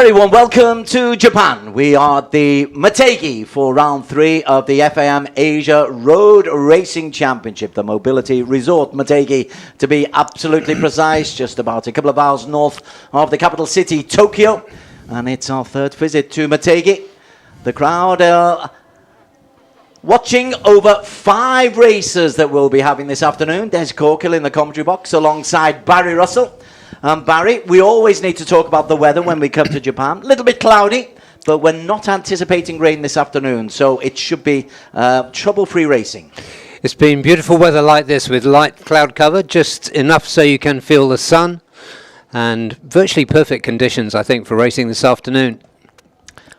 very warm welcome to Japan. We are at the Motegi for round 3 of the FIM Asia Road Racing Championship, the Mobility Resort Motegi, to be absolutely precise, just about a couple of hours north of the capital city, Tokyo. And it's our third visit to Motegi. The crowd are watching over 5 races that we'll be having this afternoon. Des Corkill in the commentary box alongside Barry Russell. Barry, we always need to talk about the weather when we come to Japan. A little bit cloudy, but we're not anticipating rain this afternoon, so it should be trouble-free racing. It's been beautiful weather like this with light cloud cover, just enough so you can feel the sun, and virtually perfect conditions, I think, for racing this afternoon.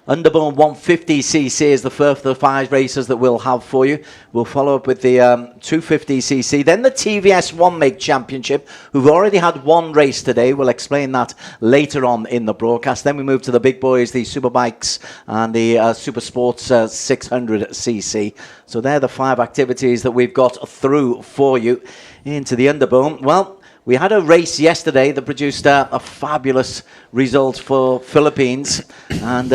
Underbone 150cc is the first of the 5 races that we'll have for you. We'll follow up with the 250cc, then the TVS One Make Championship, who've already had 1 race today. We'll explain that later on in the broadcast. Then we move to the big boys, the Superbikes and the Super Sports 600cc. So they're the 5 activities that we've got through for you. Into the Underbone, well, we had a race yesterday that produced a fabulous result for Philippines, and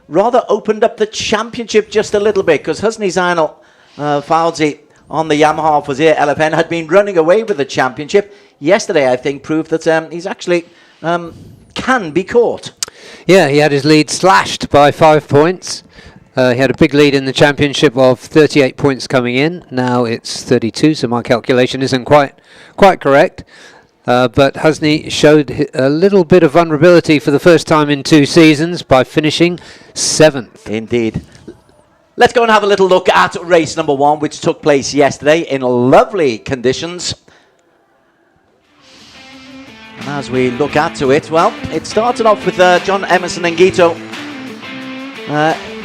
rather opened up the championship just a little bit, because Husni Zainal Fauzi on the Yamaha Fazir LFN had been running away with the championship. Yesterday, I think, proved that he's actually can be caught. Yeah, he had his lead slashed by 5 points. He had a big lead in the championship of 38 points coming in. Now it's 32, so my calculation isn't quite correct. But Husni showed a little bit of vulnerability for the first time in 2 seasons by finishing 7th. Indeed. Let's go and have a little look at race number 1, which took place yesterday in lovely conditions. And as we look at it, well, it started off with John Emerson Ngito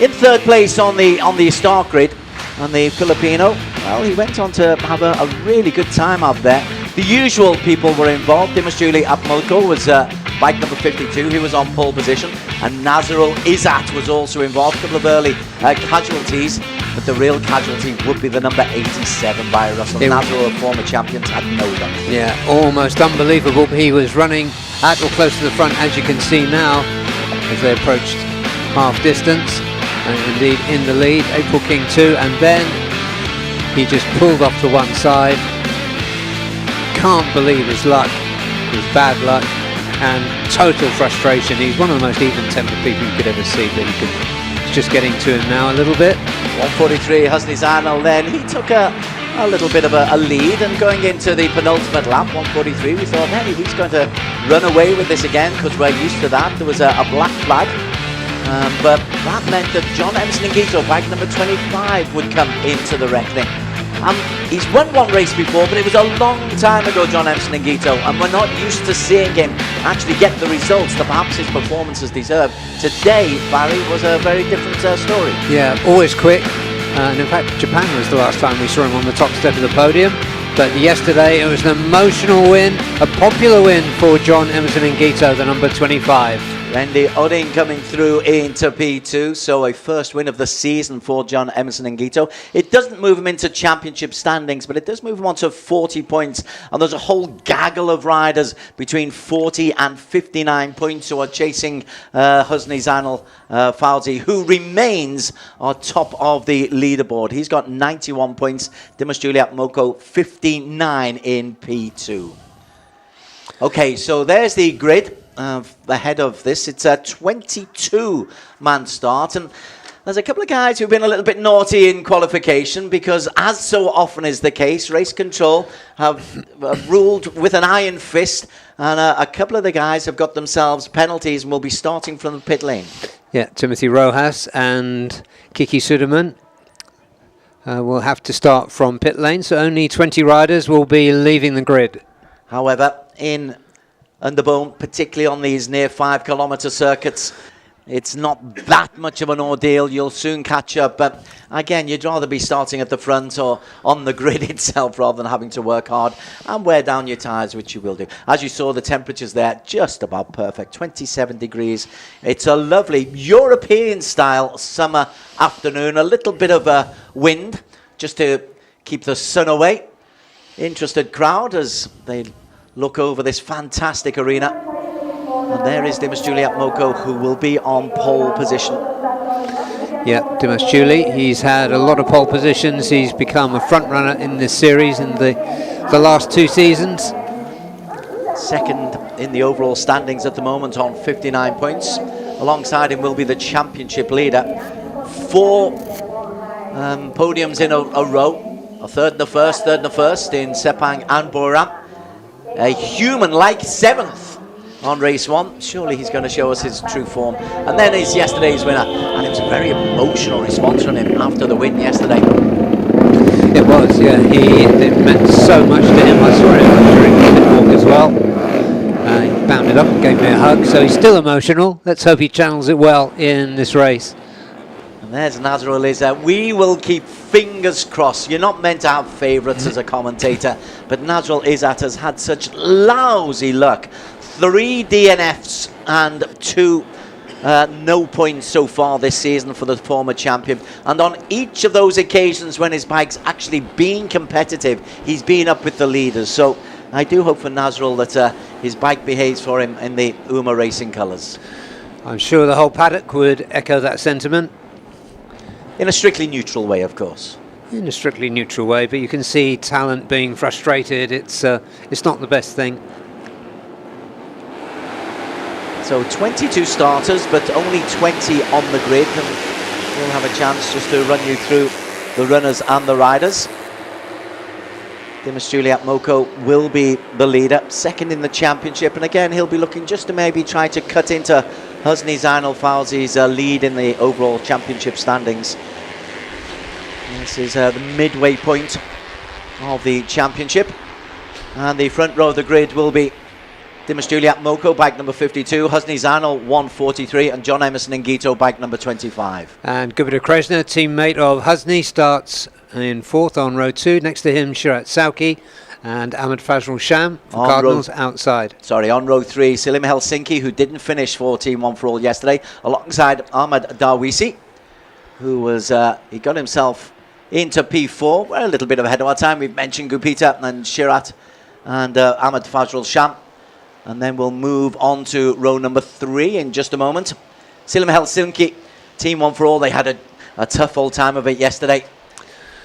in 3rd place on the start grid. And the Filipino, well, he went on to have a really good time up there. The usual people were involved. Dimas Juli Apmoko was bike number 52. He was on pole position. And Nazarul Izzat was also involved. A couple of early casualties. But the real casualty would be the number 87 by Russell. Nazarul, a former champion, had no luck. Yeah, almost unbelievable. He was running at or close to the front, as you can see now, as they approached half distance. And indeed in the lead, April King 2, and then he just pulled off to one side. Can't believe his luck, his bad luck, and total frustration. He's one of the most even-tempered people you could ever see, but he's just getting to him now a little bit. 143, Husni Zainal then, he took a little bit of a lead, and going into the penultimate lap, 143, we thought, hey, he's going to run away with this again, because we're used to that. There was a black flag. But that meant that John Emerson Ngito, bike number 25, would come into the reckoning. He's won 1 race before, but it was a long time ago, John Emerson Ngito, and we're not used to seeing him actually get the results that perhaps his performances deserve. Today, Barry, was a very different story. Yeah, always quick. And in fact, Japan was the last time we saw him on the top step of the podium. But yesterday, it was an emotional win, a popular win for John Emerson Ngito, the number 25. Randy Odding coming through into P2, so a first win of the season for John Emerson Ngito. It doesn't move him into championship standings, but it does move him on to 40 points. And there's a whole gaggle of riders between 40 and 59 points who are chasing Husni Zainal Fauzi, who remains on top of the leaderboard. He's got 91 points. Dimas Juli Apmoko, 59 in P2. Okay, so there's the grid. Ahead of this, it's a 22-man start, and there's a couple of guys who've been a little bit naughty in qualification, because as so often is the case, race control have ruled with an iron fist, and a couple of the guys have got themselves penalties and will be starting from the pit lane. Yeah, Timothy Rojas and Kiki Suderman will have to start from pit lane, so only 20 riders will be leaving the grid. However, in Underbone, particularly on these near 5-kilometre circuits, it's not that much of an ordeal. You'll soon catch up, but again, you'd rather be starting at the front or on the grid itself rather than having to work hard and wear down your tyres, which you will do. As you saw, the temperatures there just about perfect, 27 degrees. It's a lovely European-style summer afternoon, a little bit of a wind just to keep the sun away. Interested crowd as they look over this fantastic arena. And there is Dimas Juliet Moko, who will be on pole position. Yeah, Dimas Juli, he's had a lot of pole positions. He's become a front runner in this series in the last 2 seasons. Second in the overall standings at the moment on 59 points. Alongside him will be the championship leader. 4 podiums in a row. A third and a first in Sepang and Boram. A human-like 7th on race 1. Surely he's going to show us his true form. And then is yesterday's winner. And it was a very emotional response from him after the win yesterday. It was, yeah. It meant so much to him. I saw him during the pit walk as well. He bounded up and gave me a hug. So he's still emotional. Let's hope he channels it well in this race. And there's Nazrul Izzat. We will keep fingers crossed. You're not meant to have favourites as a commentator, but Nazrul Izzat has had such lousy luck. 3 DNFs and 2 no points so far this season for the former champion. And on each of those occasions when his bike's actually been competitive, he's been up with the leaders. So I do hope for Nazrul that his bike behaves for him in the UMA Racing colours. I'm sure the whole paddock would echo that sentiment. In a strictly neutral way, of course. In a strictly neutral way, but you can see talent being frustrated. It's not the best thing. So 22 starters, but only 20 on the grid. And we'll have a chance just to run you through the runners and the riders. Dimas Juliet Moko will be the leader, second in the championship. And again, he'll be looking just to maybe try to cut into Husni Zainal Fawzi's lead in the overall championship standings. This is the midway point of the championship. And the front row of the grid will be Dimas Juliet Moko, bike number 52, Husni Zainal 143, and John Emerson Ngito, bike number 25. And Gupita Krishna, teammate of Husni, starts in 4th on row 2. Next to him, Shirat Sauki and Ahmed Fazrul Sham for Cardinals outside. On row 3, Selim Helsinki, who didn't finish for Team One for All yesterday, alongside Ahmed Darwisi, who was he got himself into P4. We're a little bit ahead of our time. We've mentioned Gupita and Shirat and Ahmed Fazrul Sham. And then we'll move on to row number 3 in just a moment. Selim Helsinki, Team One for All, they had a tough old time of it yesterday.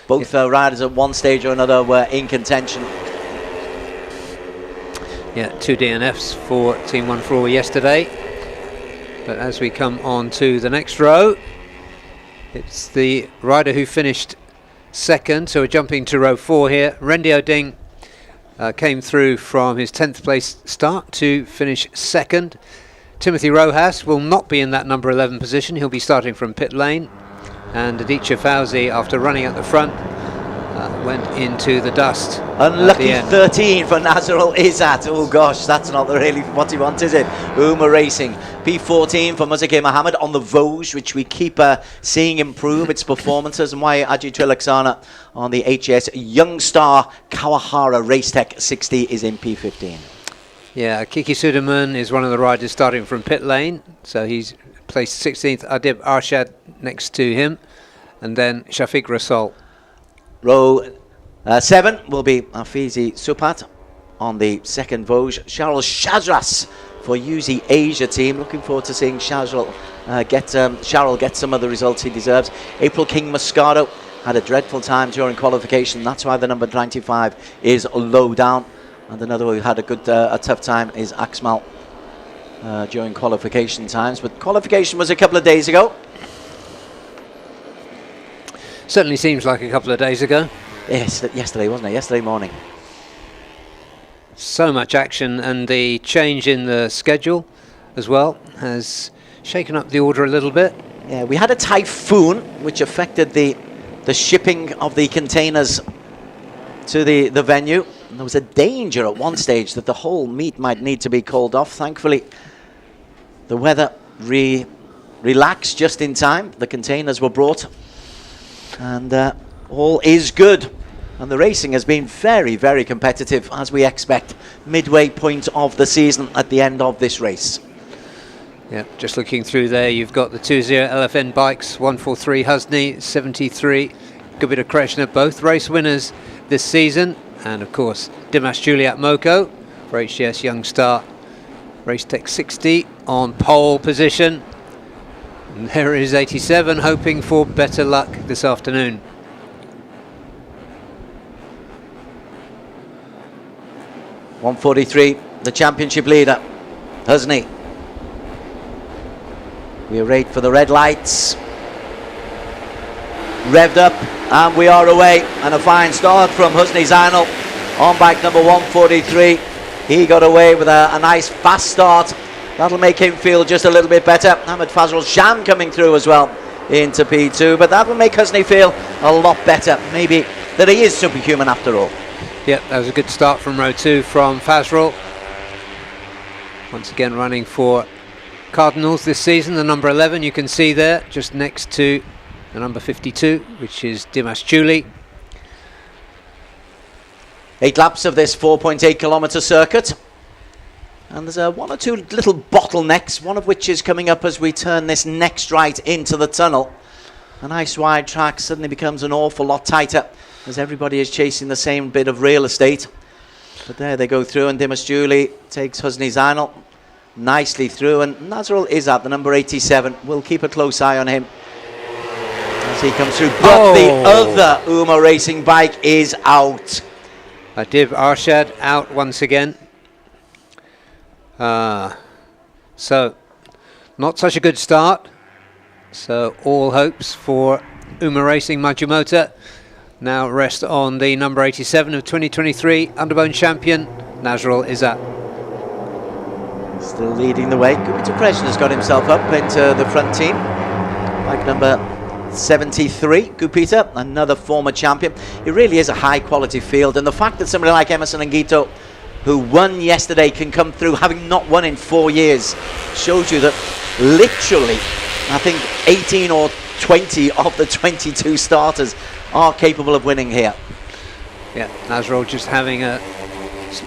Both riders at one stage or another were in contention. Yeah, 2 DNFs for Team One for All yesterday. But as we come on to the next row, it's the rider who finished 2nd. So we're jumping to row 4 here. Rendio Ding came through from his 10th place start to finish 2nd. Timothy Rojas will not be in that number 11 position. He'll be starting from pit lane. And Aditya Fauzi, after running at the front, went into the dust. Unlucky 13 for Nazrul Izzat. Oh gosh, that's not really what he wants, is it? UMA Racing. P14 for Muzaki Mohammed on the Vosges, which we keep seeing improve its performances. And why Ajit Trilaksana on the HS Youngstar Kawahara Racetech 60 is in P15. Yeah, Kiki Suderman is one of the riders starting from pit lane. So he's placed 16th. Adib Arshad next to him. And then Shafiq Rasol. Row 7 will be Afizi Supat on the 2nd Vosges. Charles Shazras for UZ Asia team. Looking forward to seeing Charles get some of the results he deserves. April King Moscato had a dreadful time during qualification. That's why the number 95 is low down. And another who had a tough time is Axmal during qualification times. But qualification was a couple of days ago. Certainly seems like a couple of days ago. Yes, yesterday, wasn't it? Yesterday morning. So much action, and the change in the schedule as well has shaken up the order a little bit. Yeah, we had a typhoon which affected the shipping of the containers to the venue. And there was a danger at one stage that the whole meet might need to be called off. Thankfully, the weather relaxed just in time. The containers were brought. And all is good. And the racing has been very, very competitive, as we expect. Midway point of the season at the end of this race. Yeah, just looking through there, you've got the 2-0 LFN bikes, 143 Husni, 73 Gupita Krishna, both race winners this season. And of course, Dimas Juliet Moko for HGS Youngstar Race Tech 60 on pole position. And there is 87, hoping for better luck this afternoon. .143, the championship leader, Husney. We wait for the red lights. Revved up, and we are away. And a fine start from Husney Zainal on bike number 143. He got away with a nice fast start. That'll make him feel just a little bit better. Ahmed Fazrul Sham coming through as well into P2, but that will make Husney feel a lot better. Maybe that he is superhuman after all. Yep, that was a good start from row 2 from Fazrul. Once again running for Cardinals this season, the number 11 you can see there, just next to the number 52, which is Dimas Juli. 8 laps of this 4.8 kilometre circuit. And there's one or two little bottlenecks, one of which is coming up as we turn this next right into the tunnel. A nice wide track suddenly becomes an awful lot tighter as everybody is chasing the same bit of real estate. But there they go through, and Dimas Juli takes Husney Zainal nicely through, and Nazrul Izzat, the number 87, we'll keep a close eye on him as he comes through. But the other Uma Racing bike is out. Adib Arshad out once again. So not such a good start. So all hopes for Uma Racing Majumota now rest on the number 87 of 2023 Underbone champion Nazrul Izzat. Still leading the way. Gupita Krishna has got himself up into the front team. Bike number 73, Gupita, another former champion. It really is a high quality field, and the fact that somebody like Emerson Ngito, who won yesterday, can come through having not won in 4 years, shows you that literally I think 18 or 20 of the 22 starters are capable of winning here. Yeah, Nazrul just having a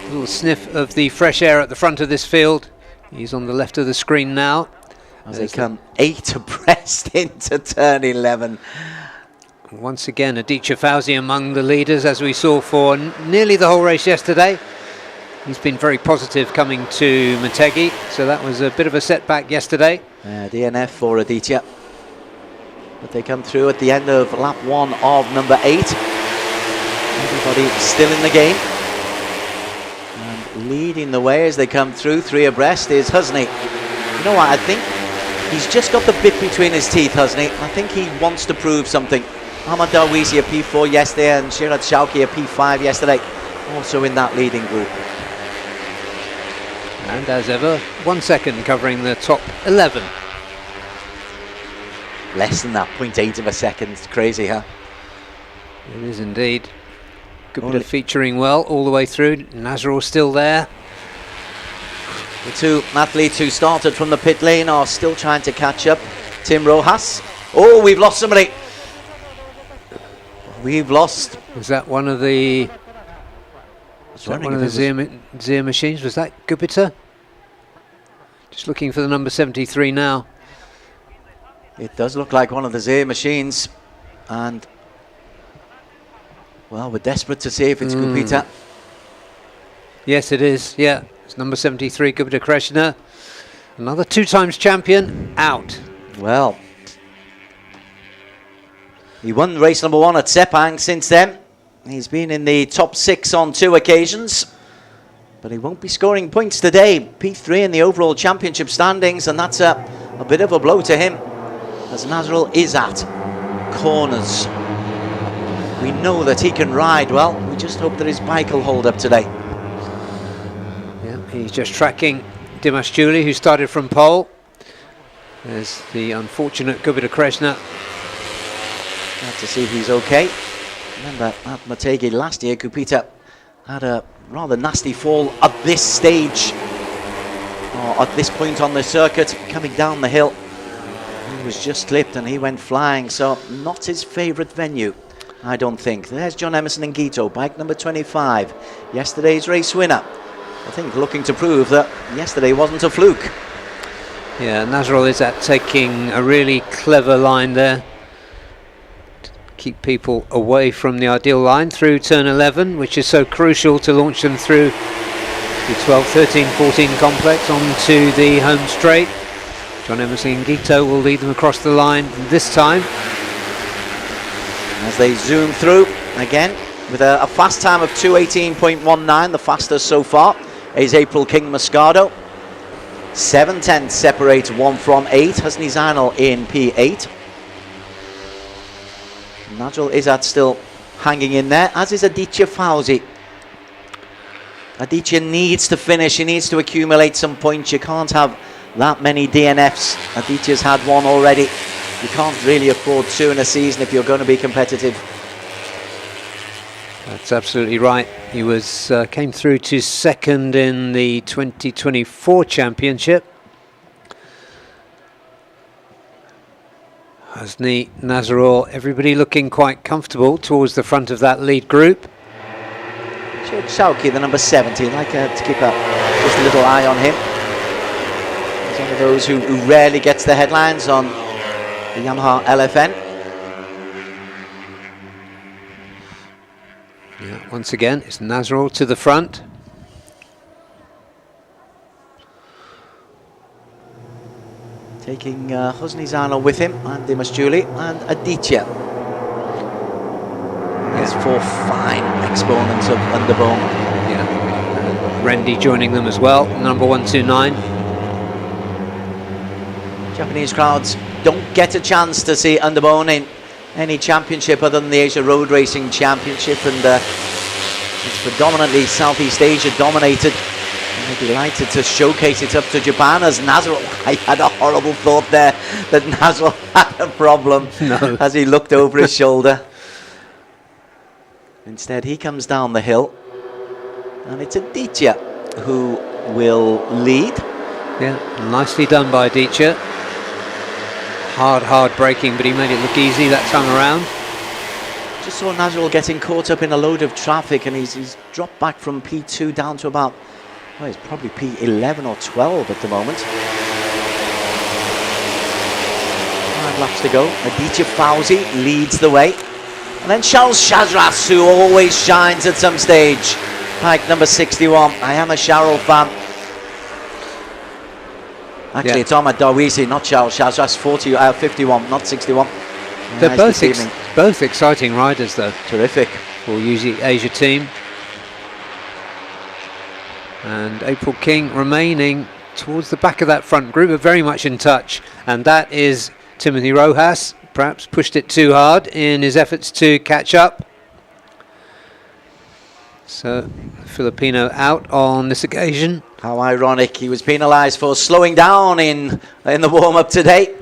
little sniff of the fresh air at the front of this field. He's on the left of the screen now. As they come 8 abreast into turn 11. Once again, Aditya Fauzi among the leaders, as we saw for nearly the whole race yesterday. He's been very positive coming to Motegi, so that was a bit of a setback yesterday. DNF for Aditya. But they come through at the end of lap 1 of number 8. Everybody still in the game. And leading the way as they come through, 3 abreast, is Husney. You know what, I think he's just got the bit between his teeth, Husney. I think he wants to prove something. Ahmad Darwizi a P4 yesterday, and Shirat Shauki a P5 yesterday, also in that leading group. And as ever, 1 second covering the top 11. Less than that, 0.8 of a second. It's crazy, huh? It is indeed. Gupita featuring well all the way through. Nazrul still there. The 2 athletes who started from the pit lane are still trying to catch up. Tim Rojas. Oh, we've lost somebody. We've lost. Was that one of the... one of the Zia machines? Was that Gupita? Just looking for the number 73 now. It does look like one of the Zia machines. And, well, we're desperate to see if it's Gupita. Yes, it is. Yeah, it's number 73, Gupita Krishna. Another 2 times champion out. Well, he won race number 1 at Sepang since then. He's been in the top 6 on 2 occasions, but he won't be scoring points today. P3 in the overall championship standings, and that's a bit of a blow to him, as Nazrul Izzat corners. We know that he can ride well. We just hope that his bike will hold up today. Yeah, he's just tracking Dimas Juli, who started from pole. There's the unfortunate Gupita Krishna. Glad to see he's okay. Remember at Motegi last year, Gupita had a rather nasty fall at this stage, or at this point on the circuit, coming down the hill. He was just slipped and he went flying, so not his favourite venue, I don't think. There's John Emerson Ngito, bike number 25, yesterday's race winner. I think looking to prove that yesterday wasn't a fluke. Yeah, Nazrul Izzat taking a really clever line there. Keep people away from the ideal line through turn 11, which is so crucial to launch them through The 12-13-14 complex onto the home straight. John Emerson Ngito will lead them across the line this time. As they zoom through again with a fast time of 2:18.19, the fastest so far is April King Moscato. 7/10 separates 1 from 8. Husni Zainal in P8. Nigel Izzat still hanging in there, as is Aditya Fauzi. Aditya needs to finish, he needs to accumulate some points. You can't have that many DNFs. Aditya's had one already. You can't really afford 2 in a season if you're going to be competitive. That's absolutely right. He was came through to second in the 2024 championship. Husni, Nazarul, everybody looking quite comfortable towards the front of that lead group. Shauki, the number 17, like to keep just a little eye on him. He's one of those who rarely gets the headlines on the Yamaha LFN. Yeah, once again, it's Nazarul to the front. Taking Husni Zainal with him, and Dimas Juli, and Aditya. There's 4 fine exponents of Underbone. Yeah, Rendy joining them as well, number 129. Japanese crowds don't get a chance to see Underbone in any championship other than the Asia Road Racing Championship, and it's predominantly Southeast Asia dominated. And they're delighted to showcase it up to Japan as Nazarul. I had a horrible thought there that Nazarul had a problem as he looked over his shoulder. Instead, he comes down the hill, and it's Aditya who will lead. Yeah, nicely done by Aditya. Hard braking, but he made it look easy that time around. Just saw Nazarul getting caught up in a load of traffic, and he's dropped back from P2 down to about, well, he's probably P11 or 12 at the moment. 5 laps to go. Aditya Fauzi leads the way. And then Charles Shazras, who always shines at some stage. Bike number 61. I am a Charles fan. Actually, it's Ahmad Darwisi, not Charles Shazras. 51, not 61. They're both exciting riders, though. Terrific. For UZ Asia team. And April King remaining towards the back of that front group, are very much in touch. And that is Timothy Rojas. Perhaps pushed it too hard in his efforts to catch up. So, Filipino out on this occasion. How ironic. He was penalised for slowing down in the warm-up today.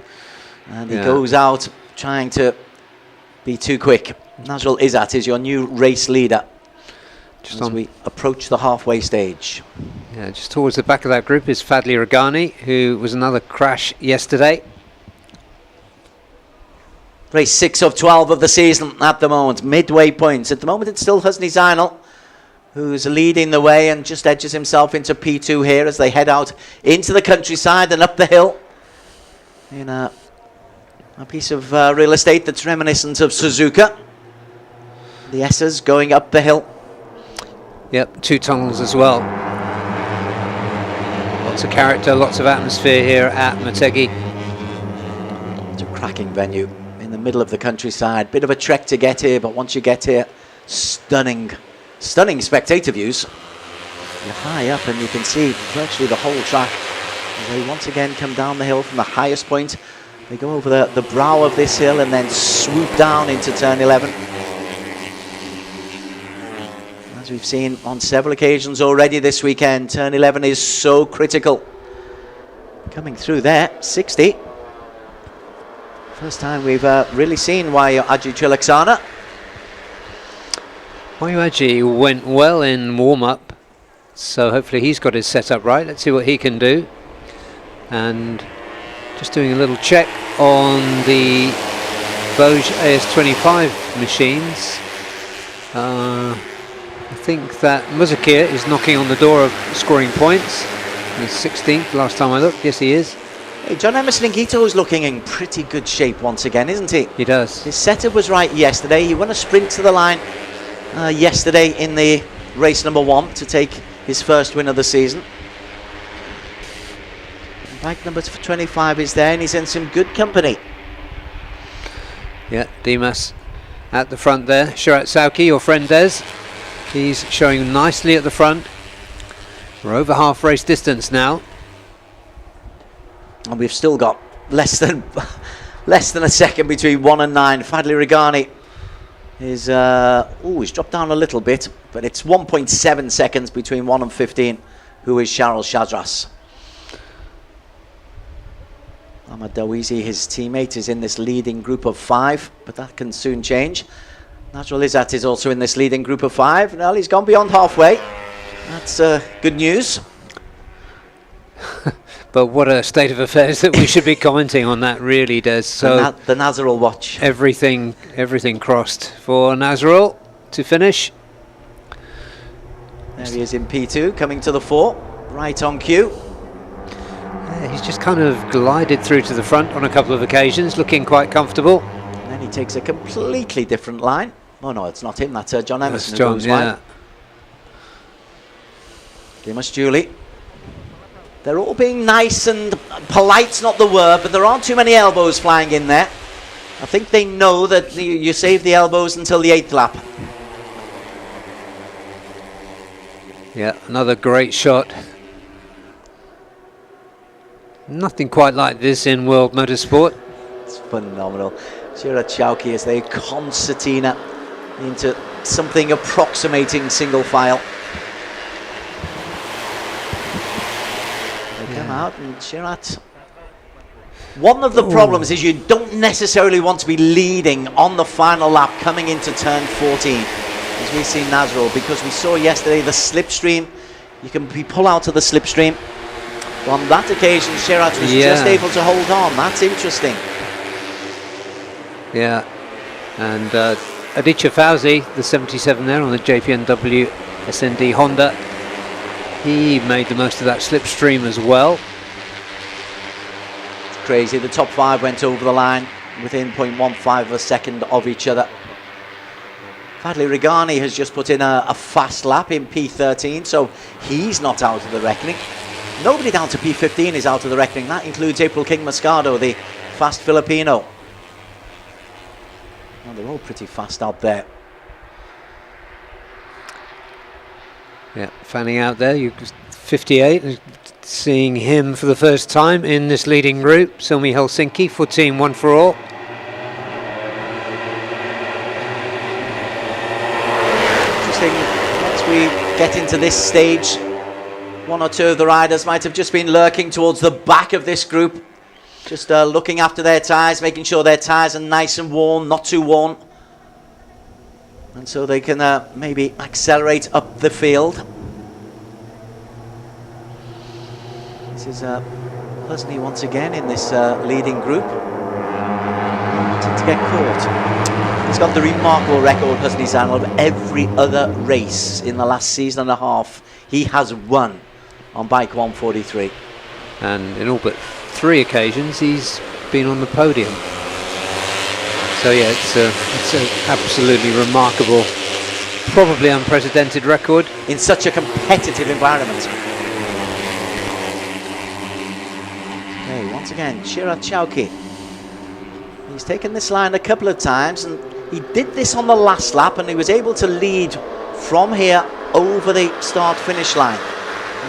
And he goes out trying to be too quick. Nazarul Izzat is your new race leader just as we approach the halfway stage. Yeah, just towards the back of that group is Fadli Ragani, who was another crash yesterday. Race 6 of 12 of the season at the moment. Midway points. At the moment it's still Husni Zainal who's leading the way and just edges himself into P2 here as they head out into the countryside and up the hill in a piece of real estate that's reminiscent of Suzuka. The S's going up the hill. Yep, 2 tunnels as well. Lots of character, lots of atmosphere here at Motegi. It's a cracking venue in the middle of the countryside. Bit of a trek to get here, but once you get here, stunning spectator views. You're high up and you can see virtually the whole track. As they once again come down the hill from the highest point. They go over the brow of this hill and then swoop down into turn 11. As we've seen on several occasions already this weekend, turn 11 is so critical. Coming through there, 60. First time we've really seen Wayu Aji Chilaksana. Wayu Aji went well in warm-up, so hopefully he's got his setup right. Let's see what he can do. And just doing a little check on the Vosges AS25 machines. I think that Muzakir is knocking on the door of scoring points. He's 16th last time I looked. Yes, he is. Hey, John Emerson Ngito is looking in pretty good shape once again, isn't he? He does. His setup was right yesterday. He won a sprint to the line yesterday in the race number 1 to take his first win of the season. Bike number 25 is there, and he's in some good company. Yeah, Dimas at the front there. Shirat Sauki, your friend Des, he's showing nicely at the front. We're over half race distance now. And we've still got less than a second between 1 and 9. Fadli Regani is he's dropped down a little bit, but it's 1.7 seconds between 1 and 15, who is Charles Shadras. Ahmad Dawizi, his teammate, is in this leading group of 5, but that can soon change. Najrul Izzat is also in this leading group of 5. Well, he's gone beyond halfway. That's good news. But what a state of affairs that we should be commenting on that, really, Des. So the Nazrul watch. Everything crossed for Nazrul to finish. There he is in P2, coming to the fore, right on cue. Yeah, he's just kind of glided through to the front on a couple of occasions, looking quite comfortable. And then he takes a completely different line. Oh no, it's not him, that's John Emerson. That's John, who goes yeah. wide. Dimas Julie. They're all being nice and polite's not the word, but there aren't too many elbows flying in there. I think they know that you save the elbows until the 8th lap. Yeah, another great shot. Nothing quite like this in world motorsport. It's phenomenal. Shirat Chowki as they concertina into something approximating single file. Come out and Shirat. One of the problems is you don't necessarily want to be leading on the final lap coming into turn 14, as we see Nazrul, because we saw yesterday the slipstream. You can be pull out of the slipstream. On that occasion, Shirat was just able to hold on. That's interesting. Yeah, and Aditya Fauzi, the 77 there on the JPNW SND Honda, he made the most of that slipstream as well. It's crazy. The top 5 went over the line within 0.15 of a second of each other. Fadli Regani has just put in a fast lap in P13, so he's not out of the reckoning. Nobody down to P15 is out of the reckoning. That includes April King Moscado, the fast Filipino. Well, they're all pretty fast out there. Yeah, fanning out there, 58, seeing him for the first time in this leading group. Suomi Helsinki for Team One for All. Interesting, once we get into this stage, one or two of the riders might have just been lurking towards the back of this group, just looking after their tyres, making sure their tyres are nice and worn, not too worn. And so they can maybe accelerate up the field. This is Husney once again in this leading group. Wanting to get caught. He's got the remarkable record, Husney Zainal, of every other race in the last season and a half he has won on bike 143. And in all but 3 occasions he's been on the podium. So yeah, it's an absolutely remarkable, probably unprecedented record. In such a competitive environment. Okay, once again, Shirat Chowki. He's taken this line a couple of times, and he did this on the last lap, and he was able to lead from here over the start-finish line.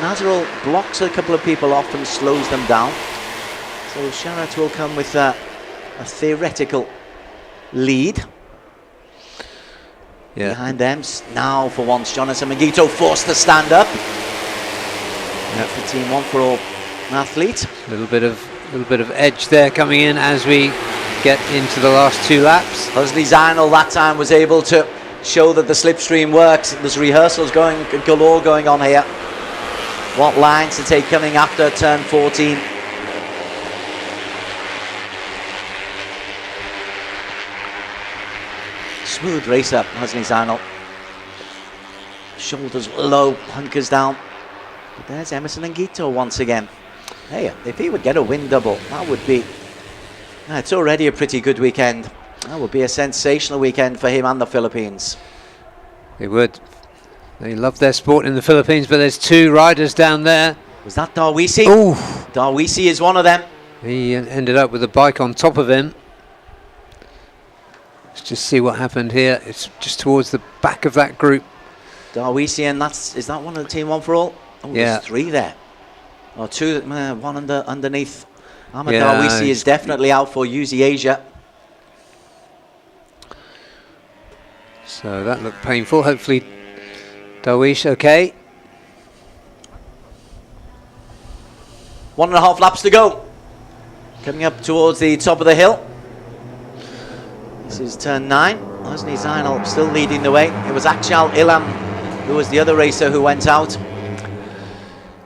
Nazrul blocks a couple of people off and slows them down. So Shirat will come with a theoretical lead. Yeah. Behind them now, for once, Jonathan Magito forced to stand up. Yep. The Team One for All athlete. A little bit of edge there coming in as we get into the last 2 laps. Husney Zainal that time was able to show that the slipstream works. There's rehearsals galore going on here. What lines to take coming after turn 14. Smooth racer, Husney Zainal. Shoulders low, hunkers down. But there's Emerson Ngito once again. Hey, if he would get a win double, that would be... it's already a pretty good weekend. That would be a sensational weekend for him and the Philippines. It would. They love their sport in the Philippines, but there's 2 riders down there. Was that Darwisi? Oh, Darwisi is one of them. he ended up with a bike on top of him. Let's just see what happened here. It's just towards the back of that group. Darwisi, and is that one of the team one for all? Oh, Yeah. there's 3 there. Or 2, one underneath. Ahmed Yeah, Darwisi is definitely out for UZ Asia. So that looked painful. Hopefully Darwish okay. 1.5 laps to go. Coming up towards the top of the hill. This is turn 9. Hosni Zainal still leading the way. It was Akshal Ilam who was the other racer who went out.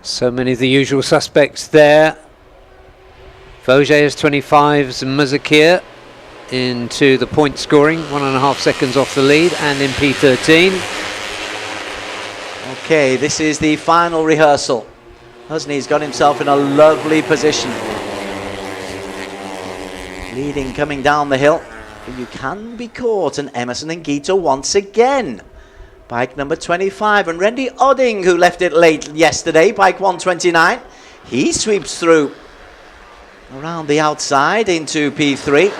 So many of the usual suspects there. Vosges 25's Muzakir into the point scoring, 1.5 seconds off the lead, and in P13. Okay, this is the final rehearsal. Hosni's got himself in a lovely position. Leading, coming down the hill. But you can be caught, and Emerson and Gito once again. Bike number 25, and Randy Odding, who left it late yesterday, bike 129. He sweeps through around the outside into P3.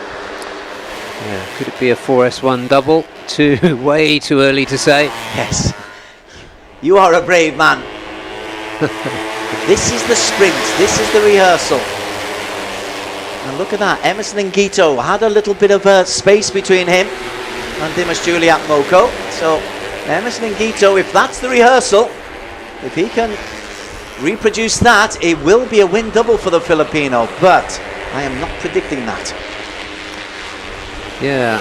Yeah, could it be a 4S1 double? Way too early to say. Yes. You are a brave man. This is the sprint. This is the rehearsal. And look at that. Emerson and Gito had a little bit of space between him and Dimas Juliat Moko. So Emerson and Gito, if that's the rehearsal, if he can reproduce that, it will be a win double for the Filipino. But I am not predicting that. Yeah,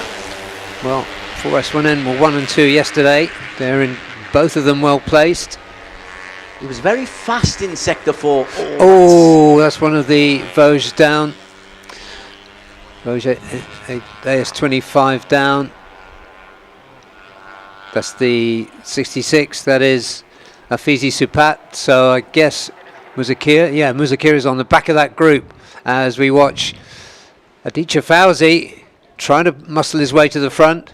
well, 4S1N were 1 and 2 yesterday. They're in both of them well placed. He was very fast in sector 4. Oh, that's one of the Vosges down. Vosges AS25 down. That's the 66. That is Afizi Supat. So I guess Muzakir. Yeah, Muzakir is on the back of that group as we watch Aditya Fauzi trying to muscle his way to the front.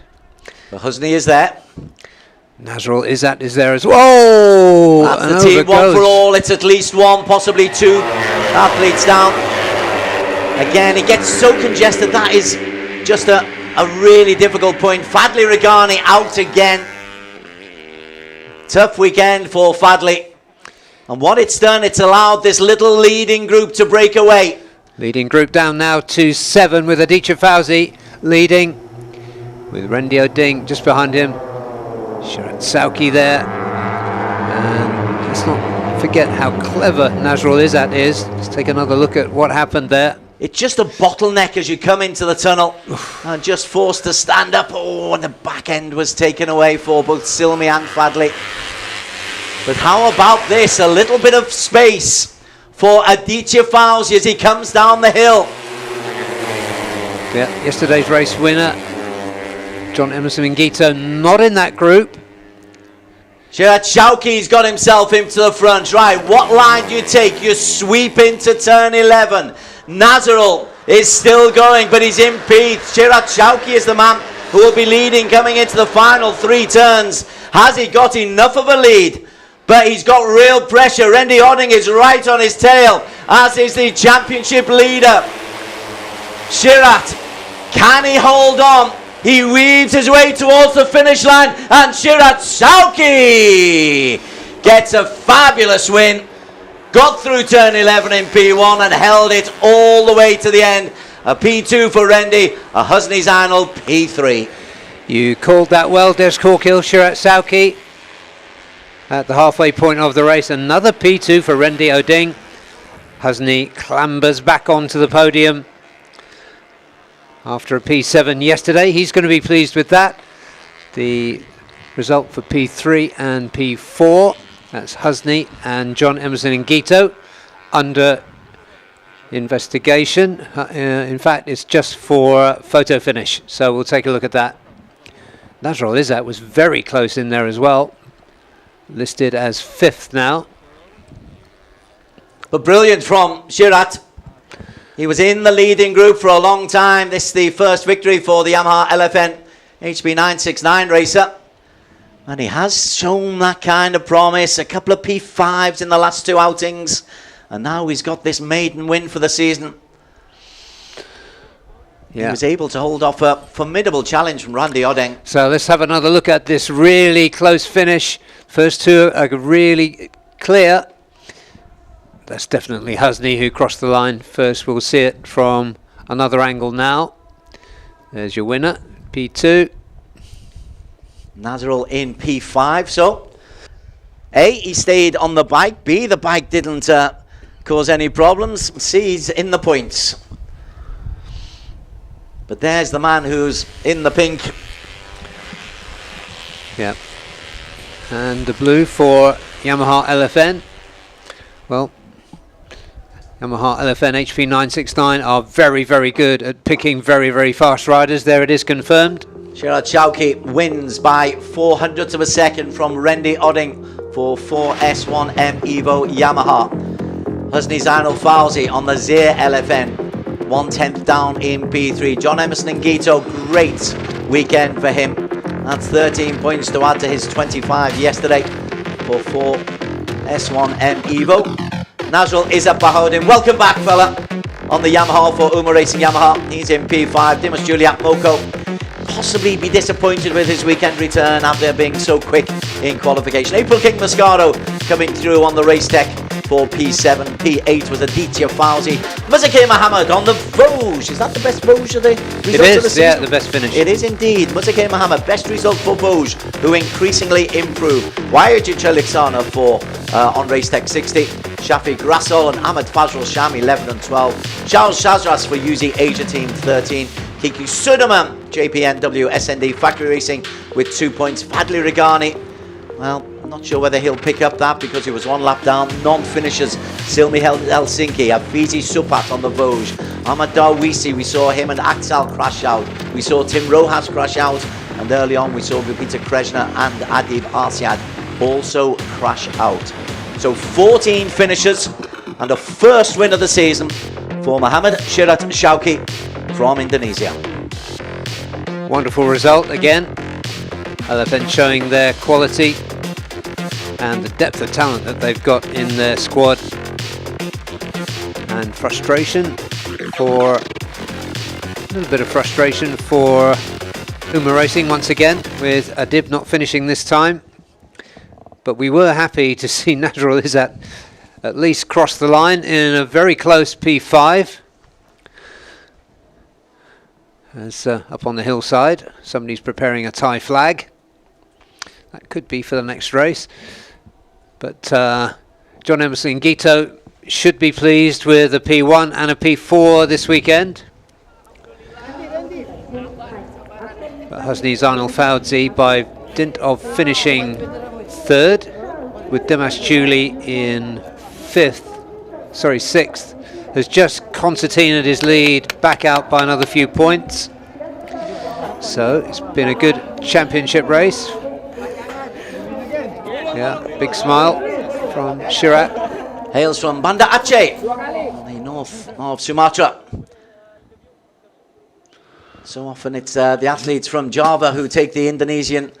But Hosni is there. Nazrul Izzat is there as well. Oh, that's the team one for all. It's at least 1, possibly 2 athletes down. Again, it gets so congested. That is just a really difficult point. Fadli Regani out again. Tough weekend for Fadli. And what it's done, it's allowed this little leading group to break away. Leading group down now to 7 with Aditya Fauzi leading, with Rendio Ding just behind him. Sharat Sauki there. And let's not forget how clever Nazrul Izzat is. Let's take another look at what happened there. It's just a bottleneck as you come into the tunnel. And just forced to stand up. Oh, and the back end was taken away for both Silmi and Fadli. But how about this? A little bit of space for Aditya Fauzi as he comes down the hill. Yeah, yesterday's race winner, John Emerson Ngito, not in that group. Shirat Shauki's got himself into the front. Right, what line do you take? You sweep into turn 11. Nazarul is still going, but he's in P. Shirat Shauki is the man who will be leading coming into the final 3 turns. Has he got enough of a lead? But he's got real pressure. Randy Odding is right on his tail, as is the championship leader. Shirat, can he hold on? He weaves his way towards the finish line, and Shirat Shauki gets a fabulous win. Got through turn 11 in P1 and held it all the way to the end. A P2 for Rendi, a Hosni Zainal P3. You called that well, Des Corkill. Shirat Shauki at the halfway point of the race. Another P2 for Rendi Oding. Hosni clambers back onto the podium after a P7 yesterday. He's going to be pleased with that. The result for P3 and P4, that's Hosni and John Emerson Ngito, under investigation. In fact, it's just for photo finish, so we'll take a look at that. Nazrul Izzat was very close in there as well, listed as 5th now. But brilliant from Shirat. He was in the leading group for a long time. This is the first victory for the Yamaha LFN HB969 racer. And he has shown that kind of promise. A couple of P5s in the last 2 outings. And now he's got this maiden win for the season. Yeah. He was able to hold off a formidable challenge from Randy Odding. So let's have another look at this really close finish. First two are really clear. That's definitely Husney who crossed the line first. We'll see it from another angle now. There's your winner, P2. Nazarul in P5. So, A, he stayed on the bike. B, the bike didn't cause any problems. C, he's in the points. But there's the man who's in the pink. Yeah. And the blue for Yamaha LFN. Well, Yamaha LFN HP 969 are very, very good at picking very, very fast riders. There it is confirmed. Sherrod Chowki wins by 400ths of a second from Randy Odding for 4S1M Evo Yamaha. Husni Zainal Fauzi on the Zir LFN, 1/10 down in P3. John Emerson Ngito, great weekend for him. That's 13 points to add to his 25 yesterday for 4S1M Evo. Nazrul Izzat Bahoudin, welcome back, fella, on the Yamaha for Uma Racing Yamaha. He's in P5. Dimas Juliat Moko possibly be disappointed with his weekend return after being so quick in qualification. April King Moscaro coming through on the race deck for P7. P8 was Aditya Fauzi. Muzakir Mohammed on the Vosges. Is that the best Vosges of the result it is, of the season? Yeah, the best finish. It is indeed. Muzakir Mohammed, best result for Vosges, who increasingly improve. Wyaji Cheliksana for on race tech 60. Shafiq Rassol and Ahmed Fazrul Sham 11 and 12. Charles Shazras for UZ Asia Team 13. Kiki Sudaman, JPNW SND Factory Racing with 2 points. Fadli Regani, well, I'm not sure whether he'll pick up that because he was 1 lap down. Non-finishers, Silmi Helsinki, Afizi Supat on the Vosges. Ahmad Darwisi, we saw him and Axel crash out. We saw Tim Rojas crash out. And early on we saw Peter Kreshner and Adib Arsiad also crash out. So 14 finishers and a first win of the season for Muhammad Shirat Shauki from Indonesia. Wonderful result again. LFN showing their quality and the depth of talent that they've got in their squad. And frustration for, a little bit of frustration for Uma Racing once again, with Adib not finishing this time. But we were happy to see Nazrul Izzat at least cross the line in a very close P5. As up on the hillside, somebody's preparing a Thai flag. That could be for the next race. But John Emerson Ngito should be pleased with a P1 and a P4 this weekend. But Husni Zainal Fauzi, by dint of finishing third, with Dimas Juli in sixth, has just concertinaed his lead back out by another few points. So it's been a good championship race. Yeah, big smile from Shirat. Hails from Banda Aceh, on the north of Sumatra. So often it's the athletes from Java who take the Indonesian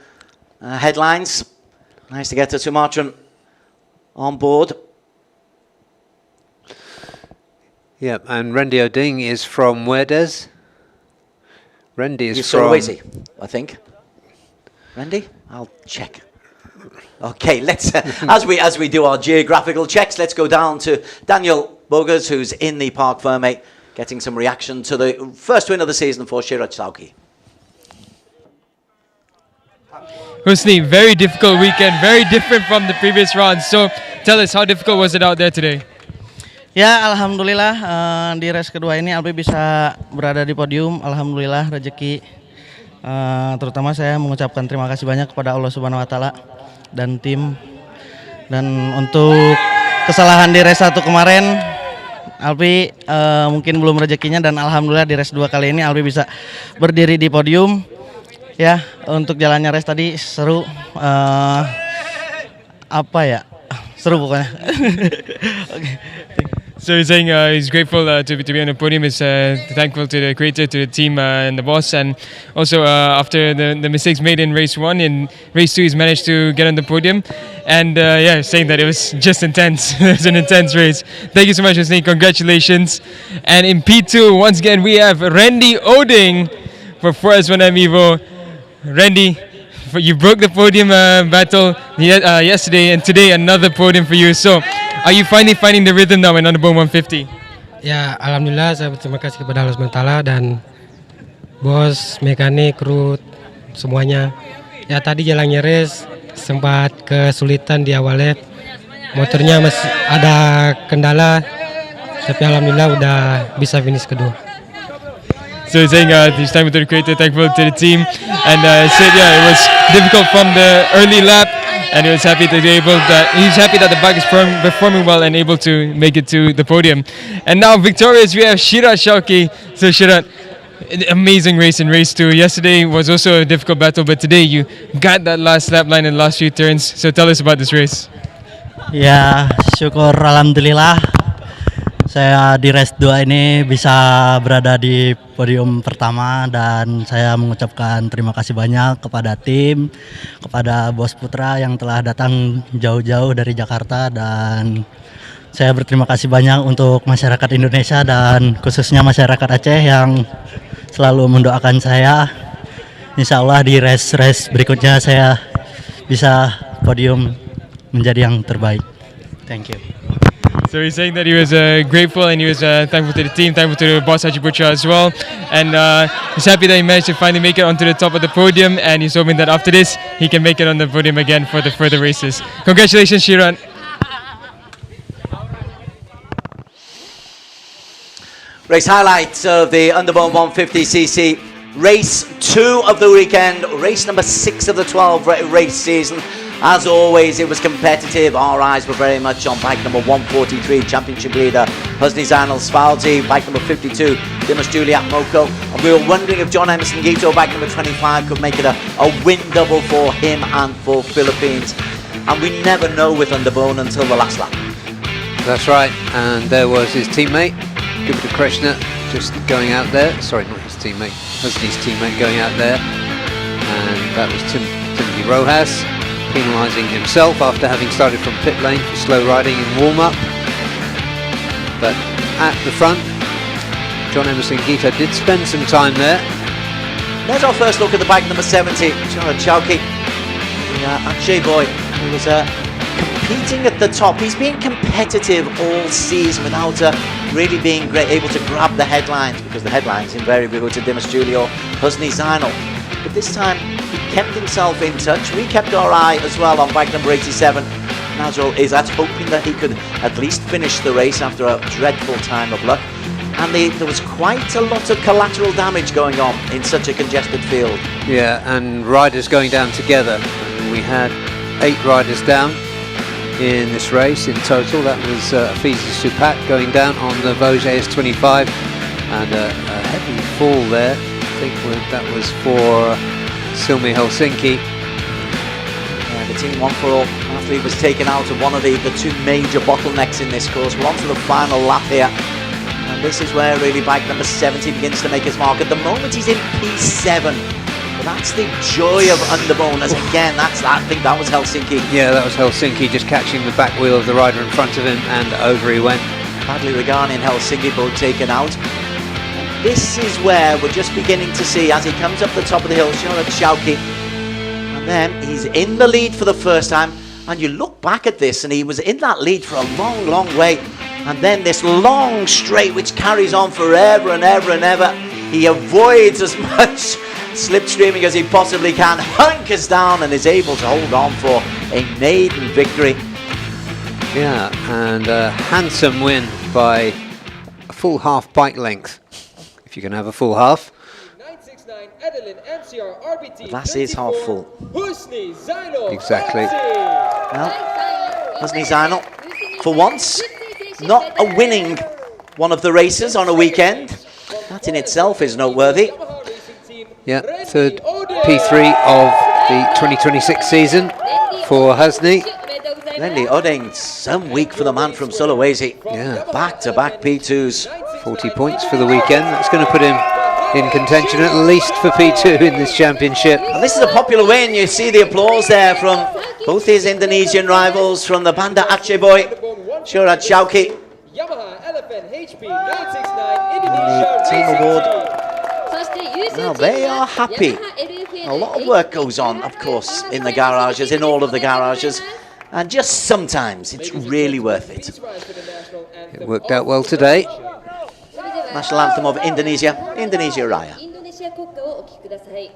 headlines. Nice to get a Sumatran on board. Yeah, and Randy Odding is from where, Des? Randy is from... Sulawesi, I think. Randy? I'll check. Okay, let's as we do our geographical checks, let's go down to Daniel Bogas, who's in the Park Ferme, getting some reaction to the first win of the season for Shirat Shauki. Husni, very difficult weekend, very different from the previous rounds. So tell us, how difficult was it out there today? Ya, alhamdulillah di race kedua ini Alpi bisa berada di podium. Alhamdulillah rezeki. Terutama saya mengucapkan terima kasih banyak kepada Allah Subhanahu Wa Taala dan tim. Dan untuk kesalahan di race 1 kemarin, Alpi mungkin belum rezekinya, dan alhamdulillah di race 2 kali ini Alpi bisa berdiri di podium. Ya, untuk jalannya race tadi seru. Seru pokoknya. Okay. So he's saying he's grateful to be on the podium. He's thankful to the creator, to the team, and the boss. And also after the mistakes made in race 1, in race 2 he's managed to get on the podium. And yeah, saying that it was just intense. It was an intense race. Thank you so much, Husni. Congratulations. And in P2, once again, we have Randy Oding for 4S1M Evo. Randy, you broke the podium battle yesterday, and today another podium for you. So, are you finally finding the rhythm now in Underbone 150? Ya, alhamdulillah saya berterima kasih kepada Allah SWT dan bos, mekanik, kru, semuanya. Ya tadi jalannya race sempat kesulitan di awalnya. Motornya masih ada kendala, tapi alhamdulillah udah bisa finish kedua. So he's saying he's thankful to the creator, thankful to the team, and said yeah, it was difficult from the early lap, and he was happy to be able that he's happy that the bike is performing well and able to make it to the podium. And now victorious we have Shirat Shauki. So Shirat, amazing race in race 2. Yesterday was also a difficult battle, but today you got that last lap line in the last few turns. So tell us about this race. Ya, syukur alhamdulillah saya di race 2 ini bisa berada di podium pertama, dan saya mengucapkan terima kasih banyak kepada tim, kepada Bos Putra yang telah datang jauh-jauh dari Jakarta, dan saya berterima kasih banyak untuk masyarakat Indonesia dan khususnya masyarakat Aceh yang selalu mendoakan saya. Insya Allah di race berikutnya saya bisa podium menjadi yang terbaik. Thank you. So he's saying that he was grateful, and he was thankful to the team, thankful to the boss Haji Putra as well, and he's happy that he managed to finally make it onto the top of the podium, and he's hoping that after this he can make it on the podium again for the further races. Congratulations, Shiran. Race highlights of the Underbone 150cc. Race 2 of the weekend, race number 6 of the 12 race season. As always, it was competitive. Our eyes were very much on bike number 143, championship leader Husni Zainal Spalzi, bike number 52, Dimas Juliet Moko. And we were wondering if John Emerson Gito, bike number 25, could make it a win double for him and for Philippines. And we never know with Underbone until the last lap. That's right, and there was his teammate, Gupta Krishna, just going out there. Sorry, not his teammate, Husni's teammate going out there. And that was Timothy Rojas, penalising himself after having started from pit lane for slow riding in warm-up. But at the front, John Emerson Gito did spend some time there. There's our first look at the bike number 70, Shirat Shauki, the Aceh boy, who was competing at the top. He's been competitive all season without really being able to grab the headlines, because the headlines invariably go to Dimas Julio, Husni Zainal. But this time he kept himself in touch. We kept our eye as well on bike number 87. Nazrul Izzat, hoping that he could at least finish the race after a dreadful time of luck. And there was quite a lot of collateral damage going on in such a congested field. Yeah, and riders going down together. We had 8 riders down in this race in total. That was Fizi Supat going down on the Vosges AS25, and a heavy fall there. I think that was for Silmi Helsinki. The Team 1-for-all athlete was taken out of one of the 2 major bottlenecks in this course. We're on to the final lap here, and this is where really bike number 70 begins to make his mark. At the moment he's in P7, but that's the joy of Underbone, as again, I think that was Helsinki. Yeah, that was Helsinki just catching the back wheel of the rider in front of him, and over he went. Padley Regani and Helsinki both taken out. This is where we're just beginning to see, as he comes up the top of the hill, Shirat Shauki, and then he's in the lead for the first time. And you look back at this, and he was in that lead for a long, long way. And then this long straight, which carries on forever and ever and ever. He avoids as much slipstreaming as he possibly can, hunkers down, and is able to hold on for a maiden victory. Yeah, and a handsome win by a full half bike length, if you can have a full half. The glass is half full. Exactly. Well, Husni Zainal, for once, not a winning one of the races on a weekend. That in itself is noteworthy. Yeah, third P3 of the 2026 season for Husni. Randy Odding, some week for the man from Sulawesi. Yeah. Back-to-back P2s. 40 points for the weekend. That's going to put him in contention at least for P2 in this championship. And this is a popular win. You see the applause there from both his Indonesian rivals, from the Banda Aceh boy, Surat Shauki. Yamaha Elephant HP 969 And Indonesia the team Racing award. Team. Well, they are happy. A lot of work goes on, of course, in the garages, in all of the garages. And just sometimes it's really worth it. It worked out well today. National anthem of Indonesia, Indonesia Raya. インドネシア国歌をお聴きください。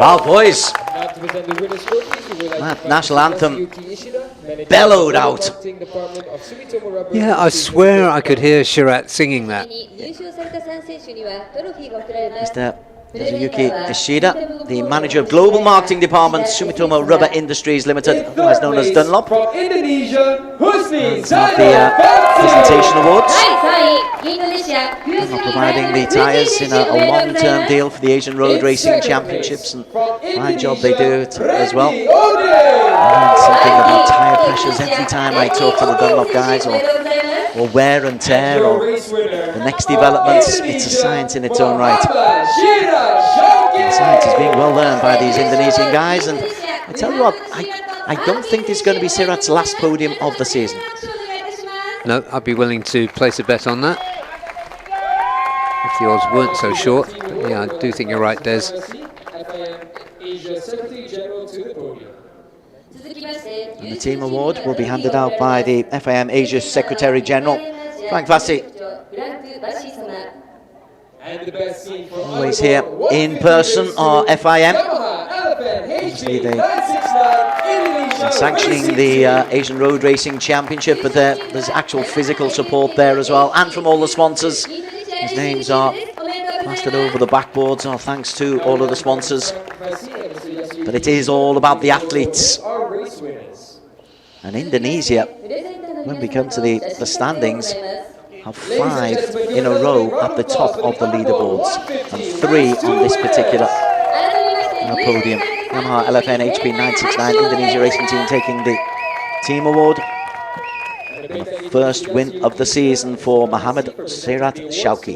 Proud boys. That national anthem bellowed out. Yeah, I swear I could hear Shirat singing that. 優勝された3選手にはトロフィーが贈られます。 Mr. Kazuyuki Ishida, the manager of Global Marketing Department, Sumitomo Rubber Industries Limited, otherwise known as Dunlop. From Indonesia, Husni It's not the presentation awards. 第3位、インドネシア、フーズ Not ニー providing the tyres in a long-term deal for the Asian Road Racing Championships, and fine job they do it as well. I learned something about tyre pressures every time I talk to the Dunlop guys, or wear and tear, or the next developments. It's a science in its own right. The science is being well learned by these Indonesian guys, and I tell you what, I don't think this is going to be Sirat's last podium of the season. No, I'd be willing to place a bet on that. If the odds weren't so short. But yeah, I do think you're right, Des. And the team award will be handed out by the FIM Asia Secretary General, Frank Vassi. Always here in person are FIM. Obviously they are sanctioning the Asian Road Racing Championship, but there's actual physical support there as well, and from all the sponsors. His names are plastered over the backboards, our thanks to all of the sponsors. But it is all about the athletes. And Indonesia, when we come to the standings, have 5 in a row at the top of the leaderboards, and 3 on this particular podium. Yamaha LFN HP 969 Indonesia Racing Team taking the team award. And the first win of the season for Muhammad Sirat Shauki.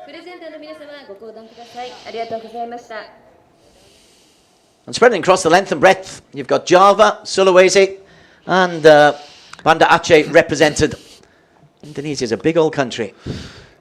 プレゼンターの皆様、ご講談ください。ありがとうございました。 And spreading across the length and breadth, you've got Java, Sulawesi, and Banda Aceh represented. Indonesia is a big old country.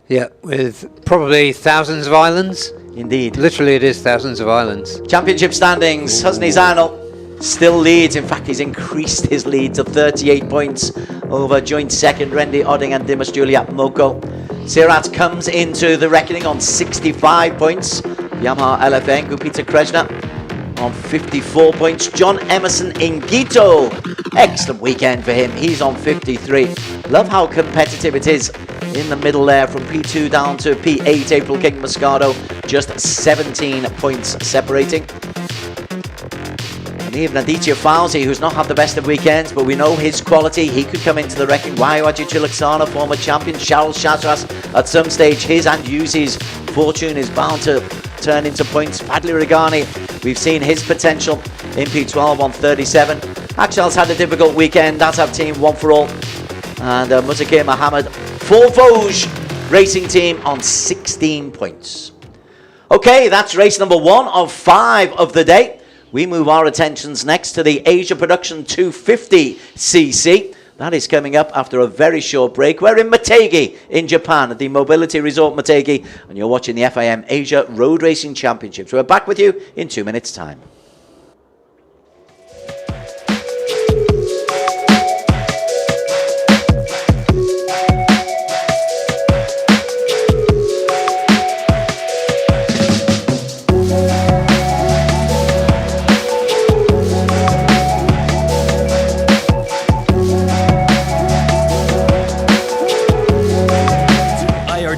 Yeah, with probably thousands of islands. Indeed. Literally, it is thousands of islands. Championship standings, Husni Zainal still leads. In fact, he's increased his lead to 38 points over joint second Randy Odding and Dimas Juliat Moko. Sirat comes into the reckoning on 65 points. Yamaha LFN, Gupita Krishna on 54 points. John Emerson Ingito, excellent weekend for him. He's on 53. Love how competitive it is in the middle there, from P2 down to P8. April King Moscato, just 17 points separating. And even Aditya Fauzi, who's not had the best of weekends, but we know his quality. He could come into the reckoning. Waiwaji Chilaksana, former champion. Charles Shazras, at some stage, his and Yuzi's fortune is bound to turn into points. Fadli Regani, we've seen his potential in P12 on 37. Akshal's had a difficult weekend. That's our team, one for all. And Muzakir Mohammed for Vosges Racing Team on 16 points. Okay, that's race number 1 of 5 of the day. We move our attentions next to the Asia Production 250cc. That is coming up after a very short break. We're in Motegi in Japan at the Mobility Resort Motegi, and you're watching the FIM Asia Road Racing Championships. We're back with you in 2 minutes' time.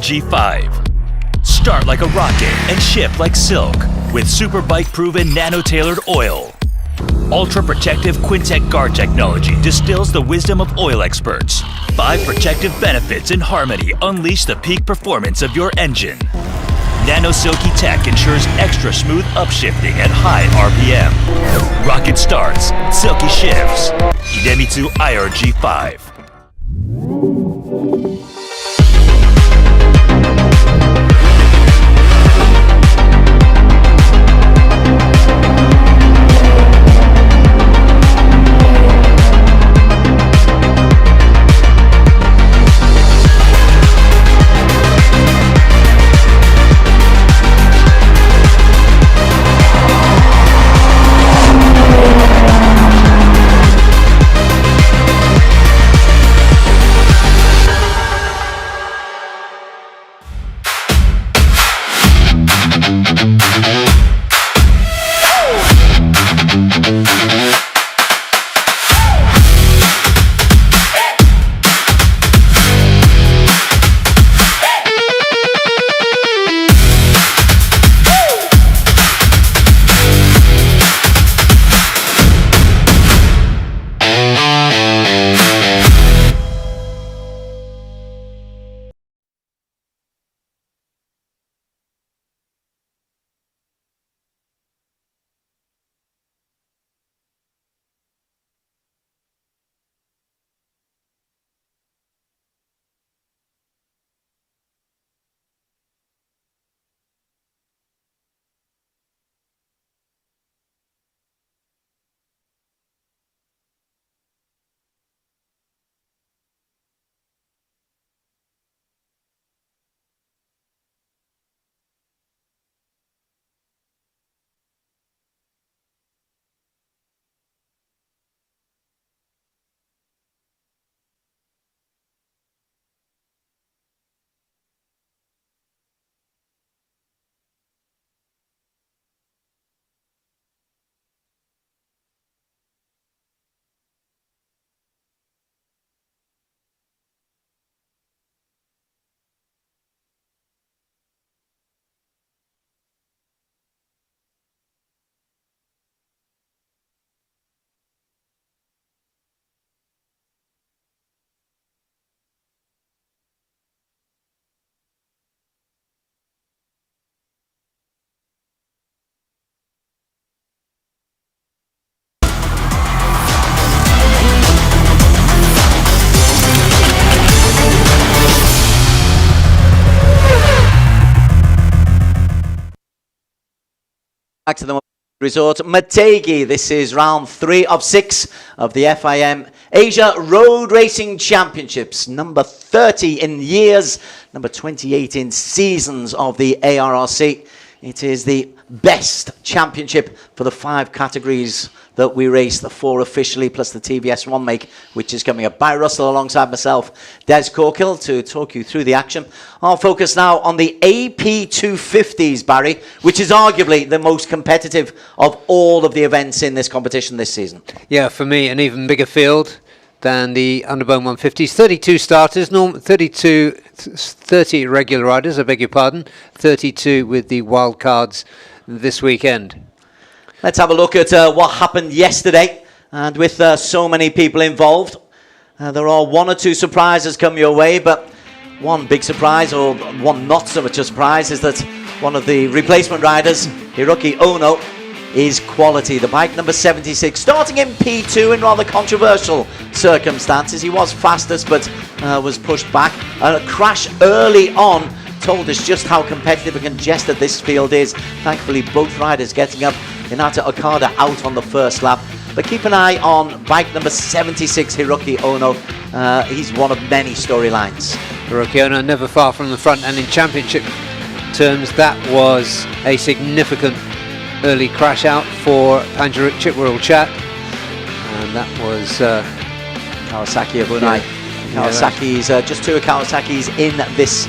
G5. Start like a rocket and ship like silk with super bike proven nano tailored oil. Ultra protective Quintec guard technology distills the wisdom of oil experts. 5 protective benefits in harmony unleash the peak performance of your engine. Nano Silky Tech ensures extra smooth upshifting at high RPM. Rocket starts, silky shifts. Idemitsu IRG5. Back to the resort Motegi. This is round 3 of 6 of the FIM Asia Road Racing Championships. Number 30 in years, number 28 in seasons of the ARRC. It is the best championship for the 5 categories that we race, the 4 officially, plus the TVS 1 make, which is coming up. Barry Russell alongside myself, Des Corkill, to talk you through the action. I'll focus now on the AP250s, Barry, which is arguably the most competitive of all of the events in this competition this season. Yeah, for me, an even bigger field than the Underbone 150s. 32 starters, 30 regular riders, I beg your pardon, 32 with the wild cards this weekend. Let's have a look at what happened yesterday. And with so many people involved, there are one or two surprises come your way, but one big surprise, or one not so much a surprise, is that one of the replacement riders, Hiroki Ono, is quality. The bike number 76, starting in P2 in rather controversial circumstances. He was fastest, but was pushed back. A crash early on told us just how competitive and congested this field is. Thankfully, both riders getting up. Hinata Okada out on the first lap. But keep an eye on bike number 76, Hiroki Ono. He's one of many storylines. Hiroki Ono never far from the front, and in championship terms, that was a significant early crash out for Panjaro Chitwell Chat, and that was Kawasaki of Unai. Kawasaki's just two of Kawasaki's in this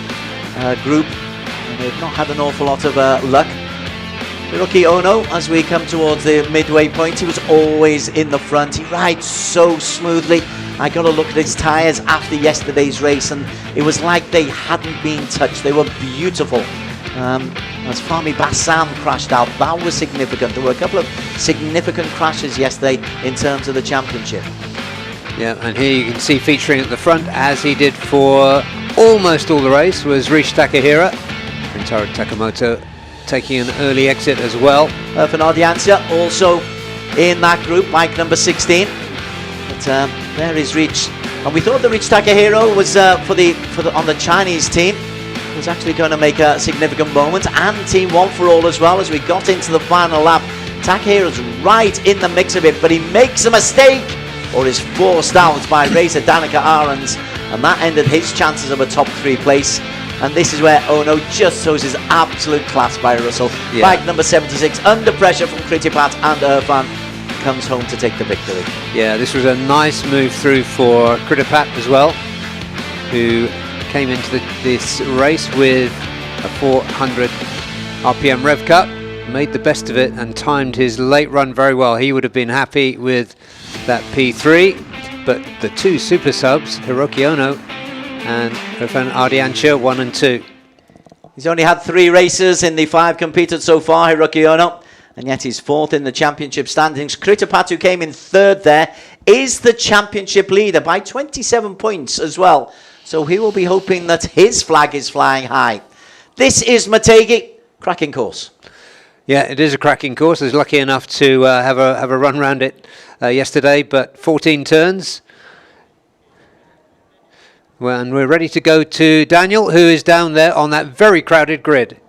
group, and they've not had an awful lot of luck. Hiroki Ono, as we come towards the midway point, he was always in the front. He rides so smoothly. I got a look at his tyres after yesterday's race, and it was like they hadn't been touched. They were beautiful. As Fahmi Bassam crashed out, that was significant. There were a couple of significant crashes yesterday in terms of the championship. Yeah, and here you can see featuring at the front, as he did for almost all the race, was Rishi Takahira. Rintaro Takamoto taking an early exit as well. Fernardiancia also in that group, bike number 16. But there is Rich, and we thought that Rich Takahiro was on the Chinese team. Was actually going to make a significant moment, and Team One for All as well. As we got into the final lap, Takehiro's right in the mix of it, but he makes a mistake, or is forced out by racer Danica Ahrens, and that ended his chances of a top 3 place. And this is where Ono just shows his absolute class by Russell. Yeah. Bike number 76, under pressure from Kritipat and Irfan, comes home to take the victory. Yeah, this was a nice move through for Kritipat as well, who came into this race with a 400 RPM rev cut, made the best of it and timed his late run very well. He would have been happy with that P3, but the two super subs, Hiroki Ono and Irfan Ardiancha, 1 and 2. He's only had 3 races in the 5 competed so far, Hiroki Ono, and yet he's 4th in the championship standings. Kritipat, who came in 3rd there, is the championship leader by 27 points as well. So he will be hoping that his flag is flying high. This is Motegi, cracking course. Yeah, it is a cracking course. I was lucky enough to have a run around it yesterday, but 14 turns. Well, and we're ready to go to Daniel, who is down there on that very crowded grid.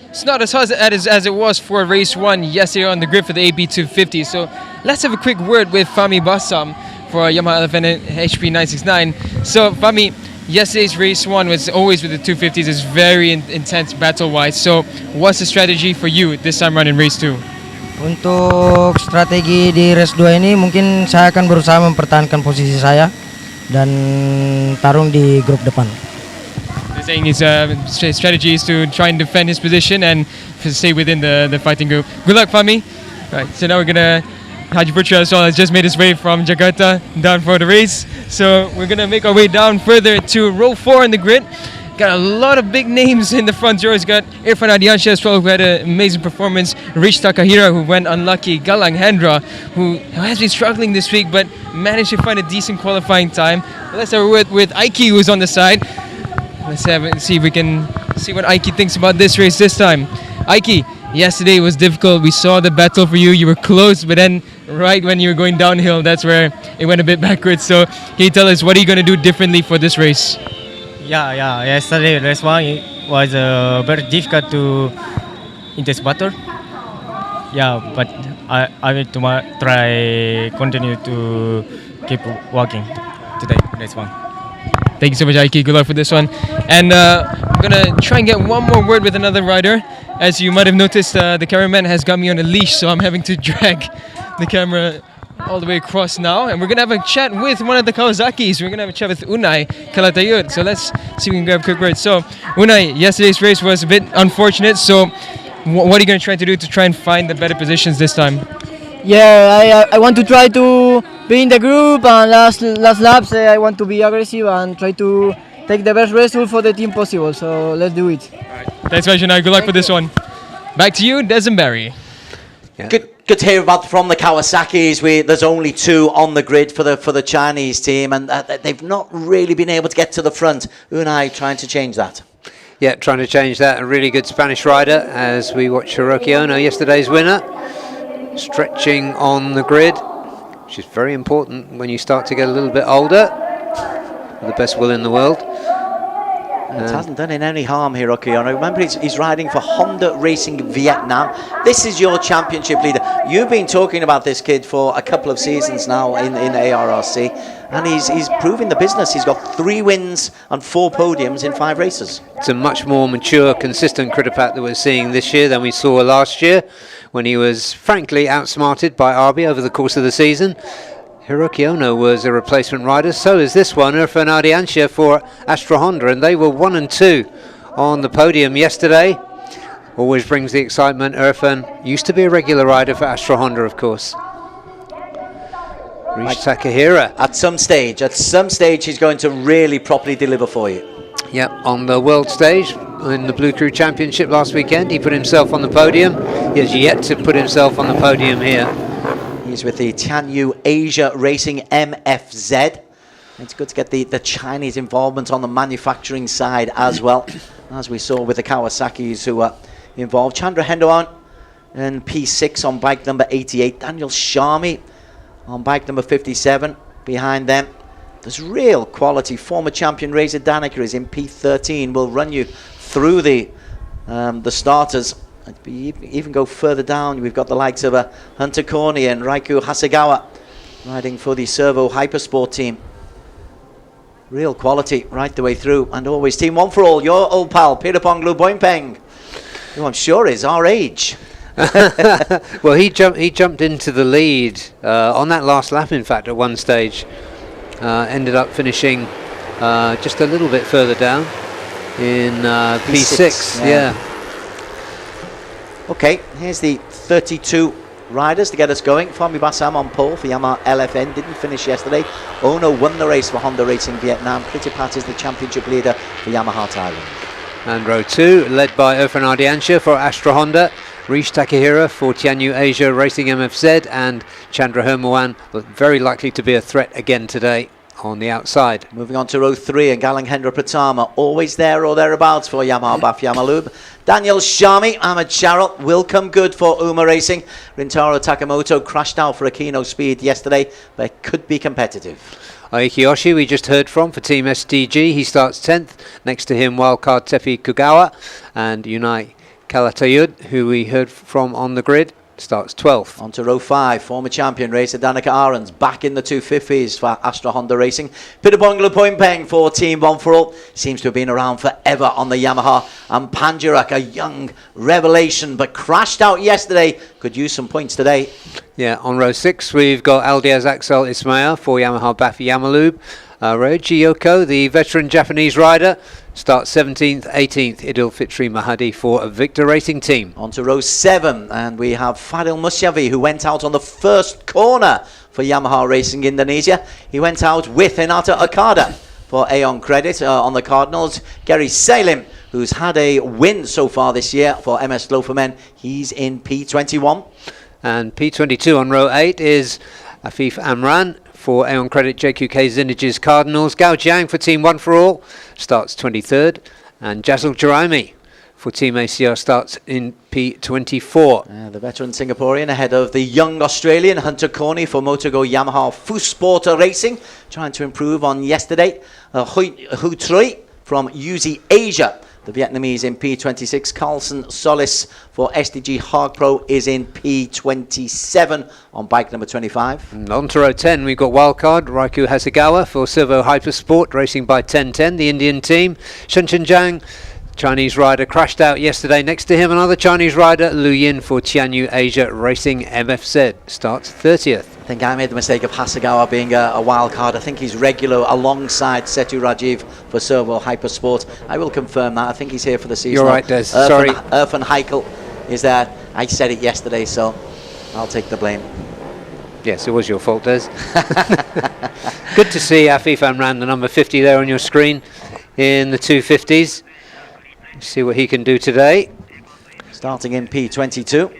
It's not as hard as it was for race 1 yesterday on the grid for the AB250. So let's have a quick word with Fahmi Bassam for Yamaha LFN HP 969. So Fahmi, yesterday's race 1 was always with the 250s. It's very intense battle-wise. So what's the strategy for you this time around in race 2? Untuk strategi di race 2 ini, mungkin saya akan berusaha mempertahankan posisi saya dan tarung di grup depan. He's saying his strategy is to try and defend his position and stay within the fighting group. Good luck, Fahmi. Right, so now we're gonna Haji Putra as well has just made his way from Jakarta down for the race. So we're gonna make our way down further to row 4 in the grid. Got a lot of big names in the front row. He's got Irfan Ardiancha as well, who had an amazing performance. Rich Takahira, who went unlucky. Galang Hendra, who has been struggling this week, but managed to find a decent qualifying time. Let's have a word with Aiki, who's on the side. Let's see if we can see what Aiki thinks about this race this time. Aiki, yesterday was difficult. We saw the battle for you. You were close, but then right when you were going downhill, that's where it went a bit backwards. So can you tell us, what are you going to do differently for this race? Yeah. Yesterday race 1 it was very difficult to in this battle. Yeah, but I will try continue to keep working today race 1. Thank you so much, Aiki. Good luck for this one. And I'm going to try and get one more word with another rider. As you might have noticed, the cameraman has got me on a leash, so I'm having to drag the camera all the way across now. And we're going to have a chat with one of the Kawasakis. We're going to have a chat with Unai Kalatayud. So let's see if we can grab a quick word. So, Unai, yesterday's race was a bit unfortunate. So, what are you going to try to do to try and find the better positions this time? Yeah, I want to try to be in the group, and last laps I want to be aggressive and try to take the best result for the team possible. So let's do it. All right. Thanks, Unai. Good luck for this one. Back to you, Desmond Barry. Yeah. Good to hear about from the Kawasaki's. There's only 2 on the grid for the Chinese team, and they've not really been able to get to the front. Unai trying to change that. Yeah, trying to change that. A really good Spanish rider as we watch Hiroki Ono, yesterday's winner, stretching on the grid, which is very important when you start to get a little bit older. With the best will in the world. It hasn't done him any harm, Hiroki Ono. Remember, he's riding for Honda Racing Vietnam. This is your championship leader. You've been talking about this kid for a couple of seasons now in ARRC, and he's proving the business. He's got 3 wins and 4 podiums in 5 races. It's a much more mature, consistent Critapat that we're seeing this year than we saw last year, when he was frankly outsmarted by Arby over the course of the season. Hiroki Ono was a replacement rider, so is this one, Irfan Ardianshah for Astra Honda, and they were 1 and 2 on the podium yesterday. Always brings the excitement. Irfan used to be a regular rider for Astra Honda, of course. Rish Takahira. At some stage, he's going to really properly deliver for you. Yep, on the world stage in the Blue Crew Championship last weekend, he put himself on the podium. He has yet to put himself on the podium here. He's with the Tianyu Asia Racing MFZ. It's good to get the Chinese involvement on the manufacturing side as well, as we saw with the Kawasaki's who are involved. Chandra Hendoan in P6 on bike number 88. Daniel Sharmi on bike number 57. Behind them, there's real quality. Former champion Reza Danica is in P13. We'll run you through the starters. Even go further down, we've got the likes of Hunter Corney and Raiku Hasegawa riding for the Servo Hypersport team. Real quality right the way through, and always Team One for All, your old pal Piraponglu Boimpeng, who I'm sure is our age. Well, he jumped into the lead on that last lap, in fact, at one stage. Ended up finishing just a little bit further down in P6. Yeah. Okay, here's the 32 riders to get us going. Fami Bassam on pole for Yamaha LFN, didn't finish yesterday. Ono won the race for Honda Racing Vietnam. Critapat is the championship leader for Yamaha Thailand. And row 2, led by Irfan Ardianshah for Astra Honda, Rish Takahira for Tianyu Asia Racing MFZ, and Chandra Hermawan, very likely to be a threat again today on the outside. Moving on to row 3, and Galang Hendra Pratama, always there or thereabouts for Yamaha Baf Yamalub. Daniel Sharmi, Ahmed Sharrell will come good for Uma Racing. Rintaro Takamoto crashed out for Akino Speed yesterday, but could be competitive. Aiki Oshi, we just heard from for Team SDG. He starts 10th. Next to him, wildcard Tepi Kugawa, and Unai Kalatayud, who we heard from on the grid, starts 12th. On to row 5, former champion Racer Danica Ahrens back in the 250s for Astra Honda Racing. Pitabongla Poimpeng for Team One for All, seems to have been around forever on the Yamaha. And Panjarak, a young revelation, but crashed out yesterday, could use some points today. Yeah, on row 6 we've got Aldiaz Axel Ismail for Yamaha Bafi Yamalub. Ryoji Yoko, the veteran Japanese rider, starts 17th, 18th. Idil Fitri Mahadi for a Victor Racing team. On to row 7, and we have Fadil Musyavi, who went out on the first corner for Yamaha Racing Indonesia. He went out with Hinata Okada for Aeon Credit on the Cardinals. Gary Salim, who's had a win so far this year for MS Glow for Men, he's in P21. And P22 on row 8 is Afif Amran for Aeon Credit JQK Zindage's Cardinals. Gao Jiang for Team One for All starts 23rd, and Jazil Jaraimi for Team ACR starts in P24. The veteran Singaporean ahead of the young Australian Hunter Corney for Motogo Yamaha Fusporter Racing, trying to improve on yesterday. Hu Trui from UZ Asia, the Vietnamese, in P26. Carlson Solis for SDG Hog Pro is in P27 on bike number 25. And on to row 10, we've got wildcard Raiku Hasegawa for Servo Hypersport, racing by 1010, the Indian team. Shen Zhang, Chinese rider, crashed out yesterday. Next to him, another Chinese rider, Lu Yin for Tianyu Asia Racing MFZ, starts 30th. I think I made the mistake of Hasegawa being a wild card. I think he's regular alongside Setu Rajiv for Servo Hypersport. I will confirm that. I think he's here for the season. You're right, Des. Sorry. Irfan Heikel is there. I said it yesterday, so I'll take the blame. Yes, it was your fault, Des. Good to see Afif Amran, the number 50 there on your screen in the 250s. See what he can do today. Starting in P22.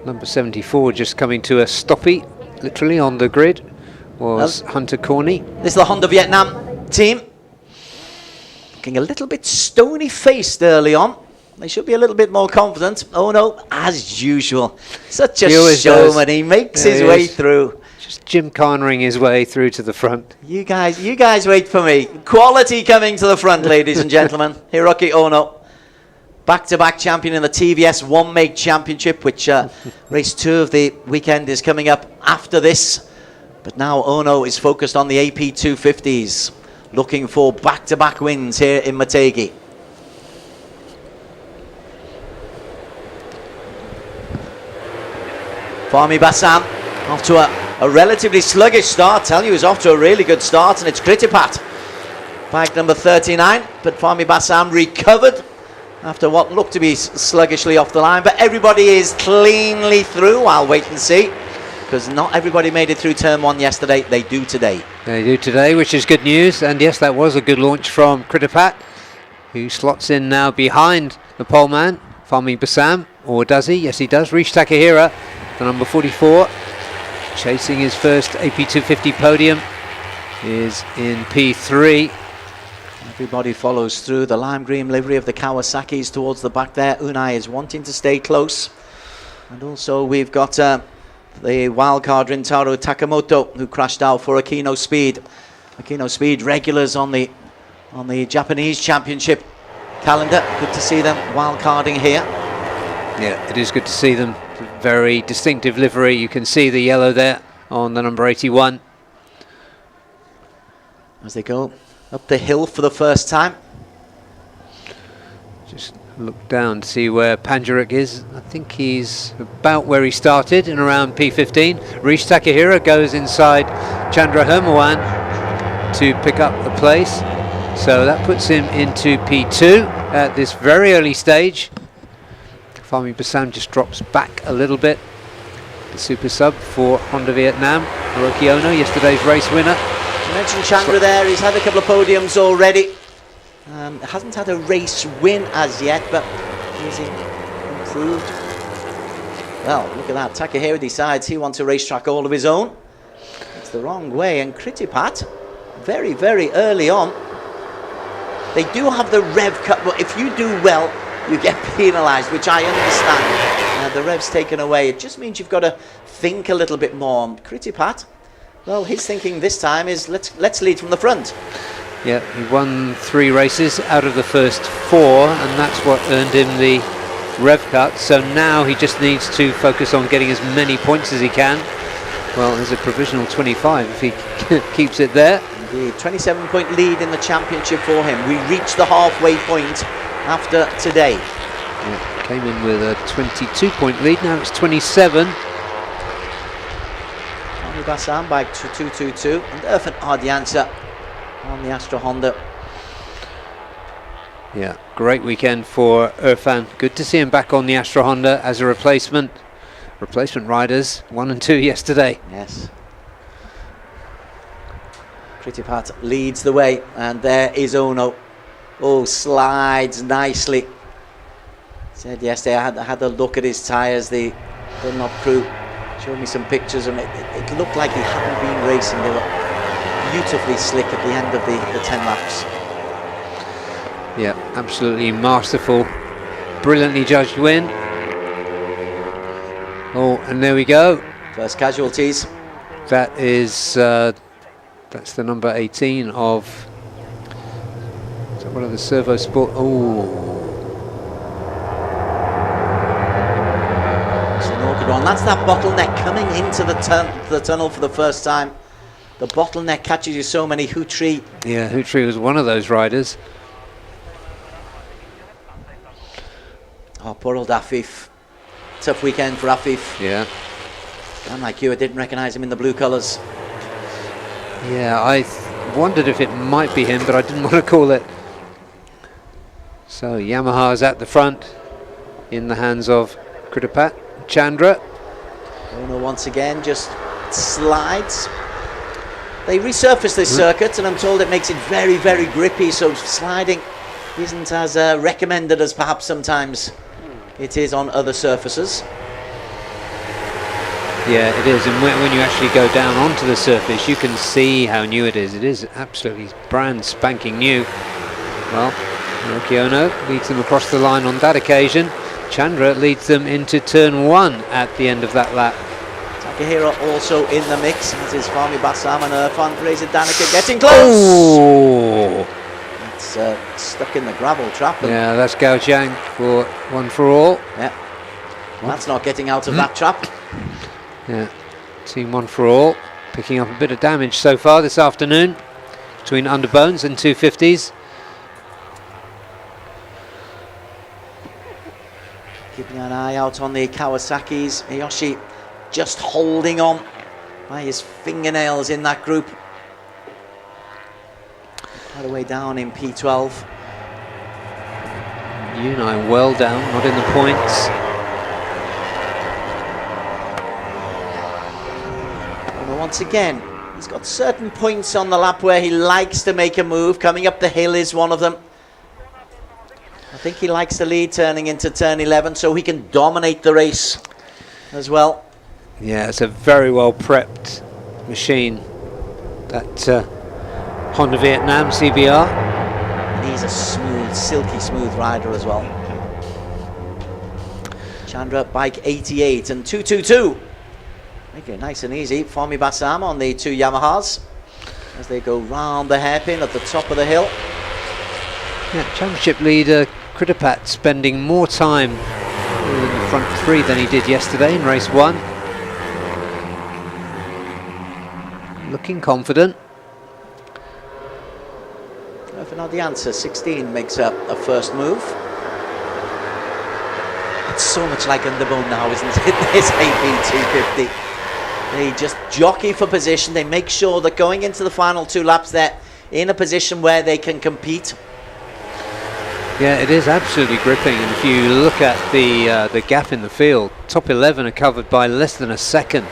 Number 74 just coming to a stoppie, literally on the grid, was Hunter Corney. This is the Honda Vietnam team. Looking a little bit stony-faced early on. They should be a little bit more confident. Oh no, as usual. Such a showman. He makes his way through. Just Jim Carnering his way through to the front. You guys wait for me. Quality coming to the front, ladies and gentlemen. Hiroki Ono, back-to-back champion in the TVS One Make Championship, which race 2 of the weekend is coming up after this. But now Ono is focused on the AP 250s, looking for back-to-back wins here in Motegi. Fahmi Bassam off to a relatively sluggish start. Tell you, he's off to a really good start, and it's Kritipat, bike number 39. But Fahmi Bassam recovered after what looked to be sluggishly off the line. But everybody is cleanly through. I'll wait and see, because not everybody made it through turn 1 yesterday. They do today. They do today, which is good news. And yes, that was a good launch from Kritipat, who slots in now behind the pole man, Fahmi Bassam. Or does he? Yes, he does. Rish Takahira, the number 44, chasing his first AP 250 podium, is in P3. Everybody follows through. The lime green livery of the Kawasaki's towards the back there. Unai is wanting to stay close. And also we've got the wildcard Rintaro Takamoto, who crashed out for Akino Speed. Akino Speed regulars on the Japanese Championship calendar. Good to see them wildcarding here. Yeah, it is good to see them. Very distinctive livery. You can see the yellow there on the number 81. As they go up the hill for the first time. Just look down to see where Panjaruk is. I think he's about where he started, in around P15. Rish Takahira goes inside Chandra Hermawan to pick up the place. So that puts him into P2 at this very early stage. Fahmi Bassam just drops back a little bit. The super sub for Honda Vietnam. Hiroki Ono, yesterday's race winner. You mentioned Chandra there. He's had a couple of podiums already. Hasn't had a race win as yet, but he's improved. Well, look at that. Takahira decides he wants a racetrack all of his own. It's the wrong way. And Kritipat, very, very early on. They do have the rev cut, but if you do well, you get penalised, which I understand. The rev's taken away. It just means you've got to think a little bit more. Kritipat, well, his thinking this time is let's lead from the front. Yeah, he won 3 races out of the first 4, and that's what earned him the rev cut. So now he just needs to focus on getting as many points as he can. Well, there's a provisional 25 if he keeps it there. Indeed, 27-point lead in the championship for him. We reached the halfway point after today. Yeah, came in with a 22-point lead, now it's 27. Fahmi Bassam by 222 and Irfan Ardiansa on the Astra Honda. Yeah, great weekend for Irfan. Good to see him back on the Astra Honda as a replacement. Replacement riders, 1 and 2 yesterday. Yes. Kritipat leads the way, and there is Ono. Oh, slides nicely. Said yesterday I had a look at his tyres. The Dunlop crew showed me some pictures, and it looked like he hadn't been racing. They were beautifully slick at the end of the 10 laps. Yeah, absolutely masterful. Brilliantly judged win. Oh, and there we go. First casualties. That is, that's the number 18 of, is that one of the Servo Sport? Oh. It's an awkward one. That's that bottleneck coming into the tunnel for the first time. The bottleneck catches you so many. Hutri. Yeah, Hutri was one of those riders. Oh, poor old Afif. Tough weekend for Afif. Yeah. Unlike you, I didn't recognise him in the blue colours. Yeah, I wondered if it might be him, but I didn't want to call it. So Yamaha's at the front in the hands of Kritipat. Chandra. Ono once again just slides. They resurfaced this circuit, and I'm told it makes it very, very grippy, so sliding isn't as recommended as perhaps sometimes it is on other surfaces. Yeah, it is, and when you actually go down onto the surface, you can see how new it is. It is absolutely brand spanking new. Well, Hiroki Ono leads them across the line on that occasion. Chandra leads them into turn 1 at the end of that lap. Takahiro also in the mix, as is Fami Bassam and Irfan Fraser Danica getting close. Oh! It's stuck in the gravel trap. Yeah, that's Gao Jiang for 1 for all. Yeah, that's not getting out of that trap. Yeah, team 1 for all, picking up a bit of damage so far this afternoon between Underbones and 250s. Keeping an eye out on the Kawasaki's. Hiyoshi just holding on by his fingernails in that group. Quite a way down in P12. Yunai well down, not in the points. And once again, he's got certain points on the lap where he likes to make a move. Coming up the hill is one of them. I think he likes the lead turning into turn 11 so he can dominate the race as well. Yeah, it's a very well prepped machine, that Honda Vietnam CBR. And he's a smooth, silky smooth rider as well. Chandra, bike 88 and 222. Make it nice and easy. Fami Bassam on the 2 Yamahas as they go round the hairpin at the top of the hill. Yeah, championship leader Kritapat spending more time in the front 3 than he did yesterday in race 1. Looking confident. If not the answer, 16 makes up a first move. It's so much like Underbone now, isn't it? This AP 250. They just jockey for position. They make sure that going into the final 2 laps, they're in a position where they can compete. Yeah, it is absolutely gripping, and if you look at the gap in the field, top 11 are covered by less than a second.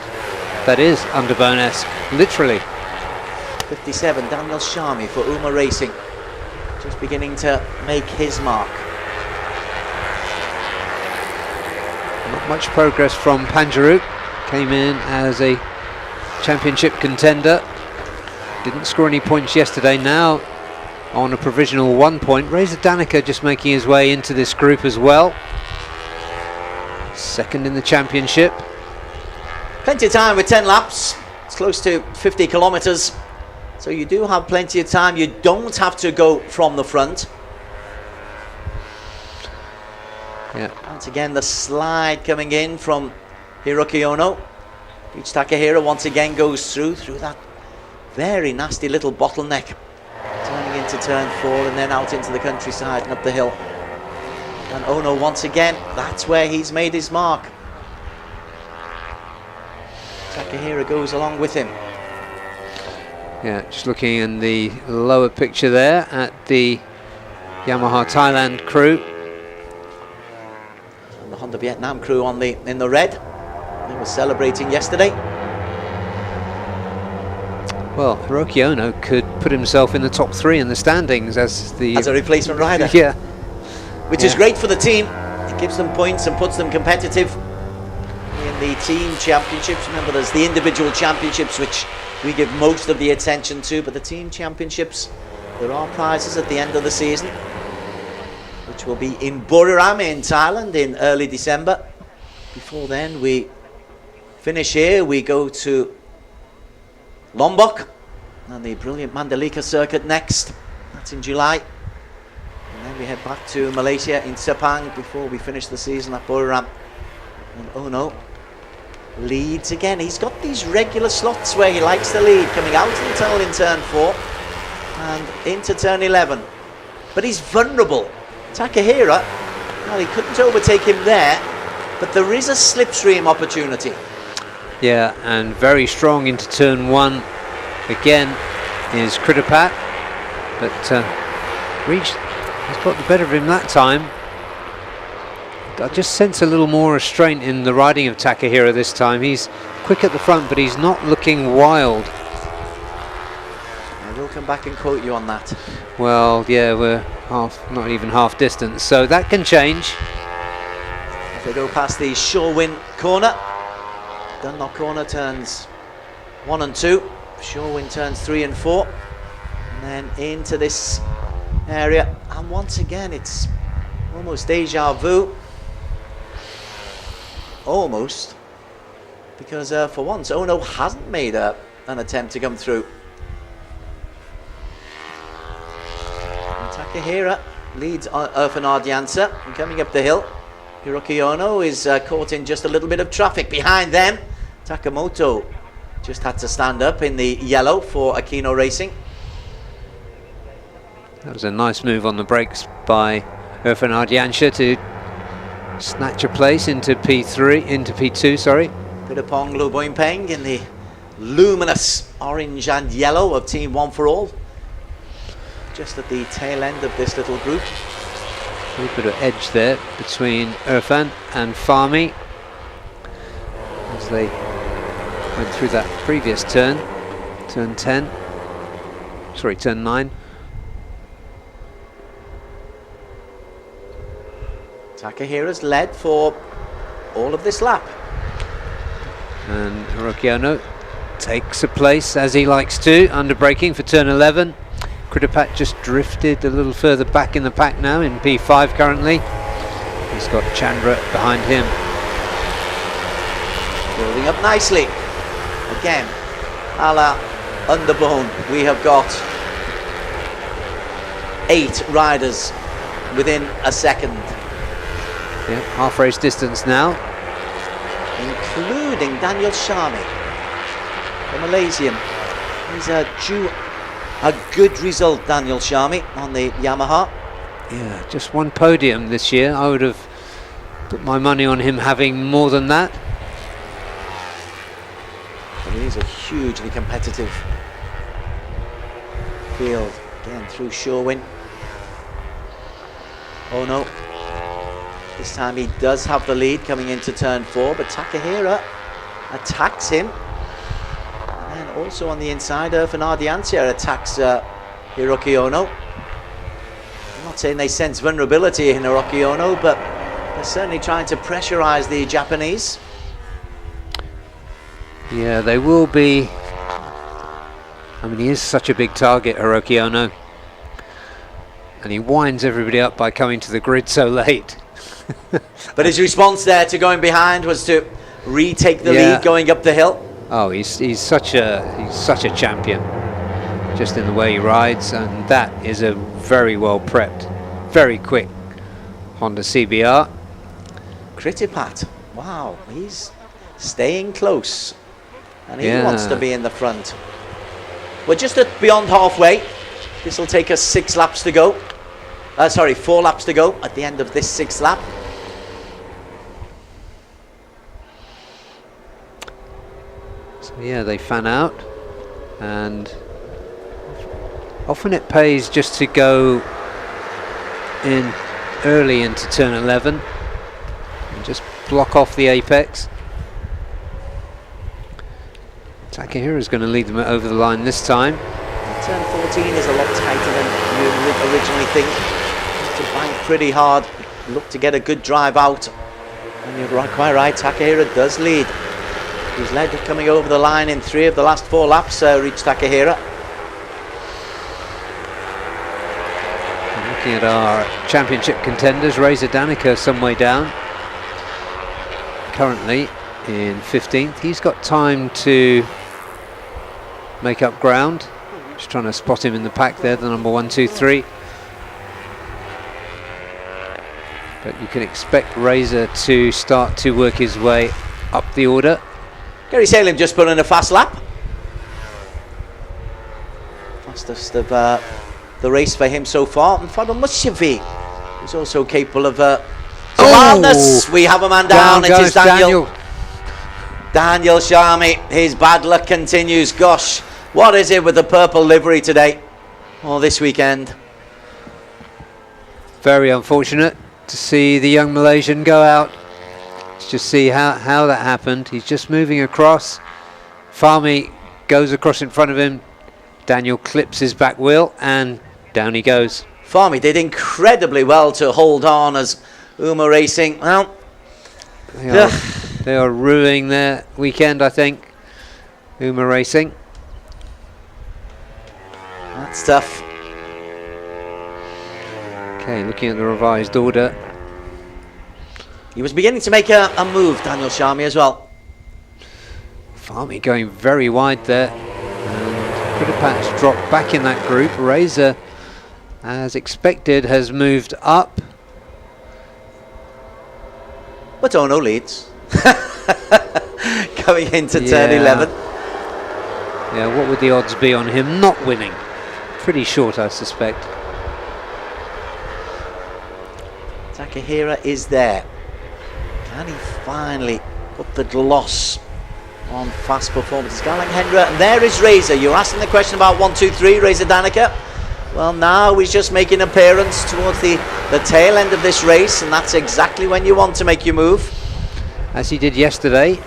That is Underbone-esque, literally. 57, Daniel Shami for Uma Racing, just beginning to make his mark. Not much progress from Panjarook. Came in as a championship contender. Didn't score any points yesterday. Now on a provisional 1 point. Reza Danica just making his way into this group as well. Second in the championship. Plenty of time with 10 laps. It's close to 50 kilometers. So you do have plenty of time. You don't have to go from the front. Yeah. Once again, the slide coming in from Hiroki Ono. Each Takahiro once again goes through that very nasty little bottleneck. Turning into turn 4 and then out into the countryside and up the hill. And Ono once again, that's where he's made his mark. Takahiro goes along with him. Yeah, just looking in the lower picture there at the Yamaha Thailand crew. And the Honda Vietnam crew on in the red. They were celebrating yesterday. Well, Hiroki Ono could put himself in the top 3 in the standings as a replacement rider. Yeah. Which is great for the team. It gives them points and puts them competitive in the team championships. Remember, there's the individual championships, which we give most of the attention to, but the team championships, there are prizes at the end of the season, which will be in Buriram in Thailand in early December. Before then, we finish here. We go to Lombok and the brilliant Mandalika circuit next. That's in July. And then we head back to Malaysia in Sepang before we finish the season at Buriram. And Ono leads again. He's got these regular slots where he likes to lead, coming out of the tunnel in turn 4 and into turn 11. But he's vulnerable. Takahiro, well, he couldn't overtake him there, but there is a slipstream opportunity. Yeah, and very strong into turn 1 again is Kritapat, but he's got the better of him that time. I just sense a little more restraint in the riding of Takahiro this time. He's quick at the front, but he's not looking wild. I will come back and quote you on that. Well, yeah, we're not even half distance, so that can change. As they go past the Shorewin corner. Dunlop corner turns 1 and 2. Shorewin turns 3 and 4. And then into this area. And once again, it's almost deja vu. Almost. Because for once, Ono hasn't made an attempt to come through. And Takahira leads Irfan Ardiansa. And coming up the hill, Hiroki Ono is caught in just a little bit of traffic behind them. Takamoto just had to stand up in the yellow for Aquino Racing. That was a nice move on the brakes by Irfan Ardiansa to snatch a place into P2, sorry. Pirapong Luboinpeng in the luminous orange and yellow of Team One for All. Just at the tail end of this little group. A little bit of edge there between Irfan and Fahmy as they went through that previous turn, turn 10, sorry, turn 9. Takahira's led for all of this lap. And Hiroki Ono takes a place as he likes to, under braking for turn 11. Kritapat just drifted a little further back in the pack now, in P5 currently. He's got Chandra behind him. Building up nicely. Again, a la Underbone, we have got 8 riders within a second. Yeah, half race distance now. Including Daniel Shami, the Malaysian. He's due a good result, Daniel Shami, on the Yamaha. Yeah, just one podium this year. I would have put my money on him having more than that. But it is a hugely competitive field. Again, through Shorewin. Oh no. This time he does have the lead coming into turn 4, but Takahira attacks him. And also on the inside, Irfan Ardiansa attacks Hiroki Ono. I'm not saying they sense vulnerability in Hiroki Ono, but they're certainly trying to pressurize the Japanese. Yeah, they will be. I mean, he is such a big target, Hiroki Ono. And he winds everybody up by coming to the grid so late. But his response there to going behind was to retake the lead going up the hill. Oh, he's such a champion, just in the way he rides, and that is a very well prepped, very quick Honda CBR. Kritapat, wow, he's staying close, and he wants to be in the front. We're just at beyond halfway. This will take us 6 laps to go. 4 laps to go at the end of this 6th lap. So yeah, they fan out, and often it pays just to go in early into turn 11 and just block off the apex. Takahira's going to lead them over the line this time. Turn 14 is a lot tighter than you would originally think. To bank pretty hard, look to get a good drive out. And you're quite right, Takahira does lead. He's led coming over the line in 3 of the last 4 laps, reached Takahira. And looking at our championship contenders, Reza Danica some way down. Currently in 15th. He's got time to make up ground. Just trying to spot him in the pack there, the number 1, 2, 3. But you can expect Reza to start to work his way up the order. Gary Salem just put in a fast lap. Fastest of the race for him so far. And Fadil Mushafi is also capable of madness. We have a man down. It is Daniel Shami. His bad luck continues. Gosh, what is it with the purple livery today? Or this weekend? Very unfortunate to see the young Malaysian go out. Let's just see how that happened. He's just moving across. Fahmy goes across in front of him. Daniel clips his back wheel and down he goes. Fahmy did incredibly well to hold on as Uma Racing. Well, They are ruining their weekend, I think. Uma Racing. That's tough. Okay, looking at the revised order. He was beginning to make a move, Daniel Sharmi, as well. Farmy going very wide there. And Critipat's dropped back in that group. Razor, as expected, has moved up. But Ono leads. Going into turn 11. Yeah, what would the odds be on him not winning? Pretty short, I suspect. Takahira is there. Can he finally put the gloss on fast performance? Garland Hendra, and there is Razor. You're asking the question about 1, 2, 3, Razor Danica. Well, now he's just making an appearance towards the tail end of this race, and that's exactly when you want to make your move. As he did yesterday,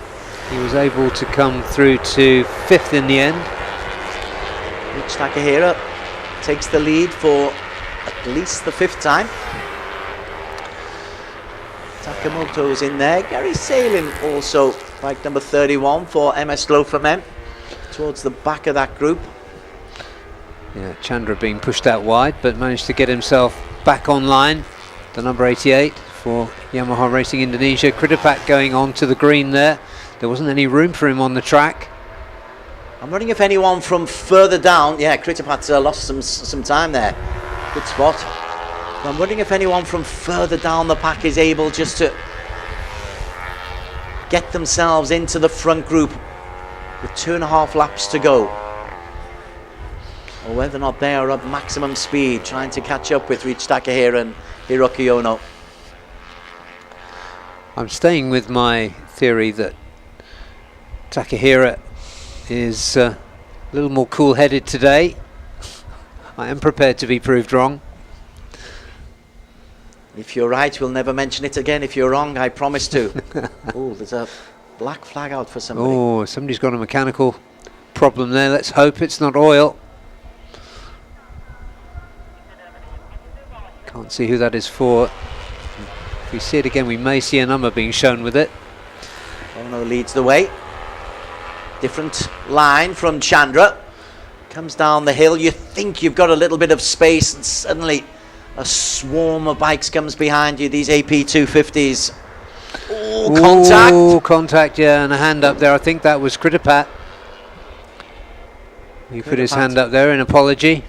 he was able to come through to 5th in the end. Rich Takahira takes the lead for at least the 5th time. Takamoto's in there. Gary Salin also, bike number 31 for MS Glow for Men, towards the back of that group. Yeah, Chandra being pushed out wide, but managed to get himself back online. The number 88 for Yamaha Racing Indonesia. Critipat going on to the green there. There wasn't any room for him on the track. I'm wondering if anyone from further down, yeah, Critipat's lost some time there. Good spot. But I'm wondering if anyone from further down the pack is able just to get themselves into the front group with 2.5 laps to go. Or whether or not they are at maximum speed, trying to catch up with Rich Takahira and Hiroki Ono. I'm staying with my theory that Takahira is a little more cool-headed today. I am prepared to be proved wrong. If you're right, we'll never mention it again. If you're wrong, I promise to. Oh, there's a black flag out for somebody. Oh, somebody's got a mechanical problem there. Let's hope it's not oil. Can't see who that is for. If we see it again, we may see a number being shown with it. Ono leads the way. Different line from Chandra. Comes down the hill. You think you've got a little bit of space, and suddenly a swarm of bikes comes behind you. These AP 250s. Oh, contact. Oh, contact, yeah, and a hand up there. I think that was Critipat. He put his hand up there in apology.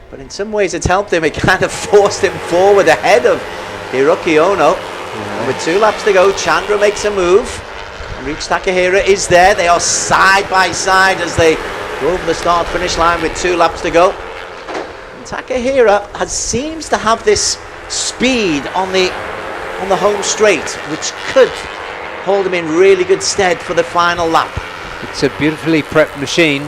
But in some ways it's helped him. It kind of forced him forward ahead of Hiroki Ono. And with 2 laps to go, Chandra makes a move. And Rich Takahira is there. They are side by side as they go over the start-finish line with 2 laps to go. And Takahira seems to have this speed on the home straight, which could hold him in really good stead for the final lap. It's a beautifully prepped machine.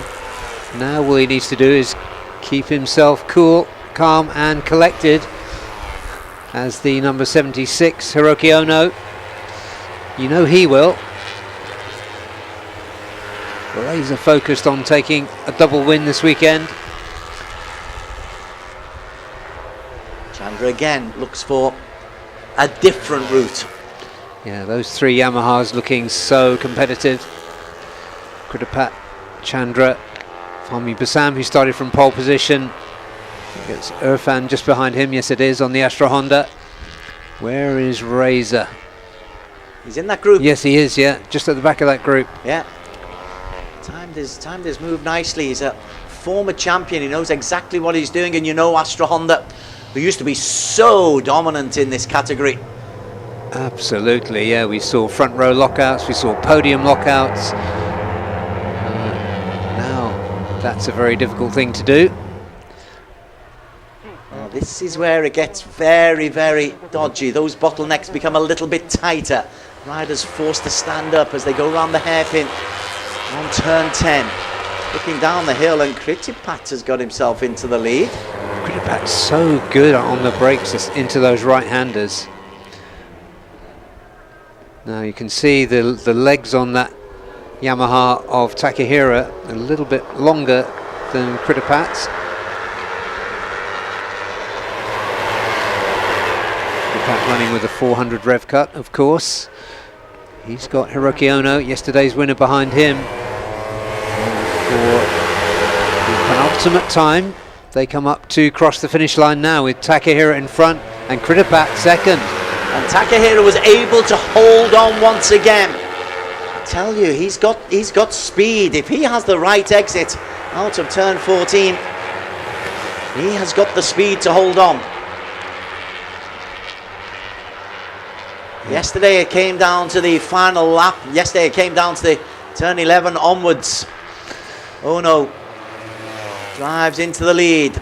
Now all he needs to do is keep himself cool, calm and collected as the number 76 Hiroki Ono. You know he will. Laser focused on taking a double win this weekend. Chandra again looks for a different route. Yeah, those 3 Yamahas looking so competitive. Critipat, Chandra, Fahmi Bassam, who started from pole position. It's Irfan just behind him. Yes, it is, on the Astra Honda. Where is Razor? He's in that group. Yes, he is, yeah. Just at the back of that group. Yeah. Timed his move nicely. He's a former champion. He knows exactly what he's doing. And you know Astra Honda, who used to be so dominant in this category. Absolutely, yeah. We saw front row lockouts. We saw podium lockouts. Now, that's a very difficult thing to do. Well, this is where it gets very, very dodgy. Those bottlenecks become a little bit tighter. Riders forced to stand up as they go around the hairpin on turn 10. Looking down the hill, and Critipat has got himself into the lead. Critipat's so good on the brakes into those right-handers. Now you can see the legs on that Yamaha of Takahira a little bit longer than Critipat's. Critipat running with a 400 rev cut, of course. He's got Hiroki Ono, yesterday's winner, behind him. For the penultimate time, they come up to cross the finish line now with Takahira in front and Kritapat second. And Takahira was able to hold on once again. I tell you, he's got speed. If he has the right exit out of turn 14, he has got the speed to hold on. Yesterday it came down to the final lap. Yesterday it came down to the turn 11 onwards. Ono drives into the lead.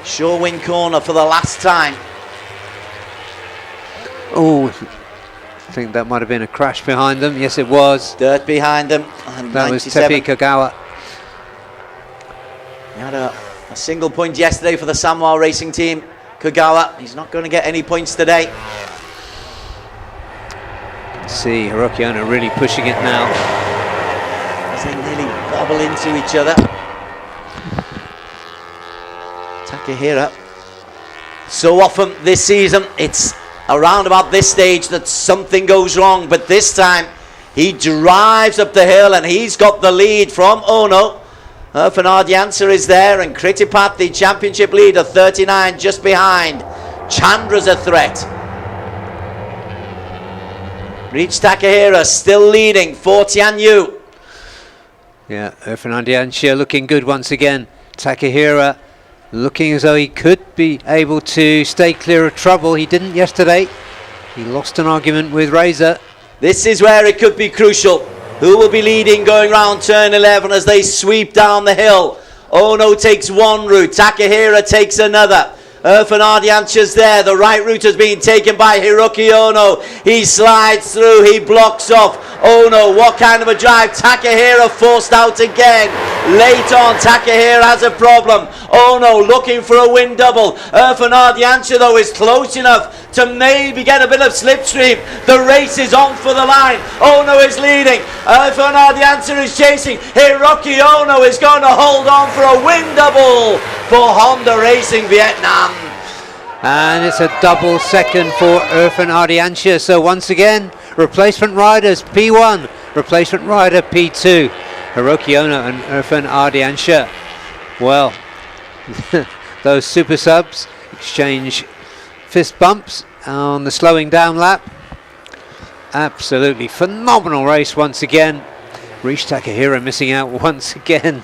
Sure win corner for the last time. Oh, I think that might have been a crash behind them. Yes, it was. Dirt behind them. And that 97. was Tepi Kagawa. He had a single point yesterday for the Sanwa Racing Team. Kagawa, he's not going to get any points today. See Hiroki Ono really pushing it now. As they nearly bobble into each other. Takahira. So often this season, it's around about this stage that something goes wrong, but this time he drives up the hill and he's got the lead from Ono. Ardiansa is there, and Kritipat, the championship leader, 39 just behind. Chandra's a threat. Reach Takahira still leading for Tianyu. Yeah, Ardiansa looking good once again. Takahira looking as though he could be able to stay clear of trouble. He didn't yesterday. He lost an argument with Razor. This is where it could be crucial. Who will be leading going round turn 11 as they sweep down the hill? Ono takes one route, Takahira takes another. Ardiansa's there, the right route has been taken by Hiroki Ono. He slides through, he blocks off. Ono, what kind of a drive? Takahira forced out again. Late on, Takahira has a problem. Ono looking for a win double. Ardiansa though is close enough to maybe get a bit of slipstream. The race is on for the line. Ono is leading. Ardiansa is chasing. Hiroki Ono is going to hold on for a win double for Honda Racing Vietnam. And it's a double second for Ardiansa. So once again, replacement riders P1, replacement rider P2. Hiroki Ono and Ardiansa. Well, those super subs exchange fist bumps on the slowing down lap. Absolutely phenomenal race once again. Rish Takahira missing out once again.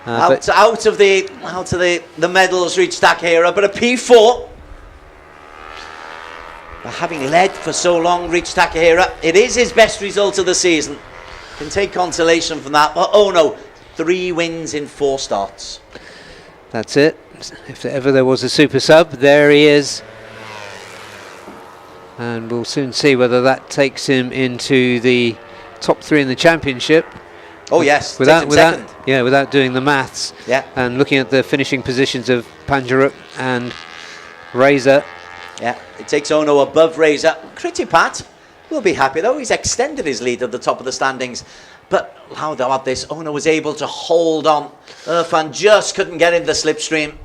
Out of the medals reached Takahira, but a P4. But having led for so long, reached Takahira. It is his best result of the season. Can take consolation from that. But oh no, 3 wins in 4 starts. That's it. If ever there was a super sub, there he is. And we'll soon see whether that takes him into the top 3 in the championship. Oh yes, without second. doing the maths. Yeah. And looking at the finishing positions of Panjaruk and Razor. Yeah, it takes Ono above Razor. Kritipat will be happy though. He's extended his lead at the top of the standings. But how about this? Ono was able to hold on. Irfan just couldn't get in the slipstream.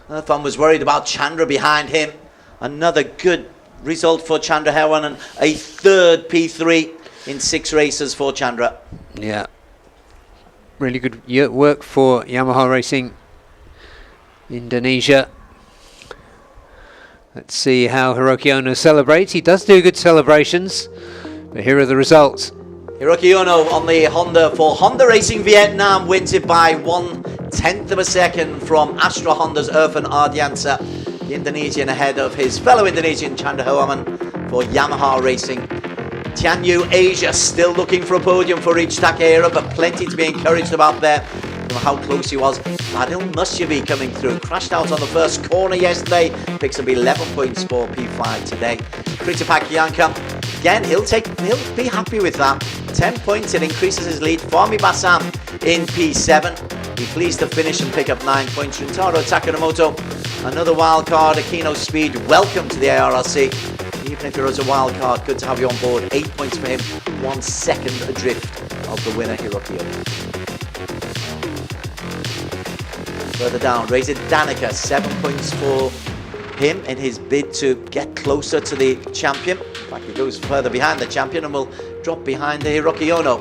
Irfan was worried about Chandra behind him. Another good result for Chandra Hewan and a 3rd P3 in 6 races for Chandra. Yeah. Really good work for Yamaha Racing Indonesia. Let's see how Hiroki Ono celebrates. He does do good celebrations, but here are the results. Hiroki Ono on the Honda for Honda Racing Vietnam wins it by 1/10 of a second from Astra Honda's Irfan Ardiansa, the Indonesian ahead of his fellow Indonesian Chandra Hewan for Yamaha Racing. Tianyu Asia still looking for a podium for Reach Takahira, but plenty to be encouraged about there. How close he was. Adil Musyabi coming through, crashed out on the first corner yesterday, picks up 11 points for P5 today. Kritipak Yanka, again, he'll be happy with that. 10 points, it increases his lead. Fahmi Bassam in P7, be pleased to finish and pick up 9 points. Rintaro Takamoto, another wild card, Akino Speed, welcome to the ARRC. Even if you're as a wild card, good to have you on board. 8 points for him, 1 second adrift of the winner, Hiroki Ono. Further down, Razor Danica, 7 points for him in his bid to get closer to the champion. In fact, he goes further behind the champion and will drop behind the Hiroki Ono.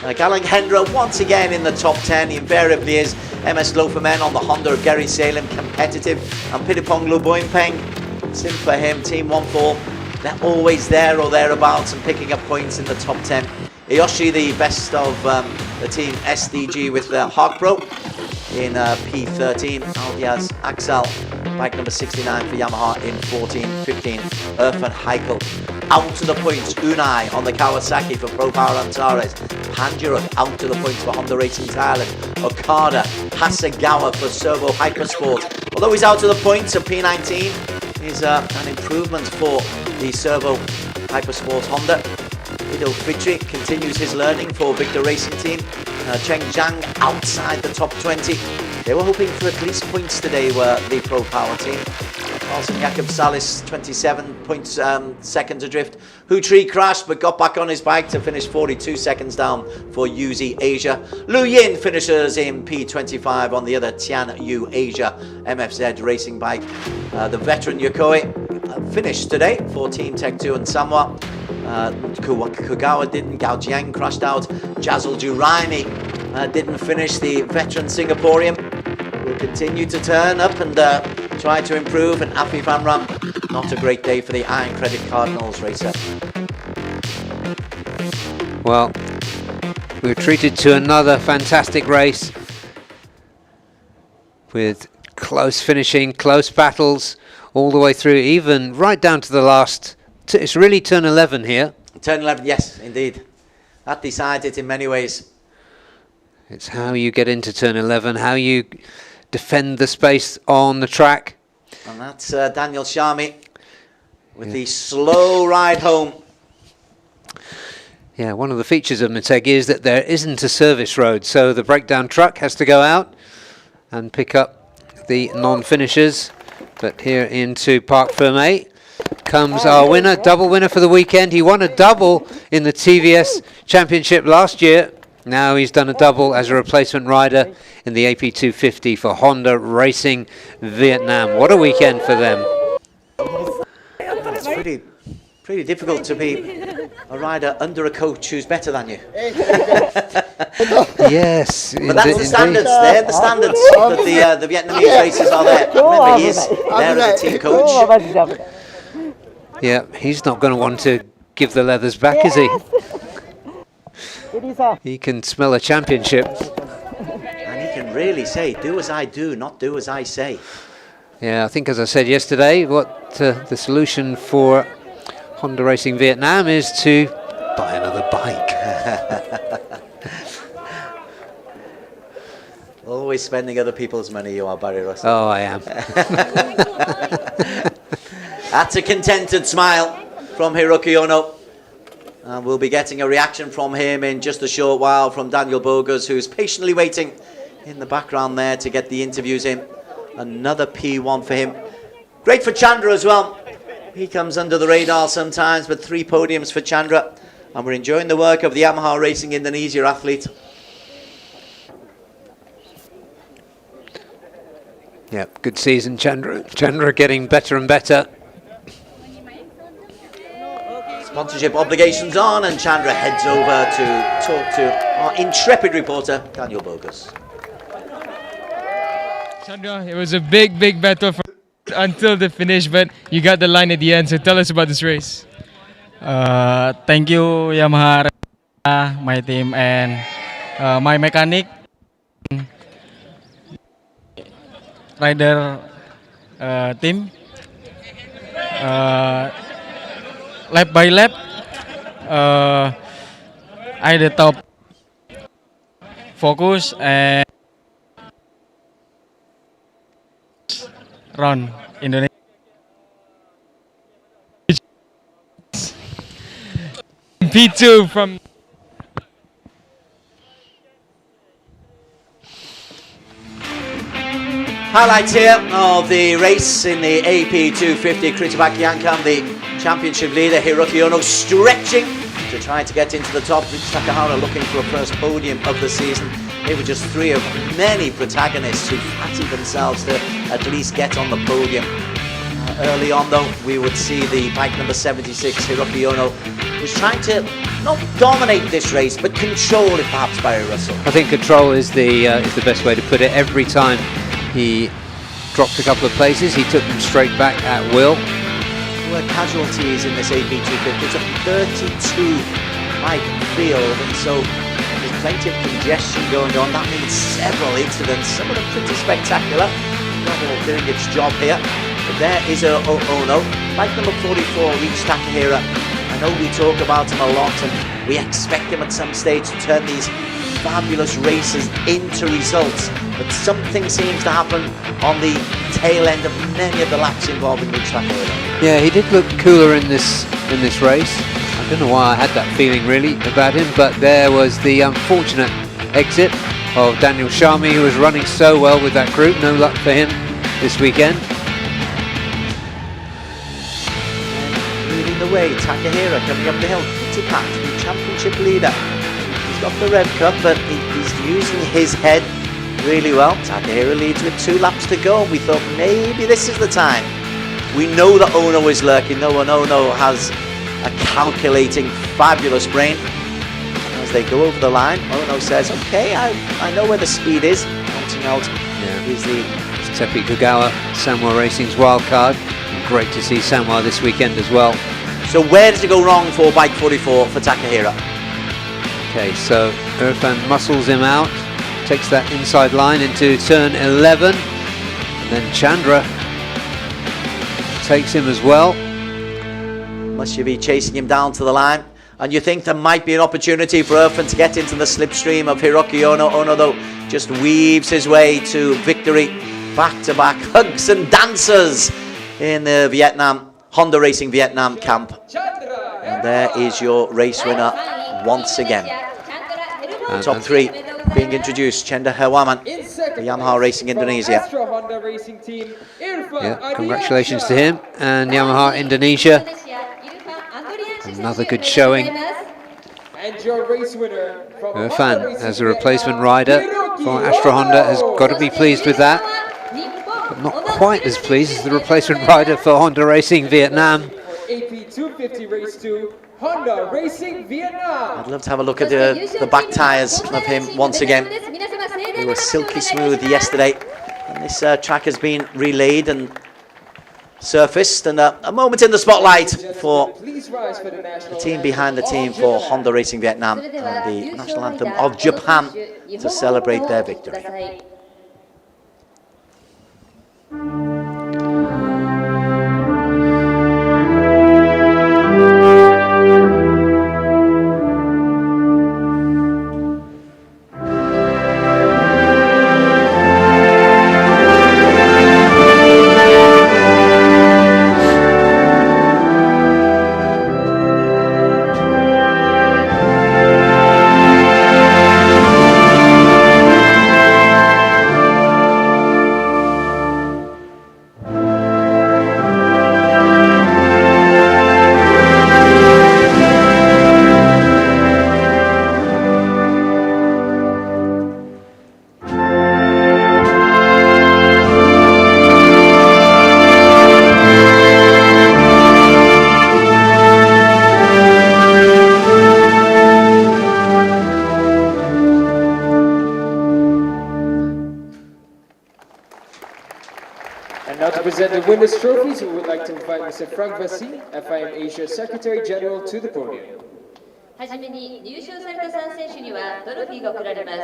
Galang Hendra once again in the top 10. He invariably is. MS Lofermen on the Honda of Gary Salem, competitive. And Pitipong Luboinpeng, sim for him, team 1-4. They're always there or thereabouts and picking up points in the top 10. Iyoshi, the best of the team SDG with Harkpro in P13. Aldiaz Axel, bike number 69 for Yamaha in 14-15. Irfan Heikel out to the points. Unai on the Kawasaki for Pro Power Antares. Panjarath out to the points for Honda Racing Thailand. Okada, Hasegawa for Servo Hypersport. Although he's out to the points of P19, is an improvement for the Servo Hypersport Honda. Ido Fitri continues his learning for Victor Racing Team. Cheng Zhang outside the top 20. They were hoping for at least points today, were the Pro Power team. Also Jakob Salis, 27 points, seconds adrift. Hutri crashed but got back on his bike to finish 42 seconds down for UZ Asia. Lu Yin finishes in P25 on the other Tian Yu Asia MFZ racing bike. The veteran Yokoi finished today for Team Tech 2 and Samoa. Kugawa didn't, Gao Jiang crashed out. Jazil Juraimi didn't finish. The veteran Singaporean will continue to turn up and try to improve. And Afif Amram, not a great day for the Iron Credit Cardinals racer. Well, we were treated to another fantastic race with close finishing, close battles all the way through, even right down to the last. It's really turn 11 here. Turn 11, yes, indeed. That decides it in many ways. It's how you get into turn 11, how you defend the space on the track. And that's Daniel Sharmi with the slow ride home. Yeah, one of the features of Motegi is that there isn't a service road, so the breakdown truck has to go out and pick up the non-finishers. But here into Park Ferme comes our winner, double winner for the weekend. He won a double in the TVS Championship last year. Now he's done a double as a replacement rider in the AP250 for Honda Racing Vietnam. What a weekend for them. It's pretty difficult to be a rider under a coach who's better than you. Yes. But that's the standards there, the standards that the Vietnamese racers are there. Remember, he is there as a team coach. Yeah, he's not going to want to give the leathers back, is he? He can smell a championship. And he can really say, do as I do, not do as I say. Yeah, I think as I said yesterday, what the solution for Honda Racing Vietnam is to buy another bike. Always spending other people's money, you are, Barry Russell. Oh, I am. That's a contented smile from Hiroki Ono. And we'll be getting a reaction from him in just a short while from Daniel Bogas, who's patiently waiting in the background there to get the interviews in. Another P1 for him. Great for Chandra as well. He comes under the radar sometimes, but 3 podiums for Chandra. And we're enjoying the work of the Yamaha Racing Indonesia athlete. Yep, good season, Chandra. Chandra getting better and better. Sponsorship obligations on, and Chandra heads over to talk to our intrepid reporter, Daniel Bogas. Chandra, it was a big battle until the finish, but you got the line at the end, so tell us about this race. Thank you, Yamaha, my team, and my mechanic, rider team. Lap by lap, I the top focus and run Indonesia. P2 from Highlights here of the race in the AP250. Kritabak Yankam, the championship leader. Hiroki Ono stretching to try to get into the top. Rich Takahara looking for a first podium of the season. They were just 3 of many protagonists who fancied themselves to at least get on the podium. Early on, though, we would see the bike number 76, Hiroki Ono, was trying to not dominate this race, but control it, perhaps, Barry Russell. I think control is the best way to put it. Every time he dropped a couple of places, he took them straight back at will. There were casualties in this AP250. It's a 32 bike field, and so there's plenty of congestion going on. That means several incidents, some of them pretty spectacular. Not doing its job here. But there is Ono. Bike number 44 reached Takahira. I know we talk about him a lot, and we expect him at some stage to turn these fabulous races into results. But something seems to happen on the tail end of many of the laps involving Reach Takahira. Yeah, he did look cooler in this race. I don't know why I had that feeling really about him, but there was the unfortunate exit of Daniel Sharmi, who was running so well with that group. No luck for him this weekend. Leading the way, Takahira coming up the hill. Fittipaldi, the championship leader. He's got the red cup, but he's using his head really well. Takahira leads with 2 laps to go, and we thought maybe this is the time. We know that Ono is lurking, though, and Ono has a calculating, fabulous brain. And as they go over the line, Ono says, okay, I know where the speed is. Pointing out is the Tepi Kugawa, Sanwa Racing's wild card. Great to see Sanwa this weekend as well. So where does it go wrong for bike 44 for Takahira? Okay, so Irfan muscles him out, takes that inside line into turn 11, and then Chandra takes him as well. Mushavi chasing him down to the line, and you think there might be an opportunity for Irfan to get into the slipstream of Hiroki Ono. Ono, though, just weaves his way to victory. Back-to-back hugs and dances in the Vietnam, Honda Racing Vietnam camp. And there is your race winner once again. Top 3 being introduced, Chenda Herwaman, the Yamaha Racing Indonesia. Yeah, congratulations to him and Yamaha Indonesia. Another good showing. Irfan as a replacement rider for Astra Honda has got to be pleased with that. But not quite as pleased as the replacement rider for Honda Racing Vietnam. AP250 Race 2, Honda Racing Vietnam. I'd love to have a look at the back tyres of him once again. They were silky smooth yesterday, and this track has been relayed and surfaced, and a moment in the spotlight for the team behind the team for Honda Racing Vietnam and the national anthem of Japan to celebrate their victory. Present the winners' trophies. We would like to invite Mr. Frank Vassi, FIM Asia Secretary General, to the podium. はじめに入賞された3選手にはトロフィーが贈られます。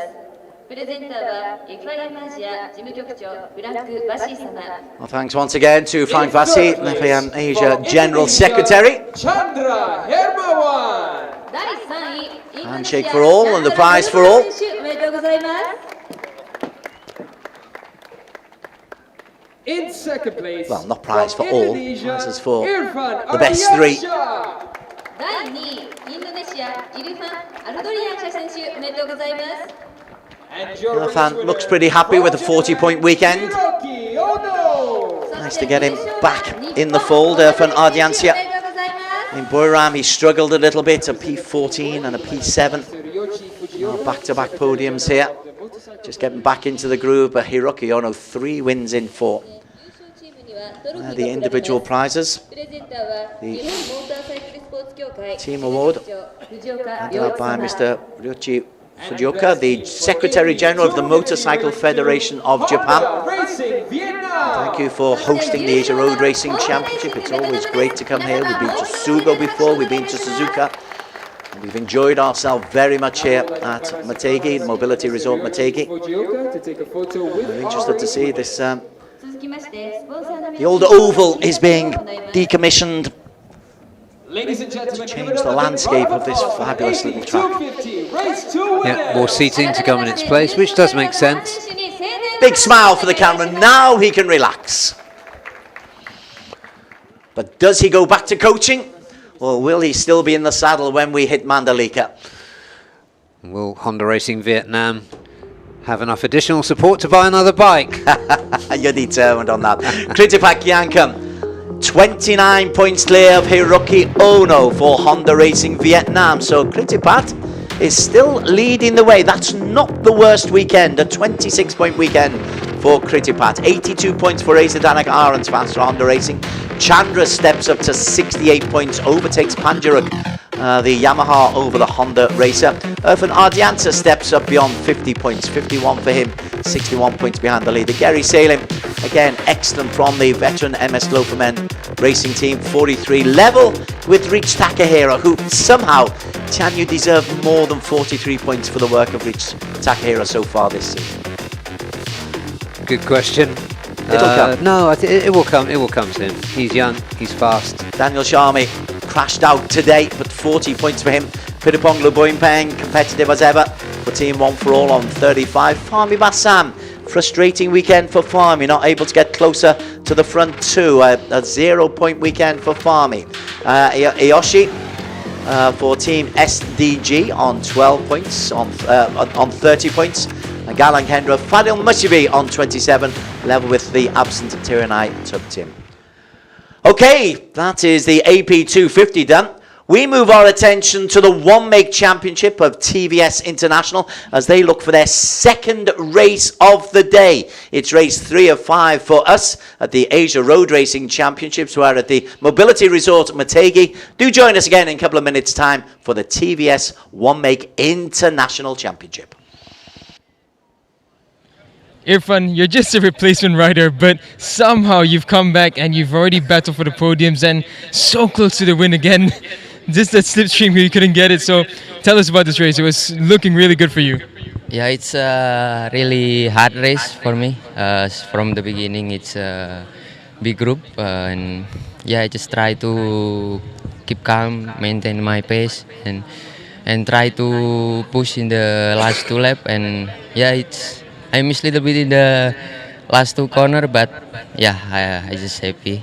プレゼンターは FIM アジア事務局長フランク・バシー様。 Well, thanks once again to Frank Vassi, FIM Asia General Secretary. Chandra Hermawan. 第3位、インドネシア Handshake for all and the prize for all. 選手おめでとうございます。 In second place, Well, not prize for from all, Indonesia, prizes for Irfan the best 3. Ardiansyah. 第2位、インドネシアイルファン・アルドリアンシャ選手おめでとうございます。 And your race Irfan winner, looks pretty happy with a from 40-point weekend. Hiroki Ono. Nice to get him back in the fold, Irfan Ardiansyah. In Buriram, he struggled a little bit, a P14 and a P7. Back-to-back podiums here. Just getting back into the groove, but Hiroki Ono 3 wins in 4. the individual prizes. The team award handed out by Mr. Ryoichi Fujioka, the Secretary General of the Motorcycle Federation of Japan. Thank you for hosting the Asia Road Racing Championship. It's always great to come here. We've been to Sugo before, we've been to Suzuka. We've enjoyed ourselves very much here at Motegi, Mobility Resort Motegi. We're interested to see this. The old oval is being decommissioned to change the landscape of this fabulous little track. Yeah, more seating to come in its place, which does make sense. Big smile for the camera. Now he can relax. But does he go back to coaching? Or will he still be in the saddle when we hit Mandalika? Will Honda Racing Vietnam have enough additional support to buy another bike? You're determined on that. Kritipak Yankum, 29 points clear of Hiroki Ono for Honda Racing Vietnam. So Kritipat is still leading the way. That's not the worst weekend, a 26-point weekend for Kritipat. 82 points for Asa Danak Arons fans for Honda Racing. Chandra steps up to 68 points, overtakes Panjaruk, the Yamaha over the Honda racer. Irfan Ardianta steps up beyond 50 points, 51 for him, 61 points behind the leader. Gary Salim, again, excellent from the veteran MS Lofermen racing team, 43. Level with Rich Takahira, who somehow, Chanyu deserved more than 43 points for the work of Rich Takahira so far this season. Good question. It'll come. No, I think it will come. It will come to him. He's young. He's fast. Daniel Sharmi crashed out today, but 40 points for him. Piripong Luboinpeng, competitive as ever for Team One for All on 35. Fahmi Bassam, frustrating weekend for Fahmi, not able to get closer to the front two. A 0-point weekend for Fahmi. Ayoshi for Team SDG on 12 points, on 30 points. Galang Hendra, Fadil Mushibi on 27, level with the absent Tiranai Tubtim. Okay, that is the AP 250 done. We move our attention to the One Make Championship of TVS International as they look for their second race of the day. It's race 3 of 5 for us at the Asia Road Racing Championships. We're at the Mobility Resort Motegi. Do join us again in a couple of minutes' time for the TVS One Make International Championship. Irfan, you're just a replacement rider, but somehow you've come back and you've already battled for the podiums and so close to the win again. Just that slipstream, you couldn't get it. So tell us about this race. It was looking really good for you. Yeah, it's a really hard race for me. From the beginning, it's a big group. And yeah, I just try to keep calm, maintain my pace, and try to push in the last 2 laps. And yeah, I missed a little bit in the last 2 corners, but yeah, I just happy.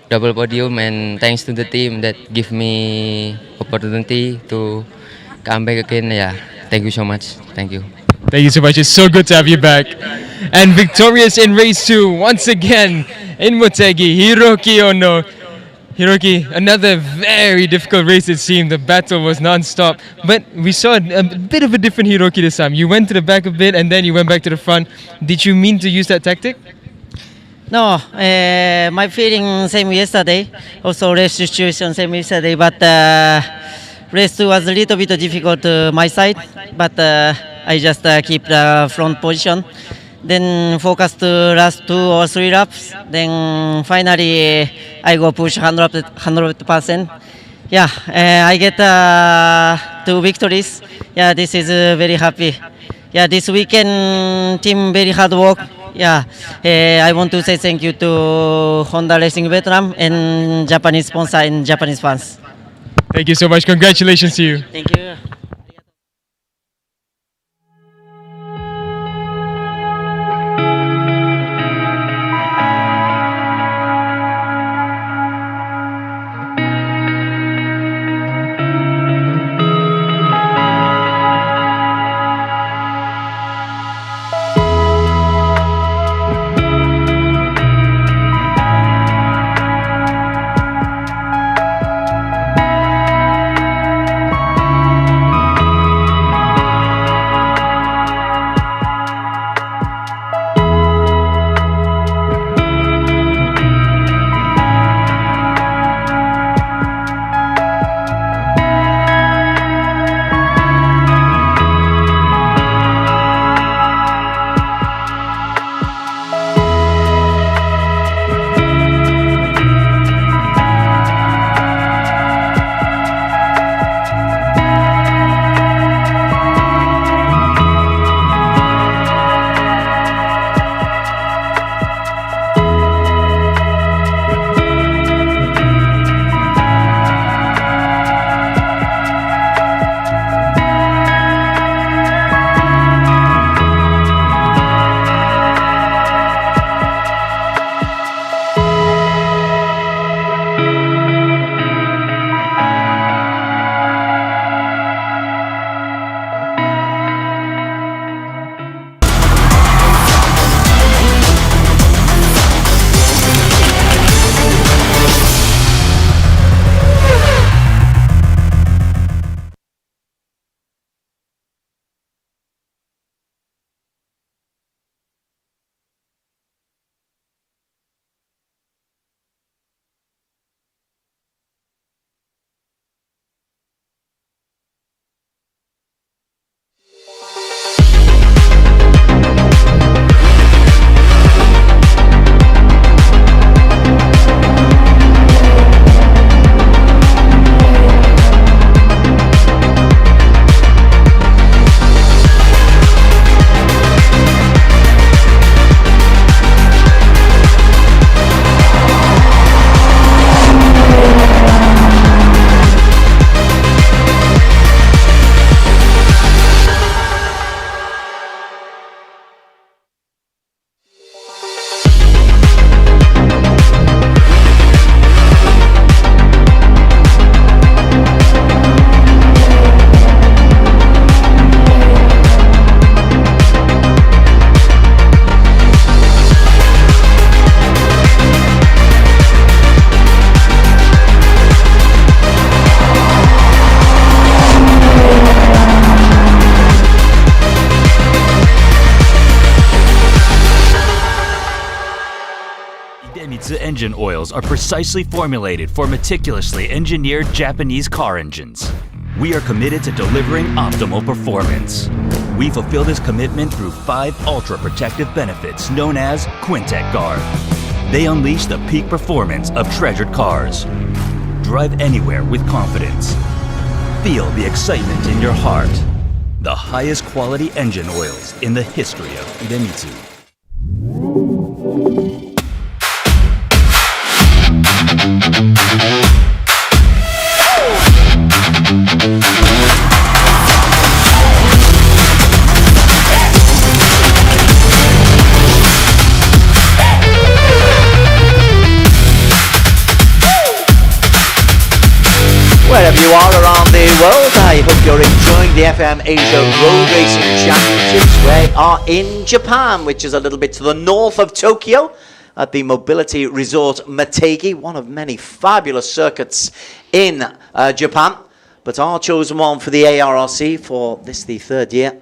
Double podium, and thanks to the team that give me opportunity to come back again. Yeah, thank you so much. Thank you. Thank you so much. It's so good to have you back. And victorious in race 2 once again in Motegi, Hiroki Ono. Hiroki, another very difficult race it seemed. The battle was non-stop. But we saw a bit of a different Hiroki this time. You went to the back a bit and then you went back to the front. Did you mean to use that tactic? No, my feeling same yesterday. Also race situation same yesterday. But race 2 was a little bit difficult my side. But I just keep the front position. Then focus to last 2 or 3 laps. Then finally I go push 100%. Yeah, I get 2 victories. Yeah, this is very happy. Yeah, this weekend team very hard work. Yeah, I want to say thank you to Honda Racing Vietnam and Japanese sponsor and Japanese fans. Thank you so much. Congratulations to you. Thank you. engine oils are precisely formulated for meticulously engineered Japanese car engines. We are committed to delivering optimal performance. We fulfill this commitment through 5 ultra-protective benefits known as Quintec Guard. They unleash the peak performance of treasured cars. Drive anywhere with confidence. Feel the excitement in your heart. The highest quality engine oils in the history of Idemitsu. Wherever you are around the world, I hope you're enjoying the FIM Asia Road Racing Championships. We are in Japan, which is a little bit to the north of Tokyo, at the Mobility Resort Motegi, one of many fabulous circuits in Japan, but our chosen one for the ARRC for this, the 3rd year.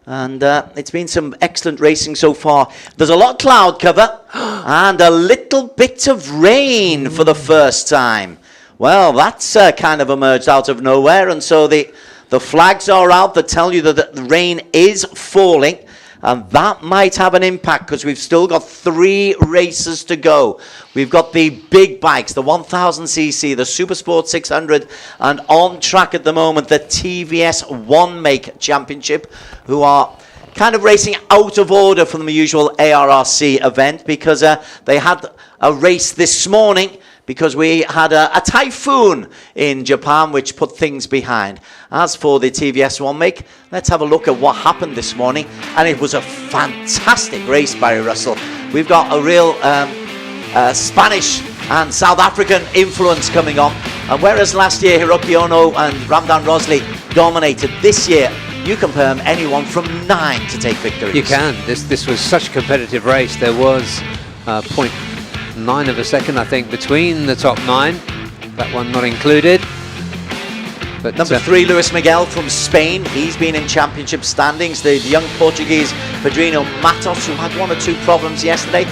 And it's been some excellent racing so far. There's a lot of cloud cover and a little bit of rain for the first time. Well, that's kind of emerged out of nowhere, and so the flags are out that tell you that the rain is falling, and that might have an impact because we've still got 3 races to go. We've got the big bikes, the 1000cc, the Supersport 600, and on track at the moment, the TVS One Make Championship, who are kind of racing out of order from the usual ARRC event because they had a race this morning because we had a typhoon in Japan which put things behind. As for the TVS One Make, let's have a look at what happened this morning, and it was a fantastic race, Barry Russell. We've got a real Spanish and South African influence coming on, and whereas last year Hiroki Ono and Ramdan Rosley dominated, this year you can perm anyone from 9 to take victories. You can. This was such a competitive race. There was 0.9 of a second, I think, between the top 9. That one not included. But number 3, Luis Miguel from Spain. He's been in championship standings. The young Portuguese Pedrino Matos, who had 1 or 2 problems yesterday.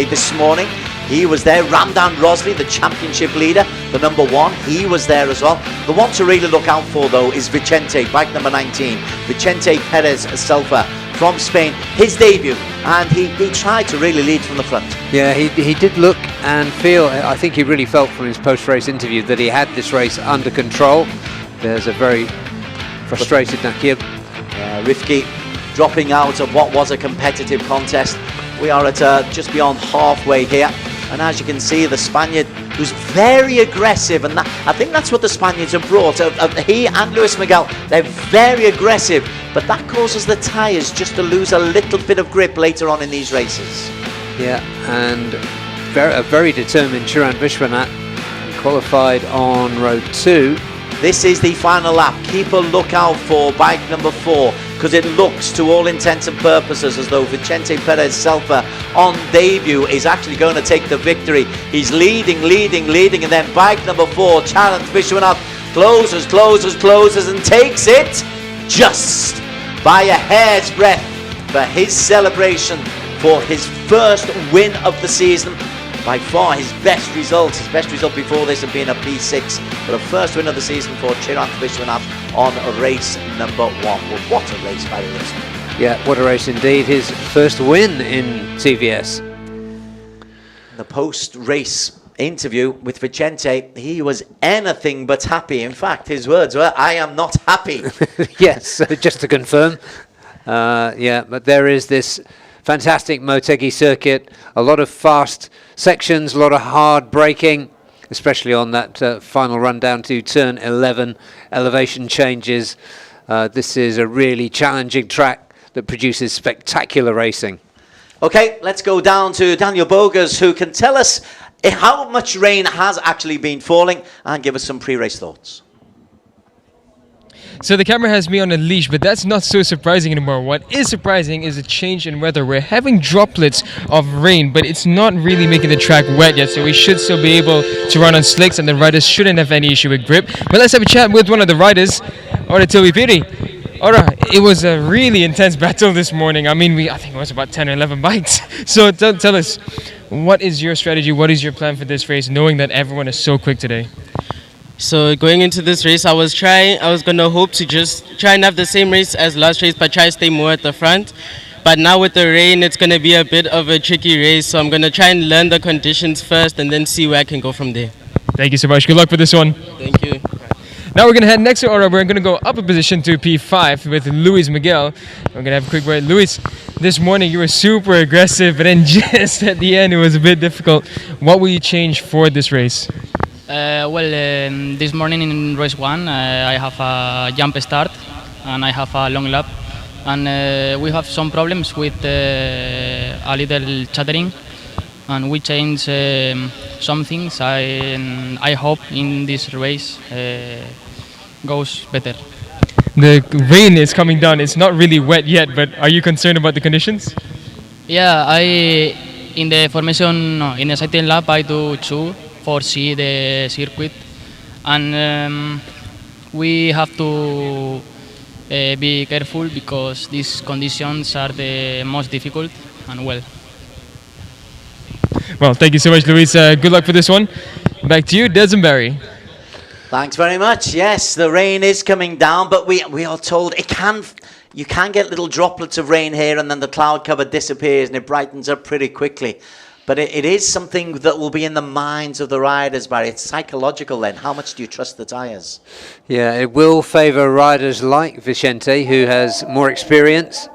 This morning. He was there. Ramdan Rosley, the championship leader, the number 1, he was there as well. The one to really look out for, though, is Vicente, bike number 19. Vicente Perez Selfa from Spain, his debut, and he tried to really lead from the front. Yeah, he did look and feel, I think he really felt from his post-race interview that he had this race under control. There's a very frustrated Nakib. Rifki dropping out of what was a competitive contest. We are at just beyond halfway here. And as you can see, the Spaniard, who's very aggressive, and I think that's what the Spaniards have brought. He and Luis Miguel, they're very aggressive, but that causes the tyres just to lose a little bit of grip later on in these races. Yeah, and a very determined Chiran Vishwanath, qualified on road 2. This is the final lap. Keep a lookout for bike number 4, because it looks, to all intents and purposes, as though Vicente Perez Selfa on debut is actually going to take the victory. He's leading, and then bike number 4, Chiran Vishwanath, closes, and takes it just by a hair's breadth for his celebration for his first win of the season. By far his best result before this had been a P6, but a first win of the season for Chiran Vishwanath on race number 1. Well, what a race by the race. Yeah, what a race indeed. His first win in TVS. The post-race interview with Vicente, he was anything but happy. In fact, his words were, "I am not happy." Yes, just to confirm. Yeah, but there is this fantastic Motegi circuit, a lot of fast sections, a lot of hard braking, especially on that final run down to turn 11, elevation changes. This is a really challenging track that produces spectacular racing. Okay, let's go down to Daniel Bogas, who can tell us how much rain has actually been falling and give us some pre-race thoughts. So the camera has me on a leash, but that's not so surprising anymore. What is surprising is a change in weather. We're having droplets of rain, but it's not really making the track wet yet, so we should still be able to run on slicks, and the riders shouldn't have any issue with grip. But let's have a chat with one of the riders, Ora Tilipiri. Ora, it was a really intense battle this morning. I mean, I think it was about 10 or 11 bikes. So tell us, what is your strategy? What is your plan for this race, knowing that everyone is so quick today? So going into this race, I was gonna hope to just try and have the same race as last race, but try to stay more at the front. But now with the rain, it's gonna be a bit of a tricky race. So I'm gonna try and learn the conditions first, and then see where I can go from there. Thank you so much. Good luck for this one. Thank you. Now we're going to head next to Ora. We're going to go up a position to P5 with Luis Miguel. We're going to have a quick word. Luis, this morning you were super aggressive, but then just at the end it was a bit difficult. What will you change for this race? This morning in race 1 I have a jump start and I have a long lap, and we have some problems with a little chattering, and we change some things. I hope in this race goes better. The rain is coming down. It's not really wet yet, but are you concerned about the conditions? Yeah, in the formation, in the cycling lap, I do 2 for see the circuit, and we have to be careful because these conditions are the most difficult. And well, thank you so much, Luis. Good luck for this one. Back to you, Desenberry. Thanks very much. Yes, the rain is coming down, but we are told you can get little droplets of rain here, and then the cloud cover disappears and it brightens up pretty quickly. But it is something that will be in the minds of the riders, Barry. It's psychological then. How much do you trust the tyres? Yeah, it will favour riders like Vicente, who has more experience.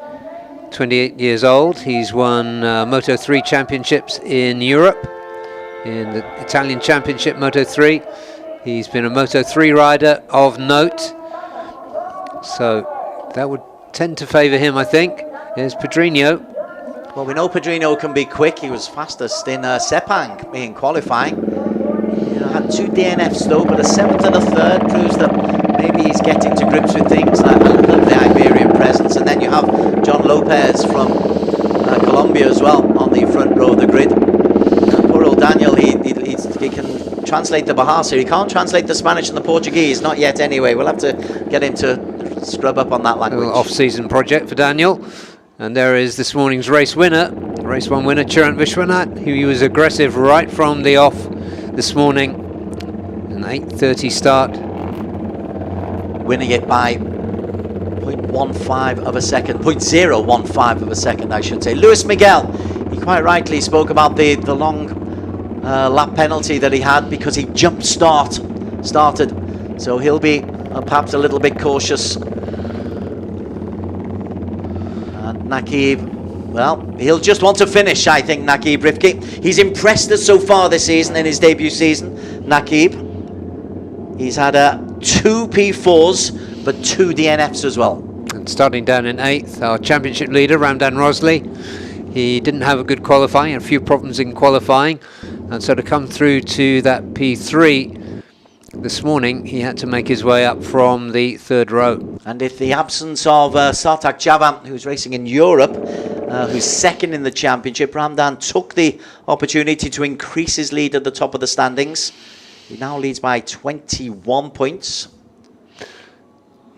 28 years old. He's won Moto3 championships in Europe, in the Italian Championship Moto3. He's been a Moto3 rider of note. So that would tend to favour him, I think. Here's Pedrinho. Well, we know Pedrinho can be quick. He was fastest in Sepang in qualifying. He had 2 DNFs though, but a 7th and a 3rd proves that maybe he's getting to grips with things like the Iberian presence. And then you have John Lopez from Colombia as well on the front row of the grid. Poor old Daniel, he can translate the Bahasa. He can't translate the Spanish and the Portuguese, not yet anyway. We'll have to get him to scrub up on that language. Off-season project for Daniel. And there is this morning's race winner, race 1 winner, Chirant Vishwanath, who was aggressive right from the off this morning. An 8:30 start. Winning it by 0.15 of a second, 0.015 of a second, I should say. Luis Miguel, he quite rightly spoke about the long lap penalty that he had because he started. So he'll be perhaps a little bit cautious. And Nakib, well, he'll just want to finish, I think, Nakib Rifki. He's impressed us so far this season in his debut season, Nakib. He's had 2 P4s, but 2 DNFs as well. And starting down in 8th, our championship leader, Ramdan Rosley. He didn't have a good qualifying, a few problems in qualifying. And so to come through to that P3 this morning, he had to make his way up from the 3rd row. And if the absence of Sartak Javan, who's racing in Europe, who's 2nd in the championship, Ramdan took the opportunity to increase his lead at the top of the standings. He now leads by 21 points.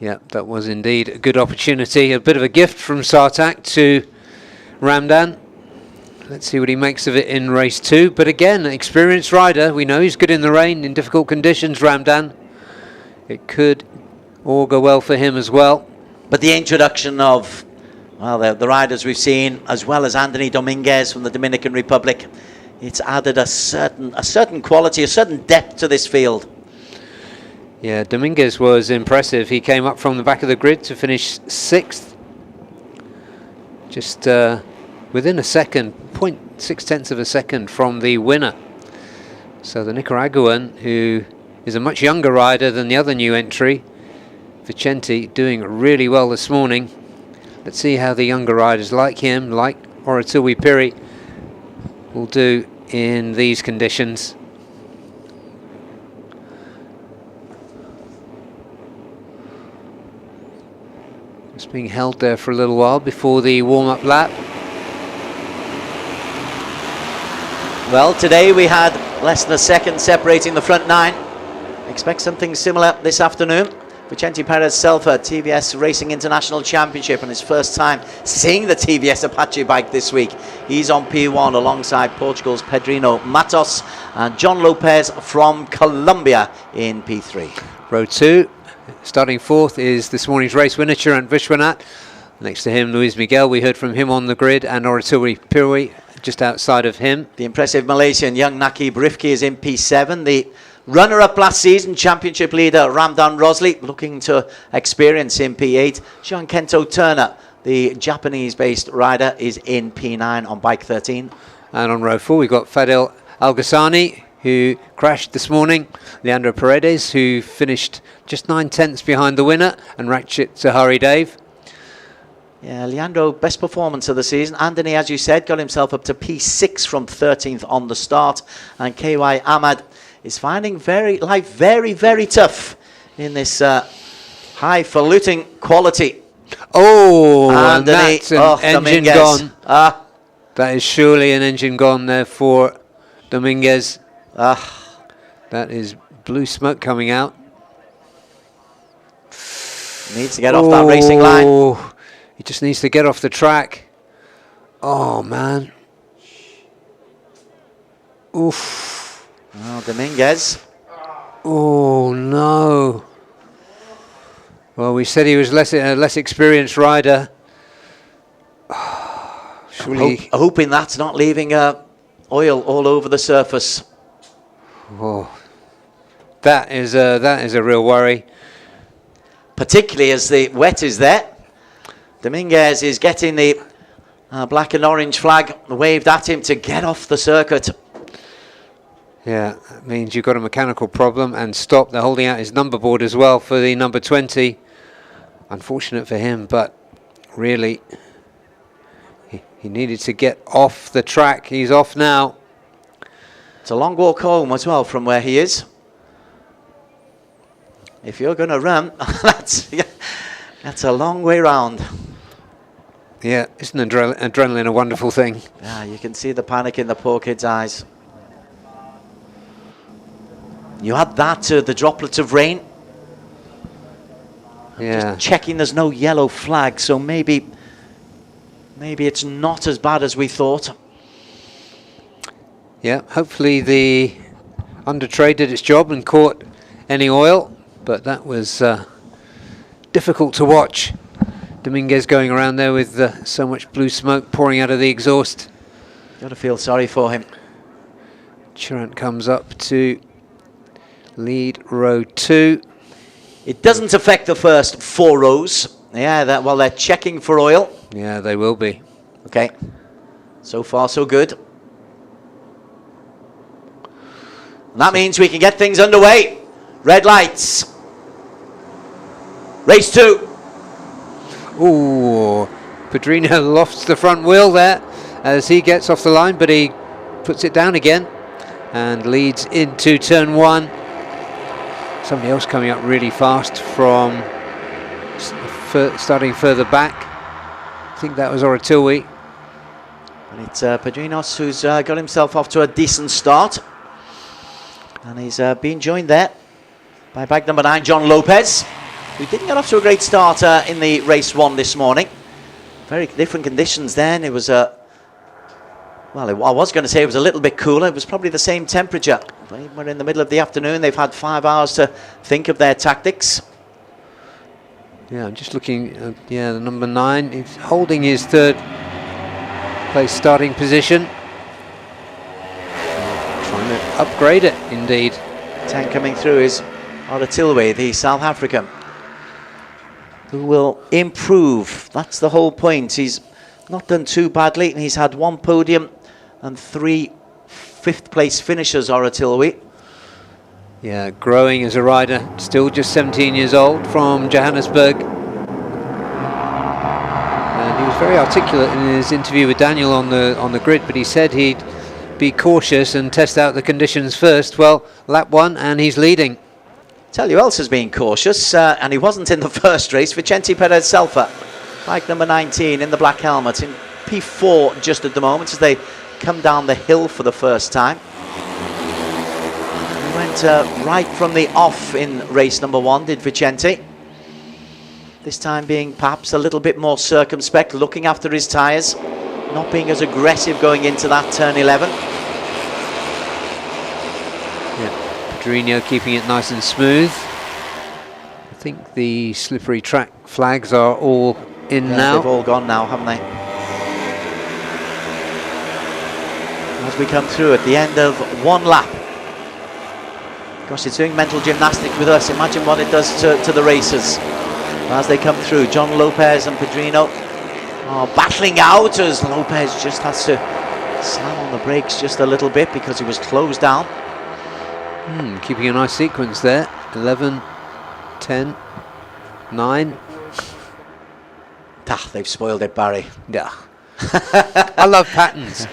Yeah, that was indeed a good opportunity. A bit of a gift from Sartak to Ramdan. Let's see what he makes of it in race 2. But again, an experienced rider. We know he's good in the rain, in difficult conditions, Ramdan. It could augur well for him as well. But the introduction of, well, the riders we've seen, as well as Anthony Dominguez from the Dominican Republic, it's added a certain quality, a certain depth to this field. Yeah, Dominguez was impressive. He came up from the back of the grid to finish 6th. Just within a second, 0.6 of a second from the winner. So the Nicaraguan, who is a much younger rider than the other new entry, Vicente, doing really well this morning. Let's see how the younger riders like him, like Oratui Piri, will do in these conditions. Just being held there for a little while before the warm-up lap. Well, today we had less than a second separating the front 9. Expect something similar this afternoon. Vicente Perez Selva, TVS Racing International Championship, and his first time seeing the TVS Apache bike this week. He's on P1 alongside Portugal's Pedrino Matos and John Lopez from Colombia in P3. Row 2, starting fourth is this morning's race winner, Chirant Vishwanath. Next to him, Luis Miguel. We heard from him on the grid, and Oratilri Pirui just outside of him. The impressive Malaysian young Nakib Rifki is in P7. The runner-up last season, championship leader Ramdan Rosley, looking to experience in P8. Jean Kento Turner, the Japanese-based rider, is in P9 on bike 13. And on row 4, we've got Fadel Al-Ghassani, who crashed this morning. Leandro Paredes, who finished just 9/10 behind the winner, and Rakshit Sahari Dave. Yeah, Leandro, best performance of the season. Anthony, as you said, got himself up to P6 from 13th on the start. And KY Ahmad is finding life very, very tough in this highfalutin quality. Oh, and that's an engine gone. That is surely an engine gone there for Dominguez. That is blue smoke coming out. Needs to get off that racing line. He just needs to get off the track. Oh, man. Oof. Oh, Dominguez. Oh, no. Well, we said he was a less experienced rider. Surely. Hoping that's not leaving oil all over the surface. Oh, that is a real worry. Particularly as the wet is there. Dominguez is getting the black and orange flag waved at him to get off the circuit. Yeah, that means you've got a mechanical problem, and stop. They're holding out his number board as well for the number 20. Unfortunate for him, but really, he needed to get off the track. He's off now. It's a long walk home as well from where he is. If you're going to run, that's a long way round. Yeah, isn't adrenaline a wonderful thing? Yeah, you can see the panic in the poor kid's eyes. You add that to the droplets of rain. Yeah. Just checking there's no yellow flag, so maybe it's not as bad as we thought. Yeah, hopefully the under-tray did its job and caught any oil, but that was difficult to watch. Dominguez going around there with so much blue smoke pouring out of the exhaust. Got to feel sorry for him. Chirant comes up to lead row 2. It doesn't affect the first 4 rows. Yeah, they're checking for oil. Yeah, they will be. Okay. So far, so good. And that means we can get things underway. Red lights. Race 2. Ooh, Pedrino lofts the front wheel there as he gets off the line, but he puts it down again and leads into turn 1. Somebody else coming up really fast from starting further back. I think that was Oratilri. And it's Pedrinos who's got himself off to a decent start. And he's been joined there by bike number 9, John Lopez, who didn't get off to a great start in the race 1 this morning. Very different conditions then. It was well, I was going to say it was a little bit cooler. It was probably the same temperature. We're in the middle of the afternoon. They've had 5 hours to think of their tactics. Yeah, I'm just looking at the number 9. He's holding his 3rd place starting position. Trying to upgrade it, indeed. 10 coming through is Oratilwe, the South African, who will improve. That's the whole point. He's not done too badly, and he's had 1 podium and 3 5th place finishers, Oratilwe. Yeah, growing as a rider, still just 17 years old, from Johannesburg. And he was very articulate in his interview with Daniel on the grid, but he said he'd be cautious and test out the conditions first. Well, lap 1 and he's leading. Tell you who else has been cautious, and he wasn't in the first race, Vicente Perez Selva, bike number 19 in the black helmet, in P4 just at the moment as they come down the hill for the first time. He went right from the off in race number 1, did Vicente. This time being perhaps a little bit more circumspect, looking after his tyres, not being as aggressive going into that turn 11. Yeah, Pedrinho keeping it nice and smooth. I think the slippery track flags are all in now. They've all gone now, haven't they? As we come through at the end of one lap. Gosh, it's doing mental gymnastics with us. Imagine what it does to the racers as they come through. John Lopez and Pedrinho are battling out as Lopez just has to slam on the brakes just a little bit because he was closed down. Keeping a nice sequence there. 11, 10, 9. They've spoiled it, Barry. Yeah. I love patterns.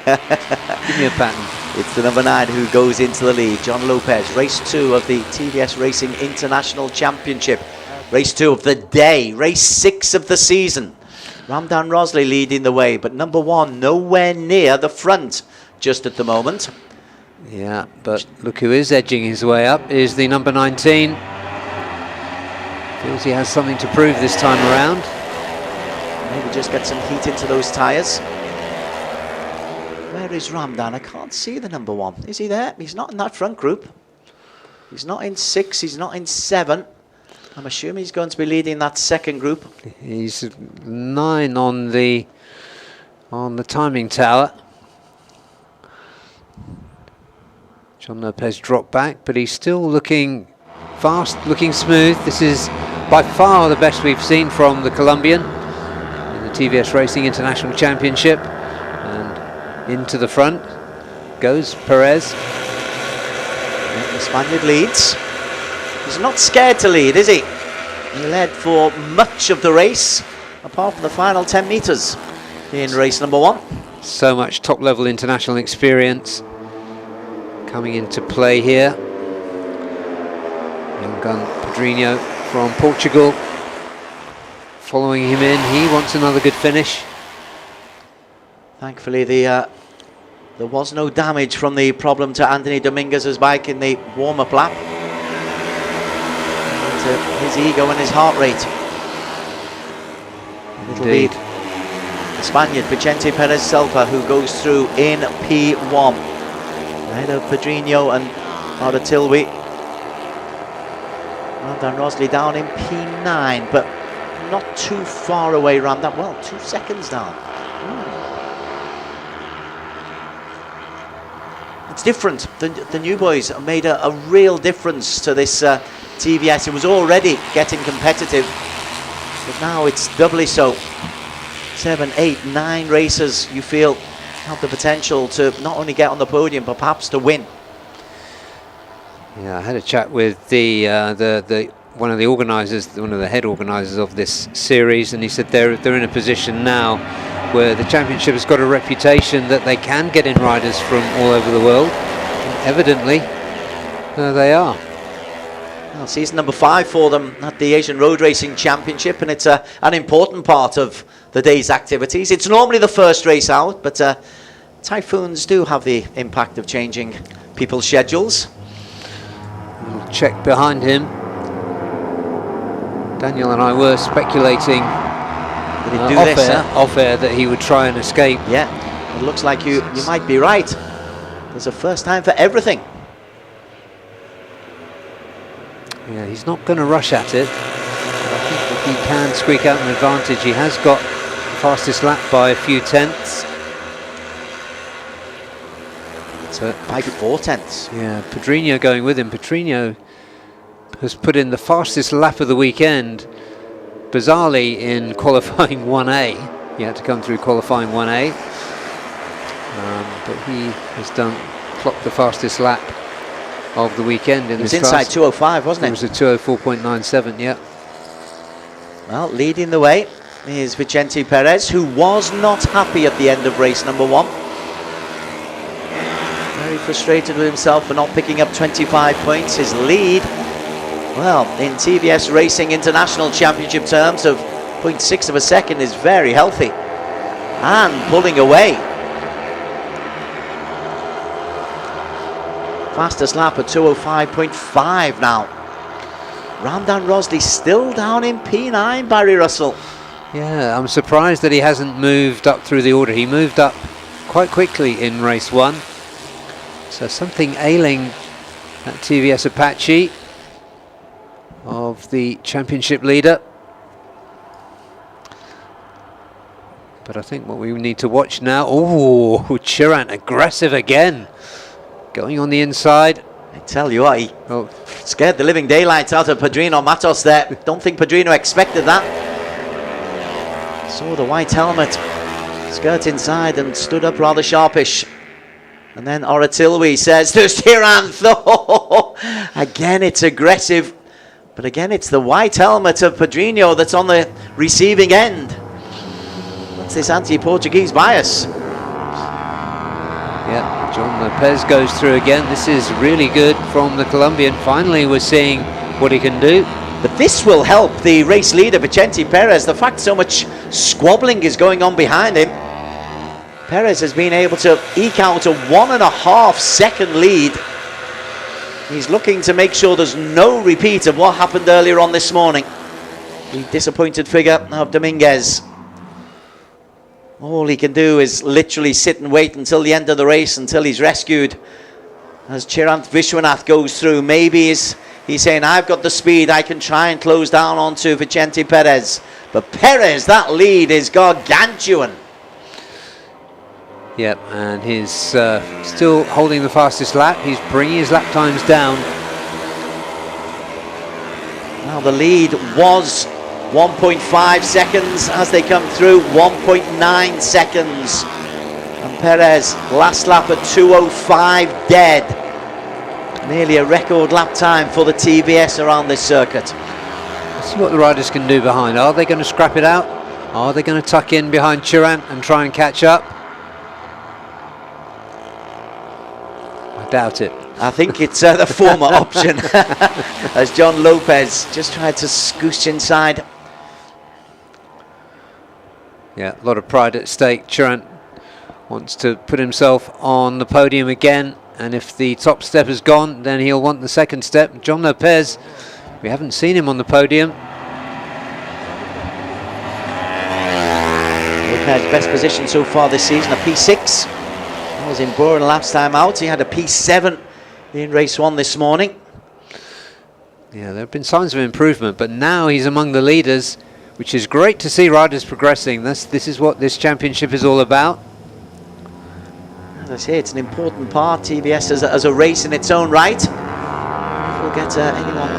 Give me a pattern. It's the number 9 who goes into the lead. John Lopez, race 2 of the TVS Racing International Championship. Race 2 of the day, race 6 of the season. Ramdan Rosley leading the way, but number 1 nowhere near the front just at the moment. Yeah, but look who is edging his way up is the number 19. Feels he has something to prove this time around. Maybe just get some heat into those tyres. Where is Ramdan? I can't see the number 1. Is he there? He's not in that front group. He's not in 6, he's not in 7. I'm assuming he's going to be leading that second group. He's 9 on the timing tower. John Lopez dropped back, but he's still looking fast, looking smooth. This is by far the best we've seen from the Colombian in the TVS Racing International Championship. And into the front goes Perez. The Spaniard leads. He's not scared to lead, is he? He led for much of the race, apart from the final 10 metres in race number 1. So much top-level international experience coming into play here. Young gun Pedrinho from Portugal following him in. He wants another good finish. Thankfully, there was no damage from the problem to Anthony Dominguez's bike in the warm-up lap. To his ego and his heart rate. It'll be the Spaniard Vicente Perez Selpa who goes through in P1 ahead of Pedrinho and Artilwi. Ramdan Rosley down in P9, but not too far away. Ramdan, well, 2 seconds down. It's different. The new boys made a real difference to this TVS. It was already getting competitive, but now it's doubly so. 7, 8, 9 racers you feel have the potential to not only get on the podium, but perhaps to win. Yeah, I had a chat with one of the organisers, one of the head organisers of this series, and he said they're in a position now where the championship has got a reputation that they can get in riders from all over the world. And evidently, they are. Well, season number 5 for them at the Asian Road Racing Championship, and it's an important part of the day's activities. It's normally the first race out, but typhoons do have the impact of changing people's schedules. We'll check behind him. Daniel and I were speculating off air that he would try and escape. Yeah, it looks like you might be right. There's a first time for everything. Yeah, he's not going to rush at it. I think if he can squeak out an advantage, he has got the fastest lap by a few tenths. So by 4 tenths. Yeah, Pedrinho going with him. Pedrinho has put in the fastest lap of the weekend, bizarrely in qualifying 1A. He had to come through qualifying 1A, but he has clocked the fastest lap of the weekend in this class. It was inside 205, wasn't it? It was a 204.97, yeah. Well, leading the way is Vicente Perez, who was not happy at the end of race number 1. Very frustrated with himself for not picking up 25 points. His lead, well, in TVS Racing International Championship terms of 0.6 of a second is very healthy. And pulling away. Fastest lap at 205.5 now. Ramdan Rosley still down in P9, Barry Russell. Yeah, I'm surprised that he hasn't moved up through the order. He moved up quite quickly in race 1. So something ailing that TVS Apache of the championship leader. But I think what we need to watch now, oh, Chirant aggressive again. Going on the inside. I tell you what, he scared the living daylights out of Pedrino Matos there. Don't think Pedrino expected that. Saw the white helmet, skirt inside and stood up rather sharpish. And then Oratilwi says to Chirant, oh, again it's aggressive. But again it's the white helmet of Pedrino that's on the receiving end. What's this anti-Portuguese bias? Yeah, John Lopez goes through again. This is really good from the Colombian. Finally, we're seeing what he can do. But this will help the race leader, Vicente Perez. The fact so much squabbling is going on behind him. Perez has been able to eke out a 1.5 second lead. He's looking to make sure there's no repeat of what happened earlier on this morning. The disappointed figure of Dominguez. All he can do is literally sit and wait until the end of the race, until he's rescued. As Chirant Vishwanath goes through, maybe he's saying, I've got the speed, I can try and close down onto Vicente Perez. But Perez, that lead is gargantuan. Yep, and he's still holding the fastest lap. He's bringing his lap times down. Now the lead was 1.5 seconds as they come through, 1.9 seconds. And Perez, last lap at 2:05 dead. Nearly a record lap time for the TVS around this circuit. Let's see what the riders can do behind. Are they going to scrap it out? Are they going to tuck in behind Chirant and try and catch up? I doubt it. I think it's the former option. As John Lopez just tried to scooch inside. Yeah, a lot of pride at stake. Chirant wants to put himself on the podium again, and if the top step is gone, then he'll want the second step. John Lopez, we haven't seen him on the podium. Lopez best position so far this season, a P6. That was in Buren last time out. He had a P7 in race 1 this morning. Yeah, there have been signs of improvement, but now he's among the leaders, which is great to see riders progressing. This is what this championship is all about. As I say, it's an important part, TVS as a race in its own right. We'll get anyone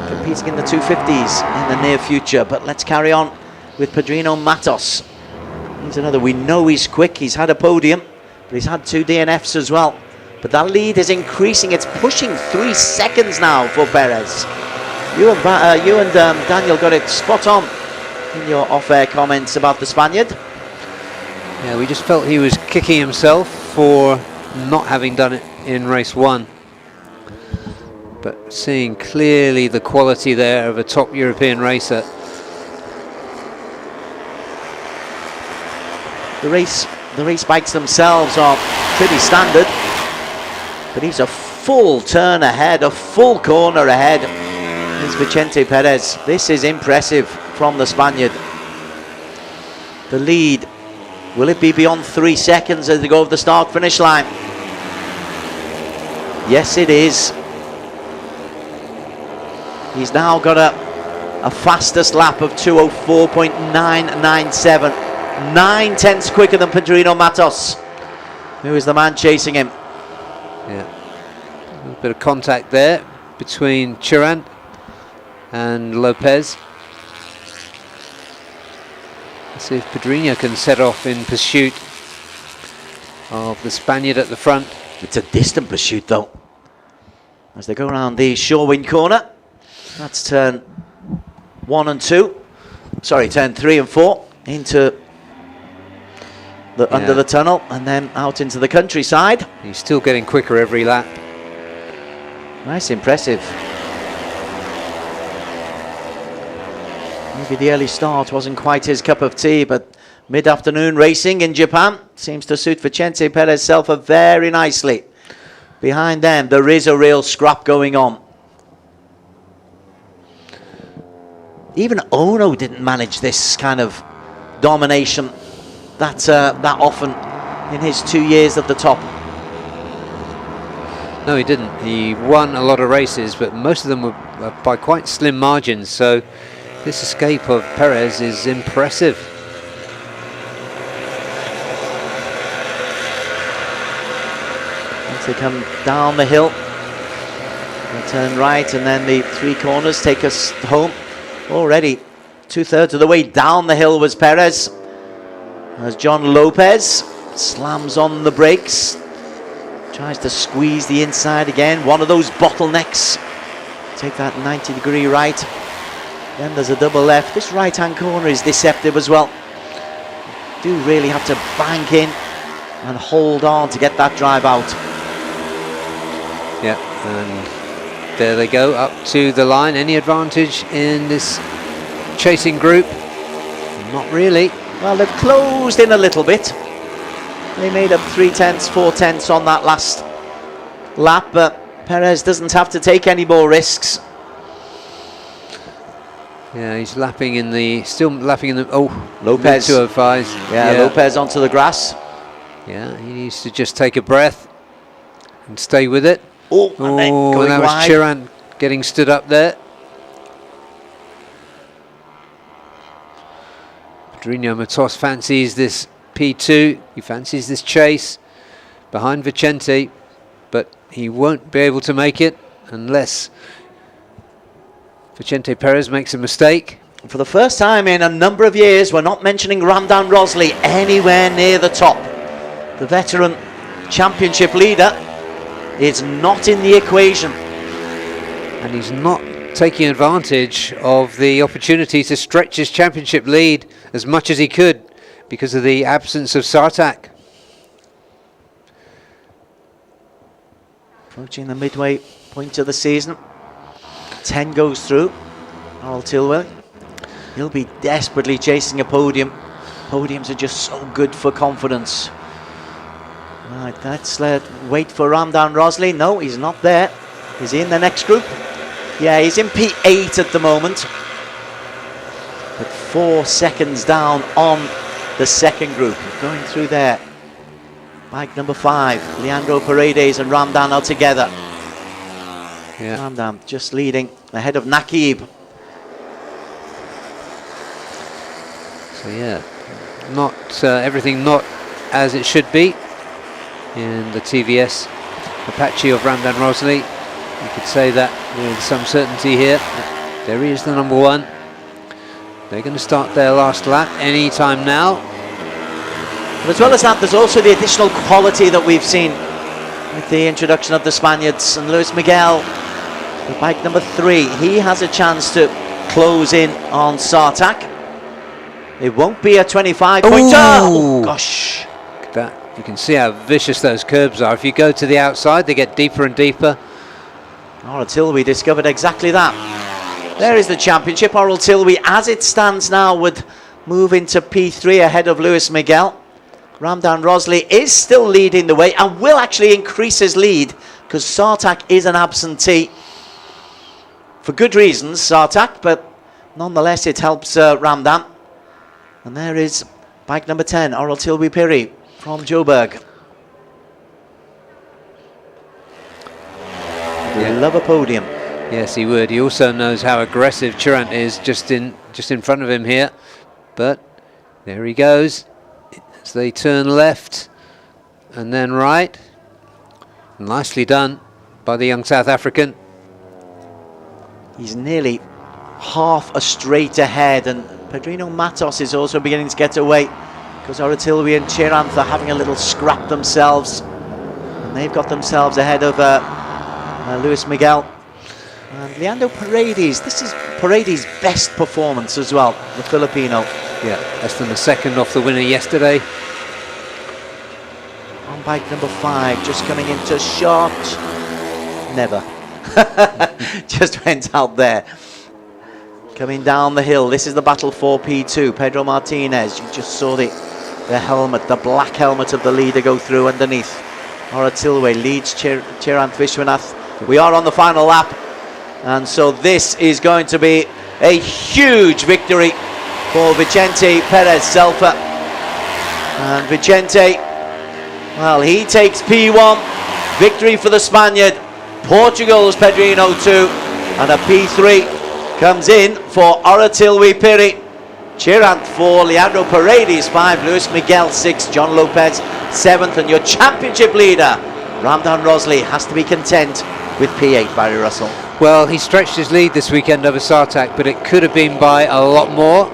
competing in the 250s in the near future, but let's carry on with Pedrino Matos. He's another, we know he's quick, he's had a podium, but he's had 2 DNFs as well. But that lead is increasing, it's pushing 3 seconds now for Perez. You and Daniel got it spot on in your off-air comments about the Spaniard. Yeah, we just felt he was kicking himself for not having done it in race 1. But seeing clearly the quality there of a top European racer. The race bikes themselves are pretty standard, but he's a full turn ahead, a full corner ahead. Is Vicente Perez. This is impressive from the Spaniard. The lead, will it be beyond 3 seconds as they go over the start finish line? Yes, it is. He's now got a fastest lap of 2:04.997, 9/10 quicker than Pedrino Matos, who is the man chasing him. Yeah, a little bit of contact there between Chirant and Lopez. Let's see if Pedrino can set off in pursuit of the Spaniard at the front. It's a distant pursuit though, as they go around the Shorewind corner. That's turn 1 and 2. Sorry, turn 3 and 4 into the under the tunnel and then out into the countryside. He's still getting quicker every lap. Nice, impressive. Maybe the early start wasn't quite his cup of tea, but mid-afternoon racing in Japan seems to suit Vicente Perez Selfa very nicely. Behind them, there is a real scrap going on. Even Ono didn't manage this kind of domination that often in his 2 years at the top. No, he didn't. He won a lot of races, but most of them were by quite slim margins. So this escape of Perez is impressive. Once they come down the hill, they turn right, and then the 3 corners take us home. Already 2/3 of the way down the hill was Perez, as John Lopez slams on the brakes. Tries to squeeze the inside again, one of those bottlenecks. Take that 90-degree right. Then there's a double left. This right-hand corner is deceptive as well. You do really have to bank in and hold on to get that drive out. Yeah, and there they go, up to the line. Any advantage in this chasing group? Not really. Well, they've closed in a little bit. They made up 3/10, 4/10 on that last lap, but Perez doesn't have to take any more risks. Yeah, he's lapping in the, still lapping in the, Lopez. 205. Yeah, Lopez onto the grass. Yeah, he needs to just take a breath and stay with it. Oh, and then going that was wide. Chiran getting stood up there. Pedrinho Matos fancies this P2, he fancies this chase behind Vicente, but he won't be able to make it unless Vicente Perez makes a mistake. For the first time in a number of years, we're not mentioning Ramdan Rosley anywhere near the top. The veteran championship leader is not in the equation. And he's not taking advantage of the opportunity to stretch his championship lead as much as he could because of the absence of Sartak. Approaching the midway point of the season. 10 goes through. Harold Tilwell. He'll be desperately chasing a podium. Podiums are just so good for confidence. Right, let's wait for Ramdan Rosley. No, he's not there. Is he in the next group? Yeah, he's in P8 at the moment. But 4 seconds down on the second group. Going through there. Bike number 5. Leandro Paredes and Ramdan are together. Yeah. Ramdan just leading ahead of Nakib. So yeah, not everything not as it should be in the TVS Apache of Ramdan Rosley. You could say that with some certainty here. There he is, the number 1. They're going to start their last lap any time now. But as well as that, there's also the additional quality that we've seen with the introduction of the Spaniards. And Luis Miguel, with bike number 3, he has a chance to close in on Sartak. It won't be a 25-pointer. Oh, gosh. Look at that. You can see how vicious those curbs are. If you go to the outside, they get deeper and deeper. Oral Tilby discovered exactly that. There is the championship. Oral Tilby, as it stands now, would move into P3 ahead of Luis Miguel. Ramdan Rosley is still leading the way and will actually increase his lead because Sartak is an absentee. For good reasons, Sartak, but nonetheless it helps Ramdan. And there is bike number 10, Oral Tilby Piri from Joburg. He'll love a podium. Yes, he would. He also knows how aggressive Chirant is just in front of him here. But there he goes as they turn left and then right. Nicely done by the young South African. He's nearly half a straight ahead, and Pedrinho Matos is also beginning to get away because Oratilvi and Chiranth are having a little scrap themselves, and they've got themselves ahead of Luis Miguel. And Leandro Paredes, this is Paredes' best performance as well, the Filipino. Yeah, less than a second off the winner yesterday. On bike number 5, just coming into shot. Never. Just went out there. Coming down the hill, this is the battle for P2. Pedro Martinez, you just saw the helmet, the black helmet of the leader go through underneath. Oratilwe leads Chiranth Vishwanath. We are on the final lap, and so this is going to be A huge victory for Vicente Perez Selfa. And Vicente, well, he takes P1. Victory for the Spaniard. Portugal's Pedrino 2. And a P3 comes in for Oratilwe Piri. Chirant 4, Leandro Paredes 5, Luis Miguel 6, John Lopez 7th, and your championship leader, Ramdan Rosley, has to be content with P8, Barry Russell. Well, he stretched his lead this weekend over Sartak, but it could have been by a lot more.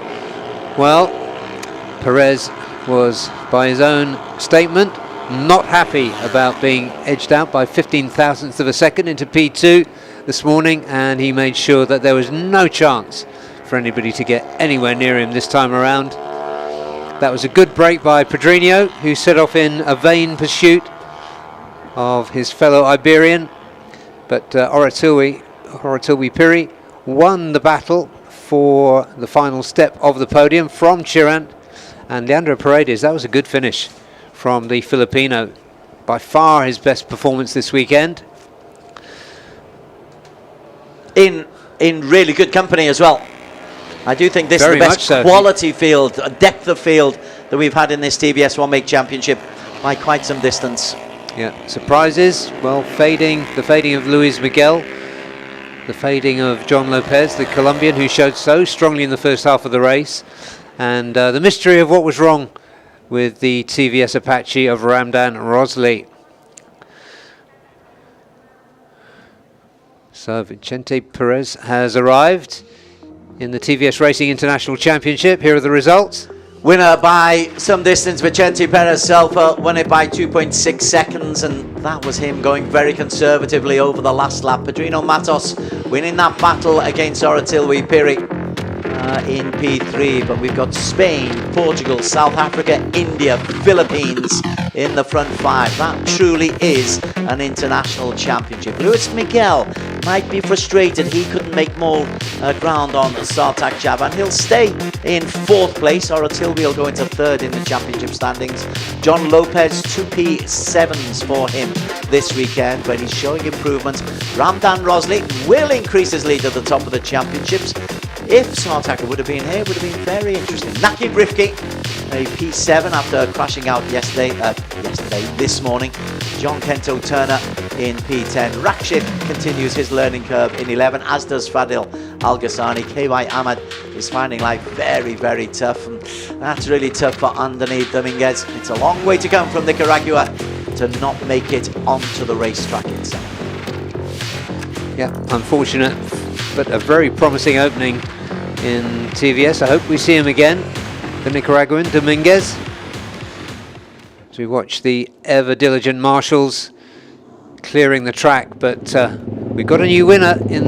Well, Perez was, by his own statement, not happy about being edged out by 15 thousandths of a second into P2 this morning, and he made sure that there was no chance for anybody to get anywhere near him this time around. That was a good break by Pedrinho, who set off in a vain pursuit of his fellow Iberian, but Oratilwe Piri won the battle for the final step of the podium from Chirant. And Leandro Paredes, that was a good finish from the Filipino, by far his best performance this weekend. In really good company as well. I do think this Very is the best much so. quality field, depth of field that we've had in this TBS One Make Championship by quite some distance. Yeah, surprises. Well, the fading of Luis Miguel, the fading of John Lopez, the Colombian, who showed so strongly in the first half of the race, and the mystery of what was wrong with the TVS Apache of Ramdan Rosley. So Vicente Perez has arrived in the TVS Racing International Championship. Here are the results. Winner by some distance, Vicente Perez Selfa won it by 2.6 seconds, and that was him going very conservatively over the last lap. Pedrino Matos winning that battle against Oratilwe Piri in P3, but we've got Spain, Portugal, South Africa, India, Philippines in the front five. That truly is an international championship. Luis Miguel might be frustrated he couldn't make more ground on Sartak Javan. He'll stay in fourth place. Oratilwe will go into third in the championship standings. John Lopez, 2 P7s for him this weekend, but he's showing improvements. Ramdan Rosley will increase his lead at the top of the championships. If Sartak would have been here, it would have been very interesting. Naki Rifki, a P7 after crashing out this morning. John Kento Turner in P10. Rakshit continues his learning curve in 11, as does Fadil Al-Ghassani. KY Ahmad is finding life very, very tough, and that's really tough for Andoni Dominguez. It's a long way to come from Nicaragua to not make it onto the racetrack itself. Yeah, unfortunate, but a very promising opening in TVS. I hope we see him again, the Nicaraguan Dominguez, as we watch the ever diligent marshals clearing the track. But we've got a new winner in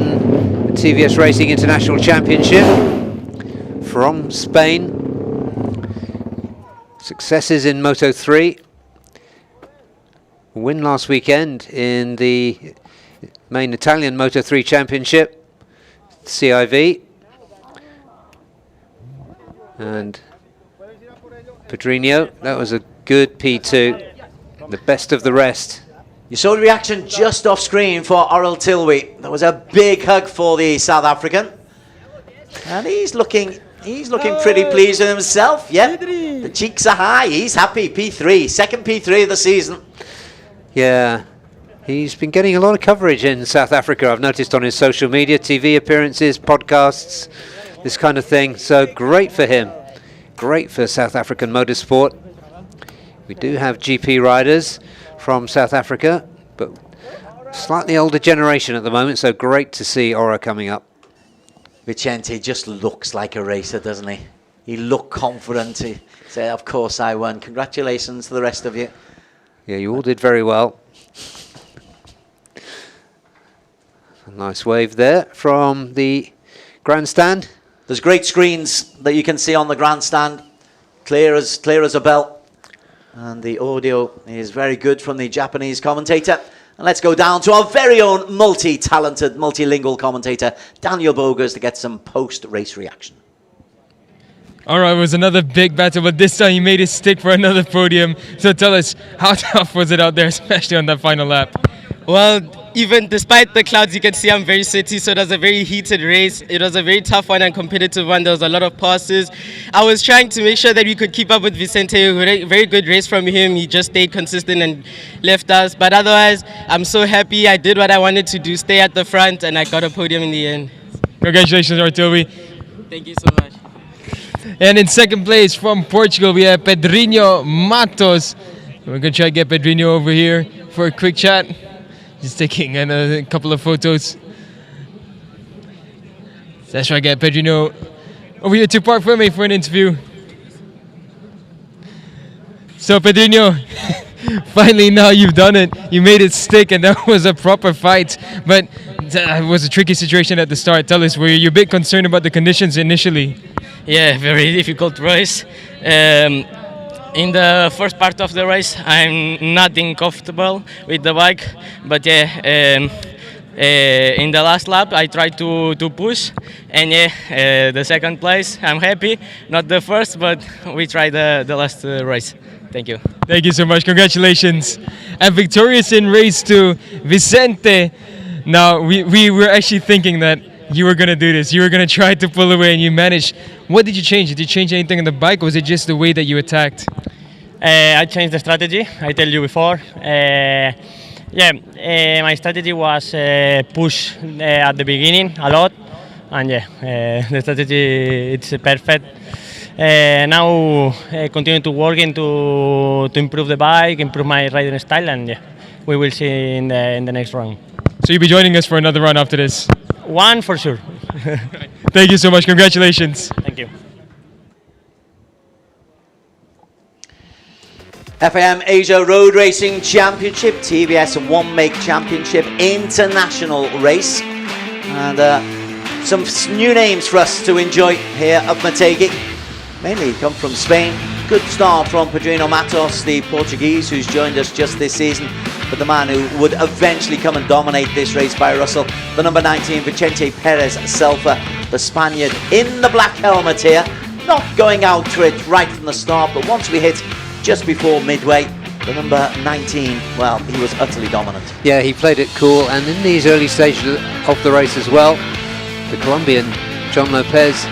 the TVS Racing International Championship from Spain. Successes in Moto 3. Win last weekend in the main Italian Moto 3 Championship, CIV. And Pedrinho, that was a good P2, the best of the rest. You saw the reaction just off screen for Oratilwe. There was a big hug for the South African, and he's looking pretty pleased with himself. Yep, the cheeks are high. He's happy. P3, second P3 of the season. Yeah, he's been getting a lot of coverage in South Africa. I've noticed on his social media, TV appearances, podcasts, this kind of thing. So great for him. Great for South African motorsport. We do have GP riders from South Africa, but slightly older generation at the moment, so great to see Ora coming up. Vicente just looks like a racer, doesn't he? He looked confident. He said, of course I won. Congratulations to the rest of you. Yeah, you all did very well. A nice wave there from the grandstand. There's great screens that you can see on the grandstand, clear as a bell. And the audio is very good from the Japanese commentator. And let's go down to our very own multi-talented, multilingual commentator, Daniel Bogers, to get some post-race reaction. All right, it was another big battle, but this time he made it stick for another podium. So tell us, how tough was it out there, especially on that final lap? Well, even despite the clouds, you can see I'm very city, so it was a very heated race. It was a very tough one and competitive one. There was a lot of passes. I was trying to make sure that we could keep up with Vicente. A very good race from him. He just stayed consistent and left us. But otherwise, I'm so happy. I did what I wanted to do, stay at the front, and I got a podium in the end. Congratulations, Artilvi. Thank you so much. And in second place from Portugal, we have Pedrinho Matos. We're going to try to get Pedrinho over here for a quick chat. Just taking a couple of photos. So let's try to get Pedrinho over here to Park Ferme for an interview. So Pedrinho, finally now you've done it. You made it stick and that was a proper fight. But it was a tricky situation at the start. Tell us, were you a bit concerned about the conditions initially? Yeah, very difficult race. In the first part of the race, I'm not comfortable with the bike, but yeah, in the last lap, I tried to push, and yeah, the second place, I'm happy. Not the first, but we tried the last race. Thank you. Thank you so much. Congratulations. And victorious in race 2, Vicente. Now, we were actually thinking that you were going to do this. You were going to try to pull away, and you managed. What did you change? Did you change anything on the bike, or was it just the way that you attacked? I changed the strategy. I tell you before. My strategy was push at the beginning a lot, and yeah, the strategy it's perfect. Now continue to working to improve the bike, improve my riding style, and yeah, we will see in the next round. So you'll be joining us for another run after this? One for sure. Thank you so much. Congratulations. Thank you. FIM Asia Road Racing Championship, TVS One Make Championship International Race. And some new names for us to enjoy here at Motegi. Mainly come from Spain. Good start from Pedrinho Matos, the Portuguese, who's joined us just this season. But the man who would eventually come and dominate this race by Russell, the number 19, Vicente Perez Selfa, the Spaniard in the black helmet here. Not going out to it right from the start, but once we hit just before midway, the number 19, well, he was utterly dominant. Yeah, he played it cool, and in these early stages of the race as well, the Colombian John Lopez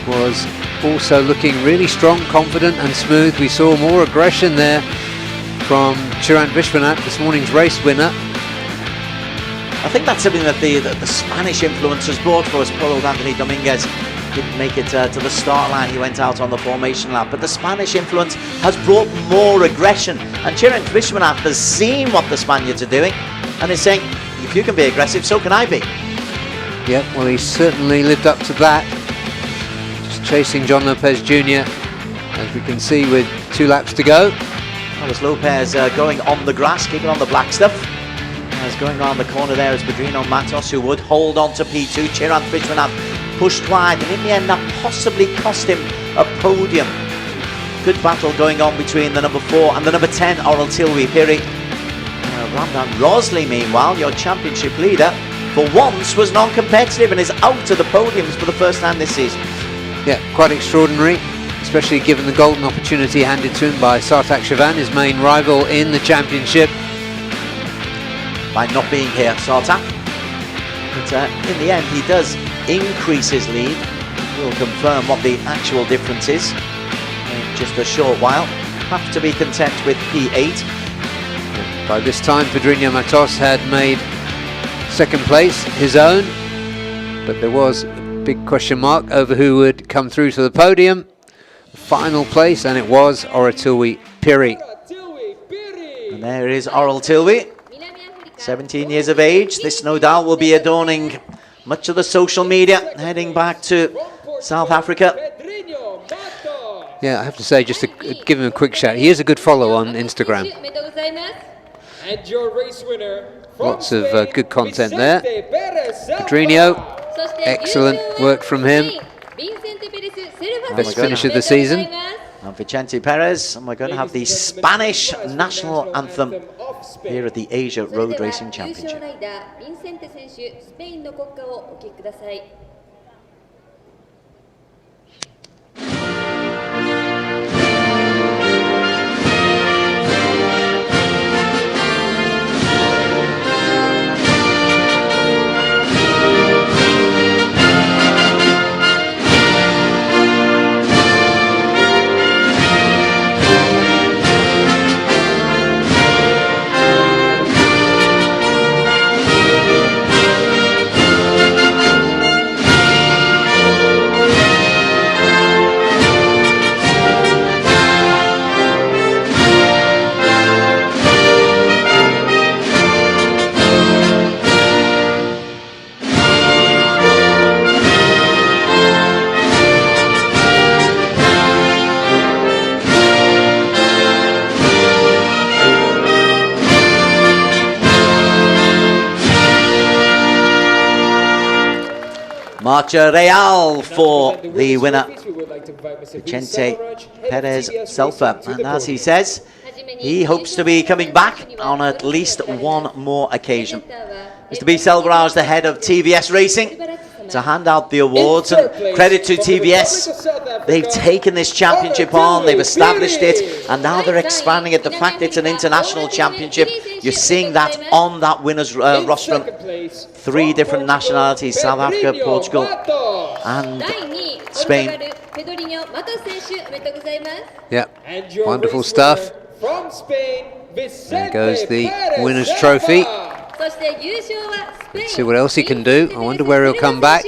was also looking really strong, confident and smooth. We saw more aggression there from Chiran Vishwanath, this morning's race winner. I think that's something that the Spanish influence has brought for us. Paulo Anthony Dominguez didn't make it to the start line. He went out on the formation lap. But the Spanish influence has brought more aggression. And Chiran Vishwanath has seen what the Spaniards are doing and is saying, if you can be aggressive, so can I be. Yeah, well, he certainly lived up to that. Just chasing John Lopez Jr., as we can see, with 2 laps to go. Carlos Lopez going on the grass, keeping on the black stuff. As going around the corner there is Pedrinho Matos, who would hold on to P2. Chiran Vishwanath pushed wide, and in the end that possibly cost him a podium. Good battle going on between the number 4 and the number 10, Artilvi Piri. Ramdan Rosley, meanwhile, your championship leader, for once was non-competitive and is out of the podiums for the first time this season. Yeah, quite extraordinary, especially given the golden opportunity handed to him by Sartak Chavan, his main rival in the championship. By not being here, Sartak. But in the end, he does increase his lead. We'll confirm what the actual difference is in just a short while. Have to be content with P8. By this time, Pedrinho Matos had made second place his own, but there was a big question mark over who would come through to the podium. Final place, and it was Artilvi Piri. And there is Artilvi, 17 years of age. This no doubt will be adorning much of the social media heading back to South Africa. Yeah, I have to say, just to give him a quick shout, he is a good follow on Instagram. And your race winner, lots of good content there. Pedrinho, excellent work from him. Best finish of the season. And Vicente Perez, and we're going to have the Spanish national anthem here at the Asia Road Racing Championship. Marcha Real for the winner, Vicente Perez Selfa. And as he says, he hopes to be coming back on at least one more occasion. Mr. B. Selvaraj is the head of TVS Racing to hand out the awards, and credit to TVS. They've taken this championship on, they've established it, and now they're expanding it. The fact it's an international championship, you're seeing that on that winners rostrum. 3 different nationalities, South Africa, Portugal and Spain. Yeah, wonderful stuff. There goes the winner's trophy. Let's see what else he can do. I wonder where he'll come back.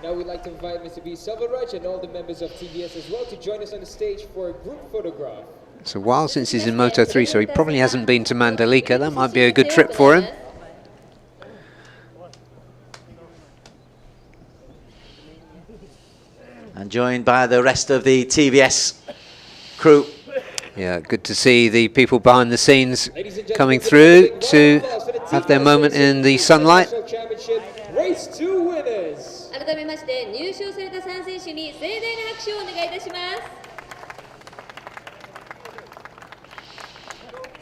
Now we'd like to invite Mr. B. Selvaraj and all the members of TVS as well to join us on the stage for a group photograph. It's a while since he's in Moto 3, so he probably hasn't been to Mandalika. That might be a good trip for him. And joined by the rest of the TVS crew. Yeah, good to see the people behind the scenes coming through to have their moment in the sunlight. Race 2 winners.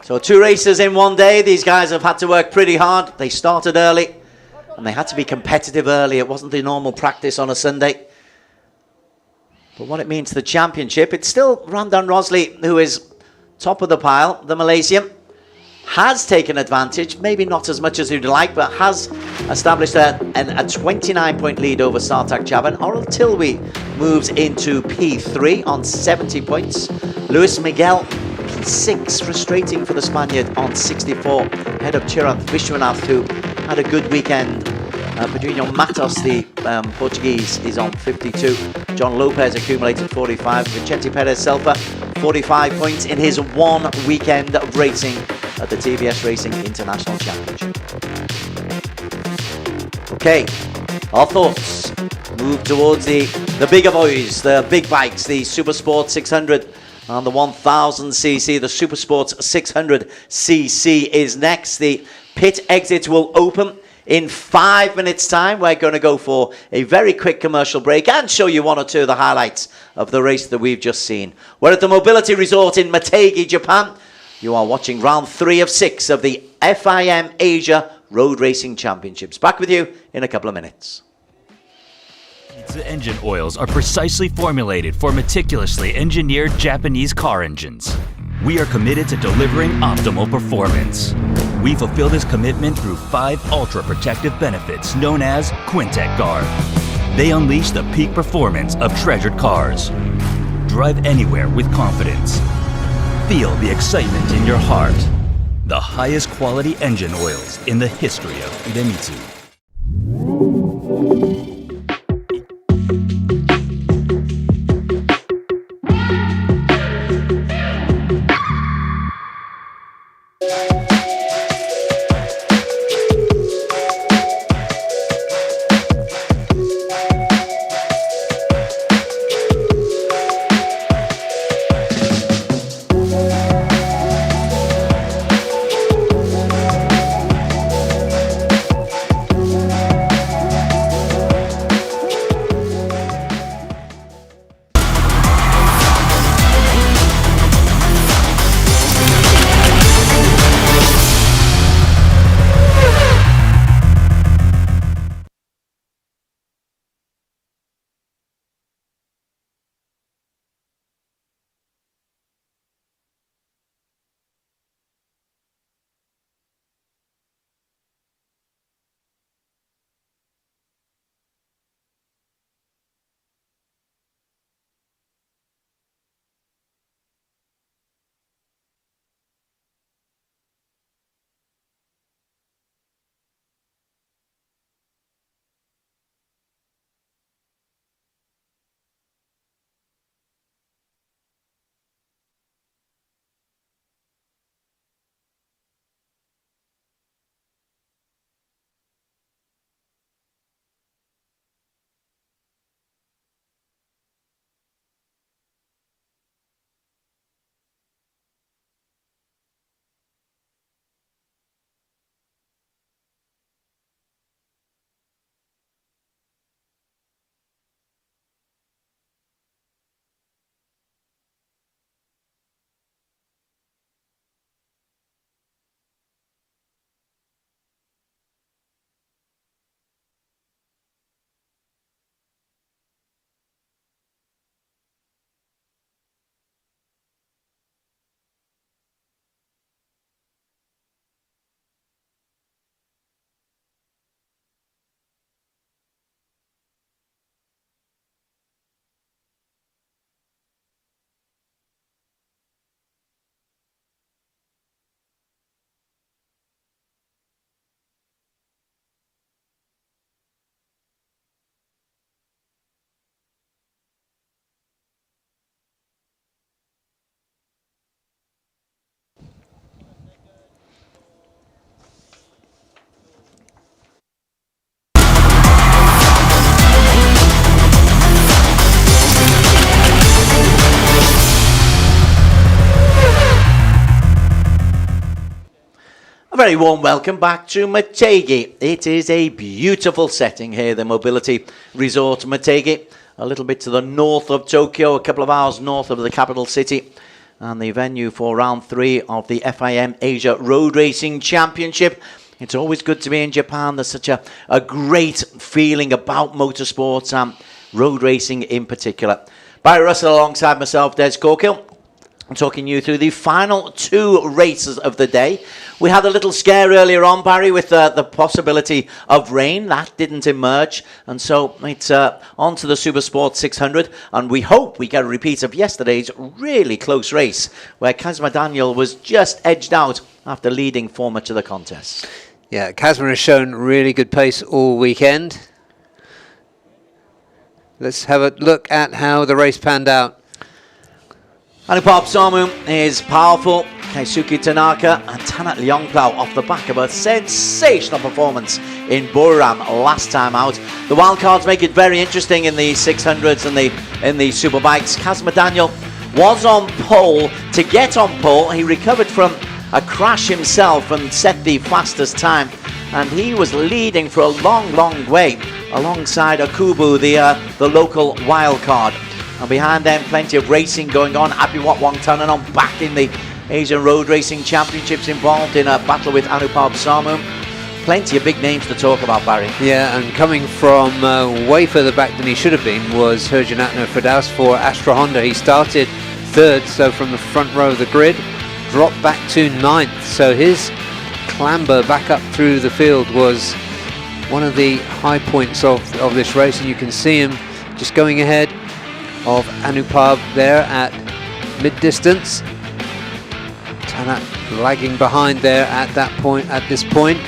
So 2 races in one day. These guys have had to work pretty hard. They started early and they had to be competitive early. It wasn't the normal practice on a Sunday. But what it means to the championship, it's still Randan Rosli who is top of the pile. The Malaysian has taken advantage, maybe not as much as he'd like, but has established a 29-point lead over Sartak Chaban. Oral Tilwy moves into P3 on 70 points. Luis Miguel, P6, frustrating for the Spaniard on 64. Head of Chirath Vishwanath, who had a good weekend. Pedrinho Matos, the Portuguese, is on 52. John Lopez accumulated 45. Vicente Perez Selfa, 45 points in his one weekend of racing at the TVS Racing International Championship. Okay, our thoughts move towards the bigger boys, the big bikes, the Supersport 600 and the 1000cc. The Supersport 600cc is next. The pit exit will open in 5 minutes' time. We're going to go for a very quick commercial break and show you 1 or 2 of the highlights of the race that we've just seen. We're at the Mobility Resort in Mategi, Japan. You are watching round 3 of 6 of the FIM Asia Road Racing Championships. Back with you in a couple of minutes. The engine oils are precisely formulated for meticulously engineered Japanese car engines. We are committed to delivering optimal performance. We fulfill this commitment through 5 ultra-protective benefits known as Quintec Guard. They unleash the peak performance of treasured cars. Drive anywhere with confidence. Feel the excitement in your heart. The highest quality engine oils in the history of Idemitsu. very warm welcome back to Motegi. It is a beautiful setting here, the Mobility Resort Motegi, a little bit to the north of Tokyo, a couple of hours north of the capital city, and the venue for round 3 of the FIM Asia Road Racing Championship. It's always good to be in Japan. There's such a great feeling about motorsports and road racing in particular. Barry Russell alongside myself, Des Corkill. I'm talking you through the final 2 races of the day. We had a little scare earlier on, Barry, with the possibility of rain. That didn't emerge. And so it's on to the Supersport 600. And we hope we get a repeat of yesterday's really close race, where Kazma Daniel was just edged out after leading for much of the contest. Yeah, Kazma has shown really good pace all weekend. Let's have a look at how the race panned out. Anupam Samu is powerful. Keisuke Tanaka and Tanat Liangpao off the back of a sensational performance in Buriram last time out. The wildcards make it very interesting in the 600s and in the superbikes. Kazma Daniel was on pole. To get on pole, he recovered from a crash himself and set the fastest time. And he was leading for a long, long way alongside Akubu, the local wildcard. And behind them, plenty of racing going on. Abiwat Wangtananon back in the Asian Road Racing Championships, involved in a battle with Anupam Samu. Plenty of big names to talk about, Barry. Yeah, and coming from way further back than he should have been was Herjanatna Firdaus for Astra Honda. He started 3rd, so from the front row of the grid, dropped back to 9th. So his clamber back up through the field was one of the high points of this race, and you can see him just going ahead of Anupam there at mid-distance. Tanat lagging behind there at this point.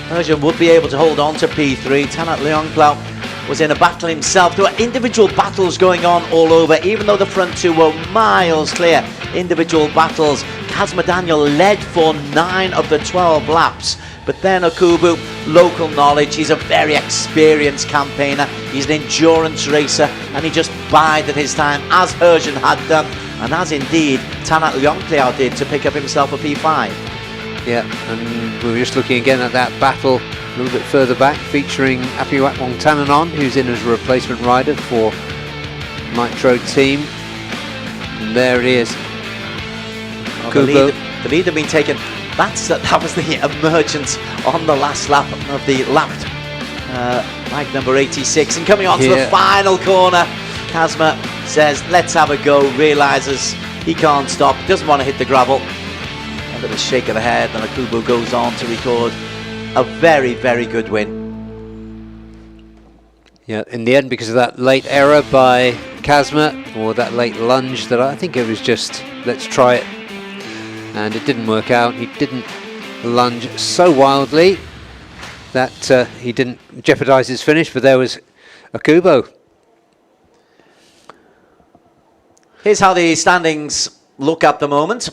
Persian would be able to hold on to P3. Tanat Liangpao was in a battle himself. There were individual battles going on all over, even though the front 2 were miles clear. Individual battles. Kazma Daniel led for 9 of the 12 laps. But then Akubu, local knowledge, he's a very experienced campaigner, he's an endurance racer, and he just bided his time, as Herjan had done, and as indeed Tanat Liangpao did, to pick up himself a P5. Yeah, and we were just looking again at that battle a little bit further back, featuring Apiwat Wongtananon, who's in as a replacement rider for Nitro Team. And there it is. The lead had been taken. That was the emergence on the last lap of the lapped bike number 86. And coming on to the final corner, Kazma says, let's have a go, realises he can't stop, doesn't want to hit the gravel. A little shake of the head, and Akubu goes on to record a very, very good win. Yeah, in the end, because of that late error by Kazma, or that late lunge, that I think it was just, let's try it. And it didn't work out. He didn't lunge so wildly that he didn't jeopardise his finish, but there was Akubo. Here's how the standings look at the moment.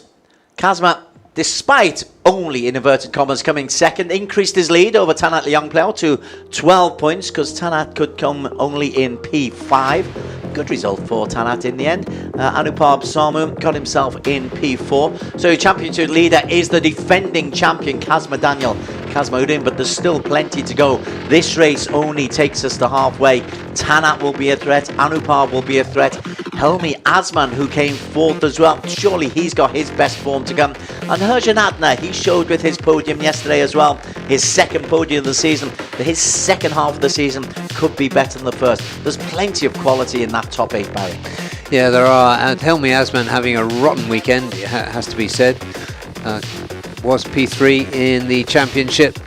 Kazma, despite only, in inverted commas, coming second, increased his lead over Tanat Liangpao to 12 points, because Tanat could come only in P5. Good result for Tanat in the end. Anupam Samu got himself in P4. So championship leader is the defending champion, Kazma Daniel Kazmauddin, but there's still plenty to go. This race only takes us to halfway. Tanat will be a threat. Anupam will be a threat. Helmi Asman, who came 4th as well. Surely he's got his best form to come. And Herjanatna, he showed with his podium yesterday as well, his 2nd podium of the season, that his second half of the season could be better than the first. There's plenty of quality in that top 8, Barry. Yeah, there are. And Helmi Asman having a rotten weekend, it has to be said. Was P3 in the championship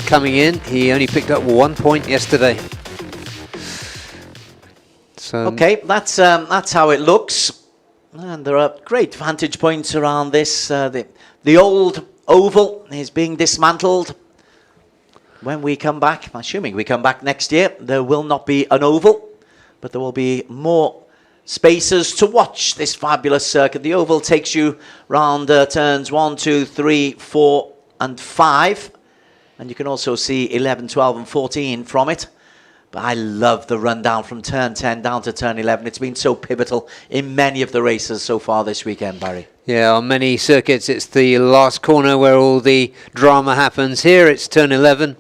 coming in. He only picked up 1 point yesterday. So okay, that's how it looks. And there are great vantage points around this. The old oval is being dismantled. When we come back, assuming we come back next year, there will not be an oval, but there will be more spaces to watch this fabulous circuit. The oval takes you round turns 1, 2, 3, 4 and 5. And you can also see 11, 12 and 14 from it. But I love the rundown from turn 10 down to turn 11. It's been so pivotal in many of the races so far this weekend, Barry. Yeah, on many circuits it's the last corner where all the drama happens. Here it's turn 11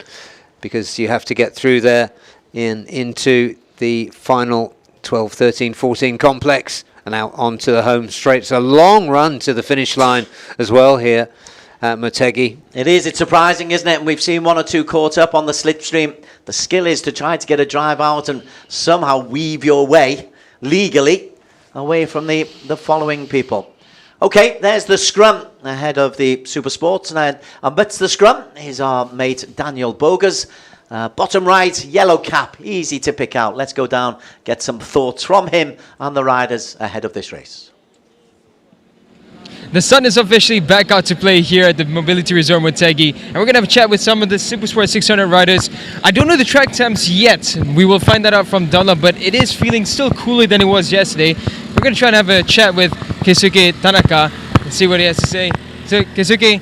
because you have to get through there into the final 12, 13, 14 complex and out onto the home straight. It's a long run to the finish line as well here at Motegi. It is. It's surprising, isn't it? And we've seen one or two caught up on the slipstream. The skill is to try to get a drive out and somehow weave your way legally away from the following people. Okay, there's the scrum ahead of the Super Sports. And amidst the scrum is our mate Daniel Bogas. Bottom right, yellow cap, easy to pick out. Let's go down, get some thoughts from him and the riders ahead of this race. The sun is officially back out to play here at the Mobility Resort Motegi, and we're going to have a chat with some of the Supersport 600 riders. I don't know the track temps yet. We will find that out from Dunlop, but it is feeling still cooler than it was yesterday. We're going to try and have a chat with Keisuke Tanaka and see what he has to say. So, Keisuke,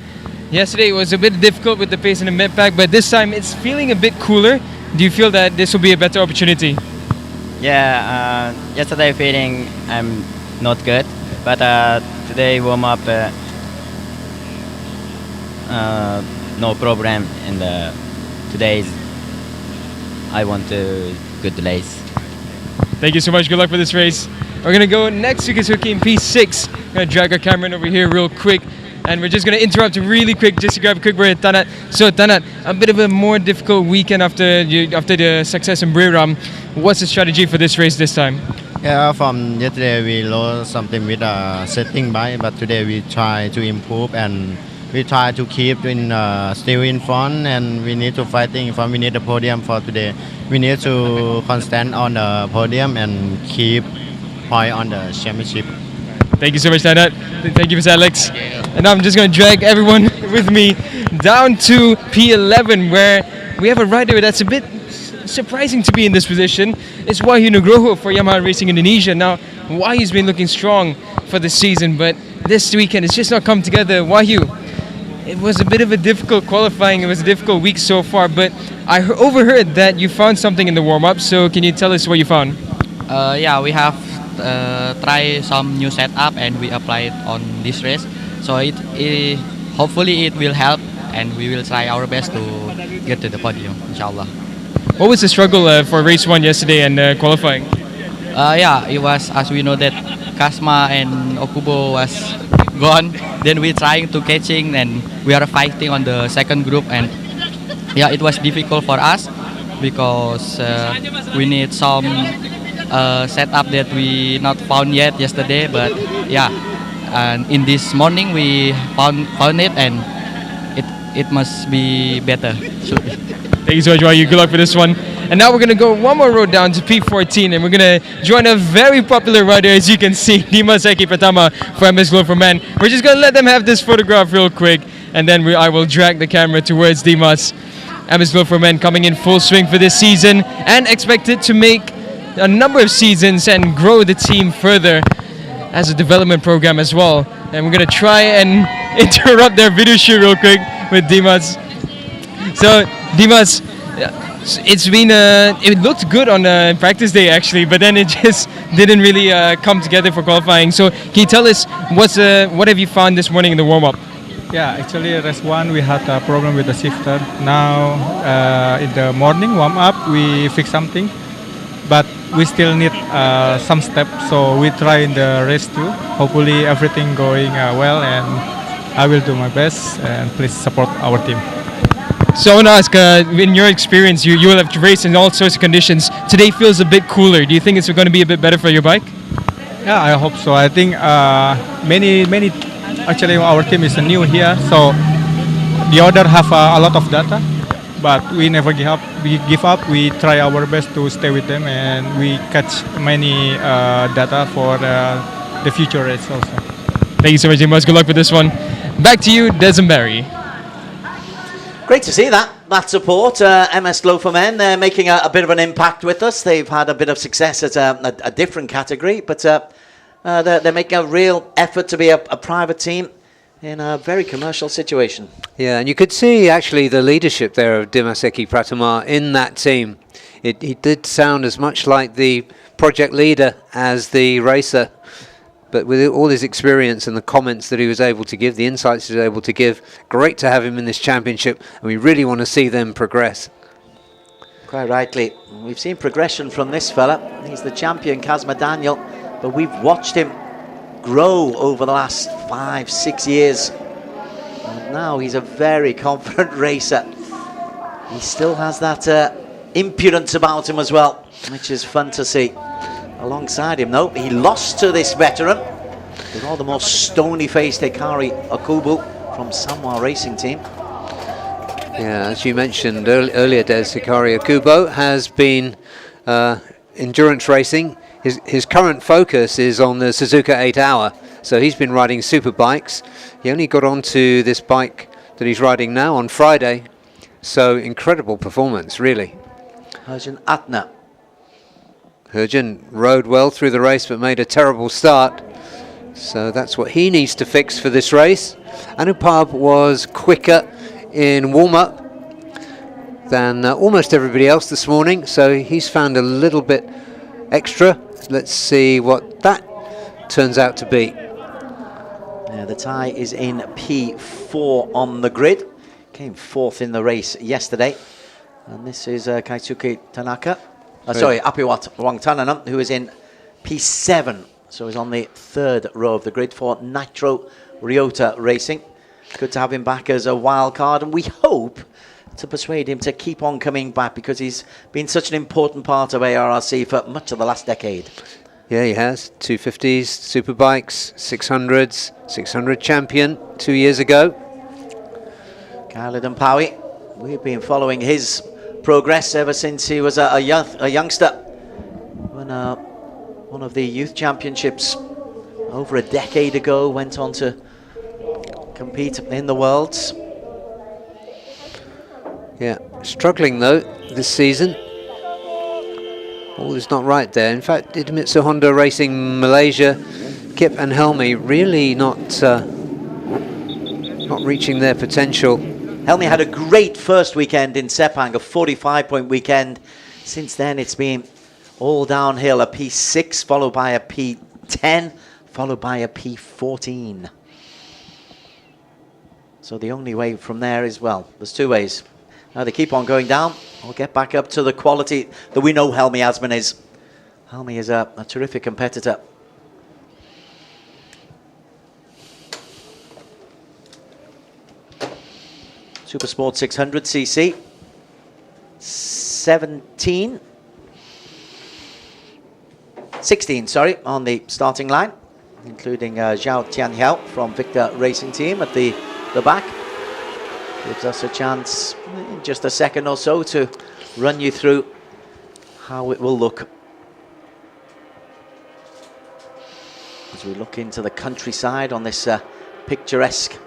yesterday it was a bit difficult with the pace in the mid-pack, but this time it's feeling a bit cooler. Do you feel that this will be a better opportunity? Yeah, yesterday feeling I'm not good, but today warm up no problem. And today I want to good race. Thank you so much. Good luck for this race. We're going to go next to Keisuke in P6. I'm going to drag our camera in over here real quick. And we're just going to interrupt really quick just to grab a quick word. Tanat. So Tanat, a bit of a more difficult weekend after the success in Buriram. What's the strategy for this race this time? Yeah, from yesterday we lost something with setting bike, but today we try to improve and we try to keep still in front, and we need to fighting for. We need the podium for today. We need to constant on the podium and keep point on the championship. Thank you so much, Tanat. Thank you, Mr. Alex. And now I'm just going to drag everyone with me down to P11, where we have a rider that's a bit surprising to be in this position. It's Wahyu Nugroho for Yamaha Racing Indonesia. Now, Wahyu's been looking strong for the season, but this weekend it's just not come together. Wahyu, it was a bit of a difficult qualifying. It was a difficult week so far, but I overheard that you found something in the warm-up. So can you tell us what you found? Yeah, we have tried some new setup and we applied on this race. So it hopefully it will help, and we will try our best to get to the podium, inshallah. What was the struggle for race 1 yesterday and qualifying? Yeah, it was, as we know that Kasma and Okubo was gone. Then we trying to catching, and we are fighting on the second group, and yeah, it was difficult for us because we need some setup that we not found yet yesterday. But yeah, and in this morning we found it, and it must be better. Thank you so much, Wahyu. Good luck for this one. And now we're going to go one more road down to P14, and we're going to join a very popular rider, as you can see, Dimas Eki Pratama for MS Glow for Men. We're just going to let them have this photograph real quick, and then I will drag the camera towards Dimas. MS Glow for Men coming in full swing for this season and expected to make a number of seasons and grow the team further as a development program as well. And we're going to try and interrupt their video shoot real quick with Dimas. So, Dimas, it's been it looked good on practice day actually, but then it just didn't really come together for qualifying. So can you tell us what have you found this morning in the warm-up? Yeah, actually race 1 we had a problem with the shifter. Now in the morning warm-up we fix something, but we still need some steps. So we try in the race 2. Hopefully everything going well, and I will do my best, and please support our team. So I want to ask, in your experience, you will have raced in all sorts of conditions. Today feels a bit cooler. Do you think it's going to be a bit better for your bike? Yeah, I hope so. I think many actually our team is new here, so the other have a lot of data, but we never give up. We try our best to stay with them, and we catch many data for the future race also. Thank you so much, Dimas. Good luck with this one. Back to you, Desenberry. Great to see that support. MS Glow for Men, they're making a bit of an impact with us. They've had a bit of success at a different category, but they're making a real effort to be a private team in a very commercial situation. Yeah, and you could see actually the leadership there of Dimas Eki Pratama in that team. He did sound as much like the project leader as the racer. But with all his experience and the comments that he was able to give, the insights he was able to give, great to have him in this championship, and we really want to see them progress. Quite rightly, we've seen progression from this fella. He's the champion, Kazma Daniel, but we've watched him grow over the last 5-6 years. And now he's a very confident racer. He still has that impudence about him as well, which is fun to see. Alongside him, though, he lost to this veteran, with all the more stony-faced Hikari Okubu from Samoa Racing Team. Yeah, as you mentioned earlier, Des, Hikari Okubo has been endurance racing. His current focus is on the Suzuka 8-hour, so he's been riding super bikes. He only got onto this bike that he's riding now on Friday, so incredible performance, really. Herjan Atna. Herjan rode well through the race but made a terrible start, so that's what he needs to fix for this race. Anupab was quicker in warm-up than almost everybody else this morning, so he's found a little bit extra. Let's see what that turns out to be. Yeah, the tie is in P4 on the grid. Came fourth in the race yesterday, and this is Kaisuke Tanaka. Apiwat Wangtananam, who is in P7, so he's on the third row of the grid for Nitro Ryota Racing. Good to have him back as a wild card, and we hope to persuade him to keep on coming back, because he's been such an important part of ARRC for much of the last decade. Yeah, he has. 250s, superbikes, 600s, 600 champion 2 years ago. Khalid Mpawi, we've been following his progress ever since he was a youngster. When one of the youth championships over a decade ago, went on to compete in the Worlds. Yeah, struggling though this season. All is not right there. In fact, Idemitsu Honda Racing Malaysia, Kip and Helmi really not reaching their potential. Helmi had a great first weekend in Sepang, a 45-point weekend. Since then, it's been all downhill. A P6, followed by a P10, followed by a P14. So the only way from there is, well, there's two ways. Now they keep on going down, or get back up to the quality that we know Helmi Asman is. Helmi is a terrific competitor. Supersport 600cc, 16 on the starting line, including Zhao Tianhao from Victor Racing Team at the back. Gives us a chance in just a second or so to run you through how it will look as we look into the countryside on this picturesque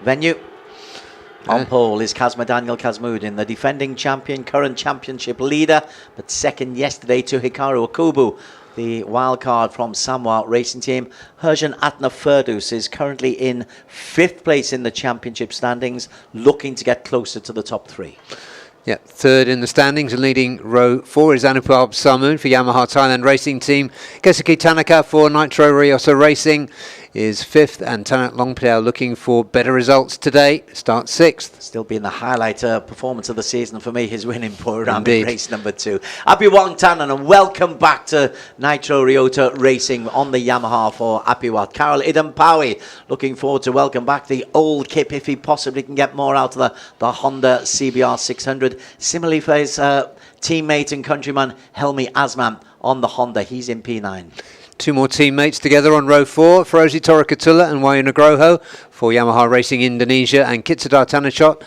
venue. On pole is Kazma Daniel Kazmuddin, the defending champion, current championship leader, but second yesterday to Hikaru Okubu, the wild card from Samoa Racing Team. Herjan Atna Ferdus is currently in 5th place in the championship standings, looking to get closer to the top 3. Yeah, third in the standings and leading row 4 is Anupab Samoon for Yamaha Thailand Racing Team. Keisuke Tanaka for Nitro Ryota Racing is 5th, and Tanat Longpdale looking for better results today, starts 6th. Still being the highlight performance of the season for me, his win in Portrambi race number 2. Apiwat Tanan, and welcome back to Nitro Ryota Racing on the Yamaha for Apiwat. Carol Idampawi, looking forward to welcome back the old Kip if he possibly can get more out of the Honda CBR 600. Similarly for his teammate and countryman Helmi Asman on the Honda, he's in P9. Two more teammates together on row 4, Ferozi Torakatula and Wayu Nugroho for Yamaha Racing Indonesia, and Kitsadar Tanachot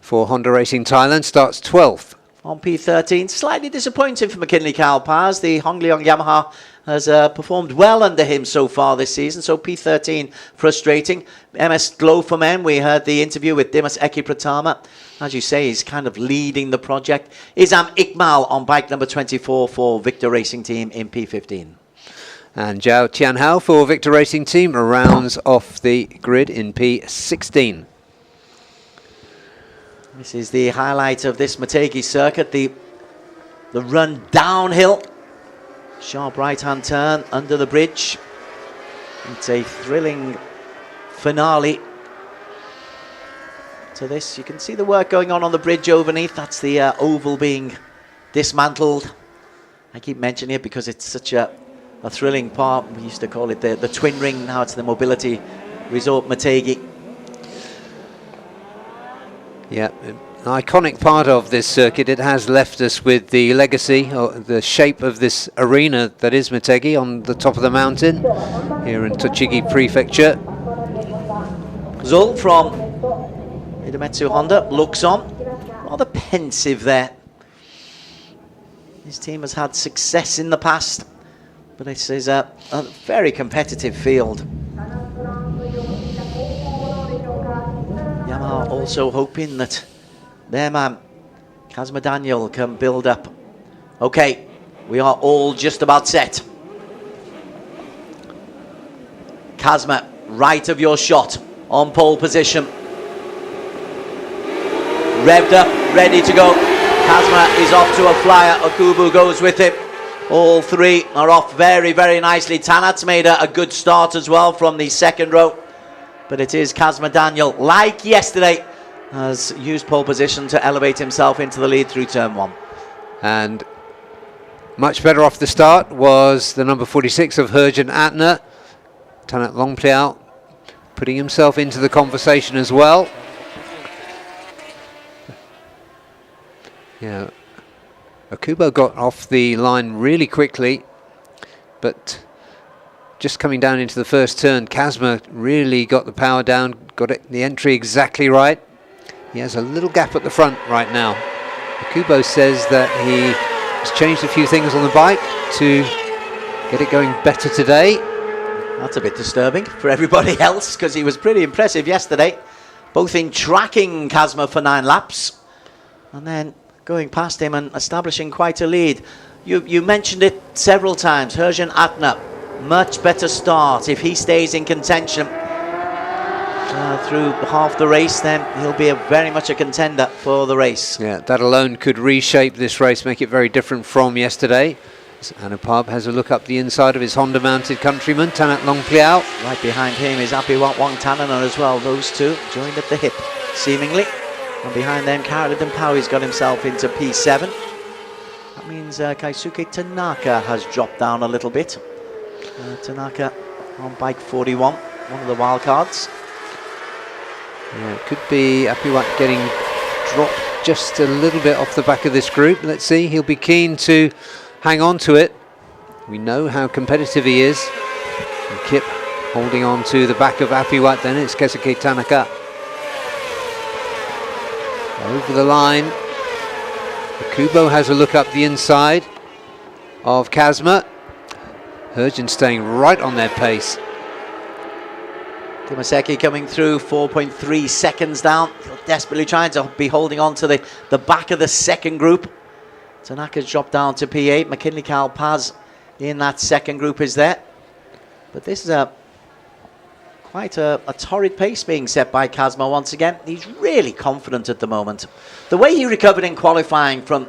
for Honda Racing Thailand starts 12th. On P13, slightly disappointing for McKinley Kalpaz. The Hongleong Yamaha has performed well under him so far this season, so P13 frustrating. MS Glow for men, we heard the interview with Dimas Eki Pratama. As you say, he's kind of leading the project. Isam Iqmal on bike number 24 for Victor Racing Team in P15. And Zhao Tianhao for Victor Racing Team rounds off the grid in P16. This is the highlight of this Motegi circuit, the run downhill. Sharp right-hand turn under the bridge. It's a thrilling finale to this. You can see the work going on the bridge overneath. That's the oval being dismantled. I keep mentioning it because it's such a thrilling part. We used to call it the twin ring. Now it's the mobility resort Motegi. Yeah, an iconic part of this circuit. It has left us with the legacy, or the shape of this arena that is Motegi on the top of the mountain here in Tochigi Prefecture. Zul from Idemitsu Honda looks on, rather pensive there. His team has had success in the past, but this is a very competitive field. Yamaha also hoping that their man, Kazma Daniel, can build up. Okay, we are all just about set. Kazma, right of your shot, on pole position. Revved up, ready to go. Kazma is off to a flyer. Okubu goes with it. All three are off very, very nicely. Tanat's made a good start as well from the second row. But it is Kazma Daniel, like yesterday, has used pole position to elevate himself into the lead through turn one. And much better off the start was the number 46 of Herjan Atner. Tanat Longpliao putting himself into the conversation as well. Yeah, Okubo got off the line really quickly, but just coming down into the first turn, Kazma really got the power down, got the entry exactly right. He has a little gap at the front right now. Okubo says that he has changed a few things on the bike to get it going better today. That's a bit disturbing for everybody else, because he was pretty impressive yesterday, both in tracking Kazma for 9 laps and then going past him and establishing quite a lead. You mentioned it several times, Herjan Atner, much better start. If he stays in contention through half the race, then he'll be very much a contender for the race. Yeah, that alone could reshape this race, make it very different from yesterday. So Anupab has a look up the inside of his Honda-mounted countryman, Tanat Longpliao. Right behind him is Apiwat Wangtananon as well. Those two joined at the hip, seemingly. And behind them, Karolin Paui's got himself into P7. That means Kaisuke Tanaka has dropped down a little bit. Tanaka on bike 41, one of the wild cards. Yeah, it could be Apiwat getting dropped just a little bit off the back of this group. Let's see, he'll be keen to hang on to it. We know how competitive he is. And Kip holding on to the back of Apiwat, then it's Keisuke Tanaka. Over the line. Okubo has a look up the inside of Kazma. Herjan staying right on their pace. Kumaseki coming through, 4.3 seconds down. Desperately trying to be holding on to the back of the second group. Tanaka's dropped down to P8. McKinley Kalpaz in that second group is there. But this is quite a torrid pace being set by Kazma once again. He's really confident at the moment. The way he recovered in qualifying from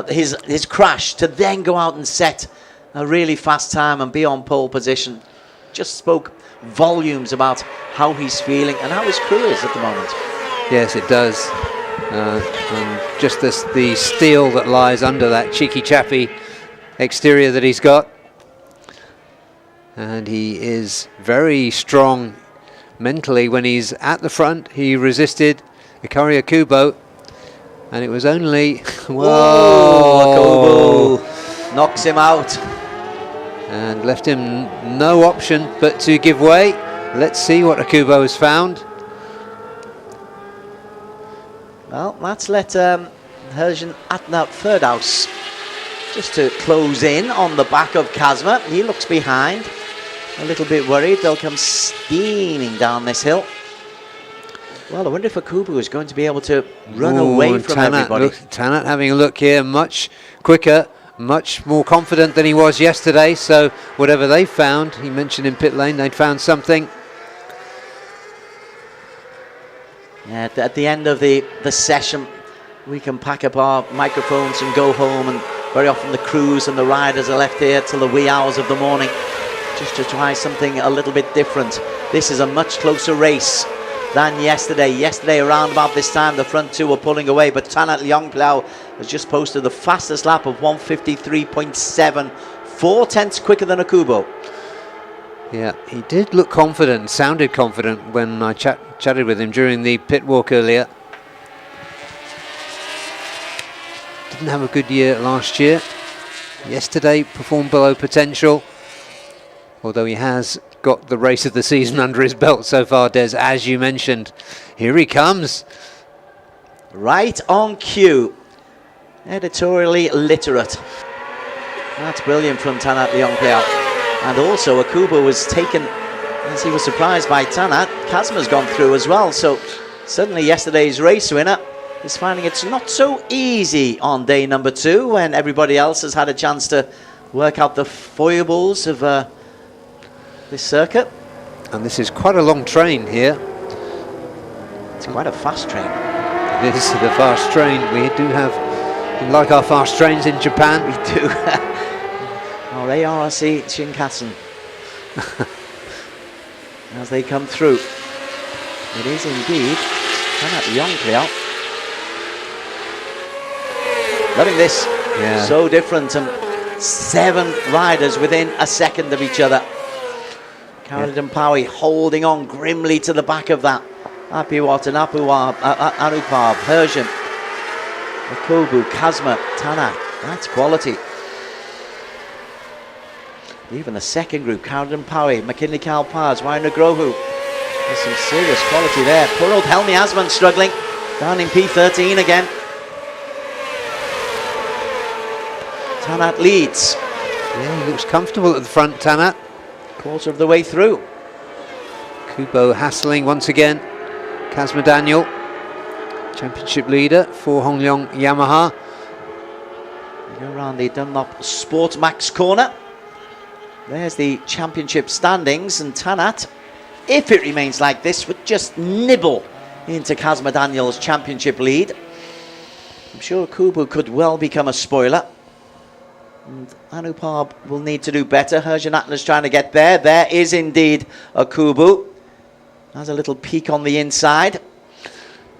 his crash to then go out and set a really fast time and be on pole position just spoke volumes about how he's feeling and how his crew is at the moment. Yes, it does. And just the steel that lies under that cheeky chappy exterior that he's got. And he is very strong mentally when he's at the front. He resisted Ikari Okubo, and it was only... Whoa! Okubo knocks him out. And left him no option but to give way. Let's see what Okubo has found. Well, let's let Herjan Atner Ferdaus just to close in on the back of Kazma. He looks behind, a little bit worried. They'll come steaming down this hill. Well, I wonder if Okubo is going to be able to run away from everybody. Look, Tanat having a look here, much quicker, much more confident than he was yesterday. So whatever they found, he mentioned in pit lane, they'd found something. Yeah, at the end of the session, we can pack up our microphones and go home, and very often the crews and the riders are left here till the wee hours of the morning just to try something a little bit different. This is a much closer race than yesterday. Yesterday, around about this time, the front two were pulling away, but Tanat Liangplao has just posted the fastest lap of 1:53.7, 4/10 quicker than Akubo. Yeah, he did look confident, sounded confident when I chatted with him during the pit walk earlier. Didn't have a good year last year. Yesterday performed below potential, although he has got the race of the season under his belt so far, Des, as you mentioned. Here he comes. Right on cue. Editorially literate. That's brilliant from Tanat Liangplao. And also Akubo was taken, as he was surprised by Tanat. Kazma's gone through as well, so suddenly yesterday's race winner is finding it's not so easy on day number 2 when everybody else has had a chance to work out the foibles of this circuit. And this is quite a long train here. It's quite a fast train. It is the fast train. We do have, like our fast trains in Japan. We do. Our ARC Shinkansen. As they come through. It is indeed Tanat Liangplao. Loving this. Yeah. So different. 7 riders within a second of each other. Carrington Powie holding on grimly to the back of that. Apiwat and Anupab, Persian, Akubo, Kazma, Tanat. That's quality. Even the second group, Carrington Powie, McKinley Kalpaz, Wainer Grohu. There's some serious quality there. Poor old Helmi Asman struggling. Down in P13 again. Tanat leads. Yeah, he looks comfortable at the front, Tanat. Quarter of the way through. Kubo hassling once again. Kazma Daniel, championship leader for Hongyong Yamaha. We go around the Dunlop Sport Max corner. There's the championship standings, and Tanat, if it remains like this, would just nibble into Kazma Daniel's championship lead. I'm sure Kubo could well become a spoiler. And Anupab will need to do better. Herjan Atlas trying to get there. There is indeed Akubo. Has a little peek on the inside.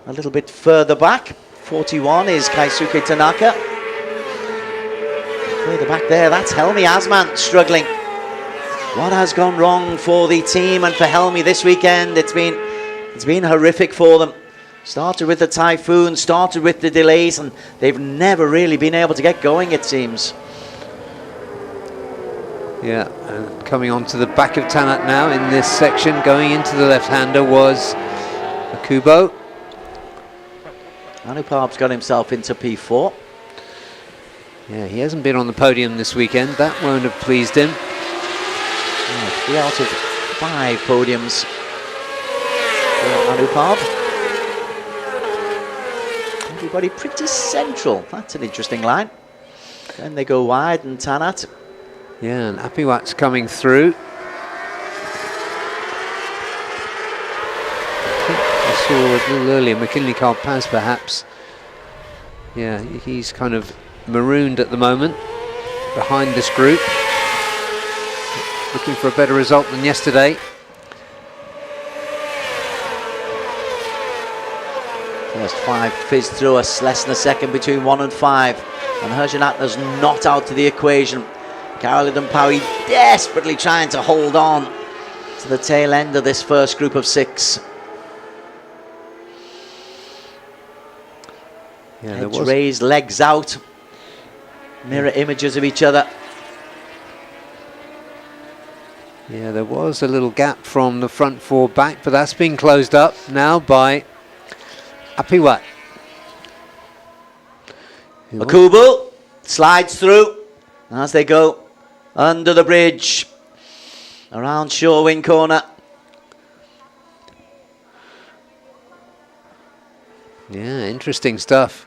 A little bit further back. 41 is Kaisuke Tanaka. Further back there, that's Helmi Asman struggling. What has gone wrong for the team and for Helmi this weekend? It's been horrific for them. Started with the typhoon, started with the delays, and they've never really been able to get going, it seems. Yeah, and coming on to the back of Tanat now in this section, going into the left-hander was Akubo. Anupab's got himself into P4. Yeah, he hasn't been on the podium this weekend. That won't have pleased him. Yeah, 3 out of 5 podiums for Anupab. Everybody pretty central. That's an interesting line. Then they go wide, and Tanat. Yeah, and Apiwat's coming through. I saw a little earlier, McKinley Kalpaz perhaps. Yeah, he's kind of marooned at the moment behind this group. Looking for a better result than yesterday. First 5 fizzed through us, less than a second between 1 and 5. And Herjan Atlas not out to the equation. Carolyn Powie desperately trying to hold on to the tail end of this first group of 6. Yeah, Heads raised, legs out. Mirror images of each other. Yeah, there was a little gap from the front 4 back, but that's been closed up now by Apiwat. Akubo slides through as they go under the bridge around Shorewing Corner. Yeah, interesting stuff.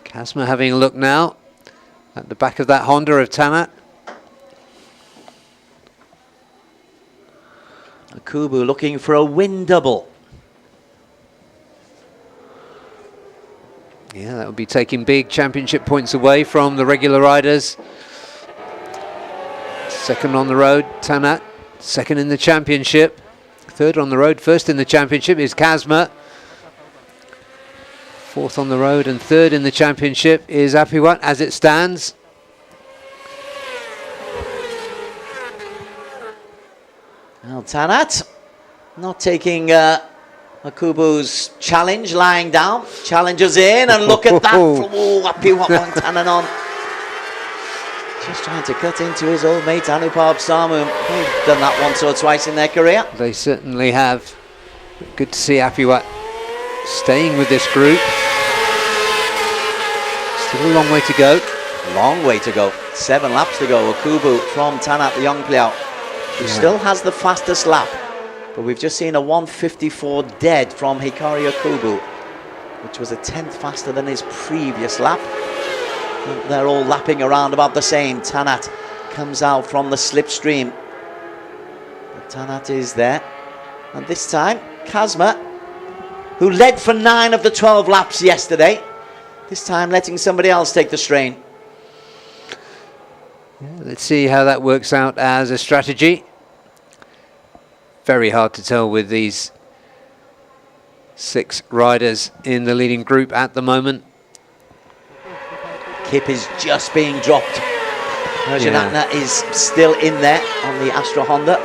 Kazma having a look now at the back of that Honda of Tanat. Akubo looking for a win double. Yeah, that would be taking big championship points away from the regular riders. Second on the road, Tanat. Second in the championship. Third on the road, first in the championship is Kazma. Fourth on the road and third in the championship is Apiwat as it stands. Well, Tanat not taking Akubu's challenge, lying down. Challenges in, and look at that. Oh, Apiwat Montana on. Just trying to cut into his old mate Anupab Samu. They've done that once or twice in their career. They certainly have. Good to see Apiwat staying with this group. Still a long way to go. Long way to go. 7 laps to go. Akubu from Tanat, the young player, who still has the fastest lap. But we've just seen a 1:54 dead from Hikari Akubu, which was a 10th faster than his previous lap. They're all lapping around about the same. Tanat comes out from the slipstream. But Tanat is there. And this time, Kazma, who led for 9 of the 12 laps yesterday, this time letting somebody else take the strain. Let's see how that works out as a strategy. Very hard to tell with these 6 riders in the leading group at the moment. Kip is just being dropped. Herjan Atna is still in there on the Astra Honda.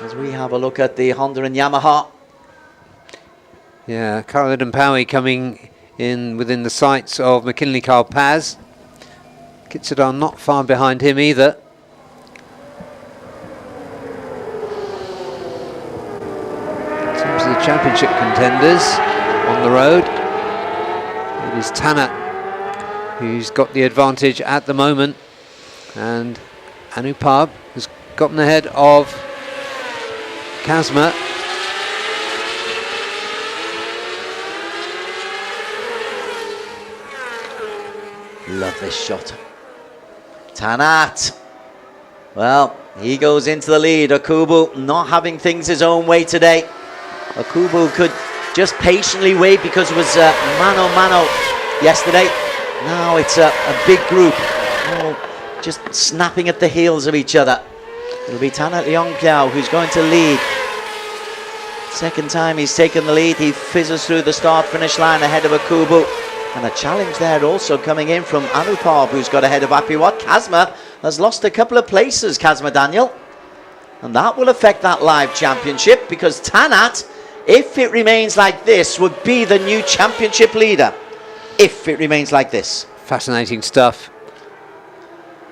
As we have a look at the Honda and Yamaha. Yeah, Khalid and Powie coming in within the sights of McKinley Carl Paz. Kitsadar not far behind him either. In terms of the championship contenders on the road, it is Tanat who's got the advantage at the moment, and Anupab has gotten ahead of Kazma. Love this shot. Tanat. Well, he goes into the lead. Akubu not having things his own way today. Akubu could just patiently wait because it was mano-mano yesterday. Now it's a big group, all just snapping at the heels of each other. It'll be Tanat Leongpiao who's going to lead. Second time he's taken the lead. He fizzes through the start-finish line ahead of Akubu. And a challenge there also coming in from Anupab, who's got ahead of Apiwat. Kazma has lost a couple of places, Kazma Daniel. And that will affect that live championship, because Tanat, if it remains like this, would be the new championship leader. If it remains like this. Fascinating stuff.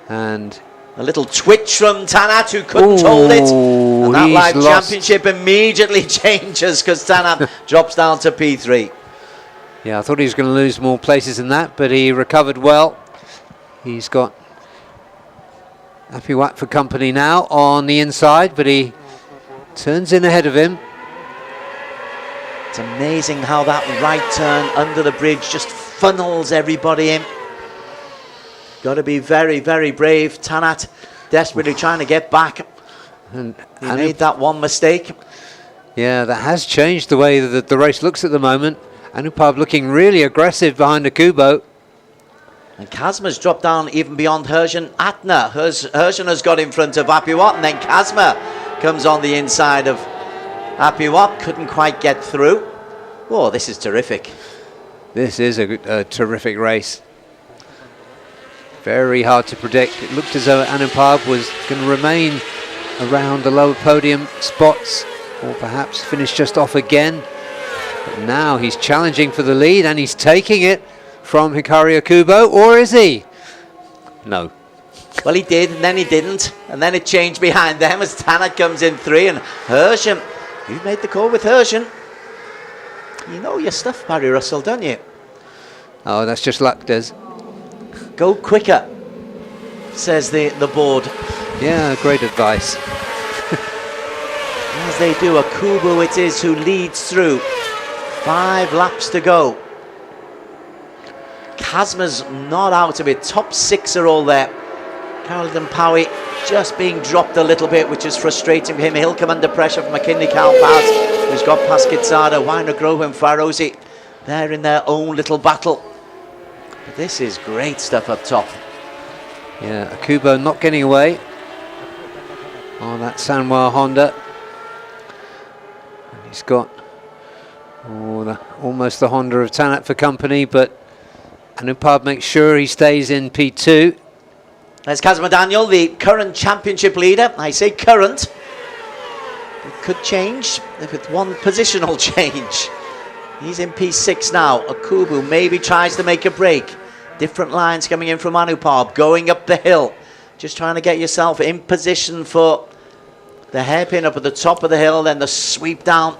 And a little twitch from Tanat, who couldn't hold it. And that live championship immediately changes because Tanat drops down to P3. Yeah, I thought he was going to lose more places than that, but he recovered well. He's got Apiwat for company now on the inside, but he turns in ahead of him. It's amazing how that right turn under the bridge just funnels everybody in. Got to be very, very brave. Tanat desperately trying to get back. And he made that one mistake. Yeah, that has changed the way that the race looks at the moment. Anupab looking really aggressive behind Akubo. And Kazma's dropped down even beyond Herjan Atna. Herjan has got in front of Apiwat, and then Kazma comes on the inside of Apiwat. Couldn't quite get through. Oh, this is terrific. This is a terrific race. Very hard to predict. It looked as though Anupab was going to remain around the lower podium spots, or perhaps finish just off again. But now he's challenging for the lead, and he's taking it from Hikari Akubo, or is he? No. Well, he did, and then he didn't, and then it changed behind them as Tanat comes in 3, and Herjan, you made the call with Herjan. You know your stuff, Barry Russell, don't you? Oh, that's just luck, Des. Go quicker, says the board. Yeah, great advice. As they do, Akubo it is who leads through. 5 laps to go. Kazma's not out of it. Top 6 are all there. Carlton Powie just being dropped a little bit, which is frustrating for him. He'll come under pressure from McKinley Carl Paz, who's got past Kitsada, Weiner Grove and Farozi. They're in their own little battle. But this is great stuff up top. Yeah, Akubo not getting away. on that Sanwa Honda. And he's got almost the Honda of Tanat for company, but Anupab makes sure he stays in P2. There's Kazma Daniel, the current championship leader. I say current. It could change if it's one positional change. He's in P6 now. Akubu maybe tries to make a break. Different lines coming in from Anupab, going up the hill. Just trying to get yourself in position for the hairpin up at the top of the hill, then the sweep down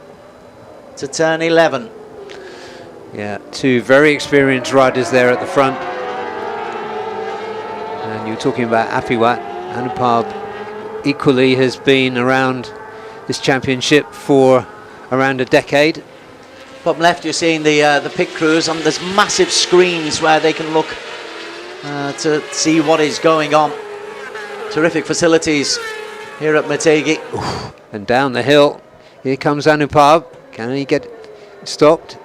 to turn 11. Yeah, two very experienced riders there at the front. And you were talking about Apiwat. Anupab equally has been around this championship for around a decade. Bottom left, you're seeing the pit crews, and there's massive screens where they can look to see what is going on. Terrific facilities here at Motegi. And down the hill, here comes Anupab. Can he get stopped?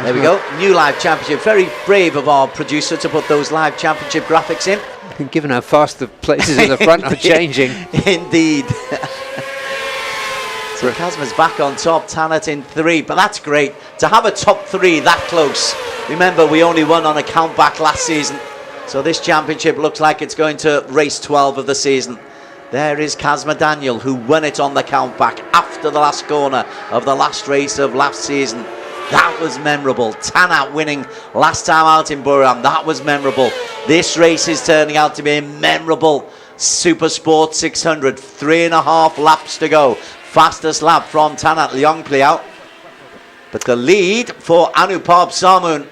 There we go, new live championship. Very brave of our producer to put those live championship graphics in. Given how fast the places at the front are changing. Indeed. So Kazma's back on top, Tanat in 3, but that's great. To have a top 3 that close. Remember, we only won on a count back last season. So this championship looks like it's going to race 12 of the season. There is Kazma Daniel, who won it on the count back after the last corner of the last race of last season. That was memorable. Tanat winning last time out in Buriram. That was memorable. This race is turning out to be a memorable Super Sport 600. 3.5 laps to go. Fastest lap from Tanat Leongpli out. But the lead for Anupab Samun.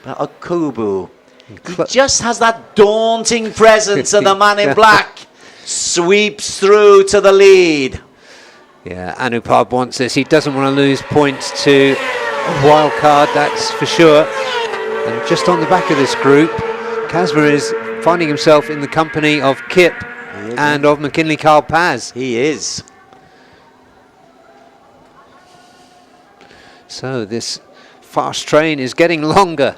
But Akubu, he just has that daunting presence of the man in black. Sweeps through to the lead. Yeah, Anupab wants this. He doesn't want to lose points to a wild card, that's for sure. And just on the back of this group, Kazma is finding himself in the company of Kip and of McKinley Carl Paz. He is. So this fast train is getting longer.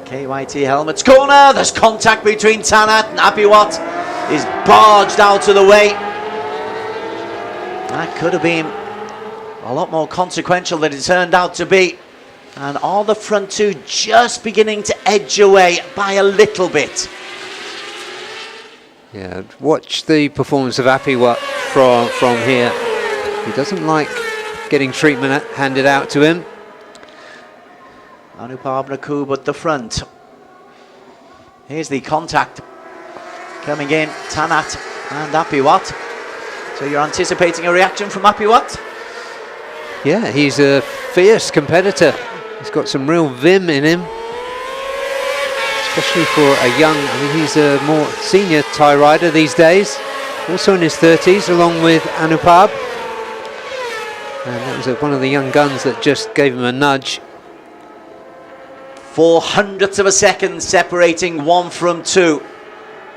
KYT helmets corner. There's contact between Tanat and Apiwat. Is barged out of the way. That could have been a lot more consequential than it turned out to be. And all the front two just beginning to edge away by a little bit. Yeah, watch the performance of Apiwat from here. He doesn't like getting treatment handed out to him. Anupab Nakub at the front. Here's the contact coming in, Tanat and Apiwat. So you're anticipating a reaction from Apiwat? Yeah, he's a fierce competitor. He's got some real vim in him. Especially for a young, I mean, he's a more senior Thai rider these days. Also in his 30s, along with Anupab. And that was one of the young guns that just gave him a nudge. 0.04 of a second separating 1 from 2.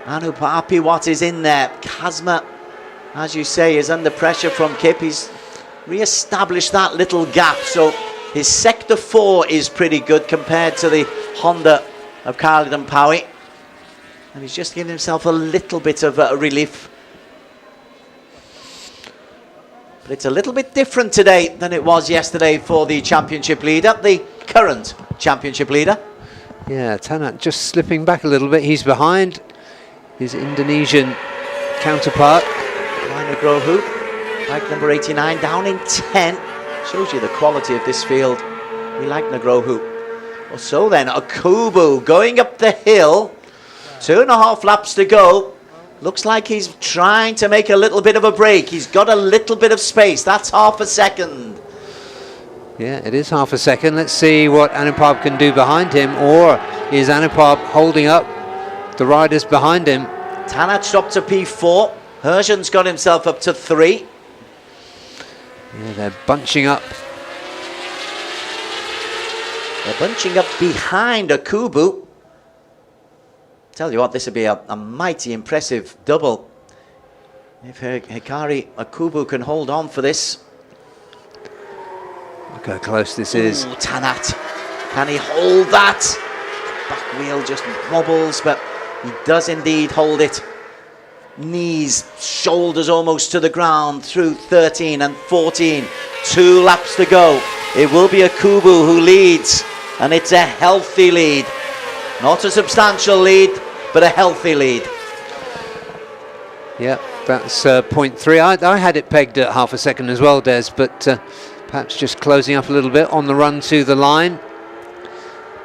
Anupab Apiwat is in there. Kazma, as you say, is under pressure from Kip. He's re-established that little gap. So his sector 4 is pretty good compared to the Honda of Khalid and Pawi. And he's just giving himself a little bit of relief. But it's a little bit different today than it was yesterday for the championship leader, the current championship leader. Yeah, Tanat just slipping back a little bit. He's behind his Indonesian counterpart. Grohu, bike number 89, down in 10. Shows you the quality of this field. We like Nagrohu. Well, so then, Akubu going up the hill. 2.5 laps to go. Looks like he's trying to make a little bit of a break. He's got a little bit of space. That's half a second. Yeah, it is half a second. Let's see what Anupab can do behind him. Or is Anupab holding up the riders behind him? Tanat stopped to P4. Hershen's got himself up to 3. Yeah, they're bunching up. They're bunching up behind Akubu. Tell you what, this would be a mighty impressive double. If Hikari Akubu can hold on for this. Look how close this is. Tanat, can he hold that? back wheel just wobbles, but he does indeed hold it. Knees, shoulders almost to the ground through 13 and 14. 2 laps to go. It will be Akubu who leads, and it's a healthy lead. Not a substantial lead, but a healthy lead. Yeah, that's 0.3. I had it pegged at half a second as well, Des, but perhaps just closing up a little bit on the run to the line.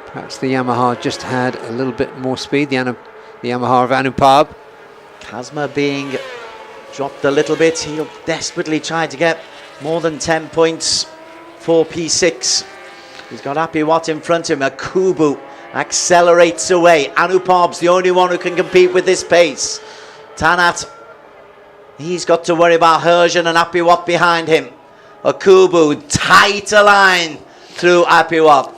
Perhaps the Yamaha just had a little bit more speed, the Yamaha of Anupab. Kazma being dropped a little bit. He'll desperately try to get more than 10 points for P6. He's got Apiwat in front of him. Akubu accelerates away. Anupab's the only one who can compete with this pace. Tanat, he's got to worry about Herjan and Apiwat behind him. Akubu, tighter line through Apiwat.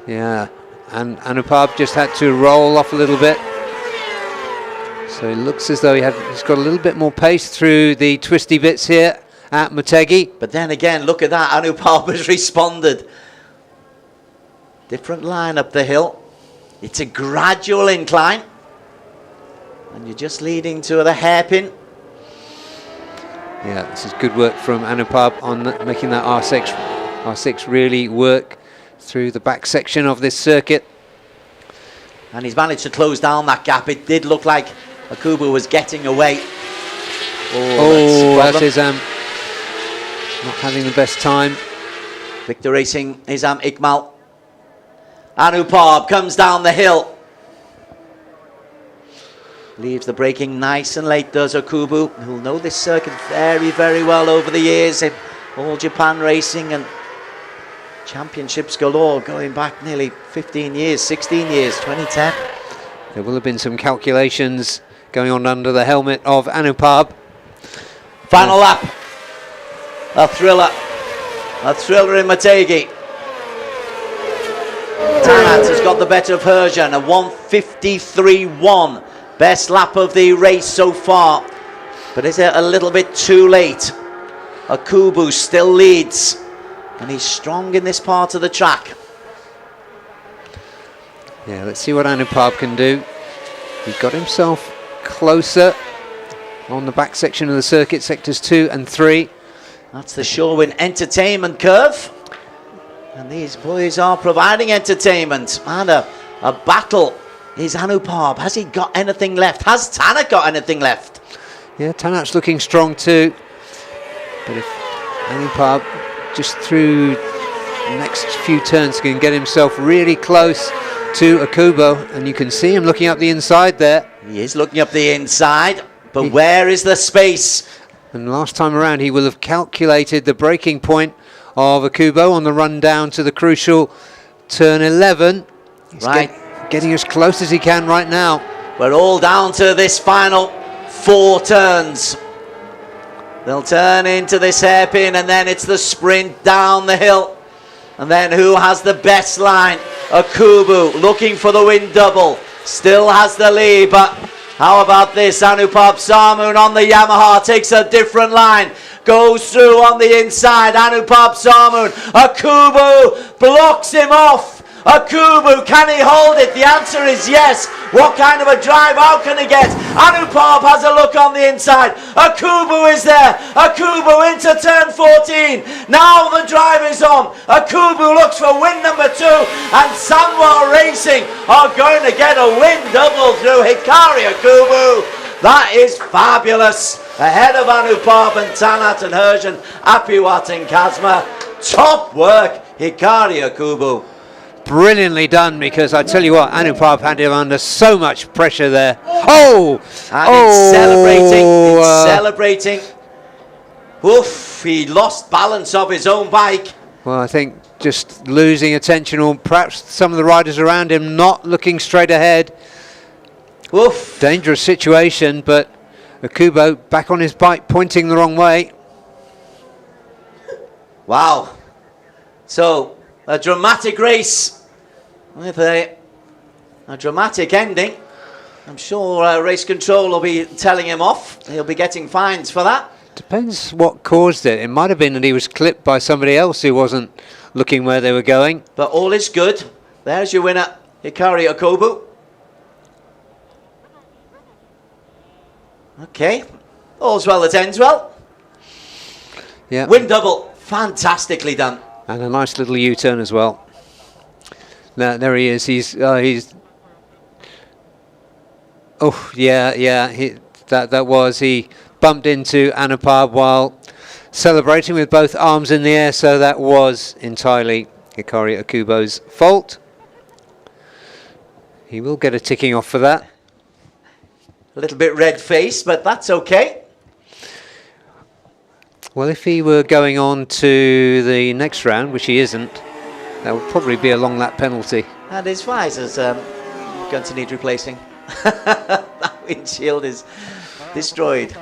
Yeah, and Anupab just had to roll off a little bit. So it looks as though he's got a little bit more pace through the twisty bits here at Motegi. But then again, look at that. Anupab has responded. Different line up the hill. It's a gradual incline. And you're just leading to the hairpin. Yeah, this is good work from Anupab on making that R6 really work through the back section of this circuit. And he's managed to close down that gap. It did look like Akubu was getting away. That's Izam not having the best time. Victor Racing, Izam Ikmal. Anupab comes down the hill. Leaves the braking nice and late, does Akubu, who'll know this circuit very, very well over the years in All Japan Racing and championships galore, going back nearly 15 years, 16 years, 2010. There will have been some calculations going on under the helmet of Anupab. Final lap. A thriller. A thriller in Motegi. Tanat has got the better of Herjan, a 1:53.1. Best lap of the race so far. But is it a little bit too late? Akubu still leads. And he's strong in this part of the track. Yeah, let's see what Anupab can do. He got himself closer on the back section of the circuit, sectors 2 and 3. That's the Shorewin Entertainment curve. And these boys are providing entertainment. And a battle is Anupab. Has he got anything left? Has Tanat got anything left? Yeah, Tanat's looking strong too. But if Anupab just through the next few turns can get himself really close to Akubo, and you can see him looking up the inside there. He is looking up the inside, but where is the space? And last time around he will have calculated the braking point of Akubo on the run down to the crucial turn 11. He's getting as close as he can right now. We're all down to this final 4 turns. They'll turn into this hairpin, and then it's the sprint down the hill. And then who has the best line? Akubu looking for the win double. Still has the lead, but how about this? Anupab Samoon on the Yamaha takes a different line. Goes through on the inside. Anupab Samoon. Akubu blocks him off. Akubu, can he hold it? The answer is yes. What kind of a drive out can he get? Anupab has a look on the inside. Akubu is there. Akubu into turn 14. Now the drive is on. Akubu looks for win number 2. And Sanwa Racing are going to get a win double through Hikari Akubu. That is fabulous. Ahead of Anupab and Tanat and Herjan, Apiwat and Kazma. Top work, Hikari Akubu. Brilliantly done, because I tell you what, Anupab had him under so much pressure there. Oh! And it's celebrating. Oof, he lost balance of his own bike. Well, I think just losing attention, or perhaps some of the riders around him not looking straight ahead. Oof. Dangerous situation, but Akubo back on his bike, pointing the wrong way. Wow. So, a dramatic race with a dramatic ending. I'm sure race control will be telling him off. He'll be getting fines for that. Depends what caused it. It might have been that he was clipped by somebody else who wasn't looking where they were going. But all is good. There's your winner, Hikari Okobu. Okay. All's well that ends well. Yeah. Win double. Fantastically done. And a nice little U-turn as well. Now, there he is. He's oh, yeah. He bumped into Anupab while celebrating with both arms in the air, so that was entirely Hikari Okubo's fault. He will get a ticking off for that. A little bit red-faced, but that's okay. Well, if he were going on to the next round, which he isn't, that would probably be a long lap penalty. And his visor's going to need replacing. That windshield is destroyed.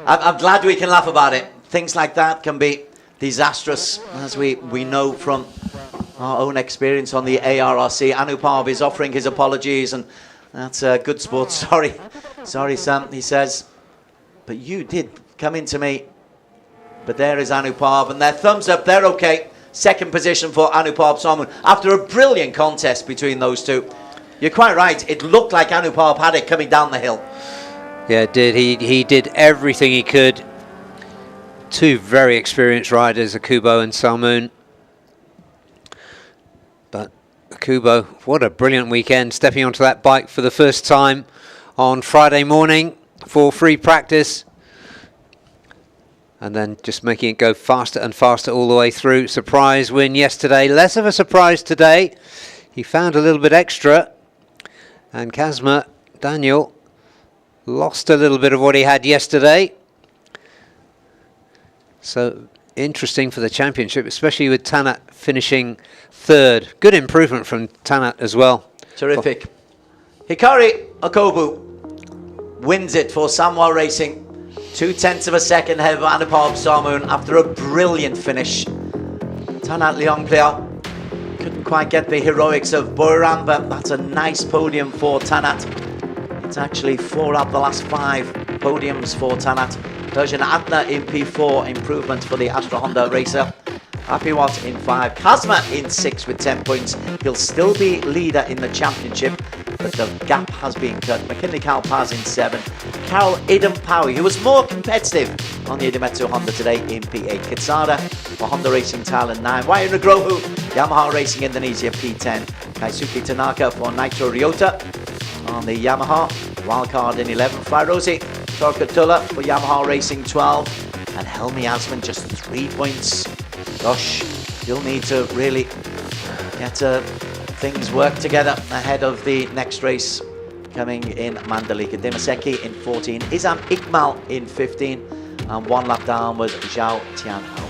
I'm glad we can laugh about it. Things like that can be disastrous, as we know from our own experience on the ARRC. Anupab is offering his apologies, and that's good sport. Sorry, Sam, he says. But you did come into me. But there is Anupab, and their thumbs up, they're okay. Second position for Anupab Samun after a brilliant contest between those two. You're quite right, it looked like Anupab had it coming down the hill. Yeah, it did. He did everything he could. Two very experienced riders, Okubo and Salmoon. But Okubo, what a brilliant weekend, stepping onto that bike for the first time on Friday morning for free practice. And then just making it go faster and faster all the way through. Surprise win yesterday. Less of a surprise today. He found a little bit extra. And Kazma, Daniel, lost a little bit of what he had yesterday. So interesting for the championship, especially with Tanat finishing third. Good improvement from Tanat as well. Terrific. Hikari Okobu wins it for Samoa Racing. 0.2 of a second ahead of Anupab Samun after a brilliant finish. Tanat Leongplea couldn't quite get the heroics of Boiram, but that's a nice podium for Tanat. It's actually 4 out of the last 5 podiums for Tanat. Persian Adna in P4, improvement for the Astra Honda racer. Apiwat in 5, Kazma in 6 with 10 points. He'll still be leader in the championship, but the gap has been cut. McKinley Kalpaz in 7. Carol Idem-Powie, who was more competitive on the Idemitsu Honda today in P8. Kitsada for Honda Racing Thailand 9. Wayu Nugroho, Yamaha Racing Indonesia P10. Kaisuke Tanaka for Nitro Ryota on the Yamaha. Wildcard in 11. Fairozi Torkatula for Yamaha Racing 12. And Helmi Asman just 3 points. Gosh, you'll need to really get things worked together ahead of the next race coming in Mandalika. Demaseki in 14, Izam Iqmal in 15, and 1 lap down was Zhao Tianhao.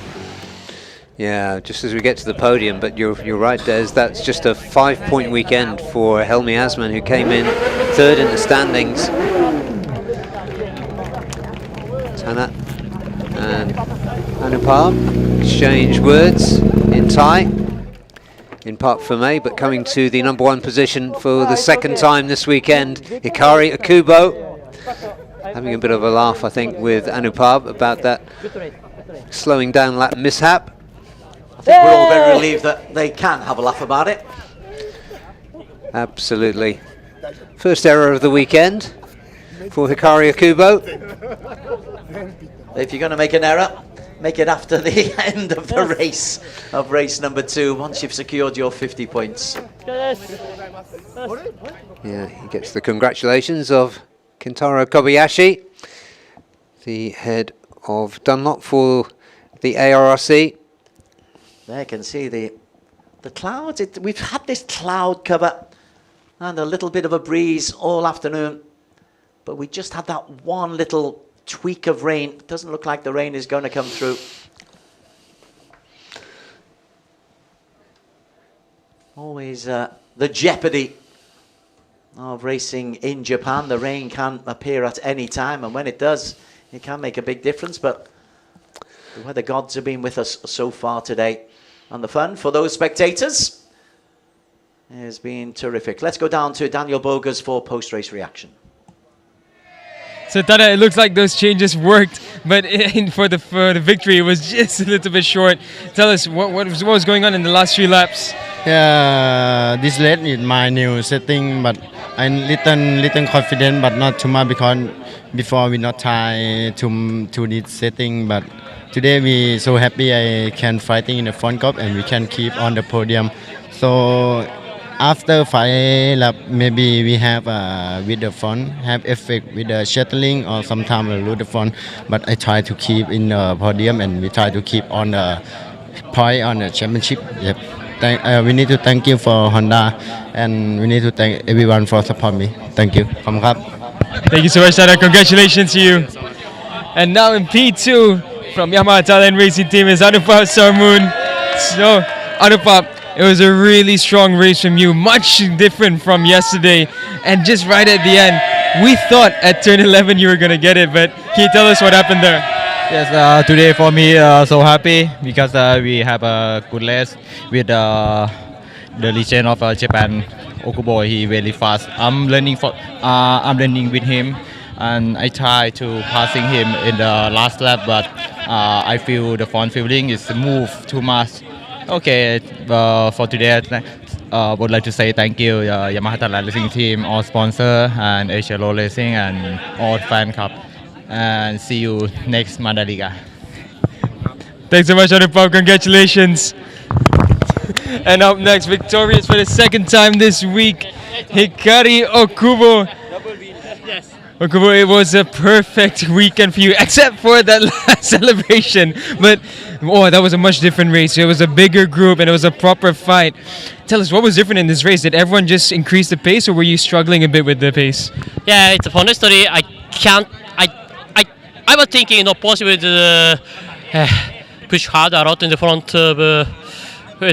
Yeah, just as we get to the podium, but you're right, Des, that's just a 5-point weekend for Helmi Asman, who came in third in the standings. Tanat and Anupab exchange words in Thai, in part for May, but coming to the number 1 position for the second time this weekend, Hikari Okubo. Having a bit of a laugh, I think, with Anupab about that slowing down lap mishap. I think we're all very relieved that they can have a laugh about it. Absolutely. First error of the weekend for Hikari Okubo. If you're going to make an error, make it after the end of the race, of race number 2, once you've secured your 50 points. Yeah, he gets the congratulations of Kentaro Kobayashi, the head of Dunlop for the ARRC. There you can see the clouds. We've had this cloud cover and a little bit of a breeze all afternoon, but we just had that one little tweak of rain. It doesn't look like the rain is going to come through. Always the jeopardy of racing in Japan. The rain can appear at any time, and when it does, it can make a big difference, but the weather gods have been with us so far today, and the fun for those spectators has been terrific. Let's go down to Daniel Bogas for post-race reaction. So Tada, it looks like those changes worked, but for the victory, it was just a little bit short. Tell us what was going on in the last 3 laps. Yeah, this late is my new setting, but I'm little confident, but not too much because before we not try to this setting, but today we so happy I can fighting in the front cup and we can keep on the podium. So after 5 lap, maybe we have with the front have effect with the shuttling or sometimes lose the front, but I try to keep in the podium and we try to keep on the point on the championship. Yep. We need to thank you for Honda and we need to thank everyone for support me. Thank you. ขอบคุณครับ Thank you so much, Tana. Congratulations to you. And now in P2 from Yamaha Thailand Racing Team is Anupap Sarmoon. So, Anupap, it was a really strong race from you, much different from yesterday. And just right at the end, we thought at turn 11 you were going to get it, but can you tell us what happened there? Yes, today for me so happy because we have a good race with the legend of Japan, Okubo. He very fast. I'm learning with him, and I try to passing him in the last lap, but I feel the front feeling is move too much. Okay, for today, would like to say thank you, Yamaha Thailand Racing Team, all sponsor, and Asia Road Racing, and all fan club. And see you next Mandalika. Thanks so much, Anupap. Congratulations. And up next, victorious for the second time this week, Hikari Okubo. Okubo, it was a perfect weekend for you, except for that last celebration. But, that was a much different race. It was a bigger group and it was a proper fight. Tell us, what was different in this race? Did everyone just increase the pace or were you struggling a bit with the pace? Yeah, it's a funny story. I was thinking not possible to push hard a lot in the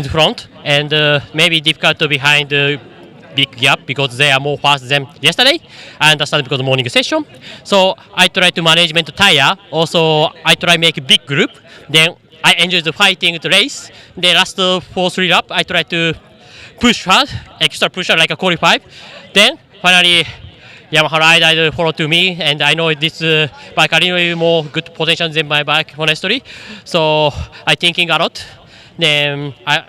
front, and maybe difficult to behind the big gap because they are more fast than yesterday. I understand because of the morning session. So I try to management the tire. Also, I try make a big group. Then I enjoy the fighting the race. The last 4-3 lap, I try to push hard, extra push hard like a qualified. Then finally, Yamaha rider follow to me, and I know this bike are really more good potential than my bike, honestly. So I thinking a lot. Then I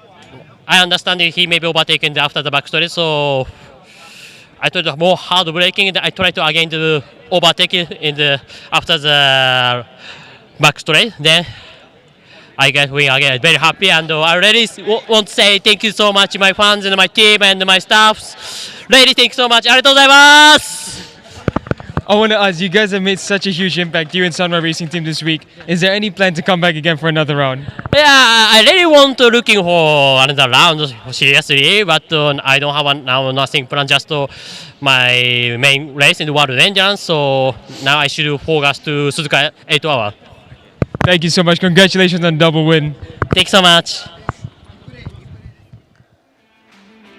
understand that he may be overtaken after the backstory, so I tried to more hard braking. And I try to again to overtake in the after the backstory. Then I get win again. Very happy, and I really want to say thank you so much, my fans and my team and my staffs. Really, thank you so much. ありがとうございます。 I want to ask, you guys have made such a huge impact, you and Sunway Racing Team this week. Is there any plan to come back again for another round? Yeah, I really want to looking for another round seriously, but I don't have now nothing planned. Just my main race in the World Endurance. So now I should focus to Suzuka 8 hour. Thank you so much. Congratulations on double win. Thanks so much.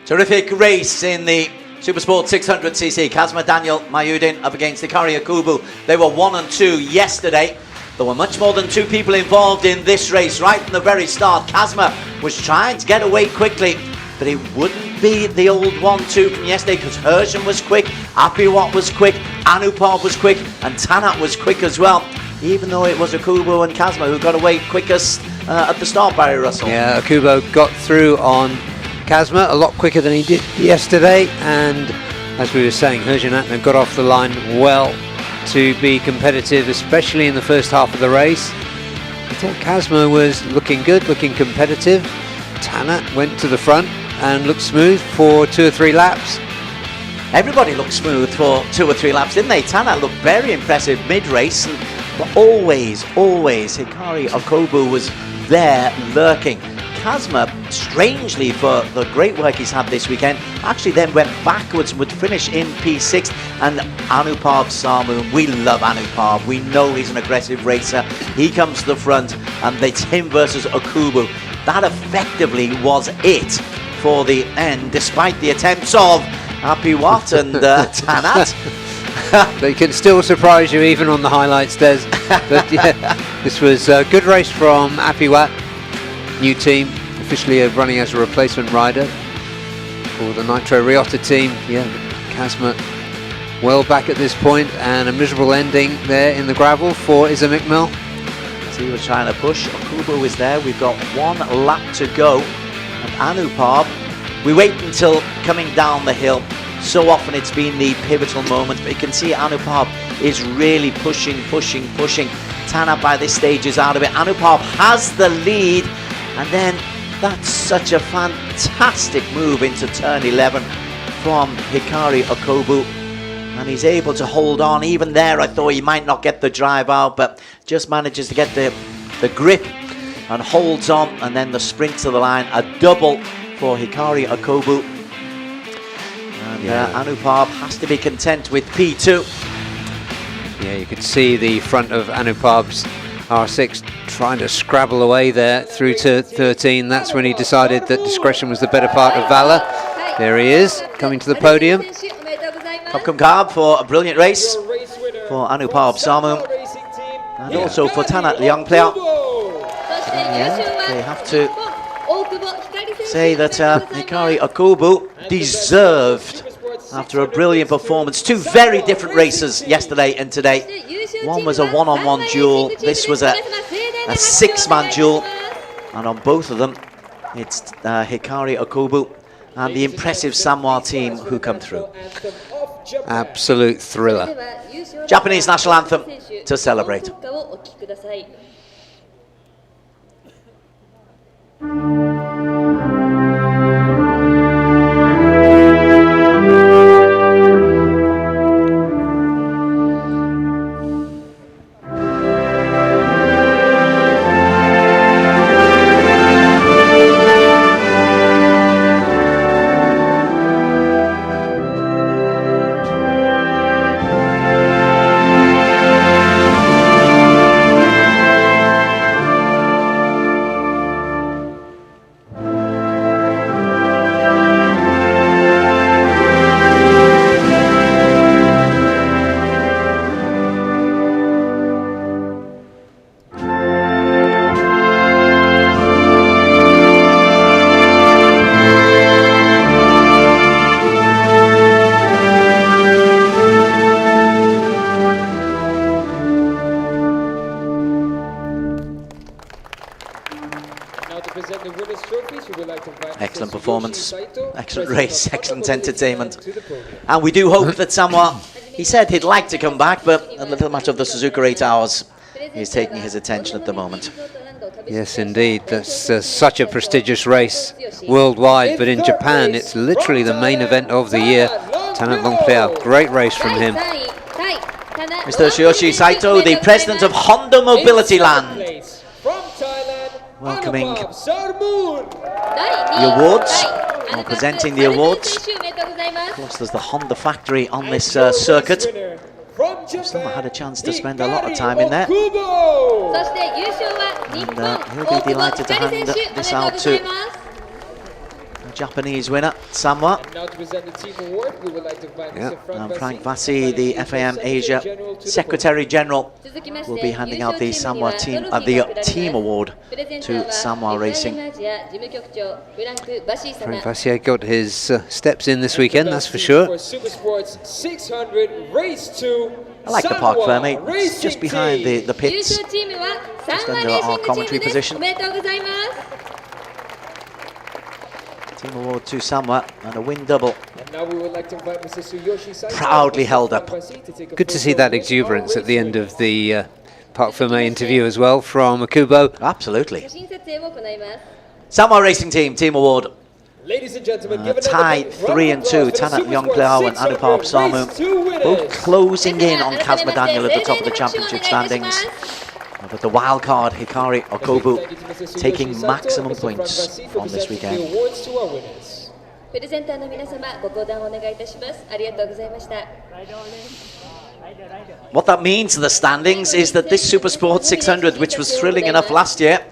Terrific race in the Supersport 600cc. Kazma Daniel Mayudin up against Hikari Okubo. They were 1 and 2 yesterday. There were much more than 2 people involved in this race. Right from the very start, Kazma was trying to get away quickly, but it wouldn't be the old 1-2 from yesterday because Hersham was quick, Apiwat was quick, Anupar was quick, and Tanat was quick as well. Even though it was Okubo and Kazma who got away quickest at the start, Barry Russell. Yeah, Okubo got through on Kazma a lot quicker than he did yesterday, and as we were saying, Herjanatna got off the line well to be competitive, especially in the first half of the race. I thought Kazma was looking good, looking competitive. Tanat went to the front and looked smooth for 2 or 3 laps. Everybody looked smooth for 2 or 3 laps, didn't they? Tanat looked very impressive mid-race, but always Hikari Okubo was there lurking. Kazma, strangely for the great work he's had this weekend, actually then went backwards and would finish in P6. And Anupar Sarmoon, we love Anupar, we know he's an aggressive racer. He comes to the front and it's him versus Okubo. That effectively was it for the end, despite the attempts of Apiwat and Tanat. They can still surprise you even on the highlights, Des. But yeah, this was a good race from Apiwat. New team, officially running as a replacement rider for the Nitro Ryota team. Yeah, Kazma well back at this point, and a miserable ending there in the gravel for Isa McMill. So he was trying to push. Okubo is there. We've got 1 lap to go. And Anupar We wait until coming down the hill. So often it's been the pivotal moment, but you can see Anupab is really pushing. Tanat by this stage is out of it. Anupab has the lead, and then that's such a fantastic move into turn 11 from Hikari Okobu, and he's able to hold on. Even there I thought he might not get the drive out, but just manages to get the grip and holds on, and then the sprint to the line, a double for Hikari Okobu. And Anupab has to be content with P2. Yeah, you could see the front of Anupab's R6 trying to scrabble away there through to 13. That's when he decided that discretion was the better part of valor. There he is, coming to the podium. Popcom Carb for a brilliant race for Anupab Samu, and also for Tanat, the young player. They have to say that Hikari Okobu deserved, after a brilliant performance, two very different races yesterday and today. One was a one-on-one duel, this was a six-man duel, and on both of them it's Hikari Okobu and the impressive Samoa team who come through. Absolute thriller. Japanese national anthem to celebrate. Excellent performance, excellent race, excellent entertainment. And we do hope that Samoa, he said he'd like to come back, but a little much of the Suzuka 8 hours is taking his attention at the moment. Yes, indeed. That's such a prestigious race worldwide, but in Japan, it's literally the main event of the year. Tanat Longplayer, great race from him. Mr. Shiyoshi Saito, the president of Honda Mobility Land, welcoming the awards, or presenting the awards. Of course, there's the Honda factory on this circuit. I've still not had a chance to spend a lot of time in there. And he'll be delighted to hand this out to the Japanese winner, Samoa. Now to present the team award, we would like to invite Mr. Frank Vassi, the FIM Asia Secretary General, will be handing out the Samoa team, team award to Samoa Racing. Frank Vassi got his steps in this weekend, that's for sure. For Super Sports 600 Race 2. I like the Park Fermi, it's just behind the pits, just under our commentary position. Team award to Samoa and a win double. And now we would like to invite Mr. Tsuyoshi Saito, proudly held up. Good to see that exuberance at the end of the Park Fermi interview as well from Okubo. Absolutely. Samoa Racing Team award. Ladies and gentlemen, tie 3 and 2, Tanat Yongplao and Anupab Samu, both closing in on Kazma Daniel at the top of the championship standings. But the wild card, Hikari Okobu, taking maximum points on this weekend. What that means to the standings is that this Super Sport 600, which was thrilling enough last year,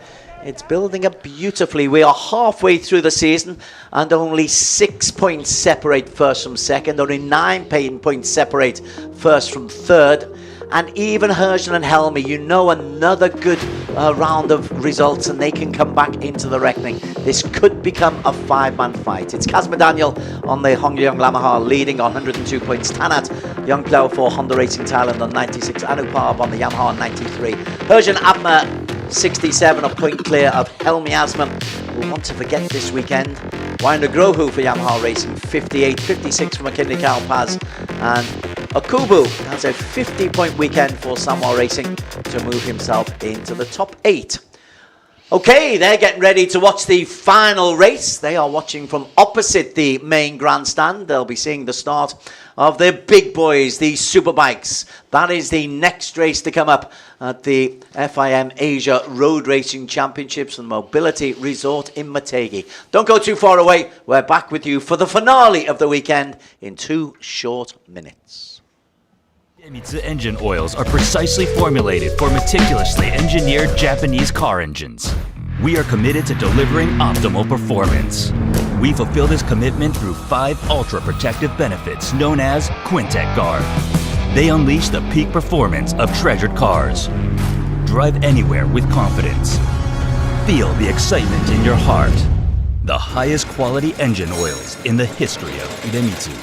it's building up beautifully. We are halfway through the season and only 6 points separate first from second, only 9 points separate first from third. And even Herschel and Helmi, you know, another good round of results and they can come back into the reckoning. This could become a 5-man fight. It's Kazma Daniel on the Hongryong Yamaha leading on 102 points. Tanat Yongplao for Honda Racing Thailand on 96. Anupab on the Yamaha on 93. Herschel Abma 67, a point clear of Helmi Asman. We'll want to forget this weekend. Winder Grohu for Yamaha Racing 58, 56 for McKinley Carapaz, and Okubu has a 50-point weekend for Samoa Racing to move himself into the top 8. Okay, they're getting ready to watch the final race. They are watching from opposite the main grandstand. They'll be seeing the start of the big boys, the Superbikes. That is the next race to come up at the FIM Asia Road Racing Championships and Mobility Resort in Motegi. Don't go too far away. We're back with you for the finale of the weekend in 2 short minutes. Idemitsu engine oils are precisely formulated for meticulously engineered Japanese car engines. We are committed to delivering optimal performance. We fulfill this commitment through 5 ultra-protective benefits known as Quintec Guard. They unleash the peak performance of treasured cars. Drive anywhere with confidence. Feel the excitement in your heart. The highest quality engine oils in the history of Idemitsu.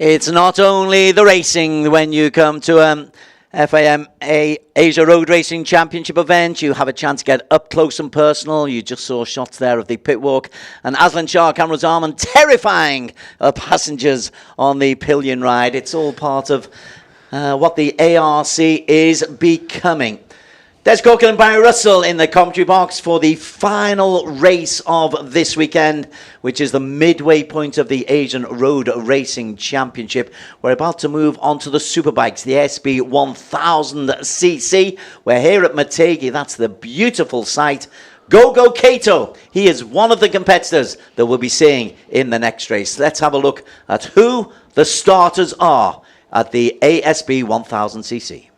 It's not only the racing when you come to FIM Asia Road Racing Championship event. You have a chance to get up close and personal. You just saw shots there of the pit walk. And Aslan Shah, Cameron Zaman, terrifying passengers on the pillion ride. It's all part of what the ARC is becoming. Des Corkin and Barry Russell in the commentary box for the final race of this weekend, which is the midway point of the Asian Road Racing Championship. We're about to move on to the superbikes, the SB 1000cc. We're here at Mategi. That's the beautiful site. Go Kato. He is one of the competitors that we'll be seeing in the next race. Let's have a look at who the starters are at the ASB 1000cc.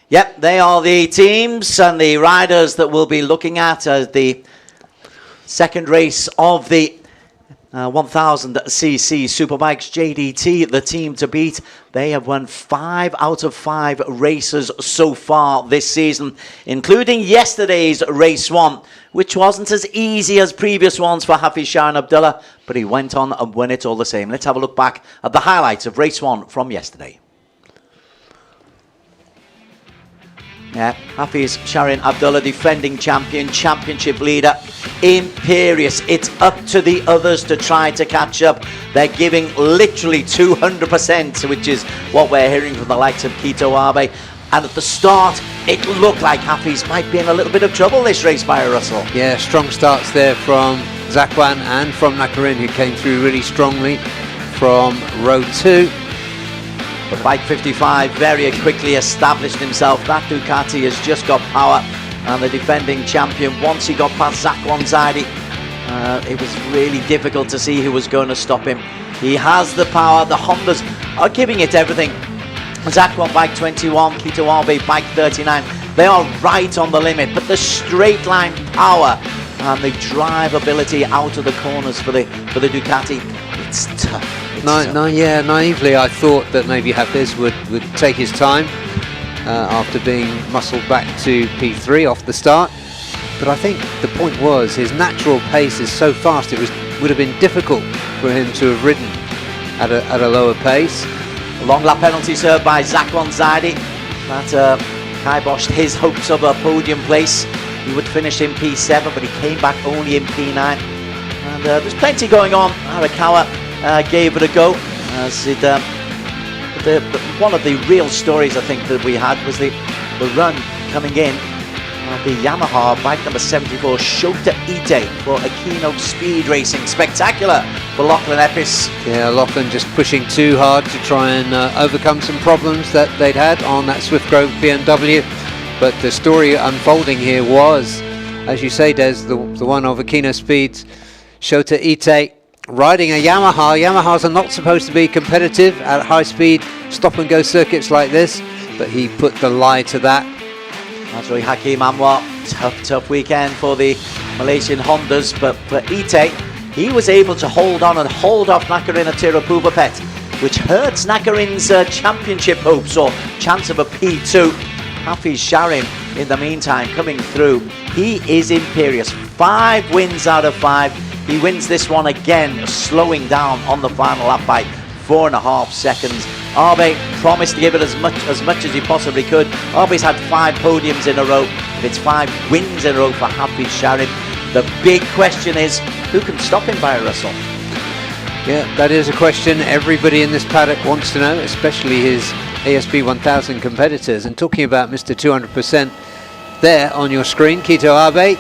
Yep, they are the teams and the riders that we'll be looking at as the second race of the 1000cc Superbikes. JDT, the team to beat. They have won 5 out of 5 races so far this season, including yesterday's race 1, which wasn't as easy as previous ones for Hafiz Sharan Abdullah, but he went on and won it all the same. Let's have a look back at the highlights of race 1 from yesterday. Yeah, Hafiz Sharan Abdullah, defending champion, championship leader, imperious. It's up to the others to try to catch up. They're giving literally 200%, which is what we're hearing from the likes of Kito Abe. And at the start, it looked like Hafiz might be in a little bit of trouble this race, by Russell. Yeah, strong starts there from Zakwan and from Nakarin, who came through really strongly from row 2. But Bike 55 very quickly established himself. That Ducati has just got power. And the defending champion, once he got past Zakwan Zaidi, it was really difficult to see who was going to stop him. He has the power. The Hondas are giving it everything. Zakwan Bike 21, Kito Abe Bike 39. They are right on the limit. But the straight line power and the drive ability out of the corners for the Ducati, it's tough. Naively I thought that maybe Hafiz would take his time after being muscled back to P3 off the start. But I think the point was his natural pace is so fast it would have been difficult for him to have ridden at a lower pace. A long lap penalty served by Zakwan Zaidi. That kiboshed his hopes of a podium place. He would finish in P7, but he came back only in P9. And there's plenty going on. Arakawa gave it a go. As it, one of the real stories I think that we had was the run coming in of the Yamaha bike number 74 Shota Ite for Akino Speed Racing. Spectacular for Lachlan Epis. Yeah, Lachlan just pushing too hard to try and overcome some problems that they'd had on that Swift Grove BMW. But the story unfolding here was as you say, Des, the one of Akino Speeds, Shota Ite, riding a Yamaha. Yamahas are not supposed to be competitive at high-speed stop-and-go circuits like this, but he put the lie to that. That's really Hakim Anwar. Tough weekend for the Malaysian Hondas, but for Ite, he was able to hold on and hold off Nakarin Tirapubapet, which hurts Nakarin's championship hopes or chance of a P2. Hafiz Sharim, in the meantime, coming through. He is imperious. 5 wins out of 5. He wins this one again, slowing down on the final lap by 4.5 seconds. Arbe promised to give it as much as he possibly could. Arbe's had 5 podiums in a row. If it's 5 wins in a row for Hafiz Sharim, the big question is, who can stop him, by Russell? Yeah, that is a question everybody in this paddock wants to know, especially his ASP 1000 competitors. And talking about Mr. 200% there on your screen, Kito Abe,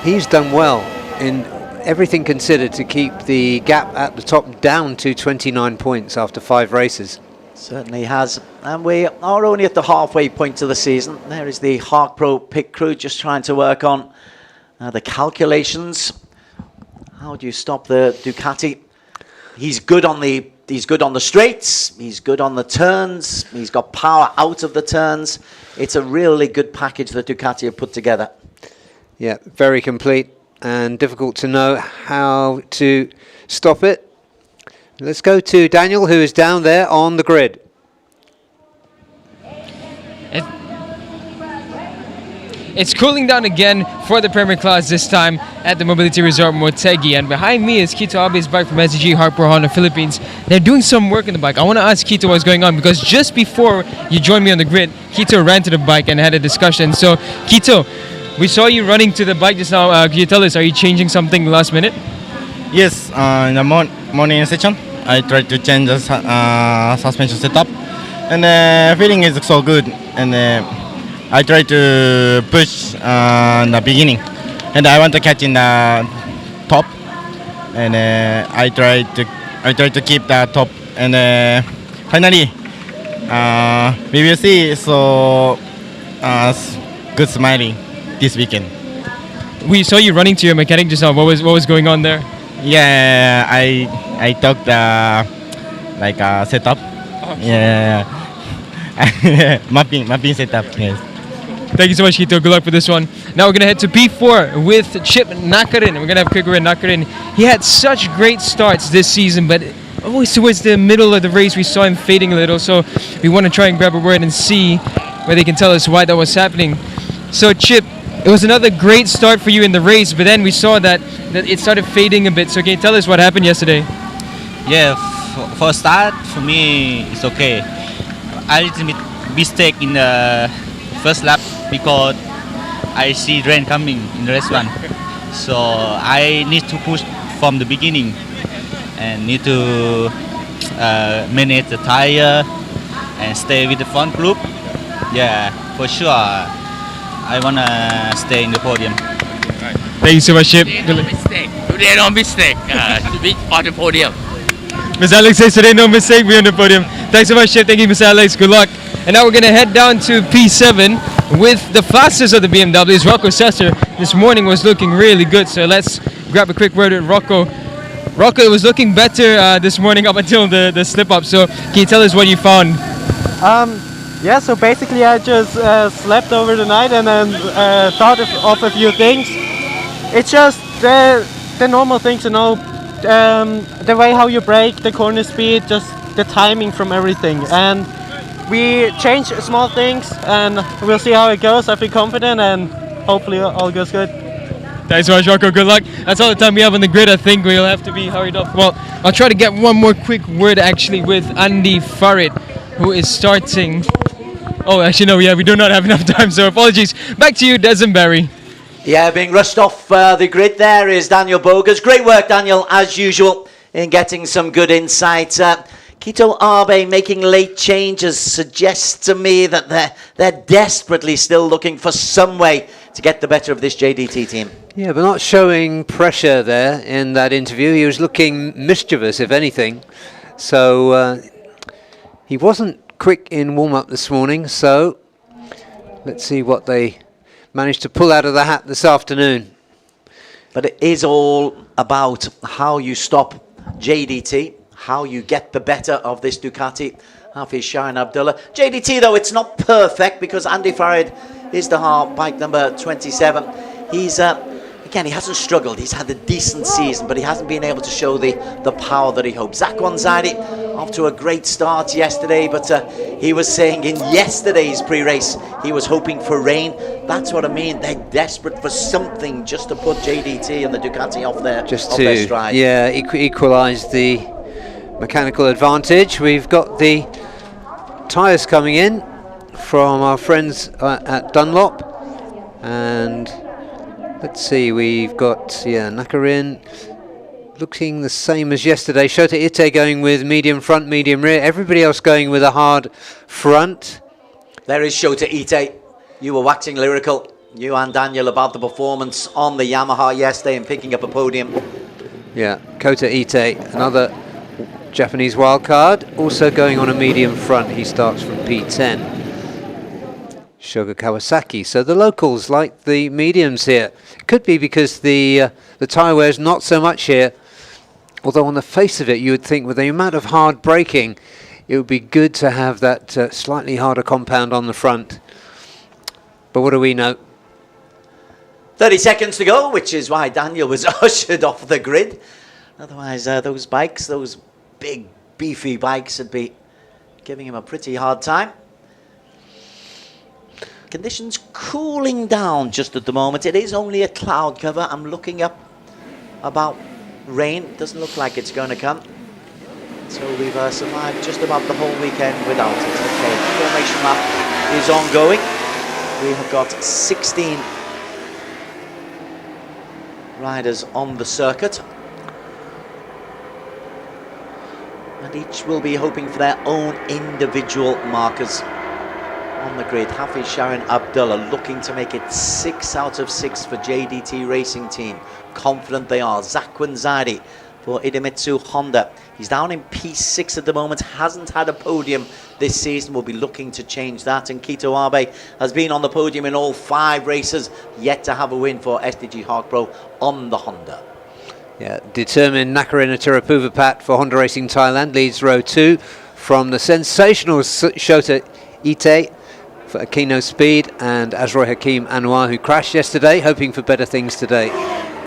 he's done well in everything considered to keep the gap at the top down to 29 points after 5 races. Certainly has. And we are only at the halfway point of the season. There is the Hark Pro pit crew just trying to work on the calculations. How do you stop the Ducati? He's good on the straights. He's good on the turns. He's got power out of the turns. It's a really good package that Ducati have put together. Yeah, very complete and difficult to know how to stop it. Let's go to Daniel, who is down there on the grid. It's cooling down again for the Premier Class, this time at the Mobility Resort Motegi. And behind me is Kito Abe's bike from SG Hark Pro Honda Philippines. They're doing some work on the bike. I want to ask Kito what's going on, because just before you joined me on the grid, Kito ran to the bike and had a discussion. So, Kito, we saw you running to the bike just now. Can you tell us, are you changing something last minute? Yes, in the morning session, I tried to change the suspension setup, and the feeling is so good. And I try to push in the beginning, and I want to catch in the top, and I try to keep the top, and finally we will see. So good smiling this weekend. We saw you running to your mechanic just now. What was going on there? Yeah, I took the setup. Oh, yeah, mapping setup. Yes. Thank you so much, Kito. Good luck for this one. Now we're going to head to P4 with Chip Nakarin. We're going to have a quick word. Nakarin, he had such great starts this season, but always towards the middle of the race, we saw him fading a little. So we want to try and grab a word and see where they can tell us why that was happening. So, Chip, it was another great start for you in the race, but then we saw that it started fading a bit. So can you tell us what happened yesterday? Yeah, for start, for me, it's okay. I little bit mistake in the first lap because I see rain coming in the race one. So I need to push from the beginning and need to manage the tire and stay with the front group. Yeah, for sure. I want to stay in the podium. Thank you so much, Chip. Today no mistake. Today no mistake. To be on the podium. Ms. Alex says today no mistake, we're on the podium. Thanks so much, Chip. Thank you, Ms. Alex. Good luck. And now we're going to head down to P7 with the fastest of the BMWs, Rocco Sesser. This morning was looking really good, so let's grab a quick word with Rocco. Rocco, it was looking better this morning up until the slip-up. So can you tell us what you found? Yeah, so basically I just slept over the night and then thought of a few things. It's just the normal things, you know, the way how you brake, the corner speed, just the timing from everything. And we changed small things and we'll see how it goes. I feel confident and hopefully all goes good. Thanks so much, Rocco. Good luck. That's all the time we have on the grid. I think we'll have to be hurried up. Well, I'll try to get one more quick word actually with Andy Farid, who is starting. Oh, actually, no, we do not have enough time, so apologies. Back to you, Des and Barry. Yeah, being rushed off the grid there is Daniel Bogas. Great work, Daniel, as usual, in getting some good insight. Kito Abe making late changes suggests to me that they're desperately still looking for some way to get the better of this JDT team. Yeah, but not showing pressure there in that interview. He was looking mischievous, if anything. So he wasn't quick in warm-up this morning, so let's see what they managed to pull out of the hat this afternoon. But it is all about how you stop JDT, how you get the better of this Ducati. Hafiz Shahin Abdullah. JDT, though, it's not perfect because Andy Farid is the bike number 27. He's, again, he hasn't struggled. He's had a decent season, but he hasn't been able to show the power that he hoped. Zakwan Zaidi off to a great start yesterday, but he was saying in yesterday's pre-race he was hoping for rain. That's what I mean. They're desperate for something just to put JDT and the Ducati off their stride. Yeah, equalise the mechanical advantage. We've got the tyres coming in from our friends at Dunlop, and let's see, we've got Nakarin looking the same as yesterday. Shota Ite going with medium front, medium rear. Everybody else going with a hard front. There is Shota Ite. You were waxing lyrical, you and Daniel, about the performance on the Yamaha yesterday and picking up a podium. Yeah, Kota Ite, another Japanese wildcard, also going on a medium front. He starts from P10. Shogo Kawasaki. So the locals like the mediums here. Could be because the tyre wear's not so much here. Although on the face of it, you would think with the amount of hard braking, it would be good to have that slightly harder compound on the front. But what do we know? 30 seconds to go, which is why Daniel was ushered off the grid. Otherwise, those bikes, those big, beefy bikes, would be giving him a pretty hard time. Conditions cooling down just at the moment. It is only a cloud cover. I'm looking up about rain. Doesn't look like it's going to come. So we've survived just about the whole weekend without it. Okay, formation lap is ongoing. We have got 16 riders on the circuit. And each will be hoping for their own individual markers on the grid. Hafiz Shahin Abdullah looking to make it 6 out of 6 for JDT Racing Team. Confident they are. Zakwan Zaidi for Idemitsu Honda. He's down in P6 at the moment. Hasn't had a podium this season. Will be looking to change that. And Kito Abe has been on the podium in all 5 races. Yet to have a win for SDG Harkpro on the Honda. Yeah, determined Nakarina Tirapuvapat for Honda Racing Thailand leads row 2 from the sensational Shota Ite for Akino Speed and Azroy Hakim Anwar, who crashed yesterday, hoping for better things today.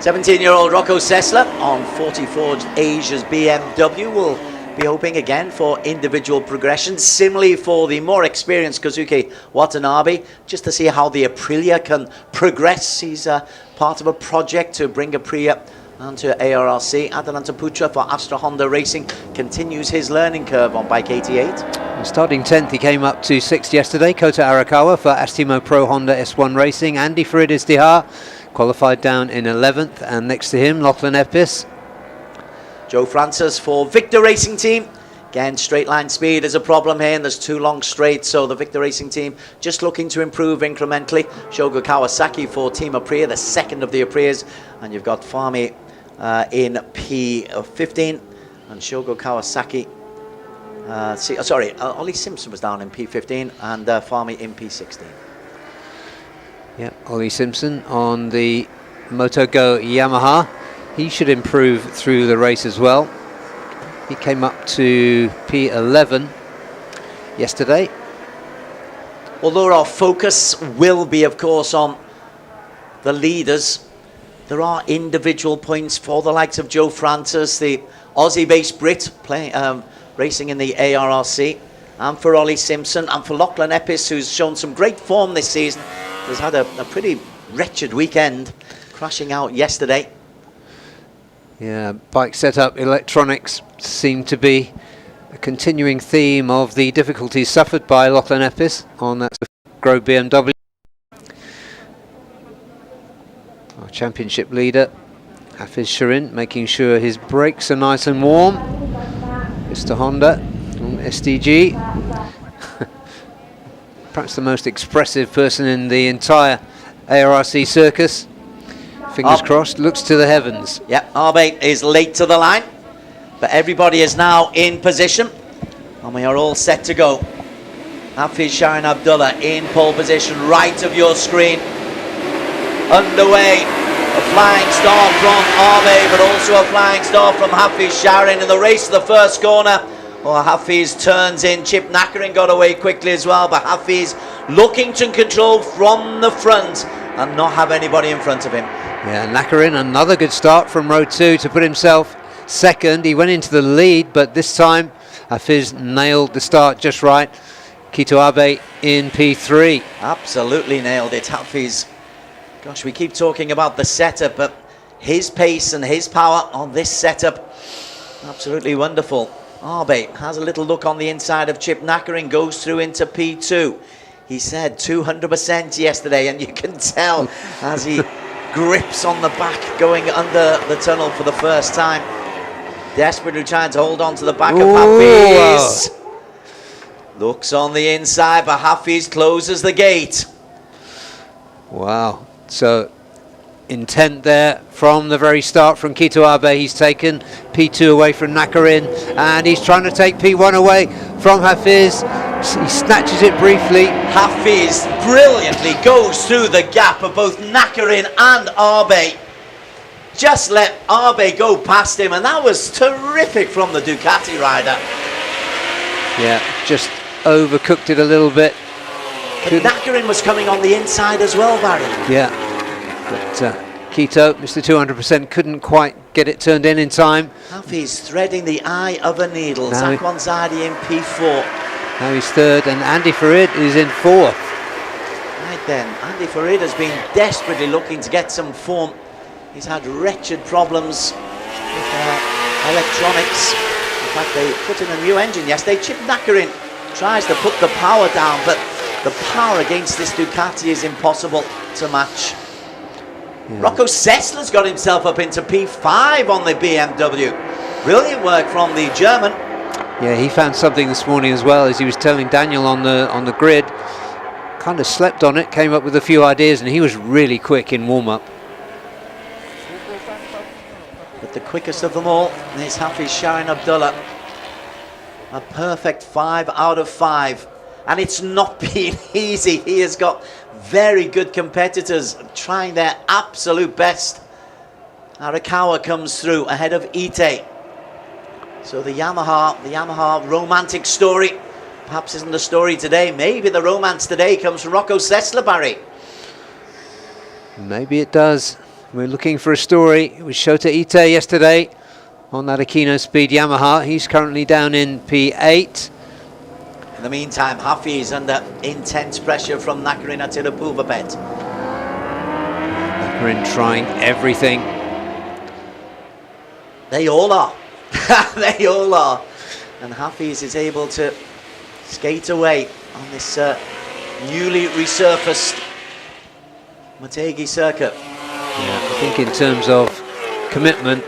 17-year-old Rocco Sessler on 44 Asia's BMW will be hoping again for individual progression. Similarly for the more experienced Kazuki Watanabe, just to see how the Aprilia can progress. He's part of a project to bring Aprilia onto ARRC. Adelanta Putra for Astra Honda Racing continues his learning curve on bike 88. And starting 10th, he came up to 6th yesterday. Kota Arakawa for Astimo Pro Honda S1 Racing. Andy Farid Istihar qualified down in 11th, and next to him, Lachlan Epis. Joe Francis for Victor Racing Team. Again, straight line speed is a problem here, and there's 2 long straights, so the Victor Racing Team just looking to improve incrementally. Shogo Kawasaki for Team Aprilia, the second of the Aprilias, and you've got Fami in P15, and Shogo Kawasaki. Ollie Simpson was down in P15, and Fami in P16. Yeah, Ollie Simpson on the Moto Go Yamaha. He should improve through the race as well. He came up to P11 yesterday. Although our focus will be, of course, on the leaders, there are individual points for the likes of Joe Francis, the Aussie-based Brit racing in the ARRC, and for Ollie Simpson, and for Lachlan Epis, who's shown some great form this season. Has had a pretty wretched weekend, crashing out yesterday. Yeah, bike setup, electronics seem to be a continuing theme of the difficulties suffered by Lachlan Epis on that Grove BMW. Our championship leader, Hafiz Shahin, making sure his brakes are nice and warm. Mr. Honda on SDG. Perhaps the most expressive person in the entire ARRC circus. Fingers crossed, looks to the heavens. Yep, Abe is late to the line, but everybody is now in position, and we are all set to go. Hafiz Shahin Abdullah in pole position, right of your screen. underway. A flying start from Arbe, but also a flying start from Hafiz Sharin in the race to the first corner. Well, Hafiz turns in. Chip Nakarin got away quickly as well, but Hafiz looking to control from the front and not have anybody in front of him. Yeah, Nakarin, another good start from row 2 to put himself second. He went into the lead, but this time Hafiz nailed the start just right. Kito Abe in P3. Absolutely nailed it, Hafiz. Gosh, we keep talking about the setup, but his pace and his power on this setup, absolutely wonderful. Arbe has a little look on the inside of Chip Nakarin, goes through into P2. He said 200% yesterday, and you can tell as he grips on the back going under the tunnel for the first time. Desperately trying to hold on to the back of Hafiz. Looks on the inside, but Hafiz closes the gate. Wow. So intent there from the very start from Kito Abe. He's taken P2 away from Nakarin, and he's trying to take P1 away from Hafiz. He snatches it briefly. Hafiz brilliantly goes through the gap of both Nakarin and Arbe. Just let Arbe go past him, and that was terrific from the Ducati rider. Yeah, just overcooked it a little bit. But Nakarin was coming on the inside as well, Barry. Yeah, but Kito, Mr. 200%, couldn't quite get it turned in time. Hafiz threading the eye of a needle. Zakwan Zadi in P4. Now he's third, and Andy Farid is in fourth. Right then, Andy Farid has been desperately looking to get some form. He's had wretched problems with electronics. In fact, they put in a new engine yesterday. Chip Nakarin tries to put the power down, but the power against this Ducati is impossible to match. Yeah. Rocco Sessler's got himself up into P5 on the BMW. Brilliant work from the German. Yeah, he found something this morning as well, as he was telling Daniel on the grid. Kind of slept on it, came up with a few ideas, and he was really quick in warm-up. But the quickest of them all is Hafiz Sharin Abdullah. A perfect 5 out of 5. And it's not been easy. He has got very good competitors trying their absolute best. Arakawa comes through ahead of Ite. So the Yamaha romantic story perhaps isn't the story today. Maybe the romance today comes from Rocco Sessler, Barry. Maybe it does. We're looking for a story. It was Shota Ite yesterday on that Akino Speed Yamaha. He's currently down in P8. In the meantime, Hafiz under intense pressure from Nakarin Atirapulvapet. Nakarin trying everything. They all are. They all are. And Hafiz is able to skate away on this newly resurfaced Motegi circuit. Yeah, I think in terms of commitment,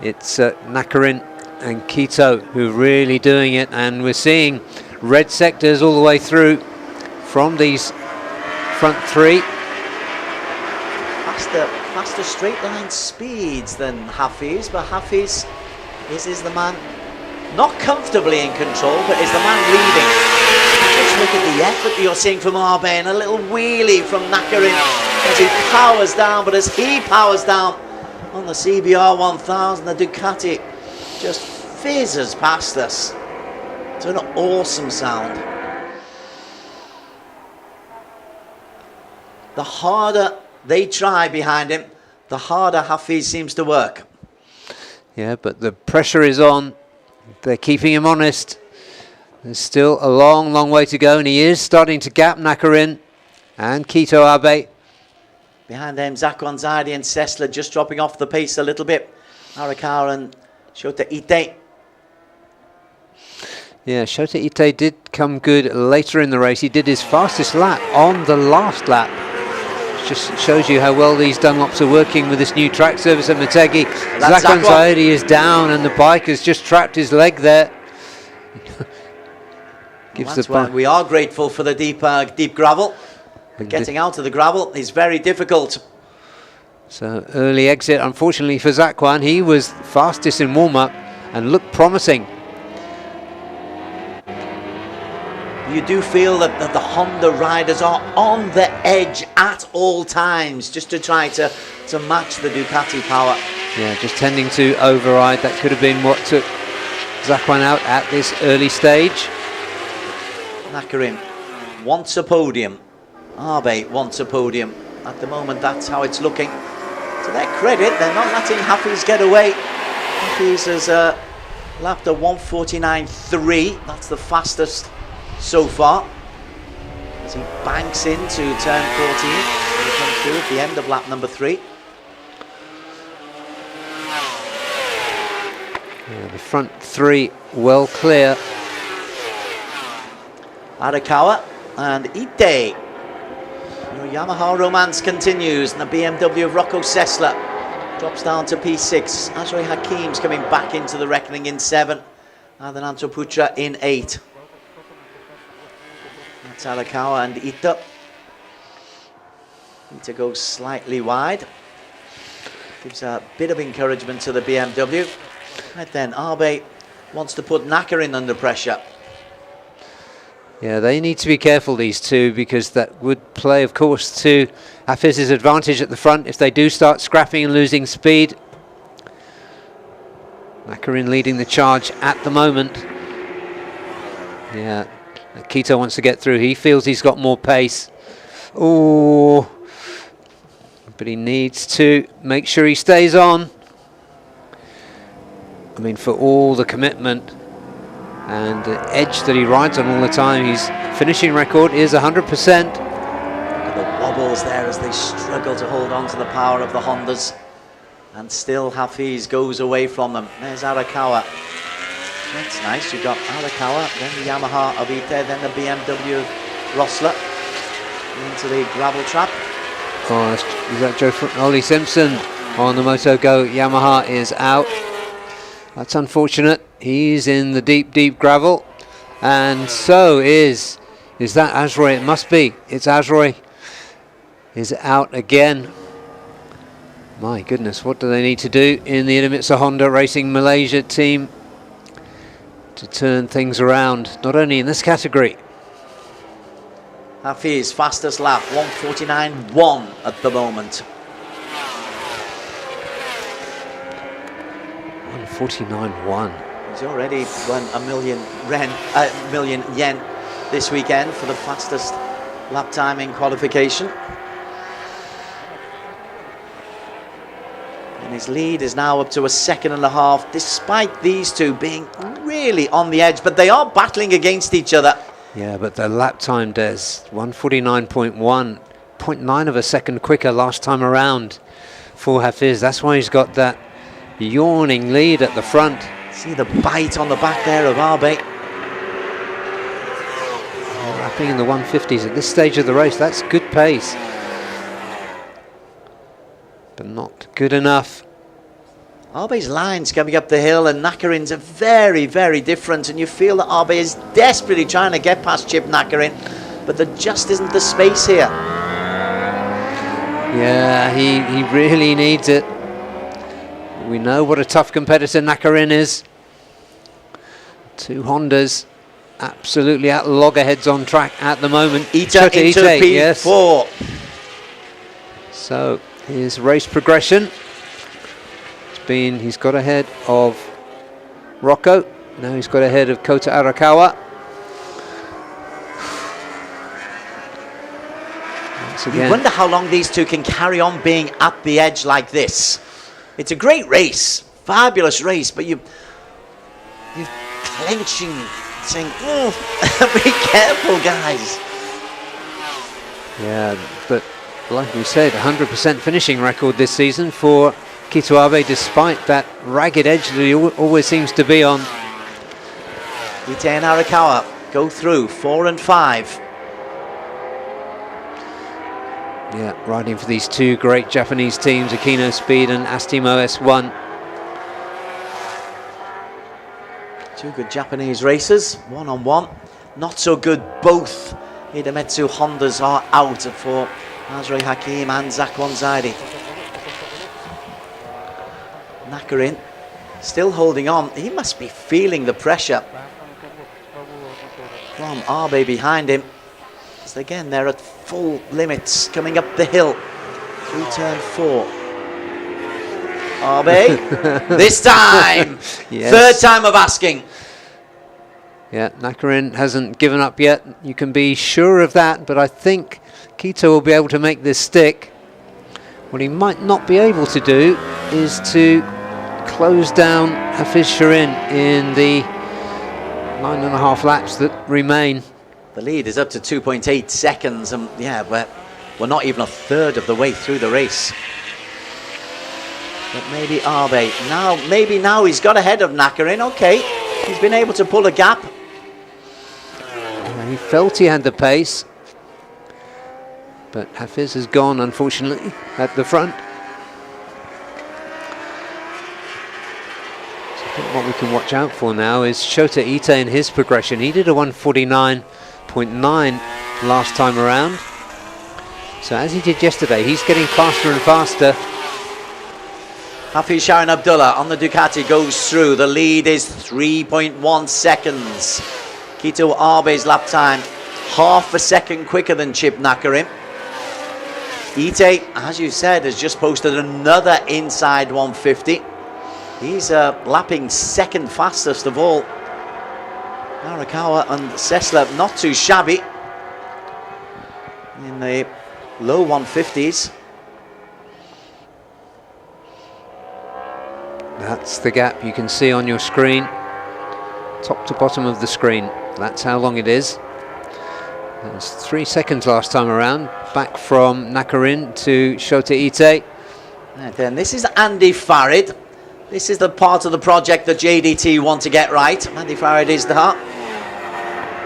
it's Nakarin and Kito who are really doing it, and we're seeing red sectors all the way through from these front three. Faster straight line speeds than Hafiz, but Hafiz is the man not comfortably in control, but is the man leading. Just look at the effort that you're seeing from Arbe, and a little wheelie from Nakarin as he powers down, but as he powers down on the CBR 1000, the Ducati just fizzes past us. It's an awesome sound. The harder they try behind him, the harder Hafiz seems to work. Yeah, but the pressure is on. They're keeping him honest. There's still a long, long way to go, and he is starting to gap Nakarin and Kito Abe. Behind them, Zakwan Zadi and Sessler just dropping off the pace a little bit. Arakawa and Shota Ite. Yeah, Shota Ite did come good later in the race. He did his fastest lap on the last lap. It just shows you how well these Dunlops are working with this new track service at Motegi. Zakwan Zadi is down, and the bike has just trapped his leg there. That's why we are grateful for the deep gravel. Getting out of the gravel is very difficult. So early exit, unfortunately for Zakwan. He was fastest in warm-up and looked promising. you do feel that the Honda riders are on the edge at all times, just to try to match the Ducati power. Yeah, just tending to override. That could have been what took Zakwan out at this early stage. Nakarin wants a podium. Arbe wants a podium. At the moment, that's how it's looking. To their credit, they're not letting Hafiz get away. Hafiz has lapped a 1:49.3. That's the fastest so far. As he banks into turn 14. He comes through at the end of lap number 3. Yeah, the front 3 well clear. Arakawa and Ite. Your Yamaha romance continues, and the BMW of Rocco Sessler drops down to P6. Azroi Hakim's coming back into the reckoning in 7. Adhananto Putra in 8. That's Arakawa and Ita. Ita goes slightly wide. Gives a bit of encouragement to the BMW. Right then, Arbe wants to put Nakarin under pressure. Yeah, they need to be careful, these two, because that would play, of course, to Hafiz's advantage at the front if they do start scrapping and losing speed. Nakarin leading the charge at the moment. Yeah, Keto wants to get through. He feels he's got more pace. Oh, but he needs to make sure he stays on. I mean, for all the commitment and the edge that he rides on all the time, his finishing record is 100%. Look at the wobbles there as they struggle to hold on to the power of the Hondas. And still Hafiz goes away from them. There's Arakawa. That's nice. You've got Arakawa, then the Yamaha of Ite, then the BMW of Rossler. Into the gravel trap. Oh, is that Joe Ollie Simpson on the Moto Go Yamaha is out. That's unfortunate. He's in the deep, deep gravel. And so is that Azroi? It must be. It's Azroi. Is out again. My goodness, what do they need to do in the Idemitsu Honda Racing Malaysia team to turn things around, not only in this category. Hafiz, fastest lap, 1:49.1 at the moment. 1:49.1. He's already won a million yen this weekend for the fastest lap time in qualification. And his lead is now up to a 2.5 seconds, despite these two being really on the edge, but they are battling against each other. Yeah, but the lap time, Des, 1:49.1, 0.9 of a second quicker last time around for Hafiz. That's why he's got that yawning lead at the front. See the bite on the back there of Arbe. Lapping in the 150s at this stage of the race, that's good pace. But not good enough. Arbe's line's coming up the hill and Nakarin's are very, very different, and you feel that Arbe is desperately trying to get past Chip Nakarin, but there just isn't the space here. Yeah, he really needs it. We know what a tough competitor Nakarin is. Two Hondas absolutely at loggerheads on track at the moment. Ita into P4. Yes. So his race progression. He's got ahead of Rocco. Now he's got ahead of Kota Arakawa. Once again. You wonder how long these two can carry on being at the edge like this. It's a great race, fabulous race, but you're clenching, saying, "Oh, be careful, guys." Yeah, but like we said, 100% finishing record this season for Kito Abe, despite that ragged edge that he always seems to be on. Ite and Arakawa go through 4 and 5. Yeah, riding for these two great Japanese teams, Akino Speed and Astemo S1. Two good Japanese racers, 1-on-1. Not so good, both Idemitsu Hondas are out for Azroi Hakim and Zakwan Zaidi. Nakarin still holding on. He must be feeling the pressure. from Arbe behind him. So again, they're at full limits coming up the hill through turn 4. Arbe, this time, Yes. third time of asking. Yeah, Nakarin hasn't given up yet. You can be sure of that, but I think Keto will be able to make this stick. What he might not be able to do is to close down Hafiz Shirin in the 9.5 laps that remain. The lead is up to 2.8 seconds, and yeah, we're not even a third of the way through the race. But maybe Arbe maybe now he's got ahead of Nakarin. Okay, he's been able to pull a gap. He felt he had the pace, but Hafiz has gone, unfortunately, at the front. So I think what we can watch out for now is Shota Ite in his progression. He did a 149.9 last time around. So as he did yesterday, he's getting faster and faster. Hafiz Sharin Abdullah on the Ducati goes through. The lead is 3.1 seconds. Keto Arbe's lap time half a second quicker than Chip Nakarim. Ite, as you said, has just posted another inside 150. He's lapping second fastest of all. Arakawa and Sessler not too shabby in the low 150s. That's the gap you can see on your screen, top to bottom of the screen. That's how long it is. It was 3 seconds last time around, back from Nakarin to Shota Ite. And then this is Andy Farid. This is the part of the project that JDT want to get right. Andy Farid is the heart.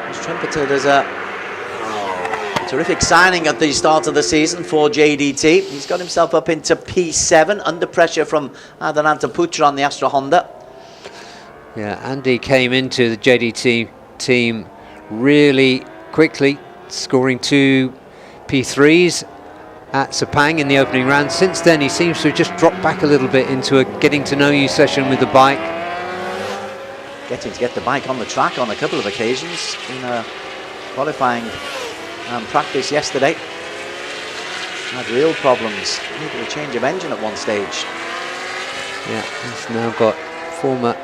He's trumpeted as a terrific signing at the start of the season for JDT. He's got himself up into P7 under pressure from Adananta Putra on the Astra Honda. Yeah, Andy came into the JDT team really quickly, scoring 2 P3s at Sepang in the opening round. Since then, he seems to have just dropped back a little bit into a getting to know you session with the bike. Getting to get the bike on the track on a couple of occasions in qualifying and practice yesterday. Had real problems. Needed a change of engine at one stage. Yeah, he's now got former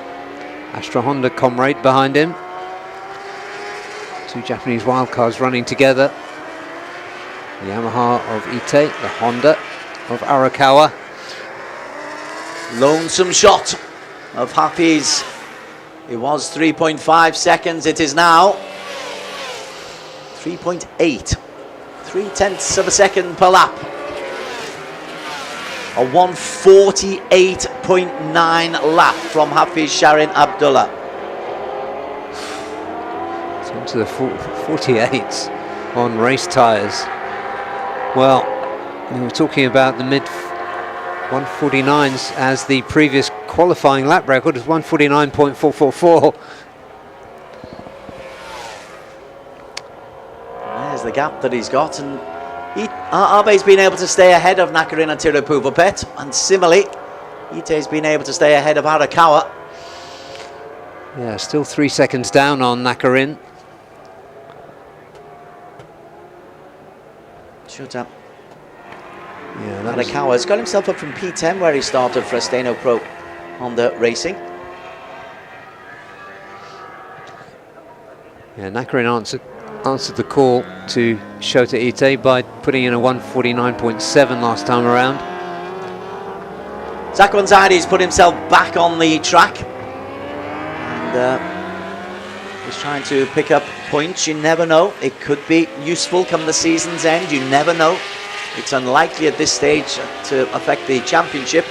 Astra Honda comrade behind him. 2 Japanese wildcards running together. The Yamaha of Ite, the Honda of Arakawa. Lonesome shot of Hafiz. It was 3.5 seconds. It is now 3.8. 0.3 of a second per lap. A 148.9 lap from Hafiz Sharin Abdullah. It's into the 48s on race tyres. Well, we were talking about the mid 149s as the previous qualifying lap record was 149.444. There's the gap that he's got, and Arbe's been able to stay ahead of Nakarin and Tirupuvapet, and similarly, Ite's been able to stay ahead of Arakawa. Yeah, still 3 seconds down on Nakarin. Shut up. Yeah, Arakawa's got himself up from P10 where he started for Steno Pro Honda Racing. Yeah, Nakarin answered the call to Shota Ite by putting in a 149.7 last time around. Zakwanzadi's put himself back on the track, and he's trying to pick up points. You never know, it could be useful come the season's end. You never know. It's unlikely at this stage to affect the championship,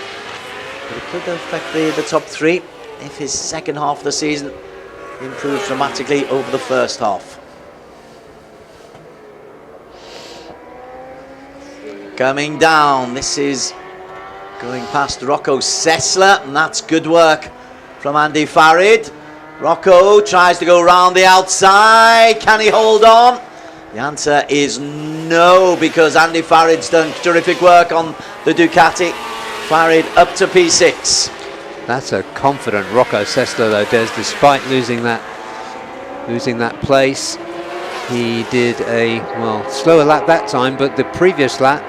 but it could affect the top 3 if his second half of the season improves dramatically over the first half. Coming down, this is going past Rocco Sessler, and that's good work from Andy Farid. Rocco tries to go round the outside. Can he hold on? The answer is no, because Andy Farid's done terrific work on the Ducati. Farid up to P6. That's a confident Rocco Sessler though, Des, despite losing that place. He did a, well, slower lap that time, but the previous lap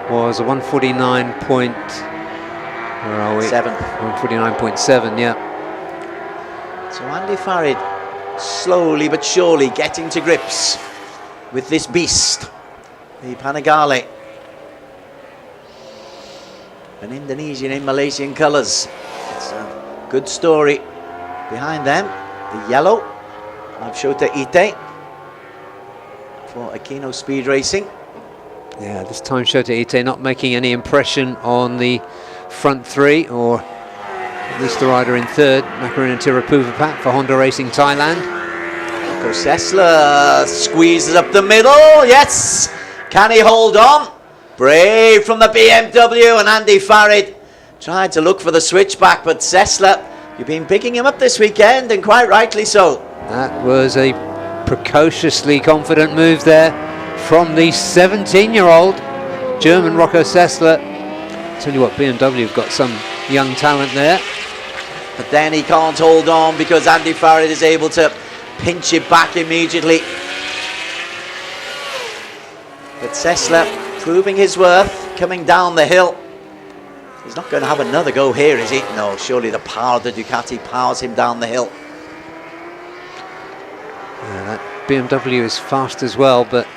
was a 149 point, where are we? 149.7, yeah. So Andy Farid slowly but surely getting to grips with this beast, the Panigale. An Indonesian in Malaysian colours. It's a good story. Behind them, the yellow of Shota Ite for Aquino Speed Racing. Yeah, this time Shota Ite not making any impression on the front three, or at least the rider in third, Nakarin and Tirapuvapat for Honda Racing Thailand. Rocco Sessler squeezes up the middle, yes! Can he hold on? Brave from the BMW, and Andy Farid tried to look for the switchback, but Sessler, you've been picking him up this weekend, and quite rightly so. That was a precociously confident move there from the 17-year-old German Rocco Sessler. Tell you what, BMW have got some young talent there. But then he can't hold on because Andy Farid is able to pinch it back immediately. But Sessler proving his worth, coming down the hill. He's not going to have another go here, is he? No, surely the power of the Ducati powers him down the hill. Yeah, that BMW is fast as well, but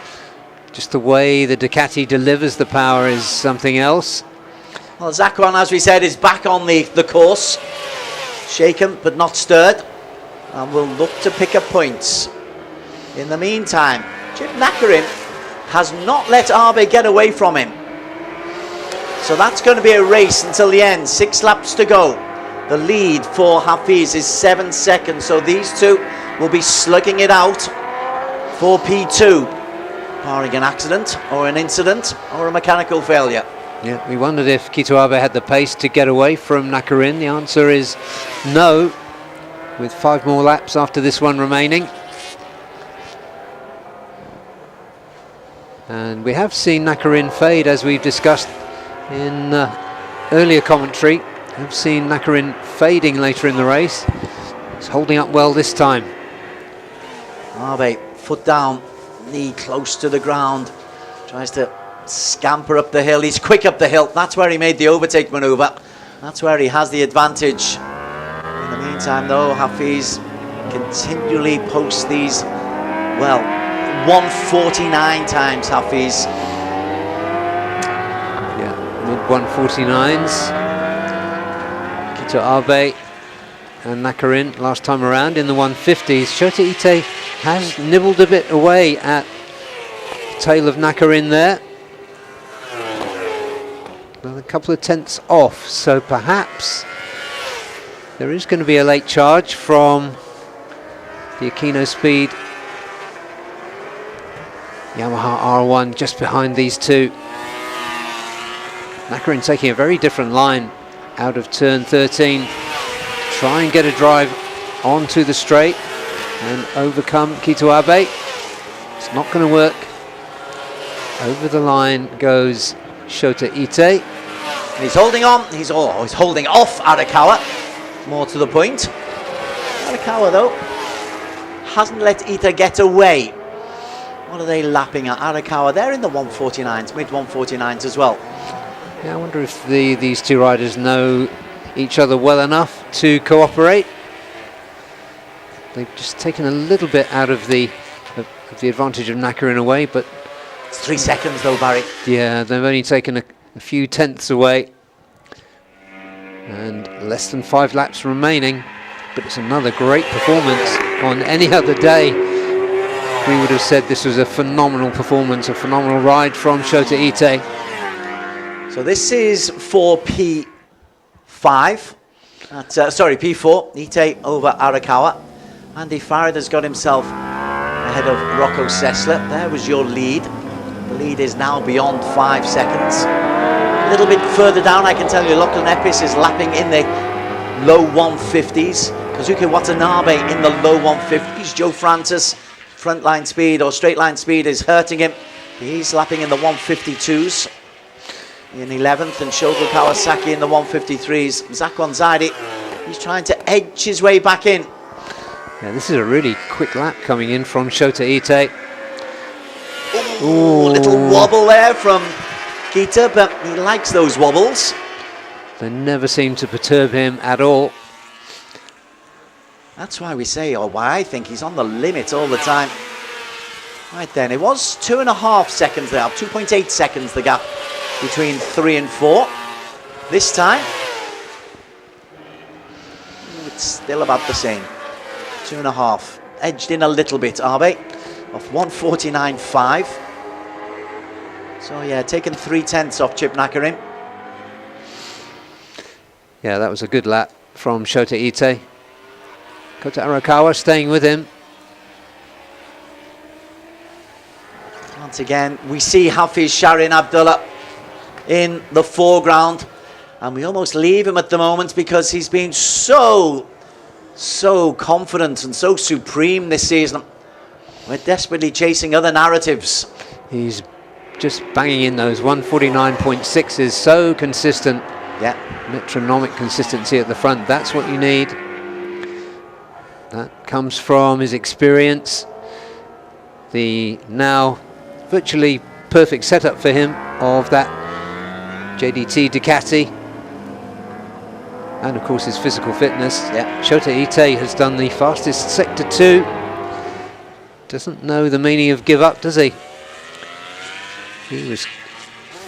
just the way the Ducati delivers the power is something else. Well, Zakwan, as we said, is back on the course. Shaken but not stirred, and will look to pick up points. In the meantime, Jim Nakarin has not let Abe get away from him. So that's going to be a race until the end. 6 laps to go. The lead for Hafiz is 7 seconds, so these two will be slugging it out for P2, barring an accident or an incident or a mechanical failure. Yeah, we wondered if Kito Abe had the pace to get away from Nakarin. The answer is no, with 5 more laps after this one remaining. And we have seen Nakarin fade, as we've discussed in earlier commentary. We've seen Nakarin fading later in the race. He's holding up well this time. Abe, foot down, knee close to the ground, tries to scamper up the hill. He's quick up the hill. That's where he made the overtake manoeuvre. That's where he has the advantage. In the meantime, though, Hafiz continually posts these, well, 149 times, Hafiz. Yeah, mid-149s. Kito Abe and Nakarin last time around in the 150s. Shota Ite has nibbled a bit away at the tail of Nakarin there. A couple of tenths off, so perhaps there is going to be a late charge from the Aquino Speed Yamaha R1 just behind these two. Nakarin taking a very different line out of turn 13 to try and get a drive onto the straight and overcome Kito Abe. It's not going to work. Over the line goes Shota Ite. He's holding on. He's holding off Arakawa. More to the point. Arakawa, though, hasn't let Ite get away. What are they lapping at? Arakawa, they're in the 149s, mid-149s as well. Yeah, I wonder if these two riders know each other well enough to cooperate. They've just taken a little bit out of the advantage of Nakarin away, but it's 3 seconds though, Barry. Yeah, they've only taken a few tenths away, and less than 5 laps remaining. But it's another great performance. On any other day, we would have said this was a phenomenal performance, a phenomenal ride from Shota Ite. So this is for P5. Sorry, P4. Ite over Arakawa. Andy Farid has got himself ahead of Rocco Sessler. There was your lead. The lead is now beyond 5 seconds. A little bit further down, I can tell you, Lachlan Epis is lapping in the low 150s. Kazuki Watanabe in the low 150s. Joe Francis, frontline speed or straight line speed is hurting him. He's lapping in the 152s. In 11th, and Shogo Kawasaki in the 153s. Zakwan Zaidi, he's trying to edge his way back in. Yeah, this is a really quick lap coming in from Shota Ite. Ooh, little wobble there from Kita, but he likes those wobbles. They never seem to perturb him at all. That's why we say, or why I think he's on the limit all the time. Right then, it was 2.5 seconds there, 2.8 seconds the gap between 3 and 4. This time, it's still about the same. 2.5. Edged in a little bit, Abe, of 1:49.5. So yeah, taking 3/10 off Chip Nakarin. Yeah, that was a good lap from Shota Ite. Kota Arakawa staying with him. Once again, we see Hafiz Sharin Abdullah in the foreground, and we almost leave him at the moment because he's been so confident and so supreme this season. We're desperately chasing other narratives. He's just banging in those 149.6s, so consistent. Yeah. Metronomic consistency at the front, that's what you need. That comes from his experience. The now virtually perfect setup for him of that JDT Ducati. And of course his physical fitness. Yeah. Shota Ite has done the fastest Sector 2. Doesn't know the meaning of give up, does he? He was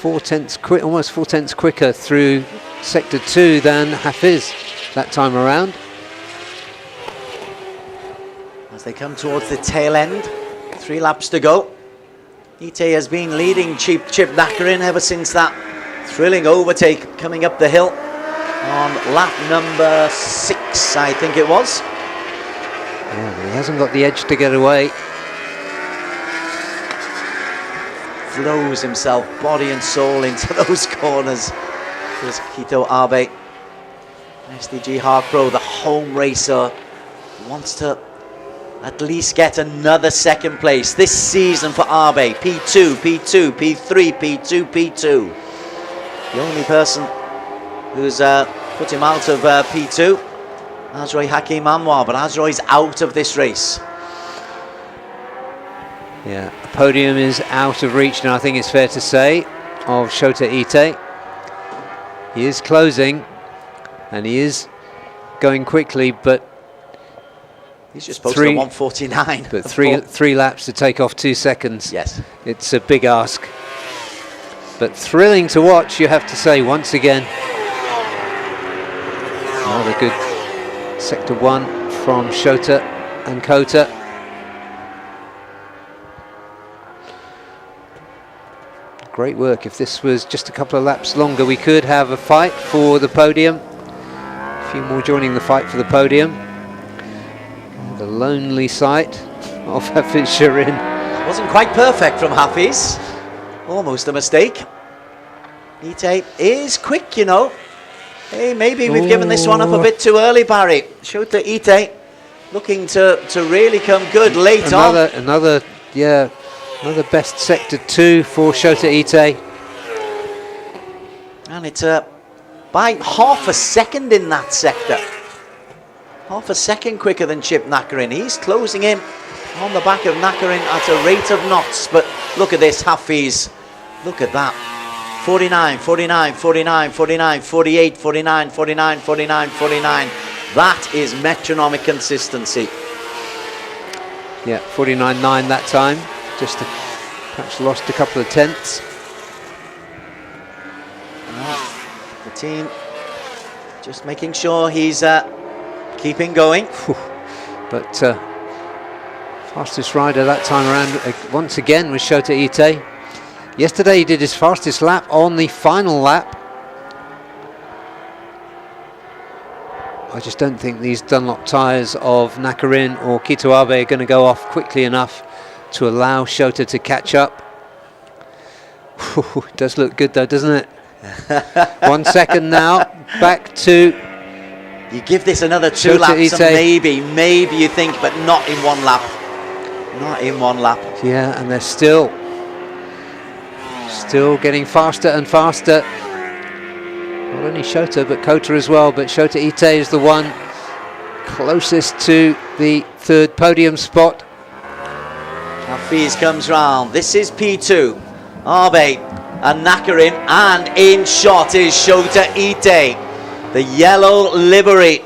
almost 4/10 quicker through Sector 2 than Hafiz that time around. As they come towards the tail end, 3 laps to go. Ite has been leading Chip Nakarin ever since that thrilling overtake coming up the hill on lap number 6, I think it was. Yeah, he hasn't got the edge to get away. Throws himself body and soul into those corners. There's Kito Abe. SDG Harpro, the home racer, wants to at least get another second place this season for Abe. P2, P2, P3, P2, P2. The only person who's put him out of P2, Azroy Hakim Anwar, but Azroy's out of this race. Yeah, the podium is out of reach now, I think it's fair to say, of Shota Ite. He is closing, and he is going quickly, but he's just posted a 1:49. But three laps to take off 2 seconds. Yes. It's a big ask. But thrilling to watch, you have to say, once again. Another good Sector 1 from Shota and Kota. Great work. If this was just a couple of laps longer, we could have a fight for the podium. A few more joining the fight for the podium. The lonely sight of Hafiz Sharin. Wasn't quite perfect from Hafiz. Almost a mistake. Ite is quick, you know. Hey, maybe we've given this one up a bit too early, Barry. Shota Ite looking to really come good late on. Another best Sector 2 for Shota Ite. And it's by half a second in that sector. Half a second quicker than Chip Nakarin. He's closing in on the back of Nakarin at a rate of knots. But look at this, Hafiz. Look at that. 49, 49, 49, 49, 48, 49, 49, 49, 49. That is metronomic consistency. Yeah, 49.9 that time. Just perhaps lost a couple of tenths. The team just making sure he's keeping going. But fastest rider that time around once again was Shota Ite. Yesterday he did his fastest lap on the final lap. I just don't think these Dunlop tyres of Nakarin or Kito Abe are going to go off quickly enough to allow Shota to catch up. It does look good though, doesn't it? 1 second now, back to... You give this another 2 Shota laps Ite. and maybe you think, but not in 1 lap. Not in 1 lap. Yeah, and they're still getting faster and faster. Not only Shota, but Kota as well, but Shota Ite is the one closest to the 3rd podium spot. Hafiz comes round. This is P2. Abe and Nakarin, and in shot is Shota Ite. The yellow livery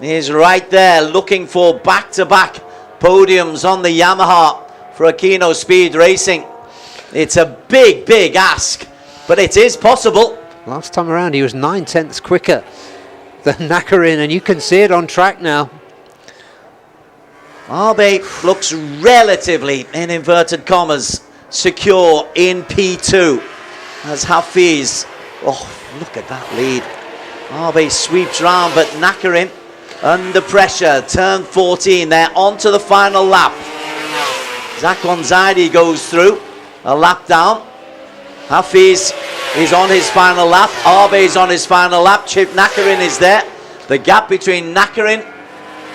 is right there, looking for back-to-back podiums on the Yamaha for Akino Speed Racing. It's a big, big ask, but it is possible. Last time around, he was 9/10 quicker than Nakarin, and you can see it on track now. Abe looks relatively, in inverted commas, secure in P2 as Hafiz. Oh, look at that lead. Abe sweeps round, but Nakarin under pressure. Turn 14, they're on to the final lap. Zakwan Zaidi goes through, a lap down. Hafiz is on his final lap. Abe is on his final lap. Chip Nakarin is there. The gap between Nakarin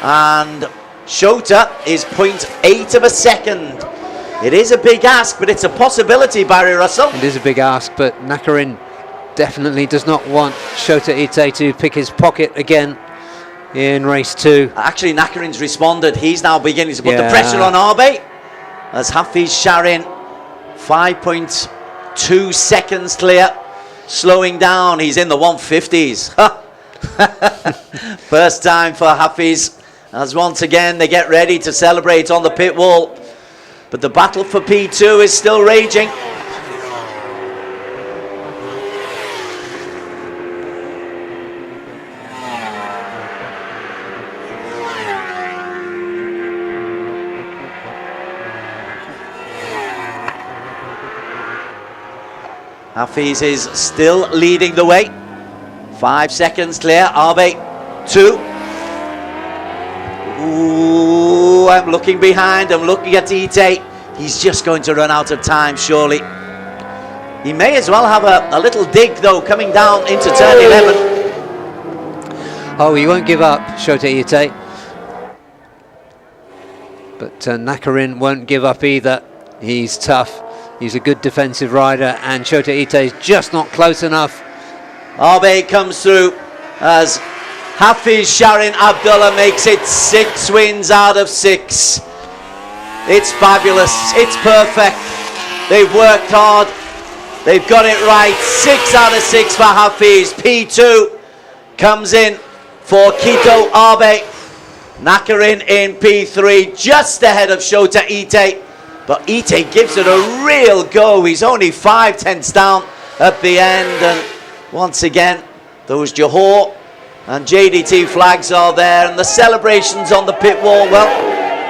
and Shota is 0.8 of a second. It is a big ask, but it's a possibility, Barry Russell. It is a big ask, but Nakarin definitely does not want Shota Ite to pick his pocket again in race 2. Actually, Nakarin's responded. He's now beginning to put the pressure on Abe as Hafiz Sharin, 5.2 seconds clear, slowing down. He's in the 150s. First time for Hafiz, as once again they get ready to celebrate on the pit wall. But the battle for P2 is still raging. Hafiz is still leading the way. 5 seconds clear. Abe 2. Ooh, I'm looking behind. I'm looking at Ite. He's just going to run out of time, surely. He may as well have a little dig, though, coming down into turn 11. Oh, he won't give up, Shota Ite. But Nakarin won't give up either. He's tough. He's a good defensive rider, and Shota Ite is just not close enough. Abe comes through as Hafiz Sharin Abdullah makes it 6 wins out of 6. It's fabulous. It's perfect. They've worked hard. They've got it right. 6 out of 6 for Hafiz. P2 comes in for Kito Abe. Nakarin in P3, just ahead of Shota Ite. But Ite gives it a real go. He's only 5/10 down at the end. And once again, those Johor and JDT flags are there. And the celebrations on the pit wall, well,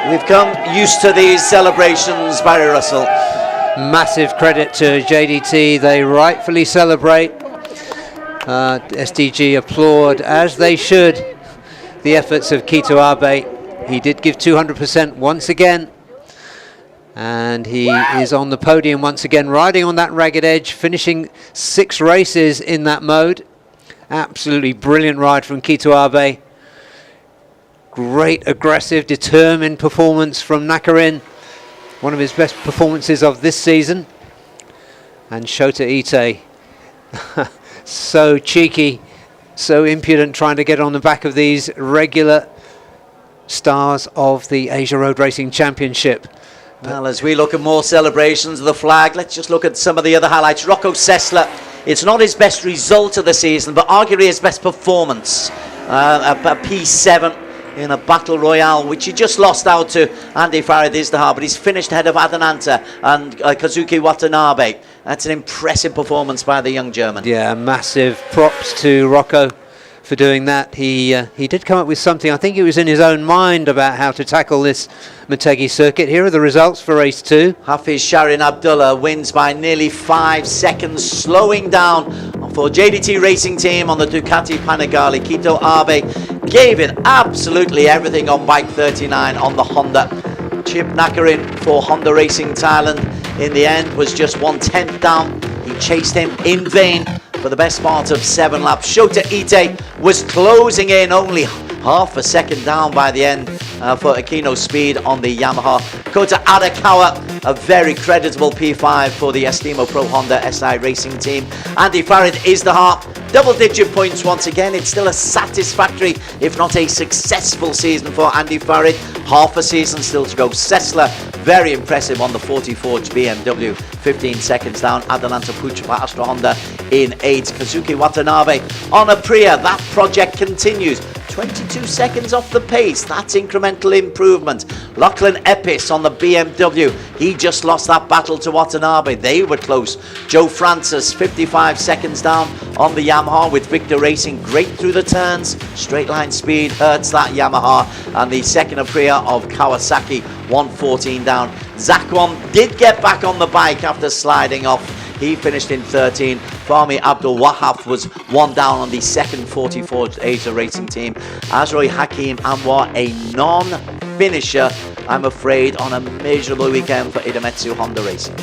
we've come used to these celebrations, Barry Russell. Massive credit to JDT. They rightfully celebrate. SDG applaud, as they should, the efforts of Kito Abe. He did give 200% once again. And he is on the podium once again, riding on that ragged edge, finishing 6 races in that mode. Absolutely brilliant ride from Kito Abe. Great, aggressive, determined performance from Nakarin. One of his best performances of this season. And Shota Ite, so cheeky, so impudent, trying to get on the back of these regular stars of the Asia Road Racing Championship. Well, as we look at more celebrations of the flag, let's just look at some of the other highlights. Rocco Sessler, it's not his best result of the season, but arguably his best performance. A P7 in a battle royale, which he just lost out to Andy Farid Izdihar, but he's finished ahead of Adananta and Kazuki Watanabe. That's an impressive performance by the young German. Yeah, massive props to Rocco for doing that. He did come up with something. I think it was in his own mind about how to tackle this Motegi circuit. Here are the results for race 2. Hafiz Sharin Abdullah wins by nearly 5 seconds, slowing down for JDT Racing Team on the Ducati Panigale. Kito Abe gave it absolutely everything on bike 39 on the Honda. Chip Nakarin for Honda Racing Thailand in the end was just 1/10 down. He chased him in vain for the best part of 7 laps. Shota Ite was closing in, only half a second down by the end for Akino Speed on the Yamaha. Kota Arakawa, a very creditable P5 for the Estimo Pro Honda SI Racing Team. Andy Farid Izdihar, double-digit points once again. It's still a satisfactory, if not a successful season for Andy Farid. Half a season still to go. Sessler, very impressive on the 40 Forge BMW, 15 seconds down. Adelanta Puchpa Astra Honda in 8th. Kazuki Watanabe on Aprilia. That project continues. 22 seconds off the pace. That's incremental improvement. Lachlan Epis on the BMW. He just lost that battle to Watanabe. They were close. Joe Francis, 55 seconds down on the Yamaha with Victor Racing. Great through the turns. Straight line speed hurts that Yamaha. And the second Aprilia of Kawasaki, 114 down. Zakwan did get back on the bike after sliding off. He finished in 13. Fahmi Abdul Wahab was 1 down on the second 44 Asia Racing team. Azroy Hakim Anwar, a non-finisher, I'm afraid, on a miserable weekend for Idemitsu Honda Racing.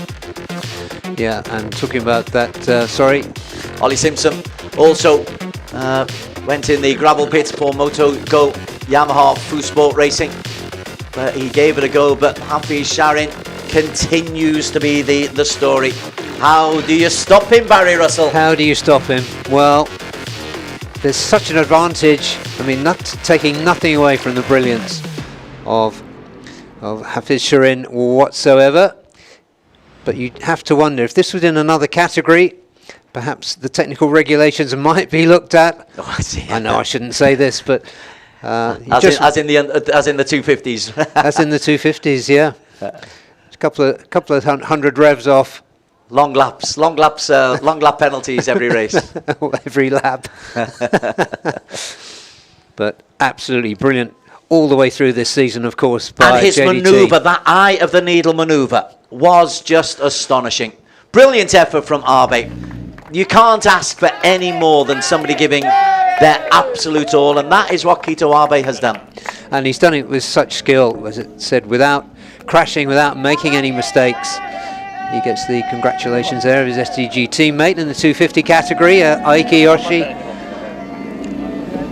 Yeah, and talking about that, Ollie Simpson also went in the gravel pits for Moto Go Yamaha Fu Sport Racing. But he gave it a go, but Hafiz Sharin continues to be the story. How do you stop him, Barry Russell? How do you stop him? Well, there's such an advantage. I mean, taking nothing away from the brilliance of Hafiz Sharin whatsoever. But you have to wonder, if this was in another category, perhaps the technical regulations might be looked at. Oh, I see. I know I shouldn't say this, but as in the 250s. As in the 250s, yeah. A couple of hundred revs off. Long lap penalties every race. Every lap. But absolutely brilliant all the way through this season, of course, by and his JDT. manoeuvre, that eye of the needle manoeuvre, was just astonishing. Brilliant effort from Abe. You can't ask for any more than somebody giving their absolute all, and that is what Kito Abe has done. And he's done it with such skill, as it said, without crashing, without making any mistakes. He gets the congratulations there of his SDG teammate in the 250 category, Aiki Yoshi.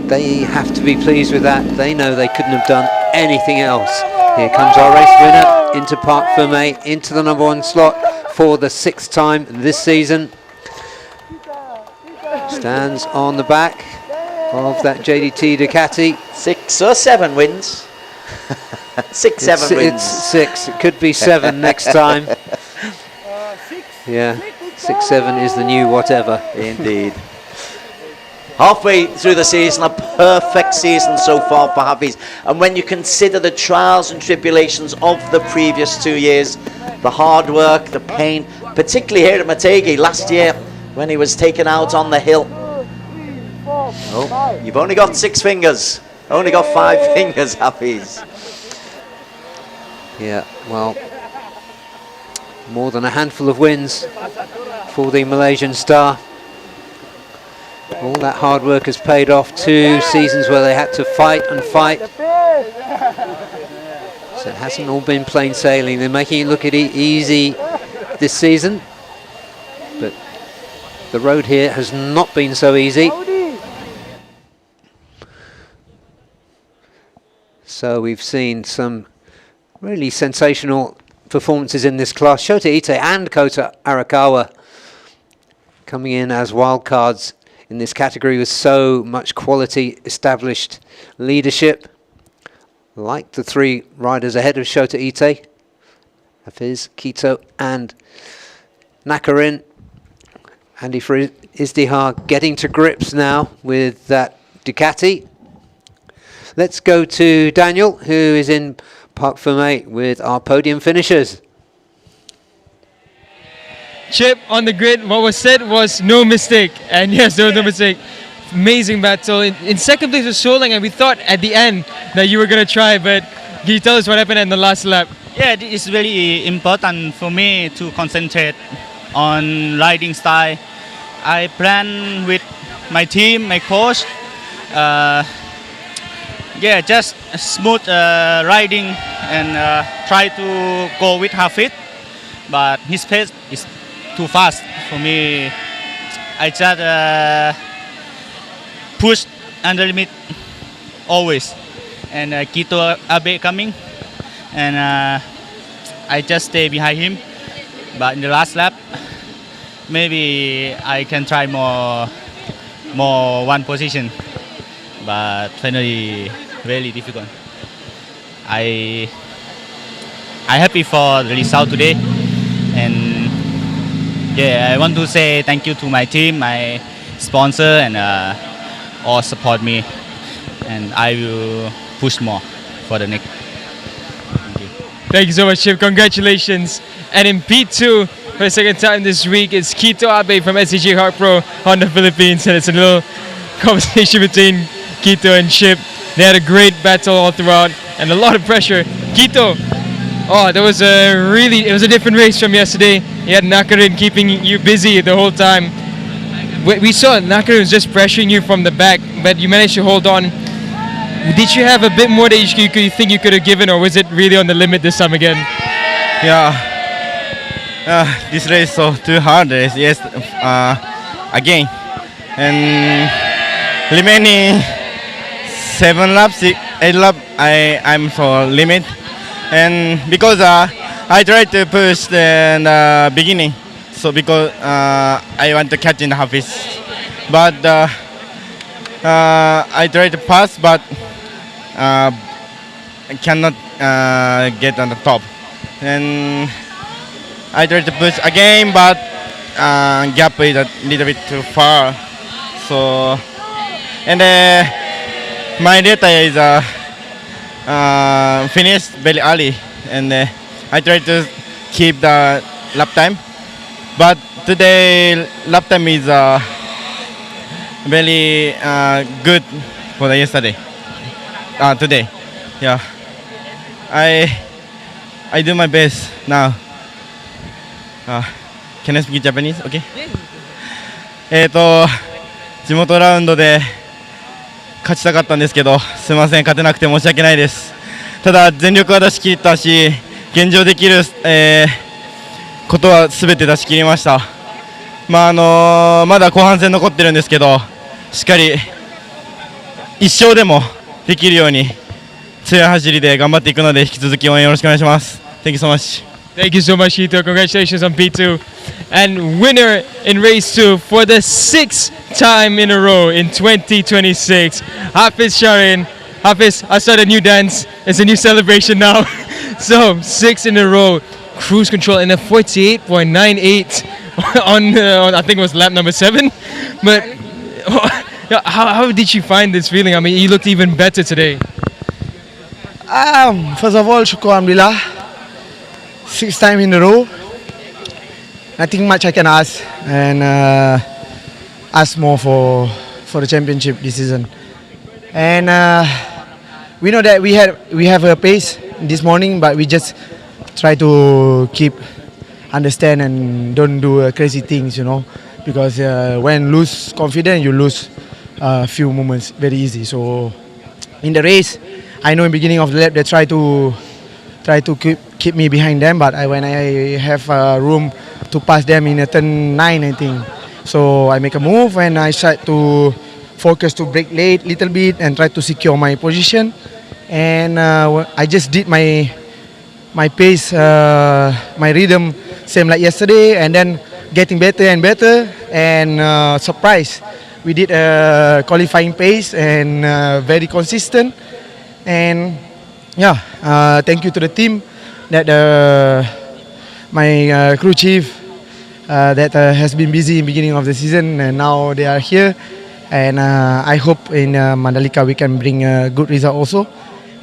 They have to be pleased with that. They know they couldn't have done anything else. Here comes our race winner into Park Ferme, into the #1 slot for the 6th time this season. Stands on the back of that JDT Ducati. 6 or 7 wins. 7 wins. It's 6. It could be 7 next time. Yeah, 6-7 is the new whatever. Indeed. Halfway through the season, a perfect season so far for Hafiz. And when you consider the trials and tribulations of the previous 2 years, the hard work, the pain, particularly here at Motegi last year when he was taken out on the hill. Oh, you've only got 6 fingers. Only got 5 fingers, Hafiz. Yeah, well, more than a handful of wins for the Malaysian star. All that hard work has paid off. 2 seasons where they had to fight and fight. So it hasn't all been plain sailing. They're making it look easy this season. But the road here has not been so easy. So we've seen some really sensational performances in this class. Shota Ite and Kota Arakawa coming in as wildcards in this category with so much quality, established leadership. Like the 3 riders ahead of Shota Ite, Hafiz, Kito and Nakarin. Andy Izdihar getting to grips now with that Ducati. Let's go to Daniel, who is in Park Ferme with our podium finishers. Chip on the grid, what was said was no mistake. And yes, there was no mistake. Amazing battle. In second place was Solang, and we thought at the end that you were going to try, but can you tell us what happened in the last lap? Yeah, it's really important for me to concentrate on riding style. I plan with my team, my coach. Yeah, just smooth riding and try to go with Hafiz, but his pace is too fast for me. I just push under limit always, and Kito Abe coming, and I just stay behind him. But in the last lap, maybe I can try more one position, but finally really difficult. I I happy for the result today, and yeah, I want to say thank you to my team, my sponsor, and all support me, and I will push more for the next. Thank you so much, Chip. Congratulations. And in P2, for the second time this week, it's Quito Abe from SCG Heart Pro on the Philippines. And it's a little conversation between Quito and Chip. They had a great battle all throughout and a lot of pressure. Quito, it was a different race from yesterday. You had Nakarin keeping you busy the whole time. We saw Nakarin was just pressuring you from the back, but you managed to hold on. Did you have a bit more that you think you could have given, or was it really on the limit this time again? Yeah, this race so too hard race. Yes, again, and remaining 7 laps, 8 laps, I'm so limit, and because I tried to push in the beginning, so because I want to catch in the half pace, but I tried to pass, but I cannot get on the top, and I tried to push again, but gap is a little bit too far. So, and my data is finished very early, and I tried to keep the lap time, but today lap time is very good for the yesterday. Today, yeah. I do my best now. Can I speak Japanese? Okay. 地元ラウンドで勝ちたかったんですけど、すみません、勝てなくて申し訳ないです。ただ全力は出し切ったし、現状できる、ことはすべて出し切りました。まだ後半戦残ってるんですけど、しっかり一勝でもできるように強い走りで頑張っていくので、引き続き応援よろしくお願いします。Thank you so much. Thank you so much, Hito. Congratulations on P2. And winner in race 2 for the 6th time in a row in 2026. Hafiz Sharin. Hafiz, I started a new dance. It's a new celebration now. So, 6 in a row. Cruise control in a 48.98 on I think it was lap number 7. But how did you find this feeling? I mean, you looked even better today. First of all, Shukr Alhamdulillah. 6th time in a row. Nothing much I can ask, and ask more for the championship this season. And we know that we have a pace this morning, but we just try to keep understand and don't do crazy things, you know, because when lose confidence, you lose a few moments very easy. So in the race, I know in the beginning of the lap they try to keep me behind them, but when I have room to pass them in a turn 9, I think, so I make a move and I try to focus to brake late little bit and try to secure my position, and I just did my pace, my rhythm same like yesterday, and then getting better and better, and surprise, we did a qualifying pace and very consistent, and yeah, thank you to the team that my crew chief that has been busy in the beginning of the season, and now they are here, and I hope in Mandalika we can bring a good result also,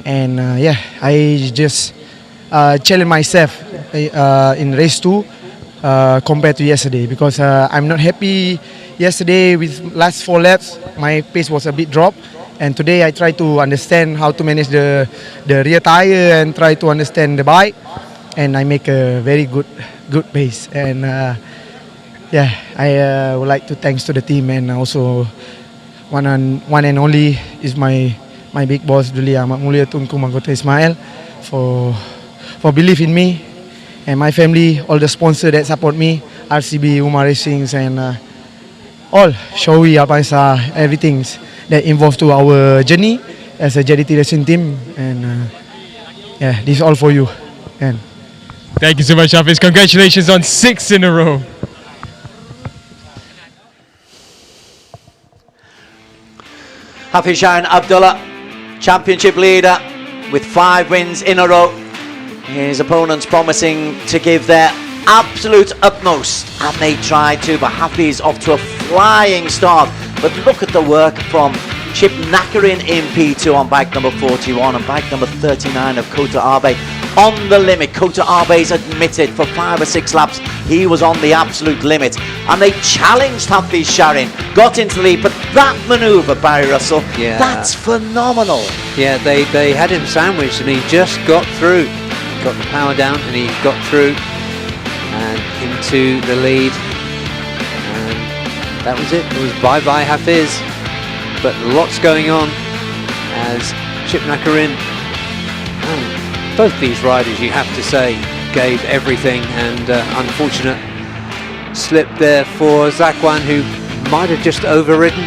and yeah, I just challenge myself in race 2 compared to yesterday, because I'm not happy yesterday with last 4 laps. My pace was a bit dropped, and today I try to understand how to manage the rear tire and try to understand the bike, and I make a very good pace. And yeah, I would like to thanks to the team, and also one and only is my big boss Duli Ahmad Mulia Tunku Manggota Ismail for believe in me, and my family, all the sponsors that support me, RCB, Umar Racings, and all Shoei, Alpaisa, everything that involved to our journey as a JDT racing team, and yeah, this is all for you. And thank you so much, Hafiz. Congratulations on 6 in a row. Hafiz Shahin Abdullah, championship leader with 5 wins in a row. His opponents promising to give their absolute utmost, and they tried to, but Hafi's off to a flying start. But look at the work from Chip Nakarin in P2 on bike number 41 and bike number 39 of Kota Abe on the limit. Kota Abe's admitted for 5 or 6 laps he was on the absolute limit, and they challenged Hafiz Sharin, got into the lead, but that manoeuvre, Barry Russell, that's phenomenal. Yeah, they had him sandwiched and he just got through. Got the power down and he got through and into the lead, and that was it. It was bye-bye Hafiz. But lots going on as Chip Nakarin, both these riders, you have to say, gave everything, and unfortunate slip there for Zakwan, who might have just overridden.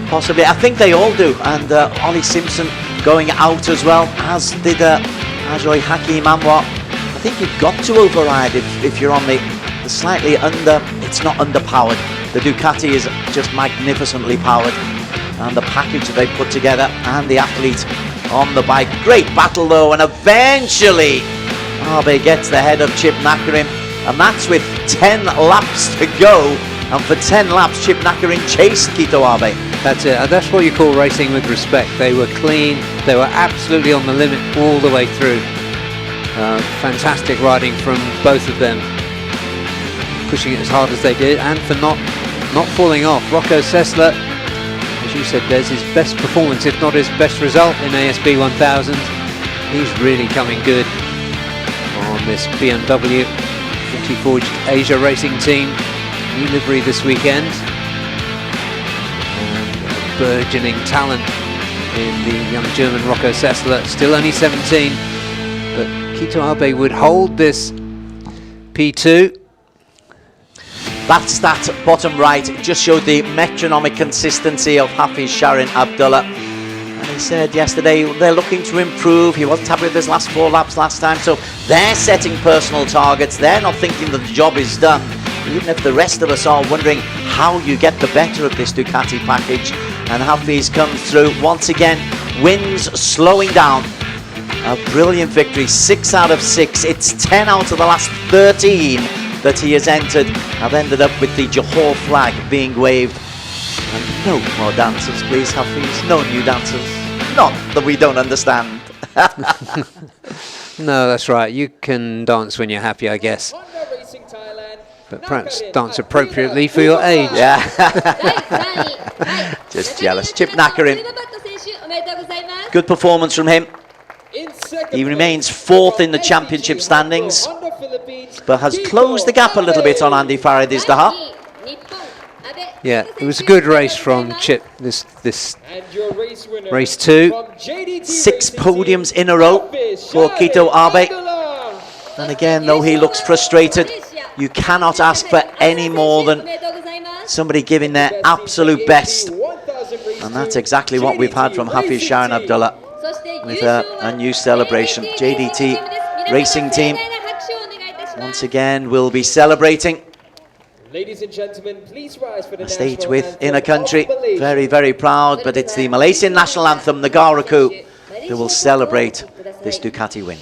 Possibly, I think they all do, and Ollie Simpson going out as well, as did Ajoy Hakim Anwar. I think you've got to override if you're on the slightly under, it's not underpowered. The Ducati is just magnificently powered, and the package that they put together, and the athlete on the bike. Great battle though, and eventually Abe gets the head of Chip Nakarin, and that's with 10 laps to go. And for 10 laps, Chip Nakarin chased Kito Abe. That's it. That's what you call racing with respect. They were clean. They were absolutely on the limit all the way through. Fantastic riding from both of them, pushing it as hard as they did, and for not falling off. Rocco Sessler, as you said, there's his best performance, if not his best result in ASB 1000. He's really coming good on this BMW 50 Forged Asia Racing Team. New livery this weekend, and a burgeoning talent in the young German Rocco Sessler, still only 17, but Kito Abe would hold this P2. That stat bottom right just showed the metronomic consistency of Hafiz Sharin Abdullah, and he said yesterday they're looking to improve. He wasn't happy with his last 4 laps last time, so they're setting personal targets. They're not thinking that the job is done, even if the rest of us are wondering how you get the better of this Ducati package. And Hafiz comes through once again, wins slowing down. A brilliant victory, 6 out of 6. It's 10 out of the last 13 that he has entered. I've ended up with the Johor flag being waved. And no more dancers, please, Hafiz. No new dancers. Not that we don't understand. No, that's right. You can dance when you're happy, I guess. But perhaps dance appropriately for your age. Yeah. Just jealous. Chip Nakarin. Good performance from him. He remains 4th in the championship standings, but has closed the gap a little bit on Andy Faridizdaha. Yeah, it was a good race from Chip, this race 2. 6 podiums in a row for Kito Abe. And again, though he looks frustrated, you cannot ask for any more than somebody giving their absolute best. And that's exactly what we've had from Hafiz Sharin Abdullah with a new celebration. JDT Racing Team once again will be celebrating. Ladies and gentlemen, please rise for the A state national with anthem in a country of Malaysia. very, very proud, but it's the Malaysian national anthem, Negaraku, who will celebrate this Ducati win.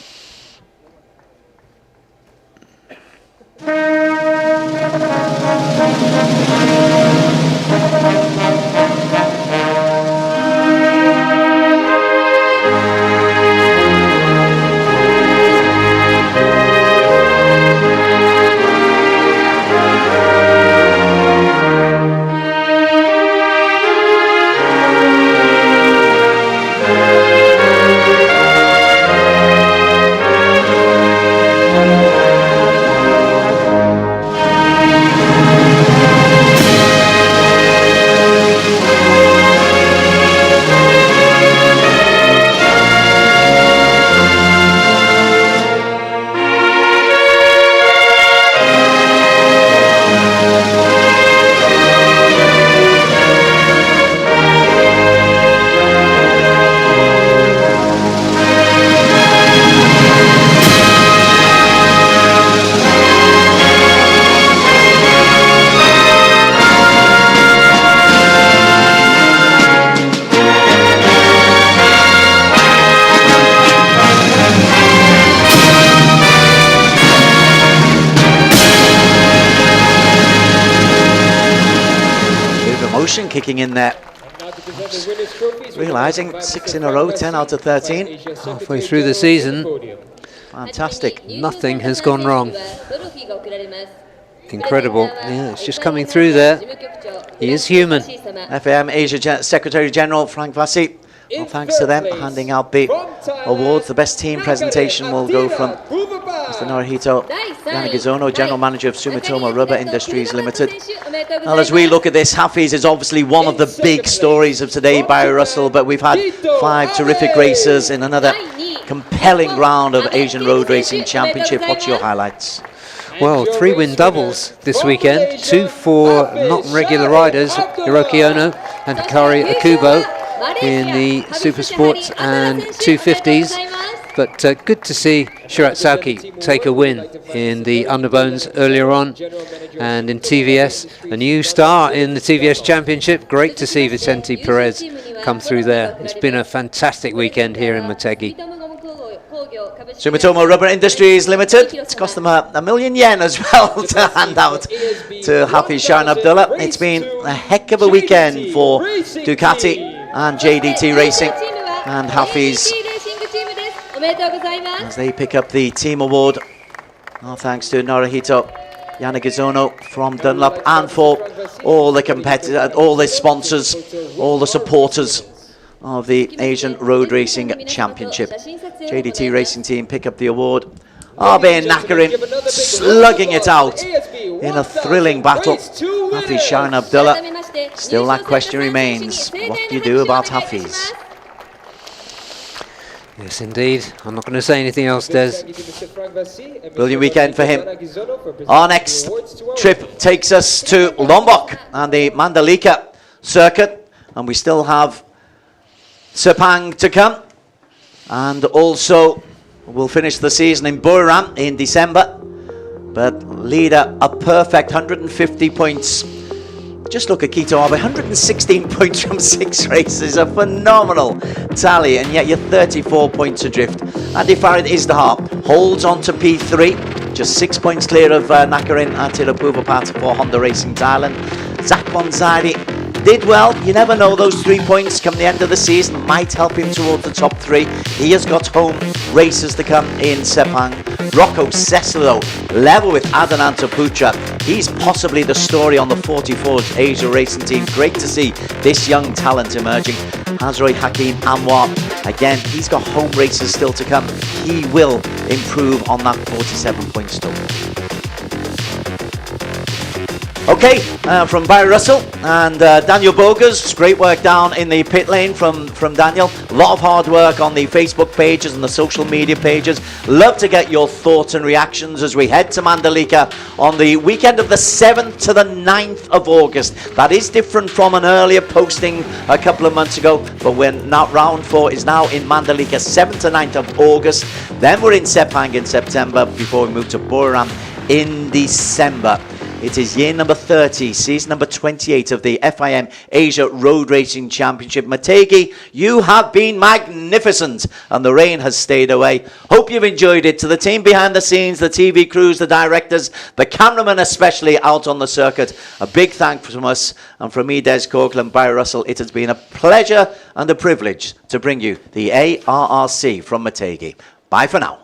kicking in there. Realising 6 in a row, 10 out of 13. Halfway through the season, fantastic. Nothing has gone wrong. Incredible. Yeah, it's just coming through there. He is human. FIM Asia Secretary General Frank Vassi. Well, thanks to them handing out the awards. The best team presentation will go from Mr. Norihito Yanagizono, General Manager of Sumitomo Rubber Industries Limited. Well, as we look at this, Hafiz is obviously one of the big stories of today by Russell, but we've had 5 terrific racers in another compelling round of Asian Road Racing Championship. What's your highlights? Well, 3 win doubles this weekend, 2 for non-regular riders, Hiroki Ono and Hikari Akubo in the Super Sports and 250s. But good to see Shiratsaki take a win in the Underbones earlier on. And in TVS, a new star in the TVS Championship. Great to see Vicente Perez come through there. It's been a fantastic weekend here in Motegi. Sumitomo Rubber Industries Limited, it's cost them a million yen as well to hand out to Hafiz Shahin Abdullah. It's been a heck of a weekend for Ducati and JDT Racing, and Hafiz, as they pick up the team award. Oh, thanks to Norihito Yanagizono from Dunlop, and for all the competitors, all the sponsors, all the supporters of the Asian Road Racing Championship. JDT Racing Team pick up the award. RB Nakarin slugging it out in a thrilling battle. Hafiz Shahin Abdullah, still that question remains, what do you do about Hafiz? Yes, indeed. I'm not going to say anything else, Des. Brilliant weekend for him. Our next trip takes us to Lombok and the Mandalika circuit, and we still have Sepang to come, and also we'll finish the season in Buriram in December. But leader, a perfect 150 points. Just look at Keto Abe, 116 points from 6 races, a phenomenal tally, and yet you're 34 points adrift. Andy Farid Izdahar holds on to P3, just 6 points clear of Nakarin Attila Puvapata for Honda Racing Thailand. Zach Bonzari did well. You never know, those 3 points come the end of the season might help him towards the top 3. He has got home races to come in Sepang. Rocco Cecilo level with Adananta Putra. He's possibly the story on the 44's Asia Racing Team. Great to see this young talent emerging. Hazroy Hakim Anwar, again, he's got home races still to come. He will improve on that 47 points total. Okay, from Barry Russell and Daniel Bogus, great work down in the pit lane from Daniel. A lot of hard work on the Facebook pages and the social media pages. Love to get your thoughts and reactions as we head to Mandalika on the weekend of the 7th to the 9th of August. That is different from an earlier posting a couple of months ago, but we're now, round 4 is now in Mandalika, 7th to 9th of August. Then we're in Sepang in September before we move to Buriram in December. It is year number 30, season number 28 of the FIM Asia Road Racing Championship. Motegi, you have been magnificent, and the rain has stayed away. Hope you've enjoyed it. To the team behind the scenes, the TV crews, the directors, the cameramen especially out on the circuit, a big thank from us, and from me, Des Corkle and Barry Russell, it has been a pleasure and a privilege to bring you the ARRC from Motegi. Bye for now.